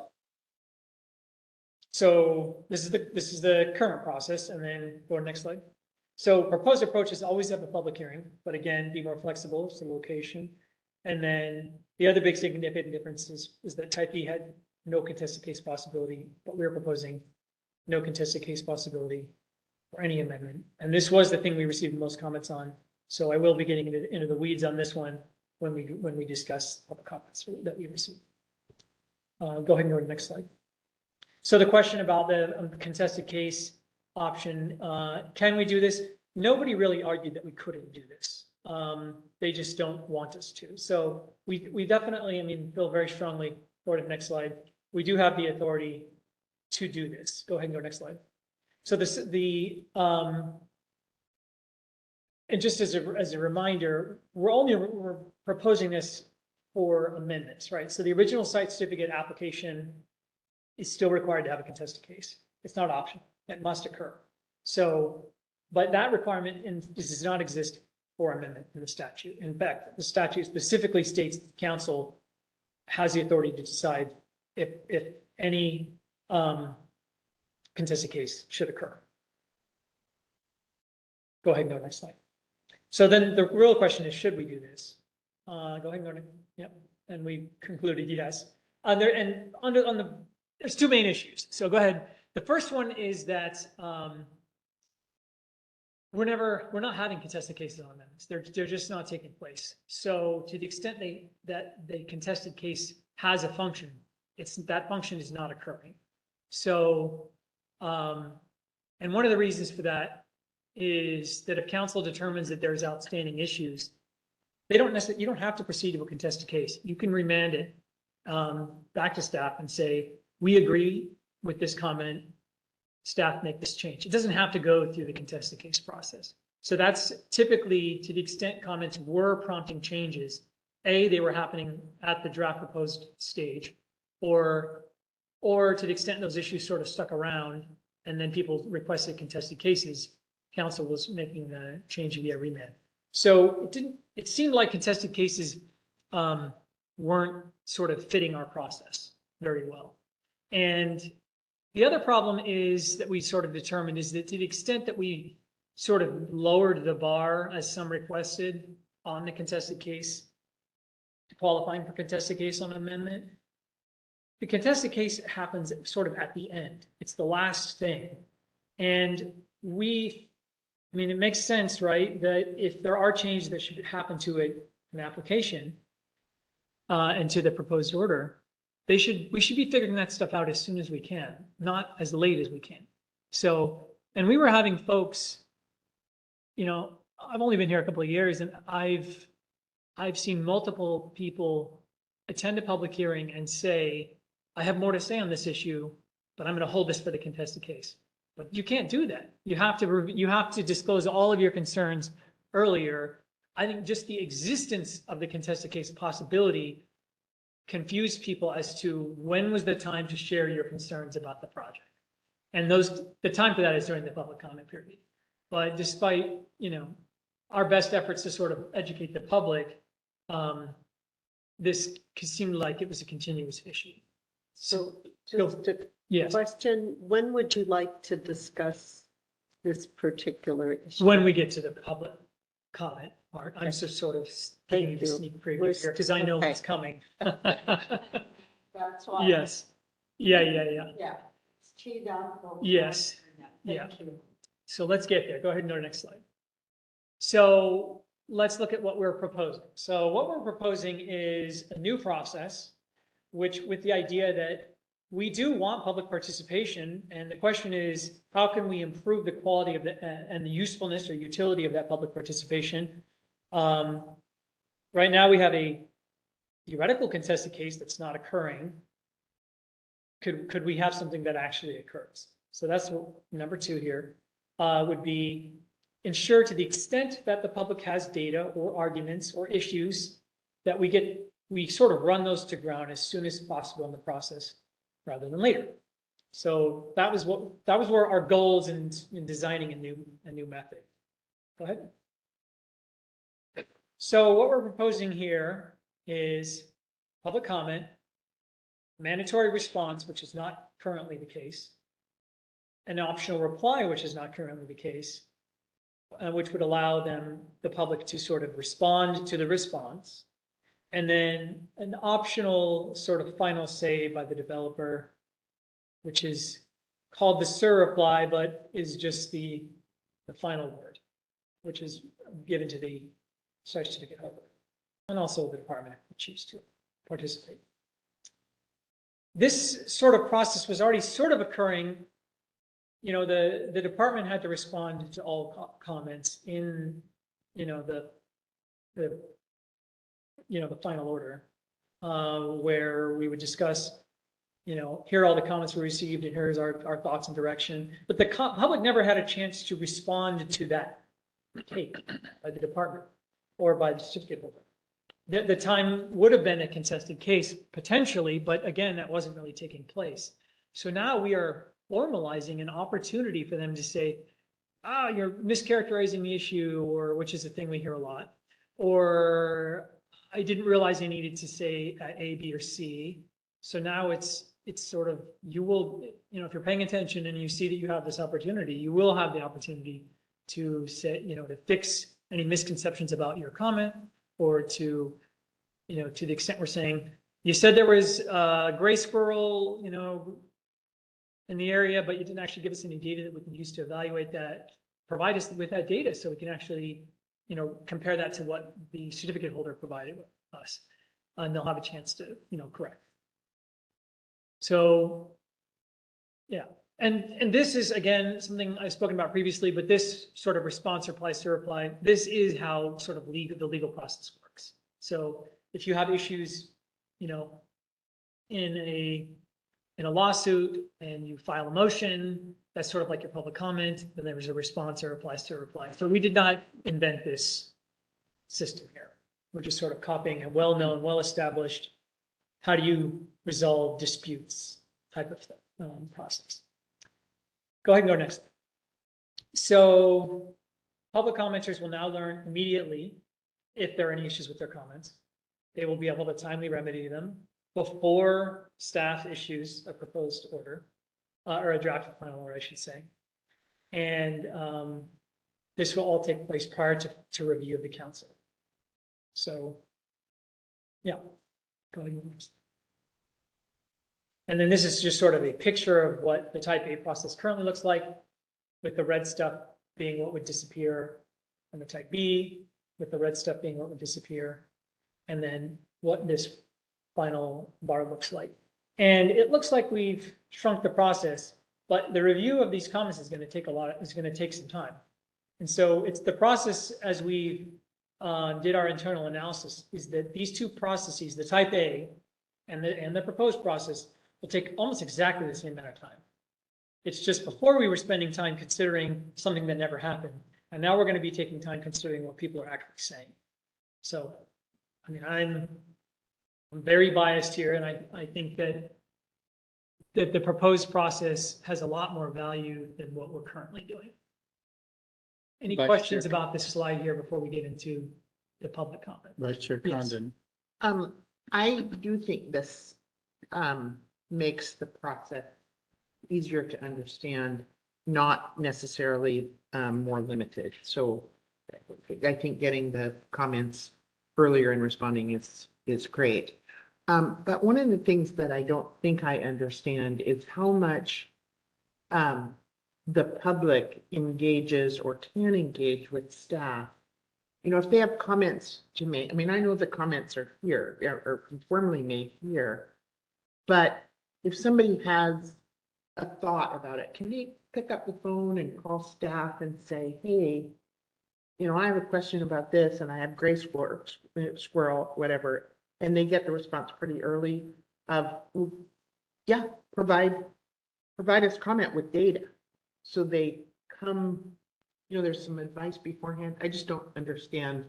So this is the current process, and then go to the next slide. So proposed approaches always have a public hearing, but again, be more flexible to the location. And then the other big significant difference is that type E had no contested case possibility, but we were proposing no contested case possibility for any amendment. And this was the thing we received the most comments on. So I will be getting into the weeds on this one when we discuss all the comments that we received. Go ahead and go to the next slide. So the question about the contested case, option. Can we do this? Nobody really argued that we couldn't do this. They just don't want us to. So we definitely, I mean, feel very strongly, go to the next slide. We do have the authority to do this. Go ahead and go next slide. So and just as a reminder, we're proposing this for amendments, right? So the original site certificate application is still required to have a contested case. It's not optional. It must occur. So, but that requirement does not exist for amendment in the statute. In fact, the statute specifically states the council has the authority to decide if any contested case should occur. Go ahead and go next slide. So then the real question is, should we do this? Go ahead and go to, yep. And we concluded yes. There's two main issues. So go ahead. The first one is that we're not having contested cases on amendments. They're just not taking place. So to the extent that the contested case has a function, that function is not occurring. So, and one of the reasons for that is that if council determines that there's outstanding issues, you don't have to proceed to a contested case. You can remand it back to staff and say, we agree with this comment, staff make this change. It doesn't have to go through the contested case process. So that's typically, to the extent comments were prompting changes, they were happening at the draft proposed stage, or to the extent those issues sort of stuck around and then people requested contested cases, council was making the change via remand. So it seemed like contested cases weren't sort of fitting our process very well. And the other problem is that we sort of determined is that to the extent that we sort of lowered the bar, as some requested, on the contested case, qualifying for contested case on amendment, the contested case happens sort of at the end. It's the last thing. And I mean, it makes sense, right, that if there are changes that should happen to an application and to the proposed order, we should be figuring that stuff out as soon as we can, not as late as we can. So, and we were having folks, you know, I've only been here a couple of years, and I've seen multiple people attend a public hearing and say, I have more to say on this issue, but I'm going to hold this for the contested case. But you can't do that. You have to disclose all of your concerns earlier. I think just the existence of the contested case possibility confused people as to when was the time to share your concerns about the project. And the time for that is during the public comment period. But despite, you know, our best efforts to sort of educate the public, this seemed like it was a continuous issue. So just a Yes, question, when would you like to discuss this particular issue? when we get to the public comment part, I'm just sort of taking Thank the you. sneak preview here because I know Okay. what's coming. That's why. Yes. Yeah. Yeah. It's teed up. Yes. Yeah. Thank you. So let's get there. Go ahead and go to the next slide. So let's look at what we're proposing. So what we're proposing is a new process, which with the idea that we do want public participation. And the question is, how can we improve the quality of and the usefulness or utility of that public participation? Right now we have a theoretical contested case that's not occurring. Could we have something that actually occurs? So that's number 2 here, would be ensure to the extent that the public has data or arguments or issues that we sort of run those to ground as soon as possible in the process rather than later. So that was where our goals in designing a new method. Go ahead. So what we're proposing here is public comment, mandatory response, which is not currently the case, an optional reply, which is not currently the case, which would allow the public to sort of respond to the response, and then an optional sort of final say by the developer, which is called the SIR reply, but is just the final word, which is given to the site certificate holder, and also the department if they choose to participate. This sort of process was already sort of occurring the department had to respond to all comments in, the, the final order, where we would discuss, here are all the comments we received and here's our thoughts and direction. But the public never had a chance to respond to that take by the department or by the certificate holder. The time would have been a contested case potentially, but again, that wasn't really taking place. So now we are formalizing an opportunity for them to say, you're mischaracterizing the issue, or which is a thing we hear a lot, or I didn't realize I needed to say A, B, or C. So now it's sort of, you will, if you're paying attention and you see that you have this opportunity, you will have the opportunity to say, to fix any misconceptions about your comment, or to, to the extent we're saying, you said there was a gray squirrel, in the area, but you didn't actually give us any data that we can use to evaluate that, provide us with that data so we can actually, compare that to what the certificate holder provided us. And they'll have a chance to, correct. So, yeah. And this is, again, something I've spoken about previously, but this sort of response replies to reply, this is how sort of the legal process works. So if you have issues, in a lawsuit and you file a motion, that's sort of like your public comment, then there's a response or replies to reply. So we did not invent this system here. We're just sort of copying a well-known, well-established, how do you resolve disputes type of process. Go ahead and go next. So public commenters will now learn immediately if there are any issues with their comments. They will be able to timely remedy them before staff issues a proposed order, or a draft of final order, I should say. And this will all take place prior to review of the council. So, yeah, go ahead. And then this is just sort of a picture of what the type A process currently looks like, with the red stuff being what would disappear on the type B, with the red stuff being what would disappear, and then what this final bar looks like. And it looks like we've shrunk the process, but the review of these comments is going to take some time. And so it's the process as we did our internal analysis, is that these two processes, the type A and the proposed process, will take almost exactly the same amount of time. It's just before we were spending time considering something that never happened. And now we're going to be taking time considering what people are actually saying. So, I mean, I'm very biased here, and I think that the proposed process has a lot more value than what we're currently doing. Any Vice questions Chair. about this slide here before we get into the public comment? Vice Chair Yes. Condon. I do think this makes the process easier to understand, not necessarily more limited. So I think getting the comments earlier and responding is great. But one of the things that I don't think I understand is how much the public engages or can engage with staff. If they have comments to make, I mean, I know the comments are here, or formally made here, but if somebody has a thought about it, can they pick up the phone and call staff and say, hey, I have a question about this and I have gray squirrel, whatever, and they get the response pretty early of, yeah, provide us comment with data. So they come, there's some advice beforehand. I just don't understand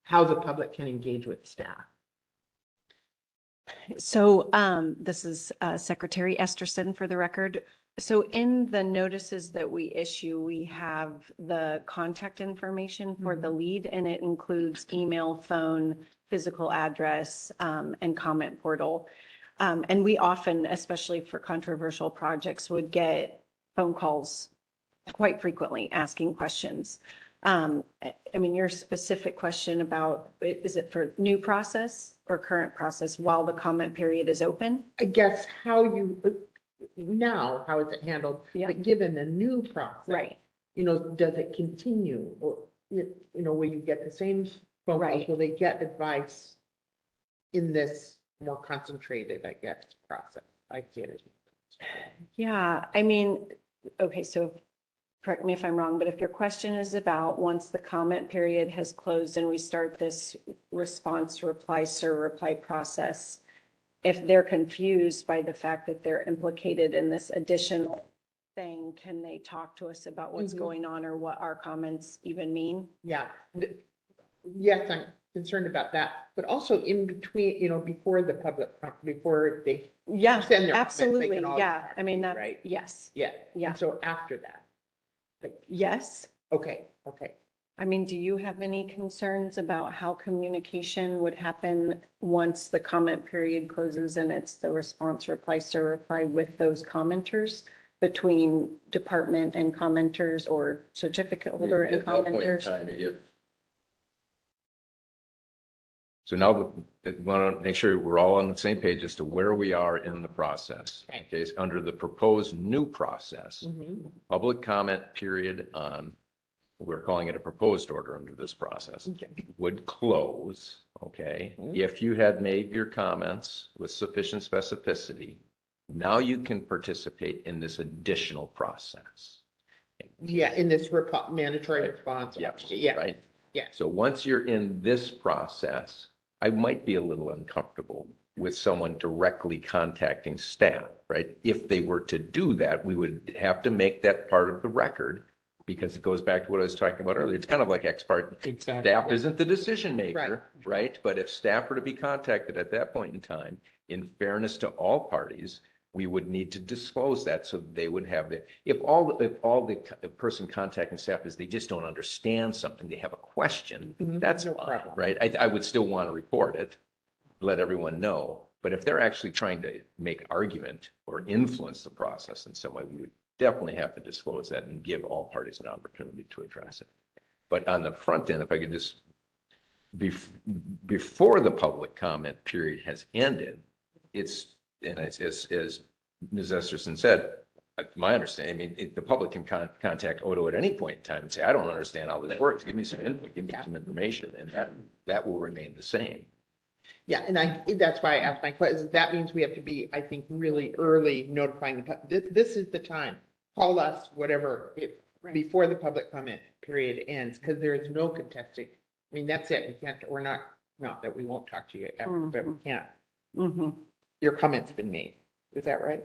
how the public can engage with staff. So this is Secretary Esterson for the record. So in the notices that we issue, we have the contact information for the lead, and it includes email, phone, physical address, and comment portal. And we often, especially for controversial projects, would get phone calls quite frequently asking questions. I mean, your specific question about, is it for new process or current process while the comment period is open? I guess how is it handled? Yeah. But given the new process. Right. Does it continue, or, will you get the same phone calls? Right. Will they get advice in this more concentrated, I guess, process? I get it. Yeah, I mean, okay, so correct me if I'm wrong, but if your question is about once the comment period has closed and we start this response, reply, sir, reply process, if they're confused by the fact that they're implicated in this additional thing, can they talk to us about what's Mhm. going on or what our comments even mean? Yeah. Yes, I'm concerned about that, but also in between, before the public, before they Yeah, send their comments, they absolutely. can all Yeah, I mean, that, right? yes, Yeah. Yeah. And so after that, yes. okay. I mean, do you have any concerns about how communication would happen once the comment period closes and it's the response, reply, sir, reply with those commenters between department and commenters or certificate holder and At that point in commenters? time, so now we want to make sure we're all on the same page as to where we are in the process. Okay, so under the proposed new process, Mhm. public comment period on, we're calling it a proposed order under this process, Okay. would close, okay? If you had made your comments with sufficient specificity, now you can participate in this additional process. Yeah, in this mandatory response. Yes, Yeah, right? yeah. So once you're in this process, I might be a little uncomfortable with someone directly contacting staff, right? If they were to do that, we would have to make that part of the record because it goes back to what I was talking about earlier. It's kind of like ex parte. Exactly. Staff isn't the decision maker, right? But if staff were to be contacted at that point in time, in fairness to all parties, we would need to disclose that so they would have the, if all the person contacting staff is they just don't understand something, they have a question, that's No fine, problem. right? I would still want to report it, let everyone know. But if they're actually trying to make argument or influence the process in some way, we would definitely have to disclose that and give all parties an opportunity to address it. But on the front end, if I could just, before the public comment period has ended, it's, and as Ms. Esterson said, my understanding, I mean, the public can contact Odo at any point in time and say, I don't understand how this works. Give me some input, give me some information, and that will remain the same. Yeah, and that's why I asked my question. That means we have to be, I think, really early notifying this is the time. Call us, whatever, before the public comment period ends, because there is no contesting. I mean, that's it. We can't, we're not that we won't talk to you ever, but we can't. Your comment's been made. Is that right?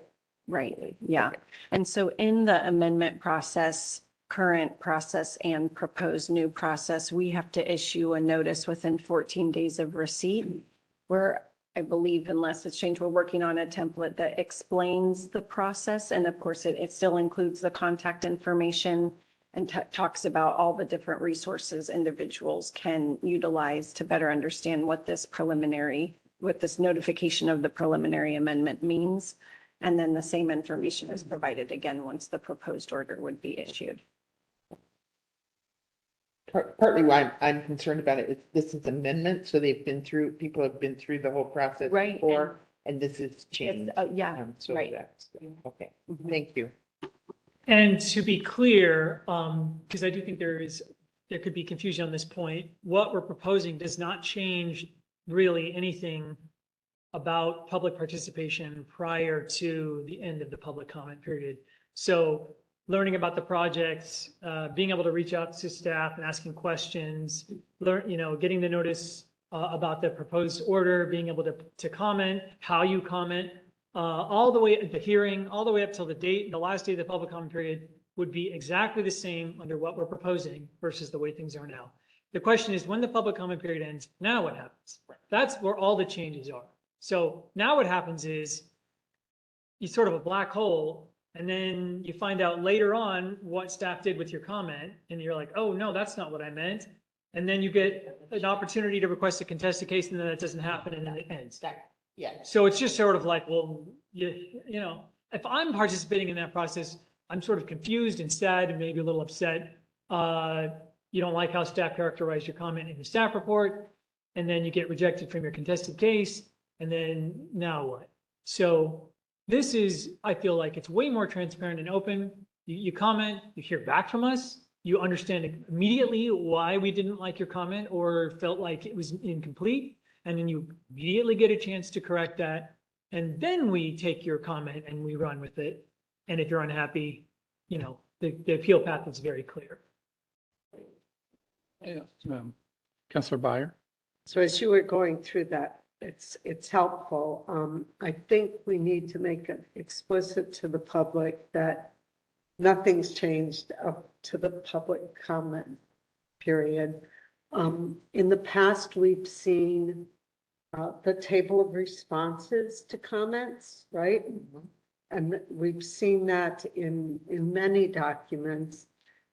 Right, yeah. And so in the amendment process, current process and proposed new process, we have to issue a notice within 14 days of receipt. Where I believe unless it's changed, we're working on a template that explains the process. And of course, it still includes the contact information and talks about all the different resources individuals can utilize to better understand what this notification of the preliminary amendment means. And then the same information is provided again once the proposed order would be issued. Partly why I'm concerned about it is this is amendment, so people have been through the whole process Right. before, and this is changed. Yeah, So right. that's, okay, thank you. And to be clear, because I do think there could be confusion on this point, what we're proposing does not change really anything about public participation prior to the end of the public comment period. So learning about the projects, being able to reach out to staff and asking questions, getting the notice about the proposed order, being able to comment, how you comment, all the way at the hearing, all the way up till the last day of the public comment period would be exactly the same under what we're proposing versus the way things are now. The question is, when the public comment period ends, now what happens? That's where all the changes are. So now what happens is you sort of a black hole, and then you find out later on what staff did with your comment, and you're like, oh, no, that's not what I meant. And then you get an opportunity to request a contested case, and then that doesn't happen, and then it ends. Yeah. So it's just sort of like, well, if I'm participating in that process, I'm sort of confused and sad and maybe a little upset. You don't like how staff characterized your comment in the staff report, and then you get rejected from your contested case, and then now what? So this is, I feel like it's way more transparent and open. You comment, you hear back from us, you understand immediately why we didn't like your comment or felt like it was incomplete, and then you immediately get a chance to correct that. And then we take your comment and we run with it. And if you're unhappy, you know, the appeal path is very clear. Yeah, Counselor Byer? So as you were going through that, it's helpful. I think we need to make it explicit to the public that nothing's changed up to the public comment period. In the past, we've seen the table of responses to comments, right? And we've seen that in many documents.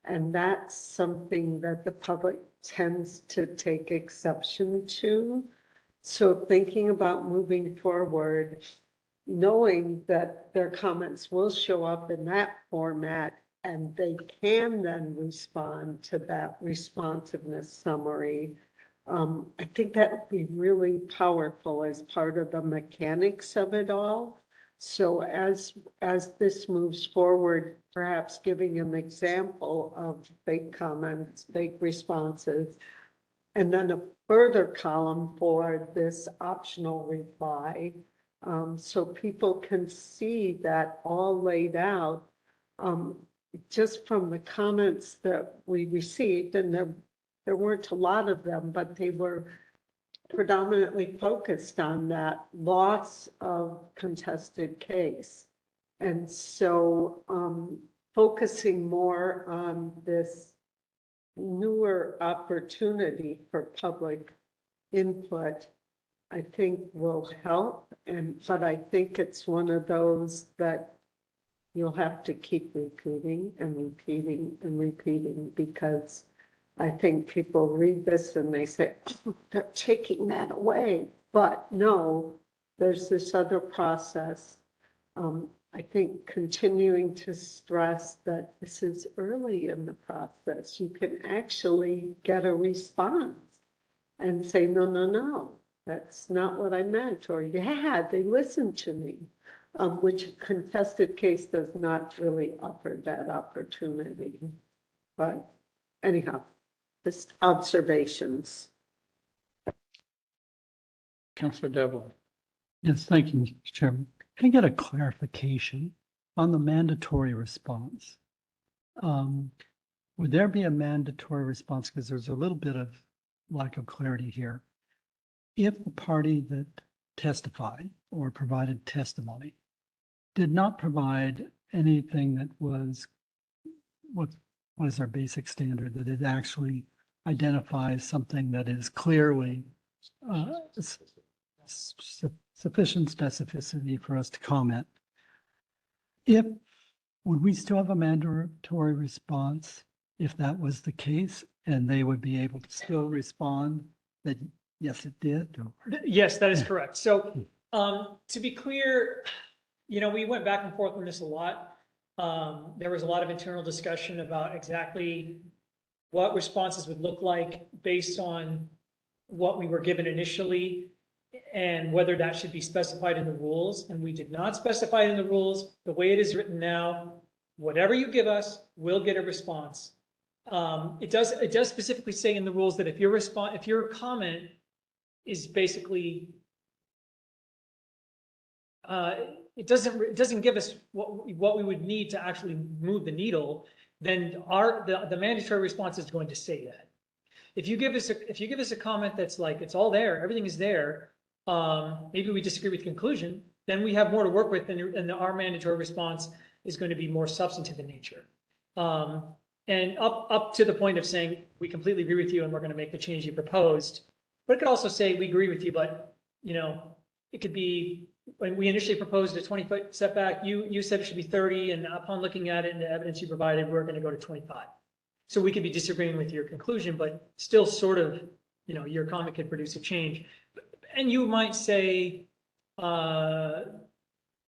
And that's something that the public tends to take exception to. So thinking about moving forward, knowing that their comments will show up in that format and they can then respond to that responsiveness summary. I think that would be really powerful as part of the mechanics of it all. So as this moves forward, perhaps giving an example of fake comments, fake responses, and then a further column for this optional reply. So people can see that all laid out, just from the comments that we received, and there weren't a lot of them, but they were predominantly focused on that loss of contested case. And so focusing more on this newer opportunity for public input, I think will help. But I think it's one of those that you'll have to keep repeating and repeating and repeating, because I think people read this and they say, oh, they're taking that away. But no, there's this other process. I think continuing to stress that this is early in the process. You can actually get a response and say, no, that's not what I meant. Or, yeah, they listened to me, which a contested case does not really offer that opportunity. But anyhow, just observations. Counselor Devlin? Yes, thank you, Mr. Chairman. Can I get a clarification on the mandatory response? Would there be a mandatory response? Because there's a little bit of lack of clarity here. If the party that testified or provided testimony did not provide anything that was, what is our basic standard, that it actually identifies something that is clearly sufficient specificity for us to comment. Would we still have a mandatory response if that was the case, and they would be able to still respond that, yes, it did? Yes, that is correct. So to be clear, you know, we went back and forth on this a lot. There was a lot of internal discussion about exactly what responses would look like based on what we were given initially and whether that should be specified in the rules. And we did not specify it in the rules. The way it is written now, whatever you give us, we'll get a response. It does specifically say in the rules that if your comment is basically, it doesn't give us what we would need to actually move the needle, then the mandatory response is going to say that. If you give us a comment that's like, it's all there, everything is there, maybe we disagree with the conclusion, then we have more to work with, and our mandatory response is going to be more substantive in nature. And up to the point of saying, we completely agree with you and we're going to make the change you proposed. But it could also say, we agree with you, but, you know, it could be, when we initially proposed a 20-foot setback, you said it should be 30, and upon looking at it and the evidence you provided, we're going to go to 25. So we could be disagreeing with your conclusion, but still sort of, you know, your comment could produce a change. And you might say, but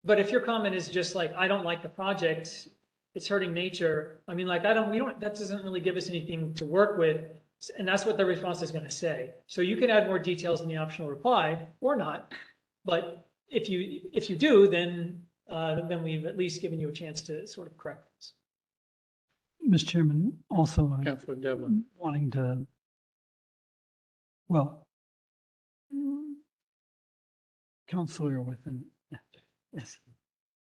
if your comment is just like, I don't like the project, it's hurting nature. I mean, like, that doesn't really give us anything to work with. And that's what the response is going to say. So you can add more details in the optional reply or not. But if you do, then we've at least given you a chance to sort of correct this. Mr. Chairman, also Counselor Devlin? wanting to, well, counselor within, yes,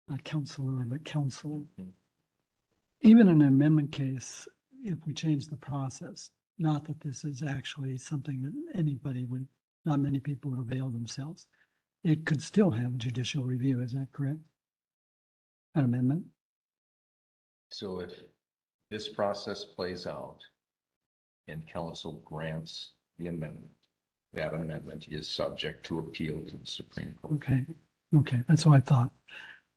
not counselor, but counsel. even in an amendment case, if we change the process, not that this is actually something that anybody would, not many people would avail themselves, it could still have judicial review, is that correct? An amendment? So if this process plays out and council grants the amendment, that amendment is subject to appeal to the Supreme Court. Okay, okay, that's what I thought.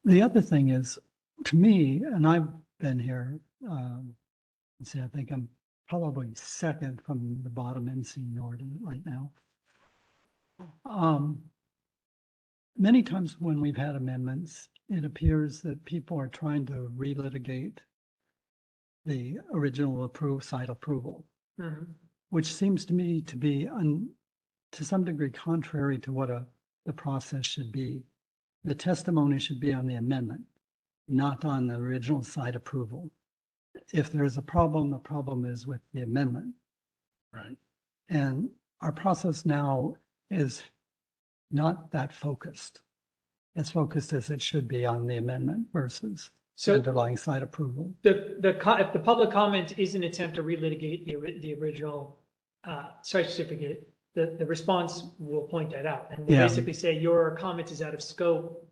The other thing is, to me, and I've been here, let's see, I think I'm probably second from the bottom in seniority right now. Many times when we've had amendments, it appears that people are trying to relitigate the original site approval, which seems to me to be to some degree contrary to what the process should be. The testimony should be on the amendment, not on the original site approval. If there's a problem, the problem is with the amendment. Right. And our process now is not that focused. As focused as it should be on the amendment versus So underlying site approval. if the public comment is an attempt to relitigate the original site certificate, the response will point that out and will Yeah. basically say your comment is out of scope.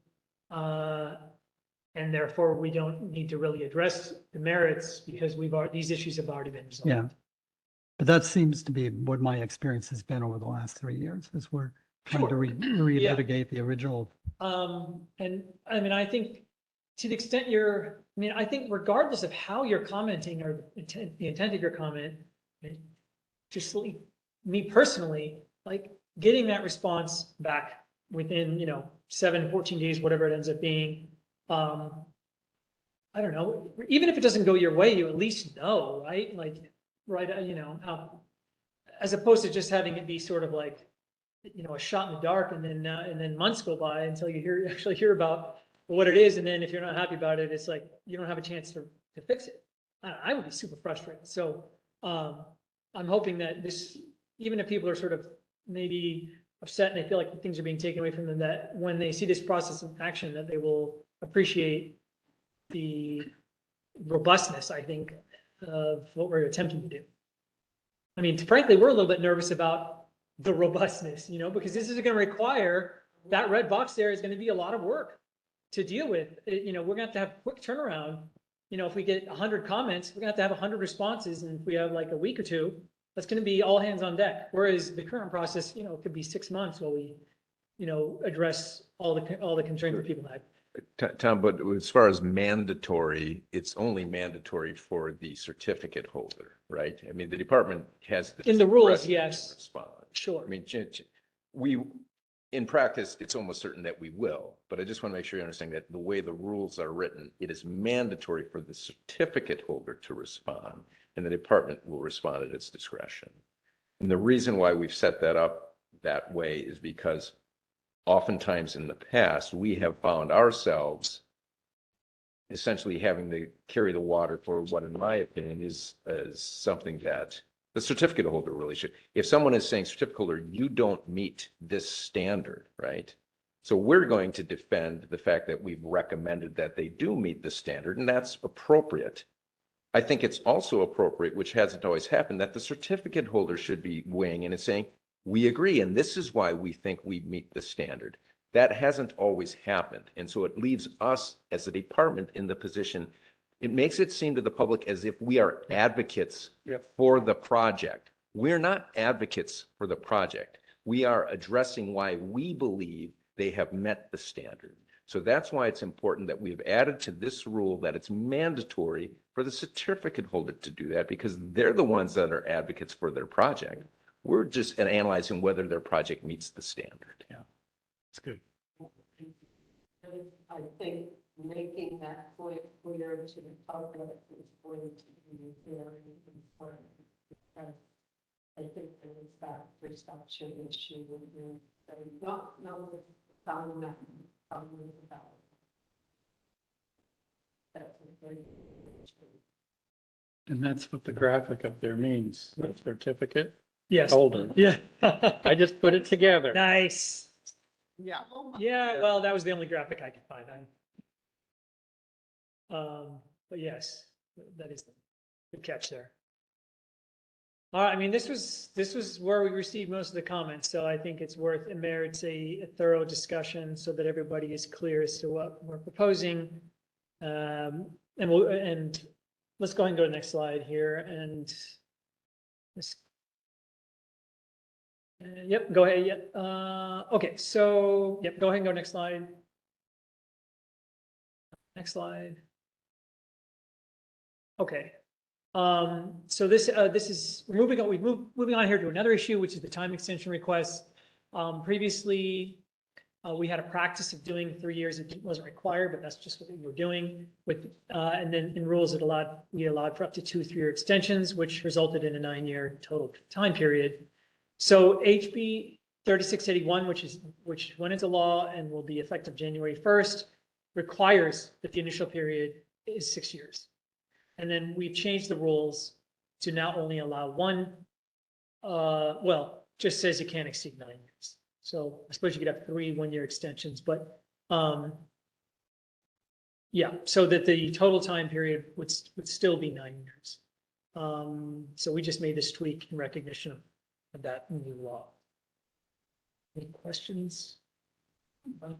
And therefore we don't need to really address the merits because these issues have already been resolved. Yeah. But that seems to be what my experience has been over the last 3 years, is we're trying to Sure. relitigate the original. And I mean, I think to the extent I think regardless of how you're commenting or the intent of your comment, just me personally, like getting that response back within, 14 days, whatever it ends up being. I don't know, even if it doesn't go your way, you at least know, right? Like, right, as opposed to just having it be sort of like, a shot in the dark and then months go by until you actually hear about what it is. And then if you're not happy about it, it's like, you don't have a chance to fix it. I would be super frustrated. So, I'm hoping that even if people are sort of maybe upset and they feel like things are being taken away from them, that when they see this process in action, that they will appreciate the robustness, I think, of what we're attempting to do. I mean, frankly, we're a little bit nervous about the robustness, because this is going to require, that red box there is going to be a lot of work to deal with. We're going to have to have quick turnaround. If we get 100 comments, we're going to have 100 responses. And if we have like a week or two, that's going to be all hands on deck. Whereas the current process, it could be 6 months while we, address all the concerns that people have. Tom, but as far as mandatory, it's only mandatory for the certificate holder, right? I mean, the department has. In the rules, discretion to yes. respond. Sure. I mean, in practice, it's almost certain that we will, but I just want to make sure you understand that the way the rules are written, it is mandatory for the certificate holder to respond, and the department will respond at its discretion. And the reason why we've set that up that way is because oftentimes in the past, we have found ourselves essentially having to carry the water for what, in my opinion, is something that the certificate holder really should. If someone is saying, certificate holder, you don't meet this standard, right? So we're going to defend the fact that we've recommended that they do meet the standard, and that's appropriate. I think it's also appropriate, which hasn't always happened, that the certificate holder should be weighing in and saying, we agree, and this is why we think we meet the standard. That hasn't always happened. And so it leaves us as a department in the position, it makes it seem to the public as if we are advocates for the project. We're not advocates for the project. We are addressing why we believe they have met the standard. So that's why it's important that we've added to this rule that it's mandatory for the certificate holder to do that, because they're the ones that are advocates for their project. We're just analyzing whether their project meets the standard. Yeah, it's good. I think making that point clear to the public is going to be very important. Because I think there is that perception issue with you. Not with someone that someone about. That's a very And that's what the graphic up there means, the certificate Yes. holder. Yeah. I just put it together. Nice. Yeah. Yeah, well, that was the only graphic I could find. But yes, That is the catch there. All right, I mean, this was where we received most of the comments, so I think it merits a thorough discussion so that everybody is clear as to what we're proposing. And let's go ahead and go to the next slide here and this. Yep, go ahead. Yep. Okay, so yep, go ahead and go next slide. Next slide. Okay. So this is moving on. Moving on here to another issue, which is the time extension request. Previously, we had a practice of doing 3 years. It wasn't required, but that's just what we were doing with. And then in rules, we allowed for up to 2 3-year extensions, which resulted in a 9-year total time period. So HB 3681, which went into law and will be effective January 1st, requires that the initial period is 6 years. And then we've changed the rules to now only allow one, well, just says you can't exceed 9 years. So I suppose you could have 3 1-year extensions, but yeah, so that the total time period would still be 9 years. So we just made this tweak in recognition of that new law. Any questions?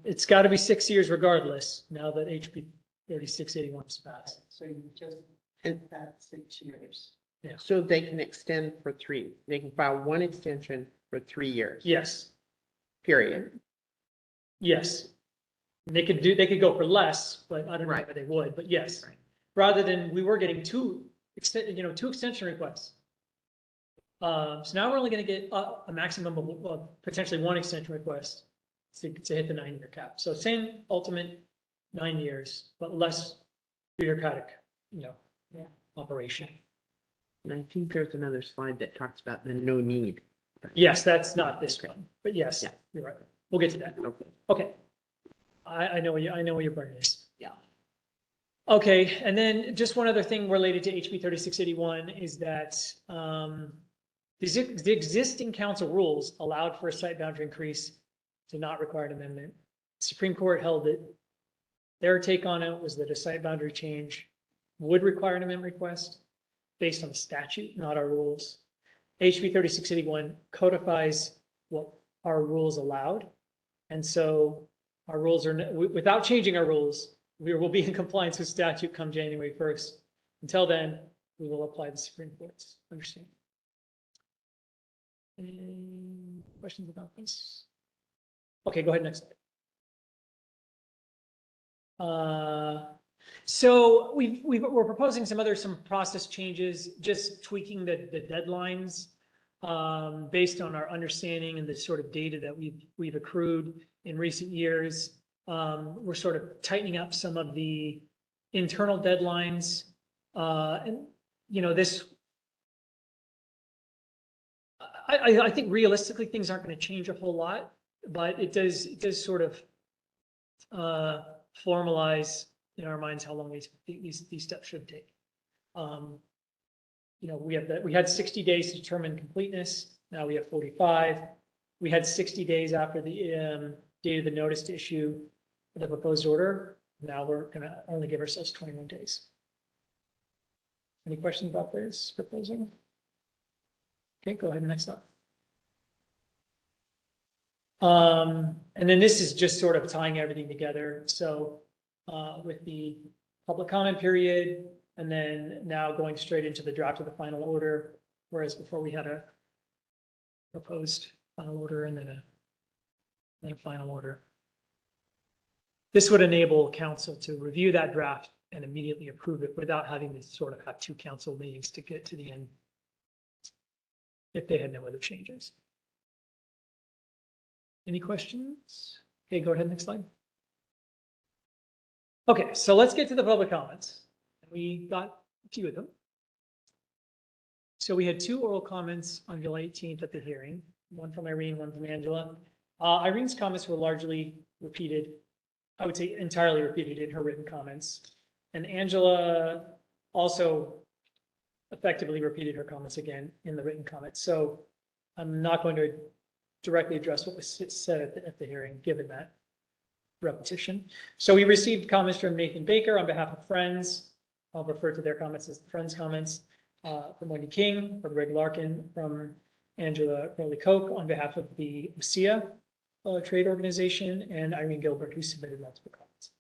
It's got to be 6 years regardless, now that HB 3681 is passed. So you just And that 6 years. so they can extend for 3. They can file one extension for 3 years. Yes, Period. yes. They could go for less, but I don't know Right. if they would, but yes. Right. Rather than, we were getting 2 extension requests. So now we're only going to get a maximum of potentially 1 extension request to hit the 9-year cap. So same ultimate 9 years, but less bureaucratic, operation. And I think there's another slide that talks about the no need. Yes, that's not this one, but yes, Yeah. you're right. We'll get to that. Okay. Okay. I know where your burn is. Yeah. Okay, and then just one other thing related to HB 3681 is that the existing council rules allowed for a site boundary increase to not require an amendment. Supreme Court held that their take on it was that a site boundary change would require an amendment request based on the statute, not our rules. HB 3681 codifies what our rules allowed. And so our rules are, without changing our rules, we will be in compliance with statute come January 1st. Until then, we will apply the Supreme Court's understanding. Any questions about this? Okay, go ahead next. So we're proposing some process changes, just tweaking the deadlines based on our understanding and the sort of data that we've accrued in recent years. We're sort of tightening up some of the internal deadlines, and this. I think realistically things aren't going to change a whole lot, but it does sort of formalize in our minds how long these steps should take. We had 60 days to determine completeness. Now we have 45. We had 60 days after the date of the notice to issue the proposed order. Now we're going to only give ourselves 21 days. Any questions about this proposal? Okay, go ahead, next up. And then this is just sort of tying everything together. So with the public comment period, and then now going straight into the draft of the final order, whereas before we had a proposed final order and then a final order. This would enable council to review that draft and immediately approve it without having to sort of have 2 council meetings to get to the end if they had no other changes. Any questions? Okay, go ahead, next slide. Okay, so let's get to the public comments. We got a few of them. So we had 2 oral comments on July 18th at the hearing, one from Irene, one from Angela. Irene's comments were largely repeated, I would say entirely repeated in her written comments. And Angela also effectively repeated her comments again in the written comments. So I'm not going to directly address what was said at the hearing, given that repetition. So we received comments from Nathan Baker on behalf of Friends, I'll refer to their comments as the Friends comments, from Wendy King, from Greg Larkin, from Angela Crowley Koch on behalf of the USIA trade organization, and Irene Gilbert, who submitted multiple comments.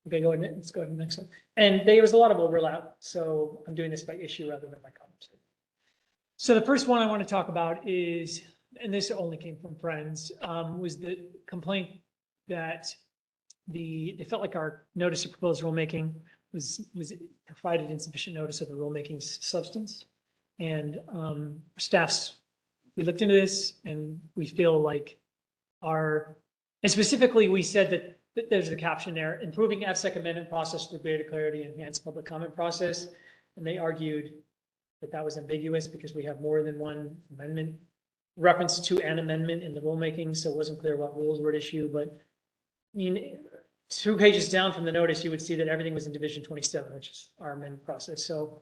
Okay, go ahead, let's go ahead to the next one. And there was a lot of overlap, so I'm doing this by issue rather than by comments. So the first one I want to talk about is, and this only came from Friends, was the complaint that they felt like our notice of proposed rulemaking was provided insufficient notice of the rulemaking substance. And staffs, we looked into this and we feel like and specifically we said that there's a caption there, improving FSEC amendment process for greater clarity and enhanced public comment process. And they argued that that was ambiguous because we have more than one amendment reference to an amendment in the rulemaking, so it wasn't clear what rules were at issue. But I mean, 2 pages down from the notice, you would see that everything was in Division 27, which is our amendment process. So,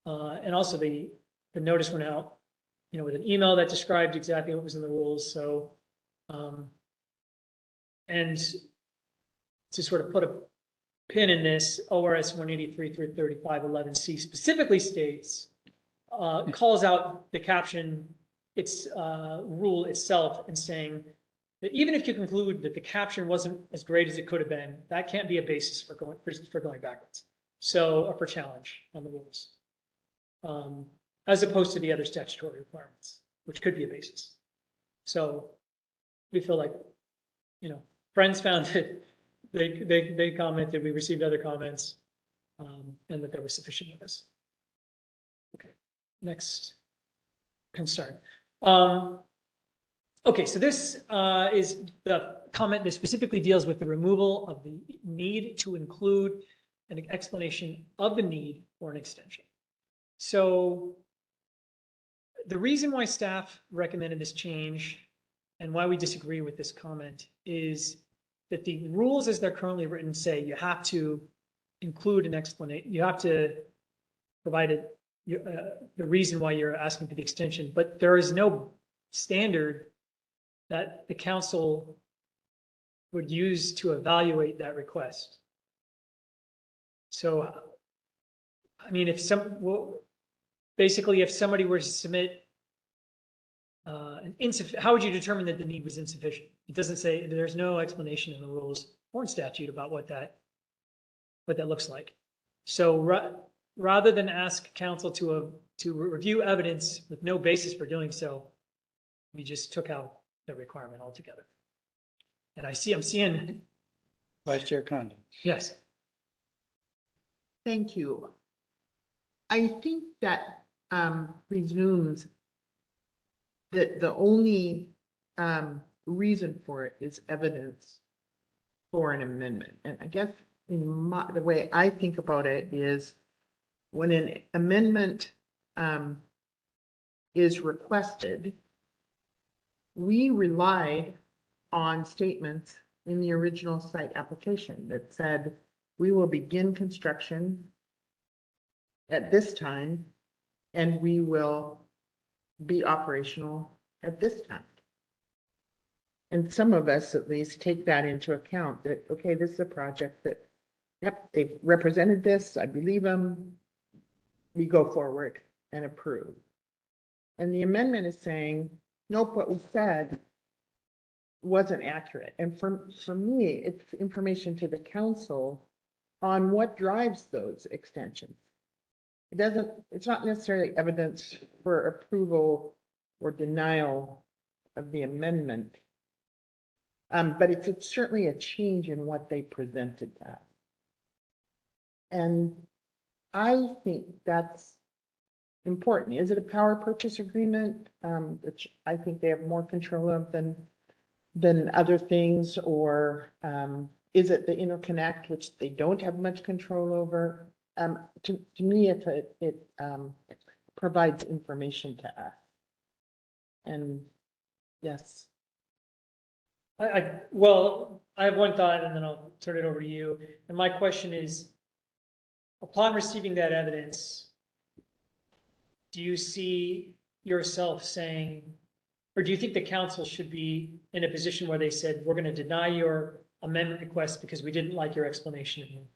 and also the notice went out, with an email that described exactly what was in the rules. So, and to sort of put a pin in this, ORS 183/3511C specifically states, calls out the caption, its rule itself, and saying that even if you conclude that the caption wasn't as great as it could have been, that can't be a basis for going backwards. So, or for challenge on the rules, as opposed to the other statutory requirements, which could be a basis. So we feel like, Friends found that they commented, we received other comments, and that there was sufficient notice. Okay, next concern. Okay, so this is the comment that specifically deals with the removal of the need to include an explanation of the need for an extension. So the reason why staff recommended this change and why we disagree with this comment is that the rules as they're currently written say you have to include an explanation, you have to provide the reason why you're asking for the extension, but there is no standard that the council would use to evaluate that request. So, I mean, basically, if somebody were to submit how would you determine that the need was insufficient? It doesn't say, there's no explanation in the rules or in statute about what that looks like. So rather than ask council to review evidence with no basis for doing so, we just took out the requirement altogether. And I'm seeing. Vice Chair Condon. Yes. Thank you. I think that presumes that the only reason for it is evidence for an amendment. And I guess the way I think about it is when an amendment is requested, we relied on statements in the original site application that said, we will begin construction at this time, and we will be operational at this time. And some of us at least take that into account that, okay, this is a project that, yep, they've represented this, I believe them, we go forward and approve. And the amendment is saying, nope, what we said wasn't accurate. And for me, it's information to the council on what drives those extensions. It's not necessarily evidence for approval or denial of the amendment. But it's certainly a change in what they presented that. And I think that's important. Is it a power purchase agreement, which I think they have more control of than other things, or is it the interconnect, which they don't have much control over? To me, it provides information to us. And yes. Well, I have one thought and then I'll turn it over to you. And my question is, upon receiving that evidence, do you see yourself saying, or do you think the council should be in a position where they said, we're going to deny your amendment request because we didn't like your explanation?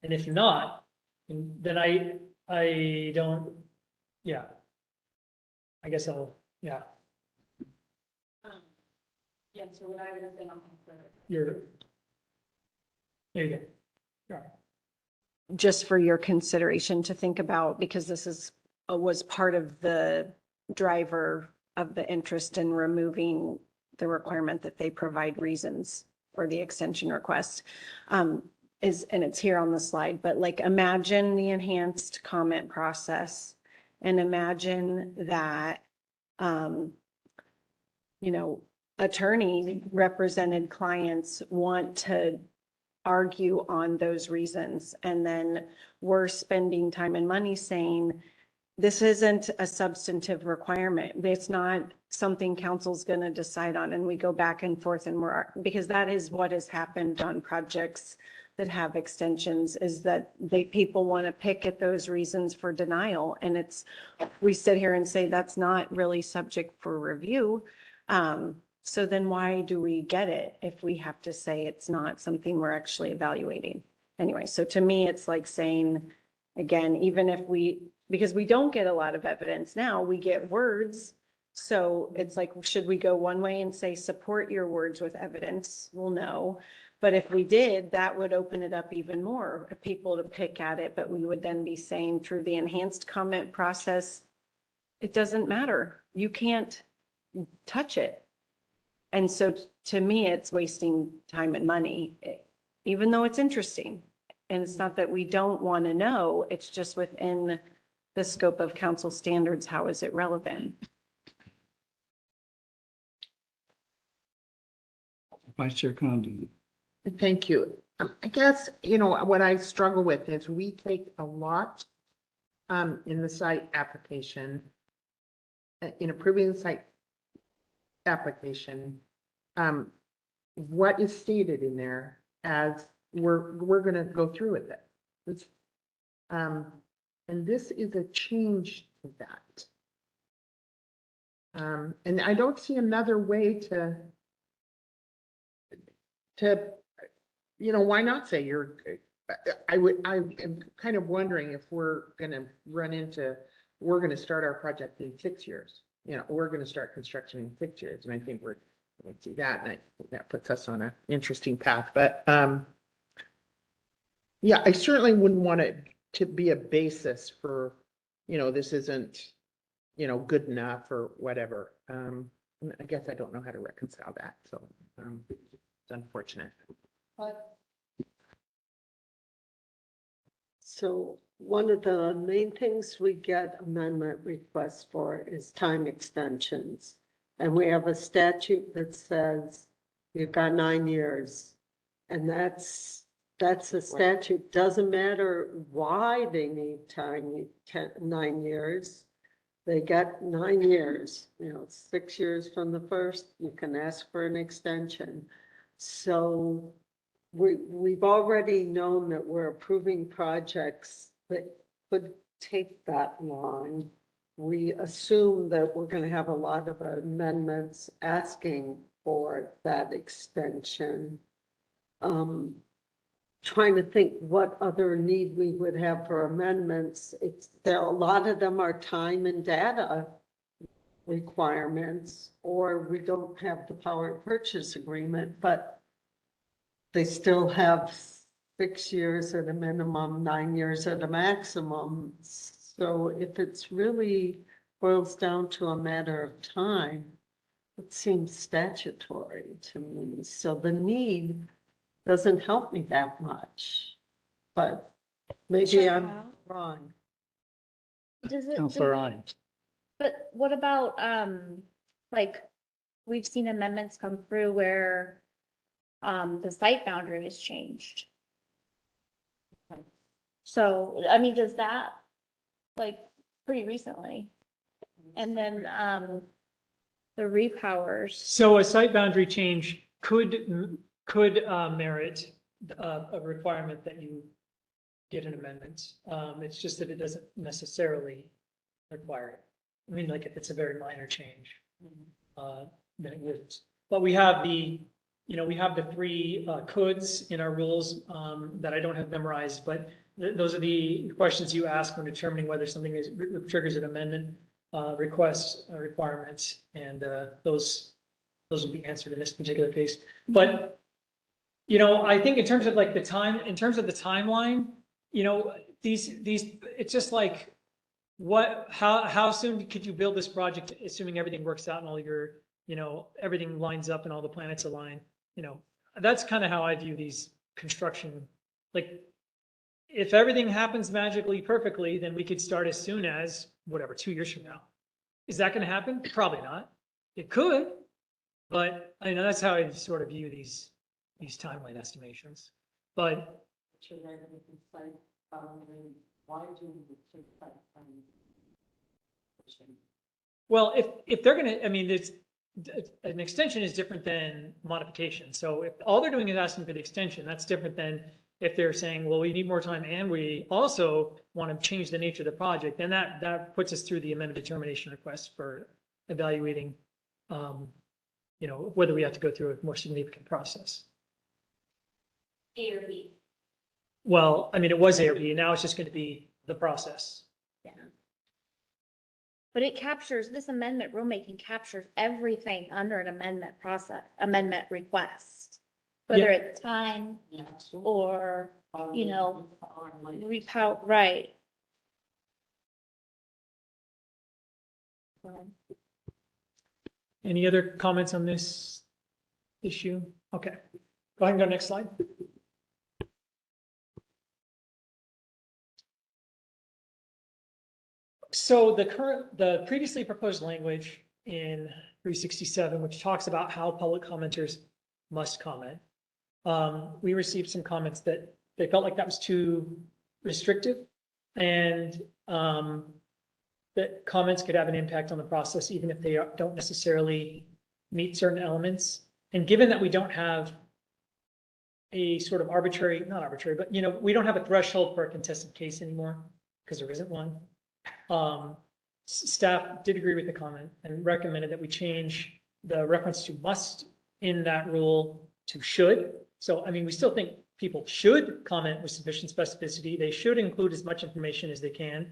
And if not, And then I don't, yeah. I guess yeah, Yeah, so what I would have been on. you're, there you go. Just for your consideration to think about, because this was part of the driver of the interest in removing the requirement that they provide reasons for the extension request. And it's here on the slide, but like imagine the enhanced comment process and imagine that, attorney represented clients want to argue on those reasons. And then we're spending time and money saying, this isn't a substantive requirement. It's not something council's going to decide on. And we go back and forth and because that is what has happened on projects that have extensions, is that people want to pick at those reasons for denial. And we sit here and say, that's not really subject for review. So then why do we get it if we have to say it's not something we're actually evaluating? Anyway, so to me, it's like saying, again, even if because we don't get a lot of evidence now, we get words. So it's like, should we go one way and say, support your words with evidence? Well, no. But if we did, that would open it up even more for people to pick at it. But we would then be saying through the enhanced comment process, it doesn't matter. You can't touch it. And so to me, it's wasting time and money, even though it's interesting. And it's not that we don't want to know, it's just within the scope of council standards, how is it relevant? Vice Chair Condon. Thank you. I guess, what I struggle with is we take a lot in the site application, in approving the site application, what is stated in there as we're going to go through with it. And this is a change to that. And I don't see another way to why not say I'm kind of wondering if we're going to start our project in 6 years. We're going to start construction in 6 years. And I think we're going to see that. And that puts us on an interesting path. But yeah, I certainly wouldn't want it to be a basis for, this isn't, good enough or whatever. I guess I don't know how to reconcile that. So it's unfortunate. So one of the main things we get amendment requests for is time extensions. And we have a statute that says you've got 9 years. And that's a statute. Doesn't matter why they need 9 years. They got 9 years, 6 years from the first, you can ask for an extension. So we've already known that we're approving projects that could take that long. We assume that we're going to have a lot of amendments asking for that extension. Trying to think what other need we would have for amendments. A lot of them are time and data requirements, or we don't have the power purchase agreement, but they still have 6 years at a minimum, 9 years at a maximum. So if it's really boils down to a matter of time, it seems statutory to me. So the need doesn't help me that much, but maybe I'm wrong. Counselor Ryan. But what about, like, we've seen amendments come through where the site boundary is changed. So, I mean, does that, like, pretty recently? And then the repowers. So a site boundary change could merit a requirement that you get an amendment. It's just that it doesn't necessarily require it. I mean, like if it's a very minor change, then it would. But we have the 3 coulds in our rules that I don't have memorized, but those are the questions you ask when determining whether something is, triggers an amendment, request, requirements, and those will be answered in this particular case. But, you know, I think in terms of like the time, in terms of the timeline, you know, these, it's just like, how soon could you build this project, assuming everything works out and all your, you know, everything lines up and all the planets align, you know, that's kind of how I view these construction. Like, if everything happens magically perfectly, then we could start as soon as whatever, 2 years from now. Is that going to happen? Probably not. It could, but I know that's how I sort of view these timeline estimations. But well, if they're gonna, I mean, it's an extension is different than modification. So if all they're doing is asking for the extension, that's different than if they're saying, well, we need more time and we also want to change the nature of the project, then that puts us through the amendment determination request for evaluating, you know, whether we have to go through a more significant process. A or B. Well, I mean, it was A or B, now it's just going to be the process. Yeah. But it captures, this amendment rulemaking captures everything under an amendment process, amendment request. Whether Yeah. it's time or, you know, repower, right. Any other comments on this issue? Okay, go ahead and go next slide. So the previously proposed language in 367, which talks about how public commenters must comment. We received some comments that they felt like that was too restrictive and that comments could have an impact on the process, even if they don't necessarily meet certain elements. And given that we don't have a sort of arbitrary, not arbitrary, but, you know, we don't have a threshold for a contested case anymore because there isn't one. Staff did agree with the comment and recommended that we change the reference to must in that rule to should. So, I mean, we still think people should comment with sufficient specificity. They should include as much information as they can,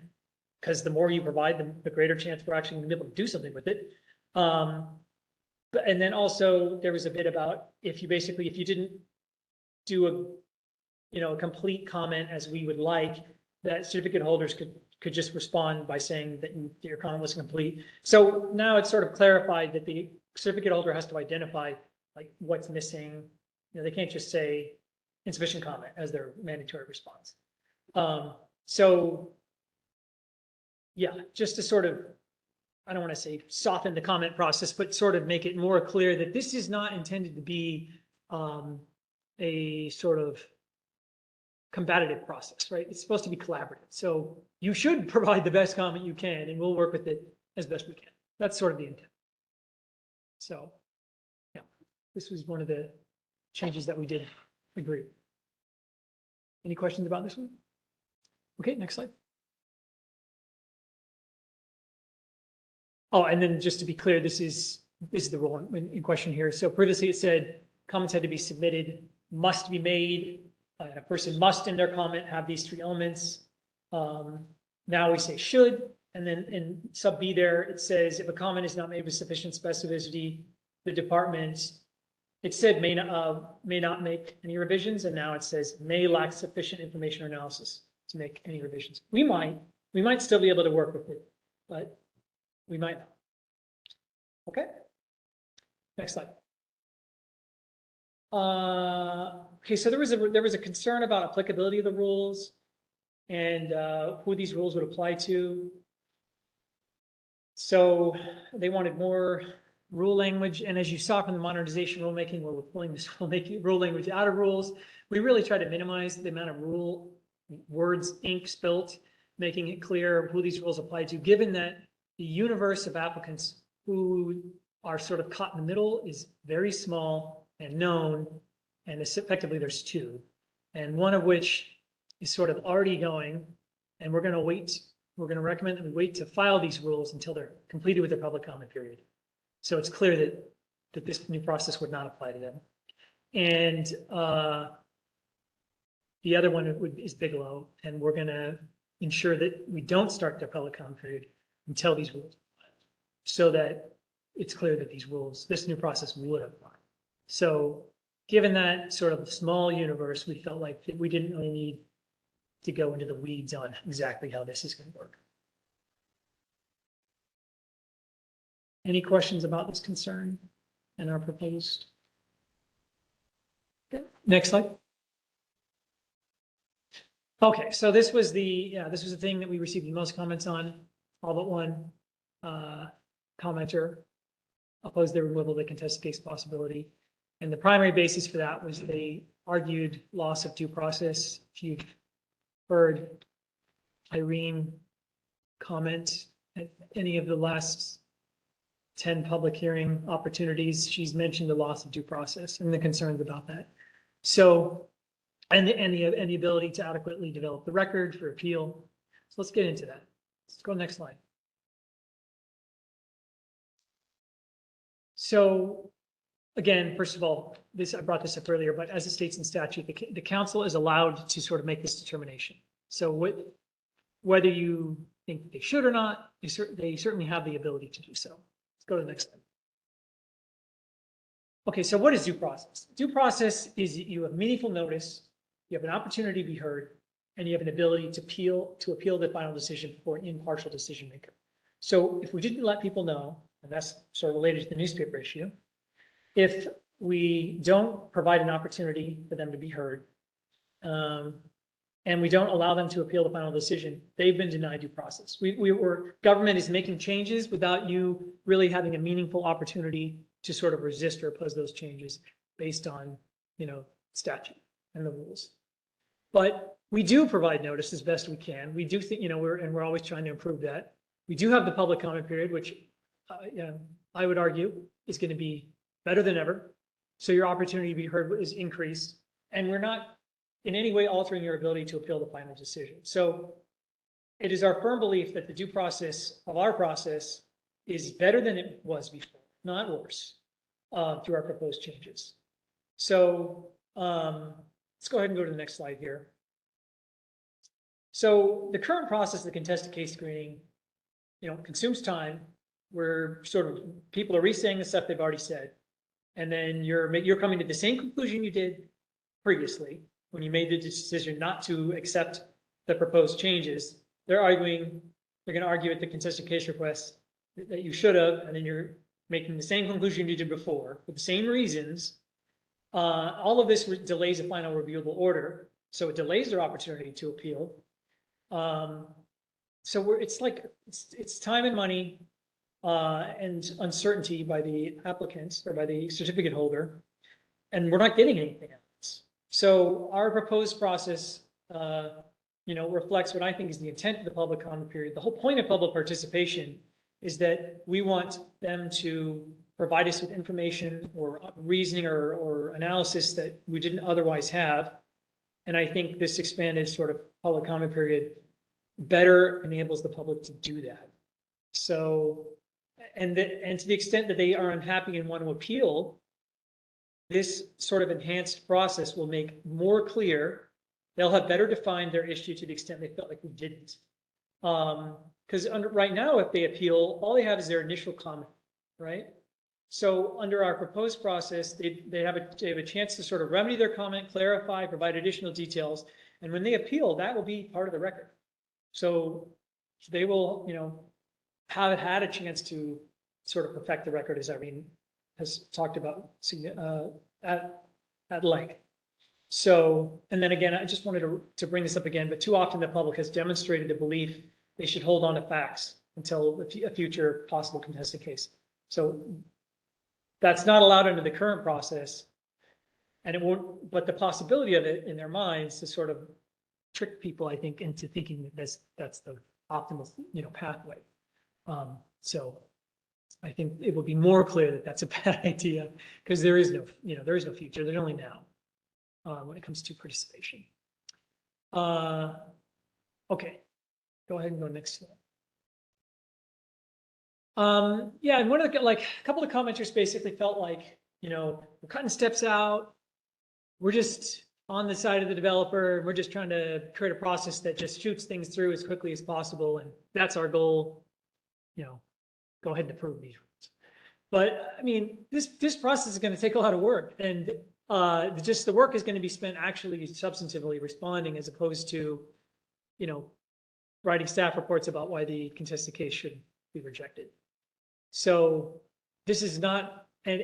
because the more you provide them, the greater chance we're actually going to be able to do something with it. And then also there was a bit about if you didn't do a complete comment as we would like, that certificate holders could just respond by saying that your comment was complete. So now it's sort of clarified that the certificate holder has to identify like what's missing. You know, they can't just say insufficient comment as their mandatory response. So yeah, just to sort of, I don't want to say soften the comment process, but sort of make it more clear that this is not intended to be a sort of combative process, right? It's supposed to be collaborative. So you should provide the best comment you can, and we'll work with it as best we can. That's sort of the intent. So, yeah, this was one of the changes that we did agree. Any questions about this one? Okay, next slide. Oh, and then just to be clear, this is the rule in question here. So previously it said comments had to be submitted, must be made. A person must in their comment have these three elements. Now we say should, and then in sub B there, it says if a comment is not made with sufficient specificity, the department, it said may not make any revisions, and now it says may lack sufficient information or analysis to make any revisions. We might still be able to work with it, but we might not. Okay. Next slide. Okay, so there was a concern about applicability of the rules and who these rules would apply to. So they wanted more rule language, and as you saw from the modernization rulemaking, where we're pulling this rule language out of rules, we really try to minimize the amount of rule words, ink spilt, making it clear who these rules apply to, given that the universe of applicants who are sort of caught in the middle is very small and known, and effectively there's two, and one of which is sort of already going, and we're going to recommend that we wait to file these rules until they're completed with their public comment period. So it's clear that this new process would not apply to them. And The other one is Bigelow, and we're gonna ensure that we don't start the public comment period until these rules. So that it's clear that this new process would apply. So given that sort of small universe, we felt like we didn't really need to go into the weeds on exactly how this is going to work. Any questions about this concern and our proposed? Okay, next slide. Okay, so this was the thing that we received the most comments on. All but one commenter opposed the removal of the contested case possibility. And the primary basis for that was they argued loss of due process. If you've heard Irene comment at any of the last 10 public hearing opportunities, she's mentioned the loss of due process and the concerns about that. So, and the ability to adequately develop the record for appeal. So let's get into that. Let's go next slide. So again, first of all, I brought this up earlier, but as it states in statute, the council is allowed to sort of make this determination. So whether you think they should or not, they certainly have the ability to do so. Let's go to the next slide. Okay, so what is due process? Due process is you have meaningful notice, you have an opportunity to be heard, and you have an ability to appeal the final decision for an impartial decision maker. So if we didn't let people know, and that's sort of related to the newspaper issue, if we don't provide an opportunity for them to be heard, and we don't allow them to appeal the final decision, they've been denied due process. Government is making changes without you really having a meaningful opportunity to sort of resist or oppose those changes based on, statute and the rules. But we do provide notice as best we can. We do think, we're always trying to improve that. We do have the public comment period, which I would argue is going to be better than ever. So your opportunity to be heard is increased, and we're not in any way altering your ability to appeal the final decision. So it is our firm belief that the due process of our process is better than it was before, not worse, through our proposed changes. So let's go ahead and go to the next slide here. So the current process of the contested case screening, consumes time where sort of people are re-saying the stuff they've already said. And then you're coming to the same conclusion you did previously when you made the decision not to accept the proposed changes. They're going to argue at the contested case request that you should have, and then you're making the same conclusion you did before for the same reasons. All of this delays a final reviewable order, so it delays their opportunity to appeal. So it's time and money and uncertainty by the applicants or by the certificate holder, and we're not getting anything else. So our proposed process, reflects what I think is the intent of the public comment period. The whole point of public participation is that we want them to provide us with information or reasoning or analysis that we didn't otherwise have. And I think this expanded sort of public comment period better enables the public to do that. So, and to the extent that they are unhappy and want to appeal, this sort of enhanced process will make more clear. They'll have better defined their issue to the extent they felt like we didn't. Because right now, if they appeal, all they have is their initial comment, right? So under our proposed process, they have a chance to sort of remedy their comment, clarify, provide additional details. And when they appeal, that will be part of the record. So they will, have had a chance to sort of perfect the record, as Irene has talked about at length. So, and then again, I just wanted to bring this up again, but too often the public has demonstrated a belief they should hold on to facts until a future possible contested case. So that's not allowed under the current process. And it won't, but the possibility of it in their minds to sort of trick people, I think, into thinking that that's the optimal, pathway. So I think it will be more clear that that's a bad idea because there is no future. There's only now when it comes to participation. Okay, go ahead and go next slide. Yeah, and one of the, a couple of commenters basically felt like, we're cutting steps out. We're just on the side of the developer. We're just trying to create a process that just shoots things through as quickly as possible. And that's our goal. You know, go ahead and approve these rules. But I mean, this process is going to take a lot of work, and just the work is going to be spent actually substantively responding as opposed to, you know, writing staff reports about why the contested case should be rejected. So this is not in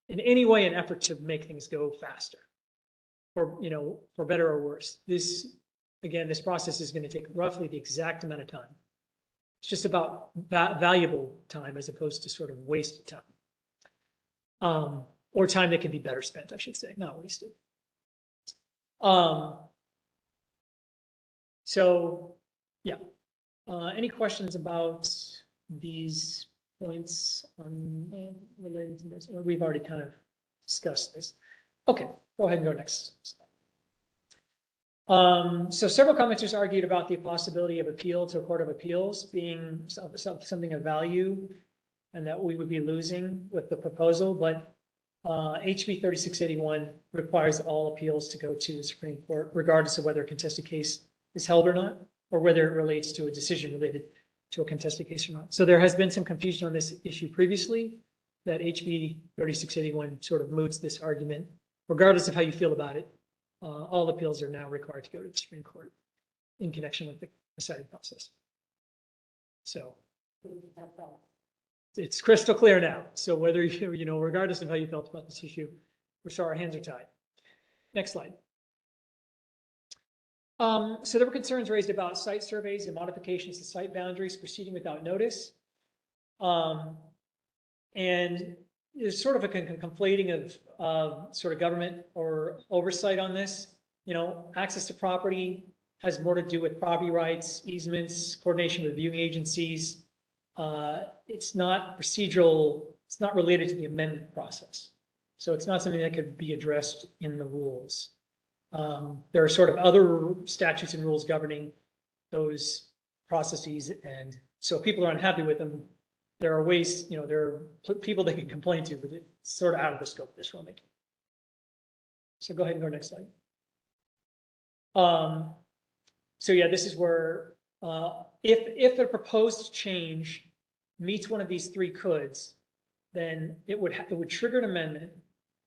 any way an effort to make things go faster, or, you know, for better or worse. This, again, this process is going to take roughly the exact amount of time. It's just about valuable time as opposed to sort of wasted time. Or time that can be better spent, I should say, not wasted. So, yeah. Any questions about these points related to this? Or we've already kind of discussed this. Okay, go ahead and go next slide. So several commenters argued about the possibility of appeal to a court of appeals being something of value and that we would be losing with the proposal, but HB 3681 requires all appeals to go to the Supreme Court, regardless of whether a contested case is held or not, or whether it relates to a decision related to a contested case or not. So there has been some confusion on this issue previously, that HB 3681 sort of moots this argument, regardless of how you feel about it. All appeals are now required to go to the Supreme Court in connection with the deciding process. So it's crystal clear now. So whether you know, regardless of how you felt about this issue, we're sorry, our hands are tied. Next slide. So there were concerns raised about site surveys and modifications to site boundaries proceeding without notice. And there's sort of a conflating of sort of government or oversight on this. You know, access to property has more to do with property rights, easements, coordination with viewing agencies. It's not procedural, it's not related to the amendment process. So it's not something that could be addressed in the rules. There are sort of other statutes and rules governing those processes. And so if people are unhappy with them, there are ways, you know, there are people they can complain to, but it's sort of out of the scope of this rulemaking. So go ahead and go next slide. So yeah, this is where if the proposed change meets one of these three coulds, then it would trigger an amendment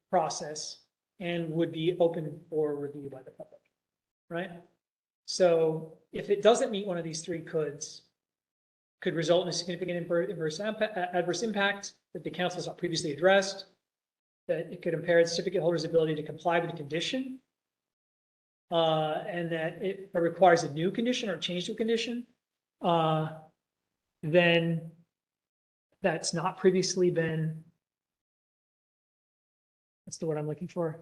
process and would be open for review by the public, right? So if it doesn't meet one of these three coulds, could result in a significant adverse impact that the council has not previously addressed, that it could impair the certificate holder's ability to comply with the condition, and that it requires a new condition or change to a condition, then that's not previously been, what's the word I'm looking for?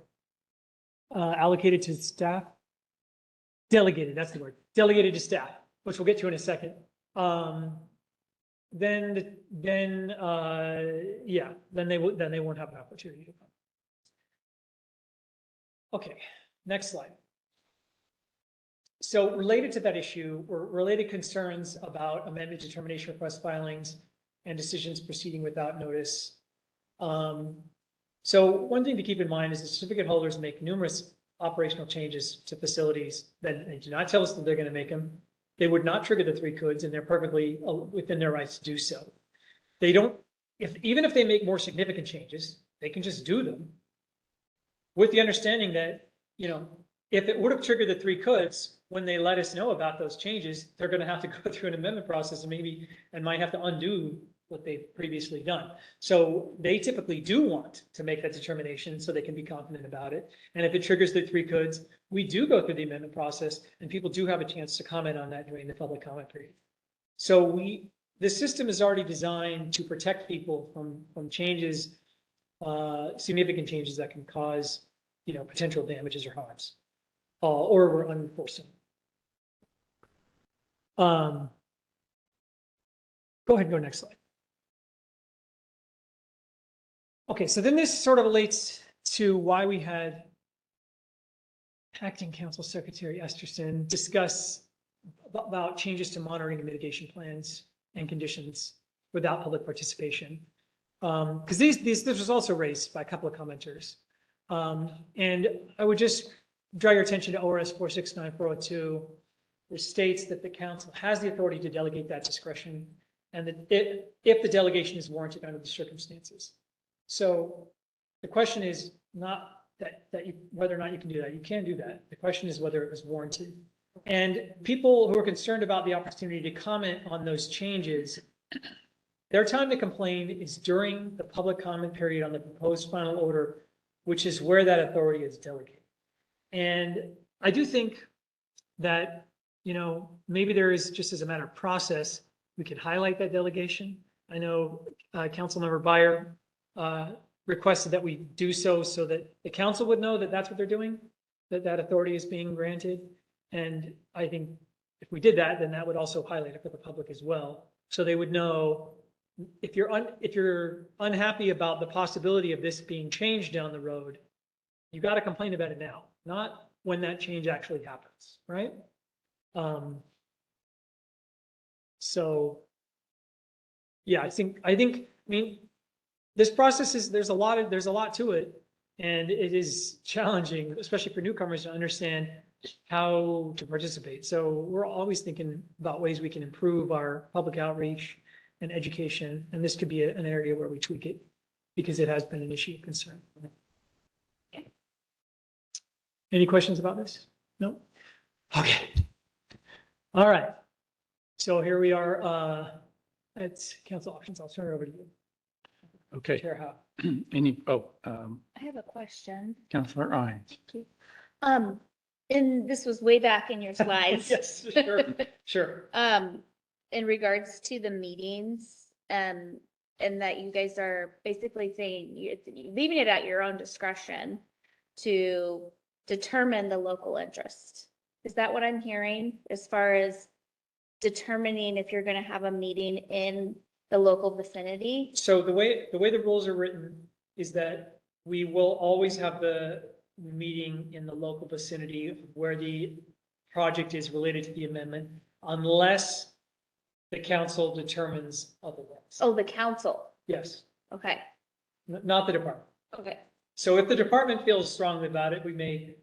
Allocated to staff? Delegated, that's the word. Delegated to staff, which we'll get to in a second. Then they won't have an opportunity to come. Okay, next slide. So related to that issue were related concerns about amendment determination request filings and decisions proceeding without notice. So one thing to keep in mind is the certificate holders make numerous operational changes to facilities that they do not tell us that they're going to make them. They would not trigger the three coulds, and they're perfectly within their rights to do so. They don't, even if they make more significant changes, they can just do them with the understanding that, you know, if it would have triggered the three coulds, when they let us know about those changes, they're going to have to go through an amendment process and might have to undo what they've previously done. So they typically do want to make that determination so they can be confident about it. And if it triggers the three coulds, we do go through the amendment process, and people do have a chance to comment on that during the public comment period. So the system is already designed to protect people from changes, significant changes that can cause, you know, potential damages or harms, or were unforeseen. Go ahead and go next slide. Okay, so then this sort of relates to why we had Acting Council Secretary Esterson discuss about changes to monitoring and mitigation plans and conditions without public participation. Because this was also raised by a couple of commenters. And I would just draw your attention to ORS 469-402, which states that the council has the authority to delegate that discretion and that if the delegation is warranted under the circumstances. So the question is not whether or not you can do that. You can do that. The question is whether it was warranted. And people who are concerned about the opportunity to comment on those changes, their time to complain is during the public comment period on the proposed final order, which is where that authority is delegated. And I do think that, maybe there is, just as a matter of process, we could highlight that delegation. I know Councilmember Byer requested that we do so that the council would know that that's what they're doing, that authority is being granted. And I think if we did that, then that would also highlight it for the public as well. So they would know if you're unhappy about the possibility of this being changed down the road, you got to complain about it now, not when that change actually happens, right? So yeah, I mean, this process there's a lot to it, and it is challenging, especially for newcomers, to understand how to participate. So we're always thinking about ways we can improve our public outreach and education, and this could be an area where we tweak it because it has been an issue of concern. Okay. Any questions about this? No? Okay. All right. So here we are at council options. I'll turn it over to you. Okay. Chair Howe. I have a question. Councilor Ines. Thank you. And this was way back in your slides. Yes, sure, sure. In regards to the meetings, and that you guys are basically saying, you're leaving it at your own discretion to determine the local interest. Is that what I'm hearing as far as determining if you're going to have a meeting in the local vicinity? So the way the rules are written is that we will always have the meeting in the local vicinity where the project is related to the amendment, unless the council determines otherwise. Oh, the council. Yes, Okay. not the department. Okay. So if the department feels strongly about it, we may,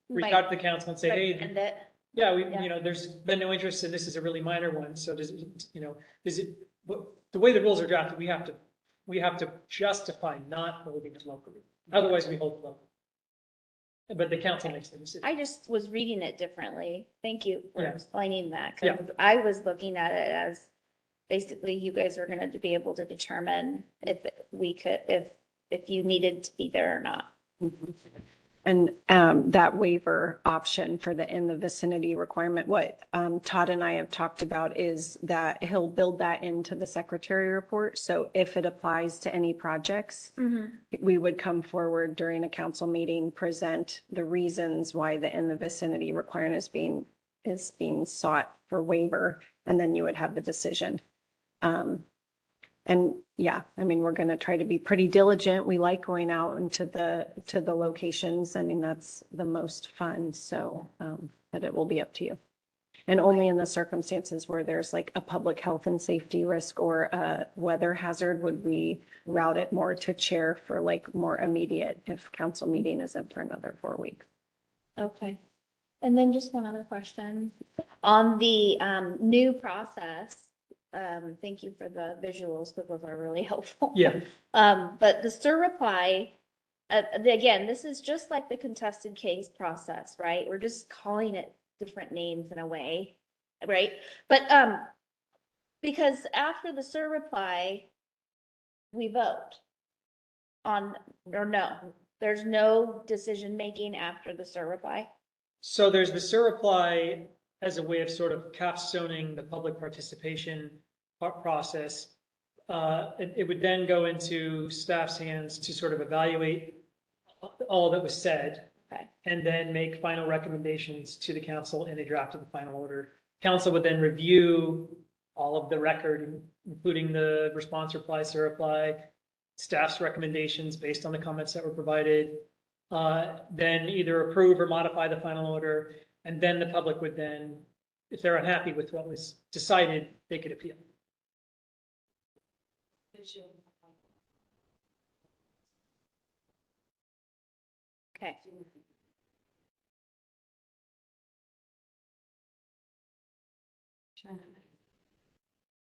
reach Might out to the council and say, hey, recommend it. yeah, Yeah. there's been no interest and this is a really minor one. So the way the rules are drafted, we have to justify not holding it locally. Otherwise we hold it locally. But the council makes the decision. I just was reading it differently. Thank you for Yeah. explaining that. 'Cause Yeah. I was looking at it as basically you guys are gonna be able to determine if we could, if you needed to be there or not. And that waiver option for the in the vicinity requirement, what Todd and I have talked about is that he'll build that into the secretary report. So if it applies to any projects, we would come forward during a council meeting, present the reasons why the in the vicinity requirement is being sought for waiver, and then you would have the decision. And yeah, I mean, we're going to try to be pretty diligent. We like going out into the locations. I mean, that's the most fun. So, but it will be up to you. And only in the circumstances where there's like a public health and safety risk or a weather hazard would we route it more to chair for like more immediate if council meeting isn't for another 4 weeks. Okay. And then just one other question. On the new process, thank you for the visuals, because those are really helpful. Yeah. But the STIR reply, again, this is just like the contested case process, right? We're just calling it different names in a way, right? But because after the STIR reply, we vote on, or no, there's no decision making after the STIR reply. So there's the SIR reply as a way of sort of capstoning the public participation process. It would then go into staff's hands to sort of evaluate all that was said. Okay. And then make final recommendations to the council in a draft of the final order. Council would then review all of the record, including the response reply, SIR reply, staff's recommendations based on the comments that were provided, then either approve or modify the final order. And then the public would then, if they're unhappy with what was decided, they could appeal. Okay.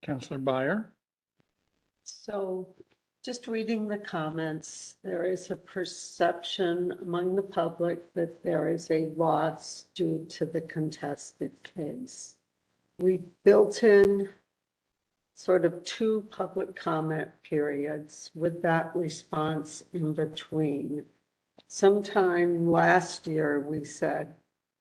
Counselor Byer. So just reading the comments, there is a perception among the public that there is a loss due to the contested case. We built in sort of 2 public comment periods with that response in between. Sometime last year, we said,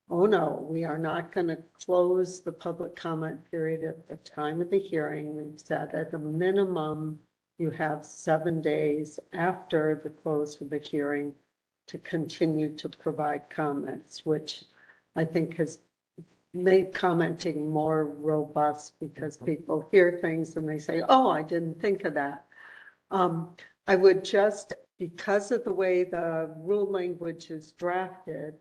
oh no, we are not going to close the public comment period at the time of the hearing. We said at a minimum, you have 7 days after the close of the hearing to continue to provide comments, which I think has made commenting more robust because people hear things and they say, oh, I didn't think of that. I would just, because of the way the rule language is drafted,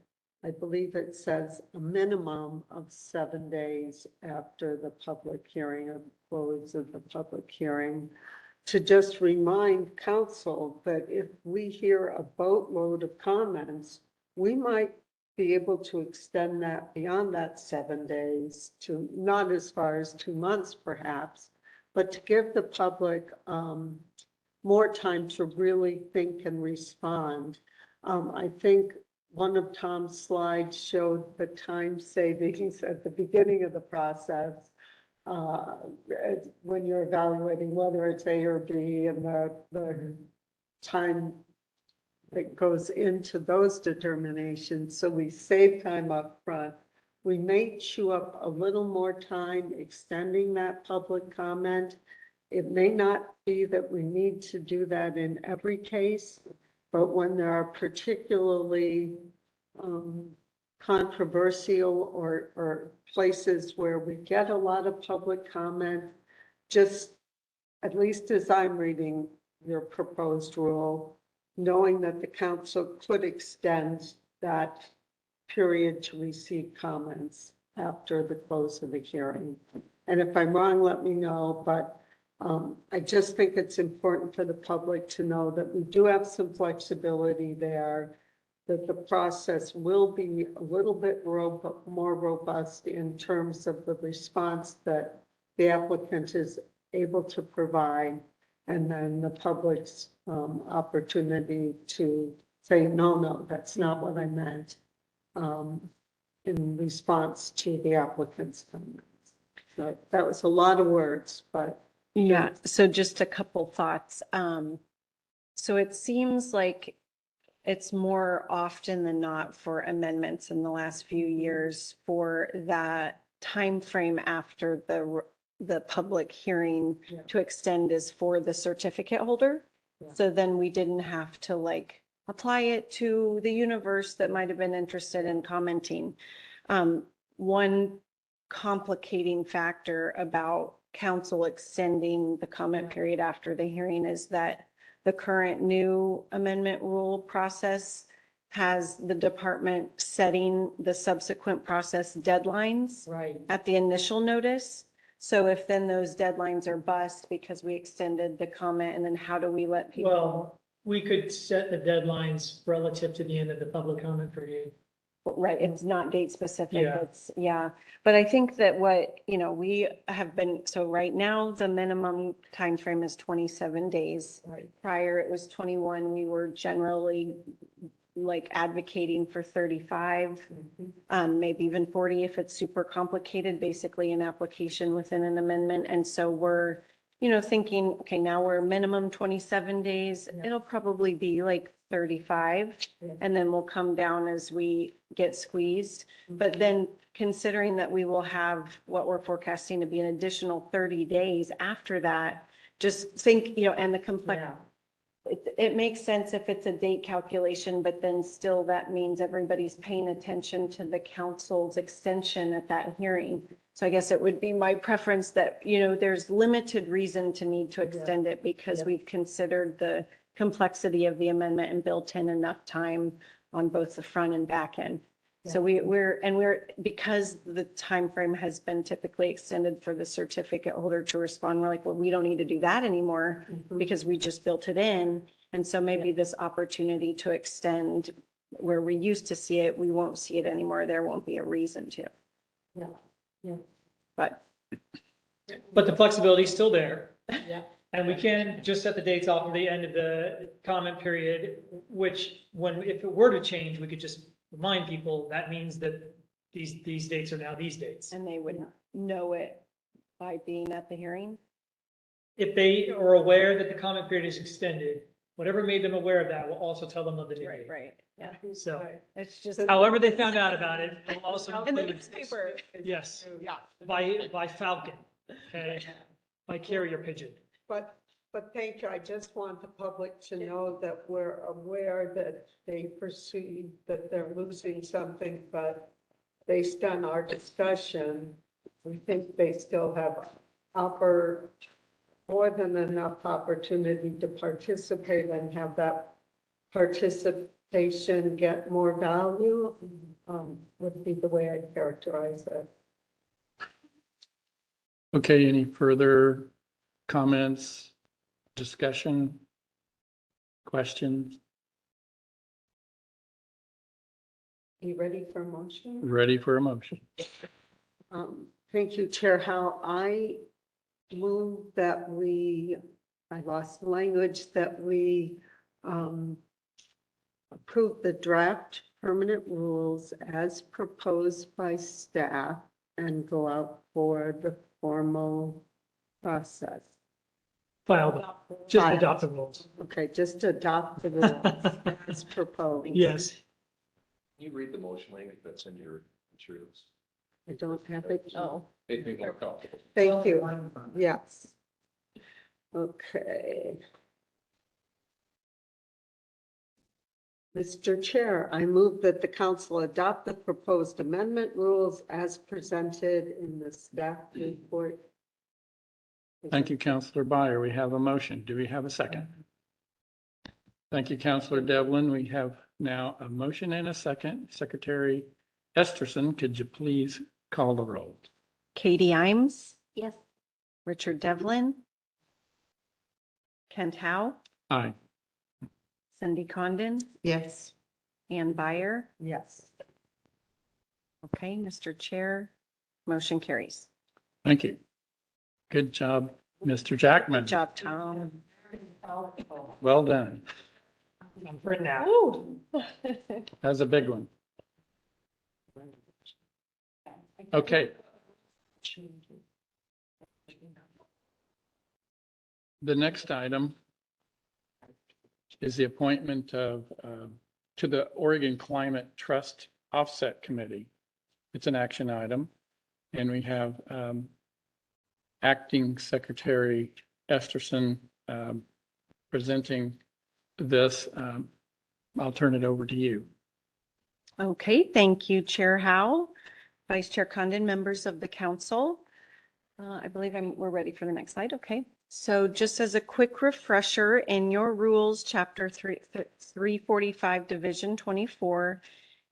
I believe it says a minimum of 7 days after the public hearing or the close of the public hearing, to just remind council that if we hear a boatload of comments, we might be able to extend that beyond that 7 days to not as far as 2 months perhaps, but to give the public more time to really think and respond. I think one of Tom's slides showed the time savings at the beginning of the process when you're evaluating whether it's A or B and the time that goes into those determinations. So we save time up front. We may chew up a little more time extending that public comment. It may not be that we need to do that in every case, but when there are particularly controversial or places where we get a lot of public comment, just at least as I'm reading your proposed rule, knowing that the council could extend that period to receive comments after the close of the hearing. And if I'm wrong, let me know, but I just think it's important for the public to know that we do have some flexibility there, that the process will be a little bit more robust in terms of the response that the applicant is able to provide, and then the public's opportunity to say, no, that's not what I meant, in response to the applicant's comments. So that was a lot of words, but. Yeah, so just a couple thoughts. So it seems like it's more often than not for amendments in the last few years for that time frame after the public hearing to extend is for the certificate holder. So then we didn't have to like apply it to the universe that might have been interested in commenting. One complicating factor about council extending the comment period after the hearing is that the current new amendment rule process has the department setting the subsequent process deadlines at the initial notice. So if then those deadlines are bust because we extended the comment, and then how do we let people? Well, we could set the deadlines relative to the end of the public comment period. Right, it's not date specific, Yeah. it's, yeah. But I think that what, we have been, so right now, the minimum time frame is 27 days. Prior, it was 21. We were generally like advocating for 35, maybe even 40 if it's super complicated, basically an application within an amendment. And so we're, thinking, okay, now we're minimum 27 days. It'll probably be like 35, and then we'll come down as we get squeezed. But then considering that we will have what we're forecasting to be an additional 30 days after that, just think, and the complex. It makes sense if it's a date calculation, but then still that means everybody's paying attention to the council's extension at that hearing. So I guess it would be my preference that, there's limited reason to need to extend it because we've considered the complexity of the amendment and built in enough time on both the front and back end. So we're because the time frame has been typically extended for the certificate holder to respond, we're like, well, we don't need to do that anymore because we just built it in. And so maybe this opportunity to extend where we used to see it, we won't see it anymore. There won't be a reason to. But But the flexibility is still there. Yeah. And we can just set the dates off of the end of the comment period, which if it were to change, we could just remind people, that means that these dates are now these dates. And they would know it by being at the hearing? If they are aware that the comment period is extended, whatever made them aware of that will also tell them of the new date. Right, yeah. So It's just. however they found out about it, will also In the include, newspaper. yes, Yeah. by Falcon, okay, by carrier pigeon. But thank you. I just want the public to know that we're aware that they perceive that they're losing something, but based on our discussion, we think they still have more than enough opportunity to participate and have that participation get more value, would be the way I characterize it. Okay, any further comments, discussion, questions? You ready for a motion? Ready for a motion? Thank you, Chair Howe. I move that I lost the language, that we approve the draft permanent rules as proposed by staff and go out for the formal process. Just adopt the rules. Okay, just adopt the rules as proposed. Yes. Can you read the motion language that's in your materials? I don't have it. Oh. Make me more comfortable. Thank you. Yes. Okay. Mr. Chair, I move that the council adopt the proposed amendment rules as presented in the staff report. Thank you, Counselor Byer. We have a motion. Do we have a second? Thank you, Counselor Devlin. We have now a motion and a second. Secretary Esterson, could you please call the roll? Katie Imes, Yes. Richard Devlin, Kent Howe, Aye. Cindy Condon, Yes. Ann Byer. Yes. Okay, Mr. Chair, motion carries. Thank you. Good job, Mr. Jackman. Good job, Tom. Well done. I'm for now. Ooh. That's a big one. Okay. The next item is the appointment of, to the Oregon Climate Trust Offset Committee. It's an action item, and we have Acting Secretary Esterson presenting this. I'll turn it over to you. Okay, thank you, Chair Howe, Vice Chair Condon, members of the council. I believe we're ready for the next slide. Okay. So just as a quick refresher, in your rules, Chapter 345, Division 24,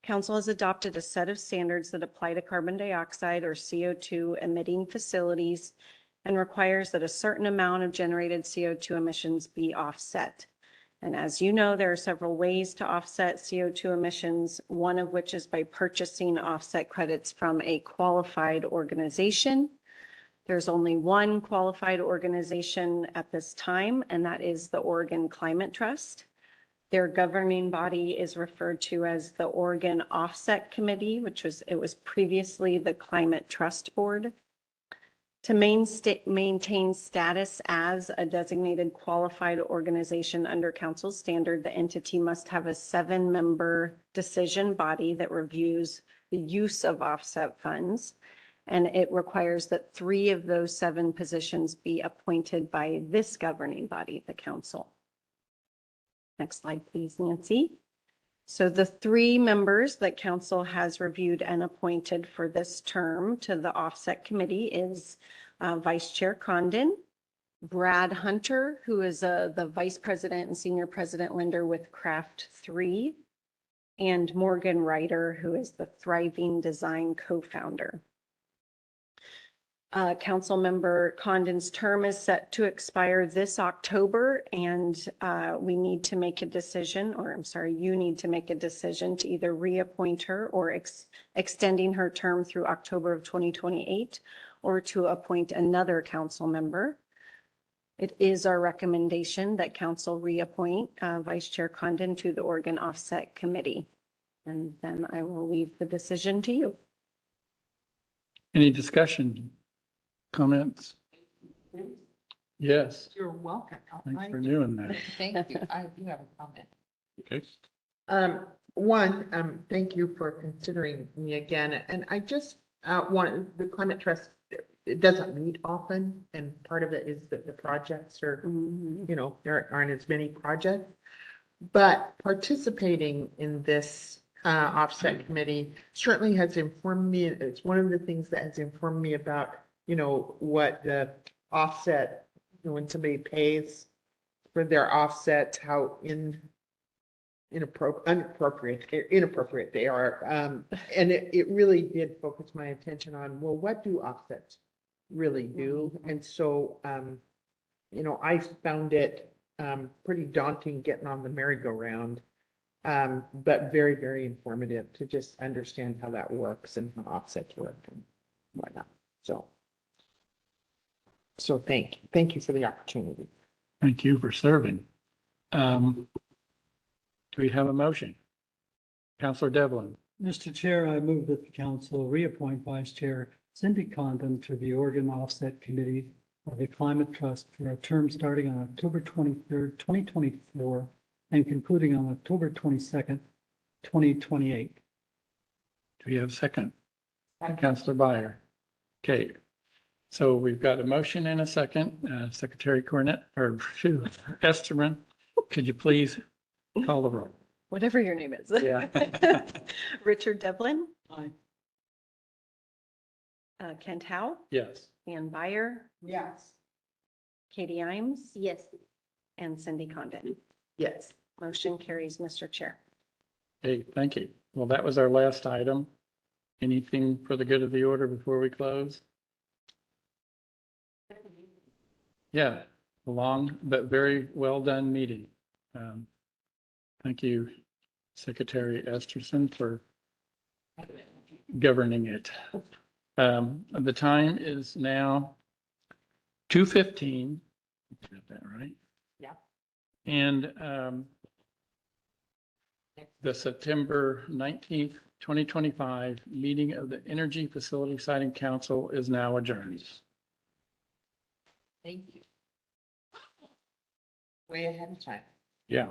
council has adopted a set of standards that apply to carbon dioxide or CO2 emitting facilities and requires that a certain amount of generated CO2 emissions be offset. And as you know, there are several ways to offset CO2 emissions, one of which is by purchasing offset credits from a qualified organization. There's only one qualified organization at this time, and that is the Oregon Climate Trust. Their governing body is referred to as the Oregon Offset Committee, it was previously the Climate Trust Board. To maintain status as a designated qualified organization under council standard, the entity must have a 7-member decision body that reviews the use of offset funds. And it requires that 3 of those 7 positions be appointed by this governing body, the council. Next slide, please, Nancy. So the 3 members that council has reviewed and appointed for this term to the offset committee is Vice Chair Condon, Brad Hunter, who is the Vice President and Senior President lender with Craft 3, and Morgan Ryder, who is the Thriving Design co-founder. Council member Condon's term is set to expire this October, and we need to make a decision, or I'm sorry, you need to make a decision to either reappoint her or extending her term through October of 2028, or to appoint another council member. It is our recommendation that council reappoint Vice Chair Condon to the Oregon Offset Committee. And then I will leave the decision to you. Any discussion, comments? Yes, You're welcome. thanks for doing that. Thank you. I do have a comment. Okay. Thank you for considering me again. And I just want, the Climate Trust, it doesn't meet often. And part of it is that the projects are, you know, there aren't as many projects. But participating in this offset committee certainly has informed me. It's one of the things that has informed me about, you know, what the offset, you know, when somebody pays for their offsets, how inappropriate they are. And it really did focus my attention on, well, what do offsets really do? And so, you know, I found it pretty daunting getting on the merry-go-round, but very, very informative to just understand how that works and how offsets work and whatnot. So thank you for the opportunity. Thank you for serving. Do we have a motion? Counselor Devlin, Mr. Chair, I move that the council reappoint Vice Chair Cindy Condon to the Oregon Offset Committee of the Climate Trust for a term starting on October 23rd, 2024 and concluding on October 22nd, 2028. do we have a second? Counselor Byer. Okay, so we've got a motion and a second. Secretary Cornett, or Esterman, could you please call the roll? Whatever your name is. Yeah. Richard Devlin, Aye. Kent Howe, Yes. Ann Byer, Yes. Katie Imes, Yes. and Cindy Condon. Yes. Motion carries, Mr. Chair. Hey, thank you. Well, that was our last item. Anything for the good of the order before we close? Yeah, long but very well done meeting. Thank you, Secretary Esterson, for governing it. The time is now 2:15. Got that right? Yeah. And the September 19th, 2025 meeting of the Energy Facility Siting Council is now adjourned. Thank you. Way ahead of time. Yeah.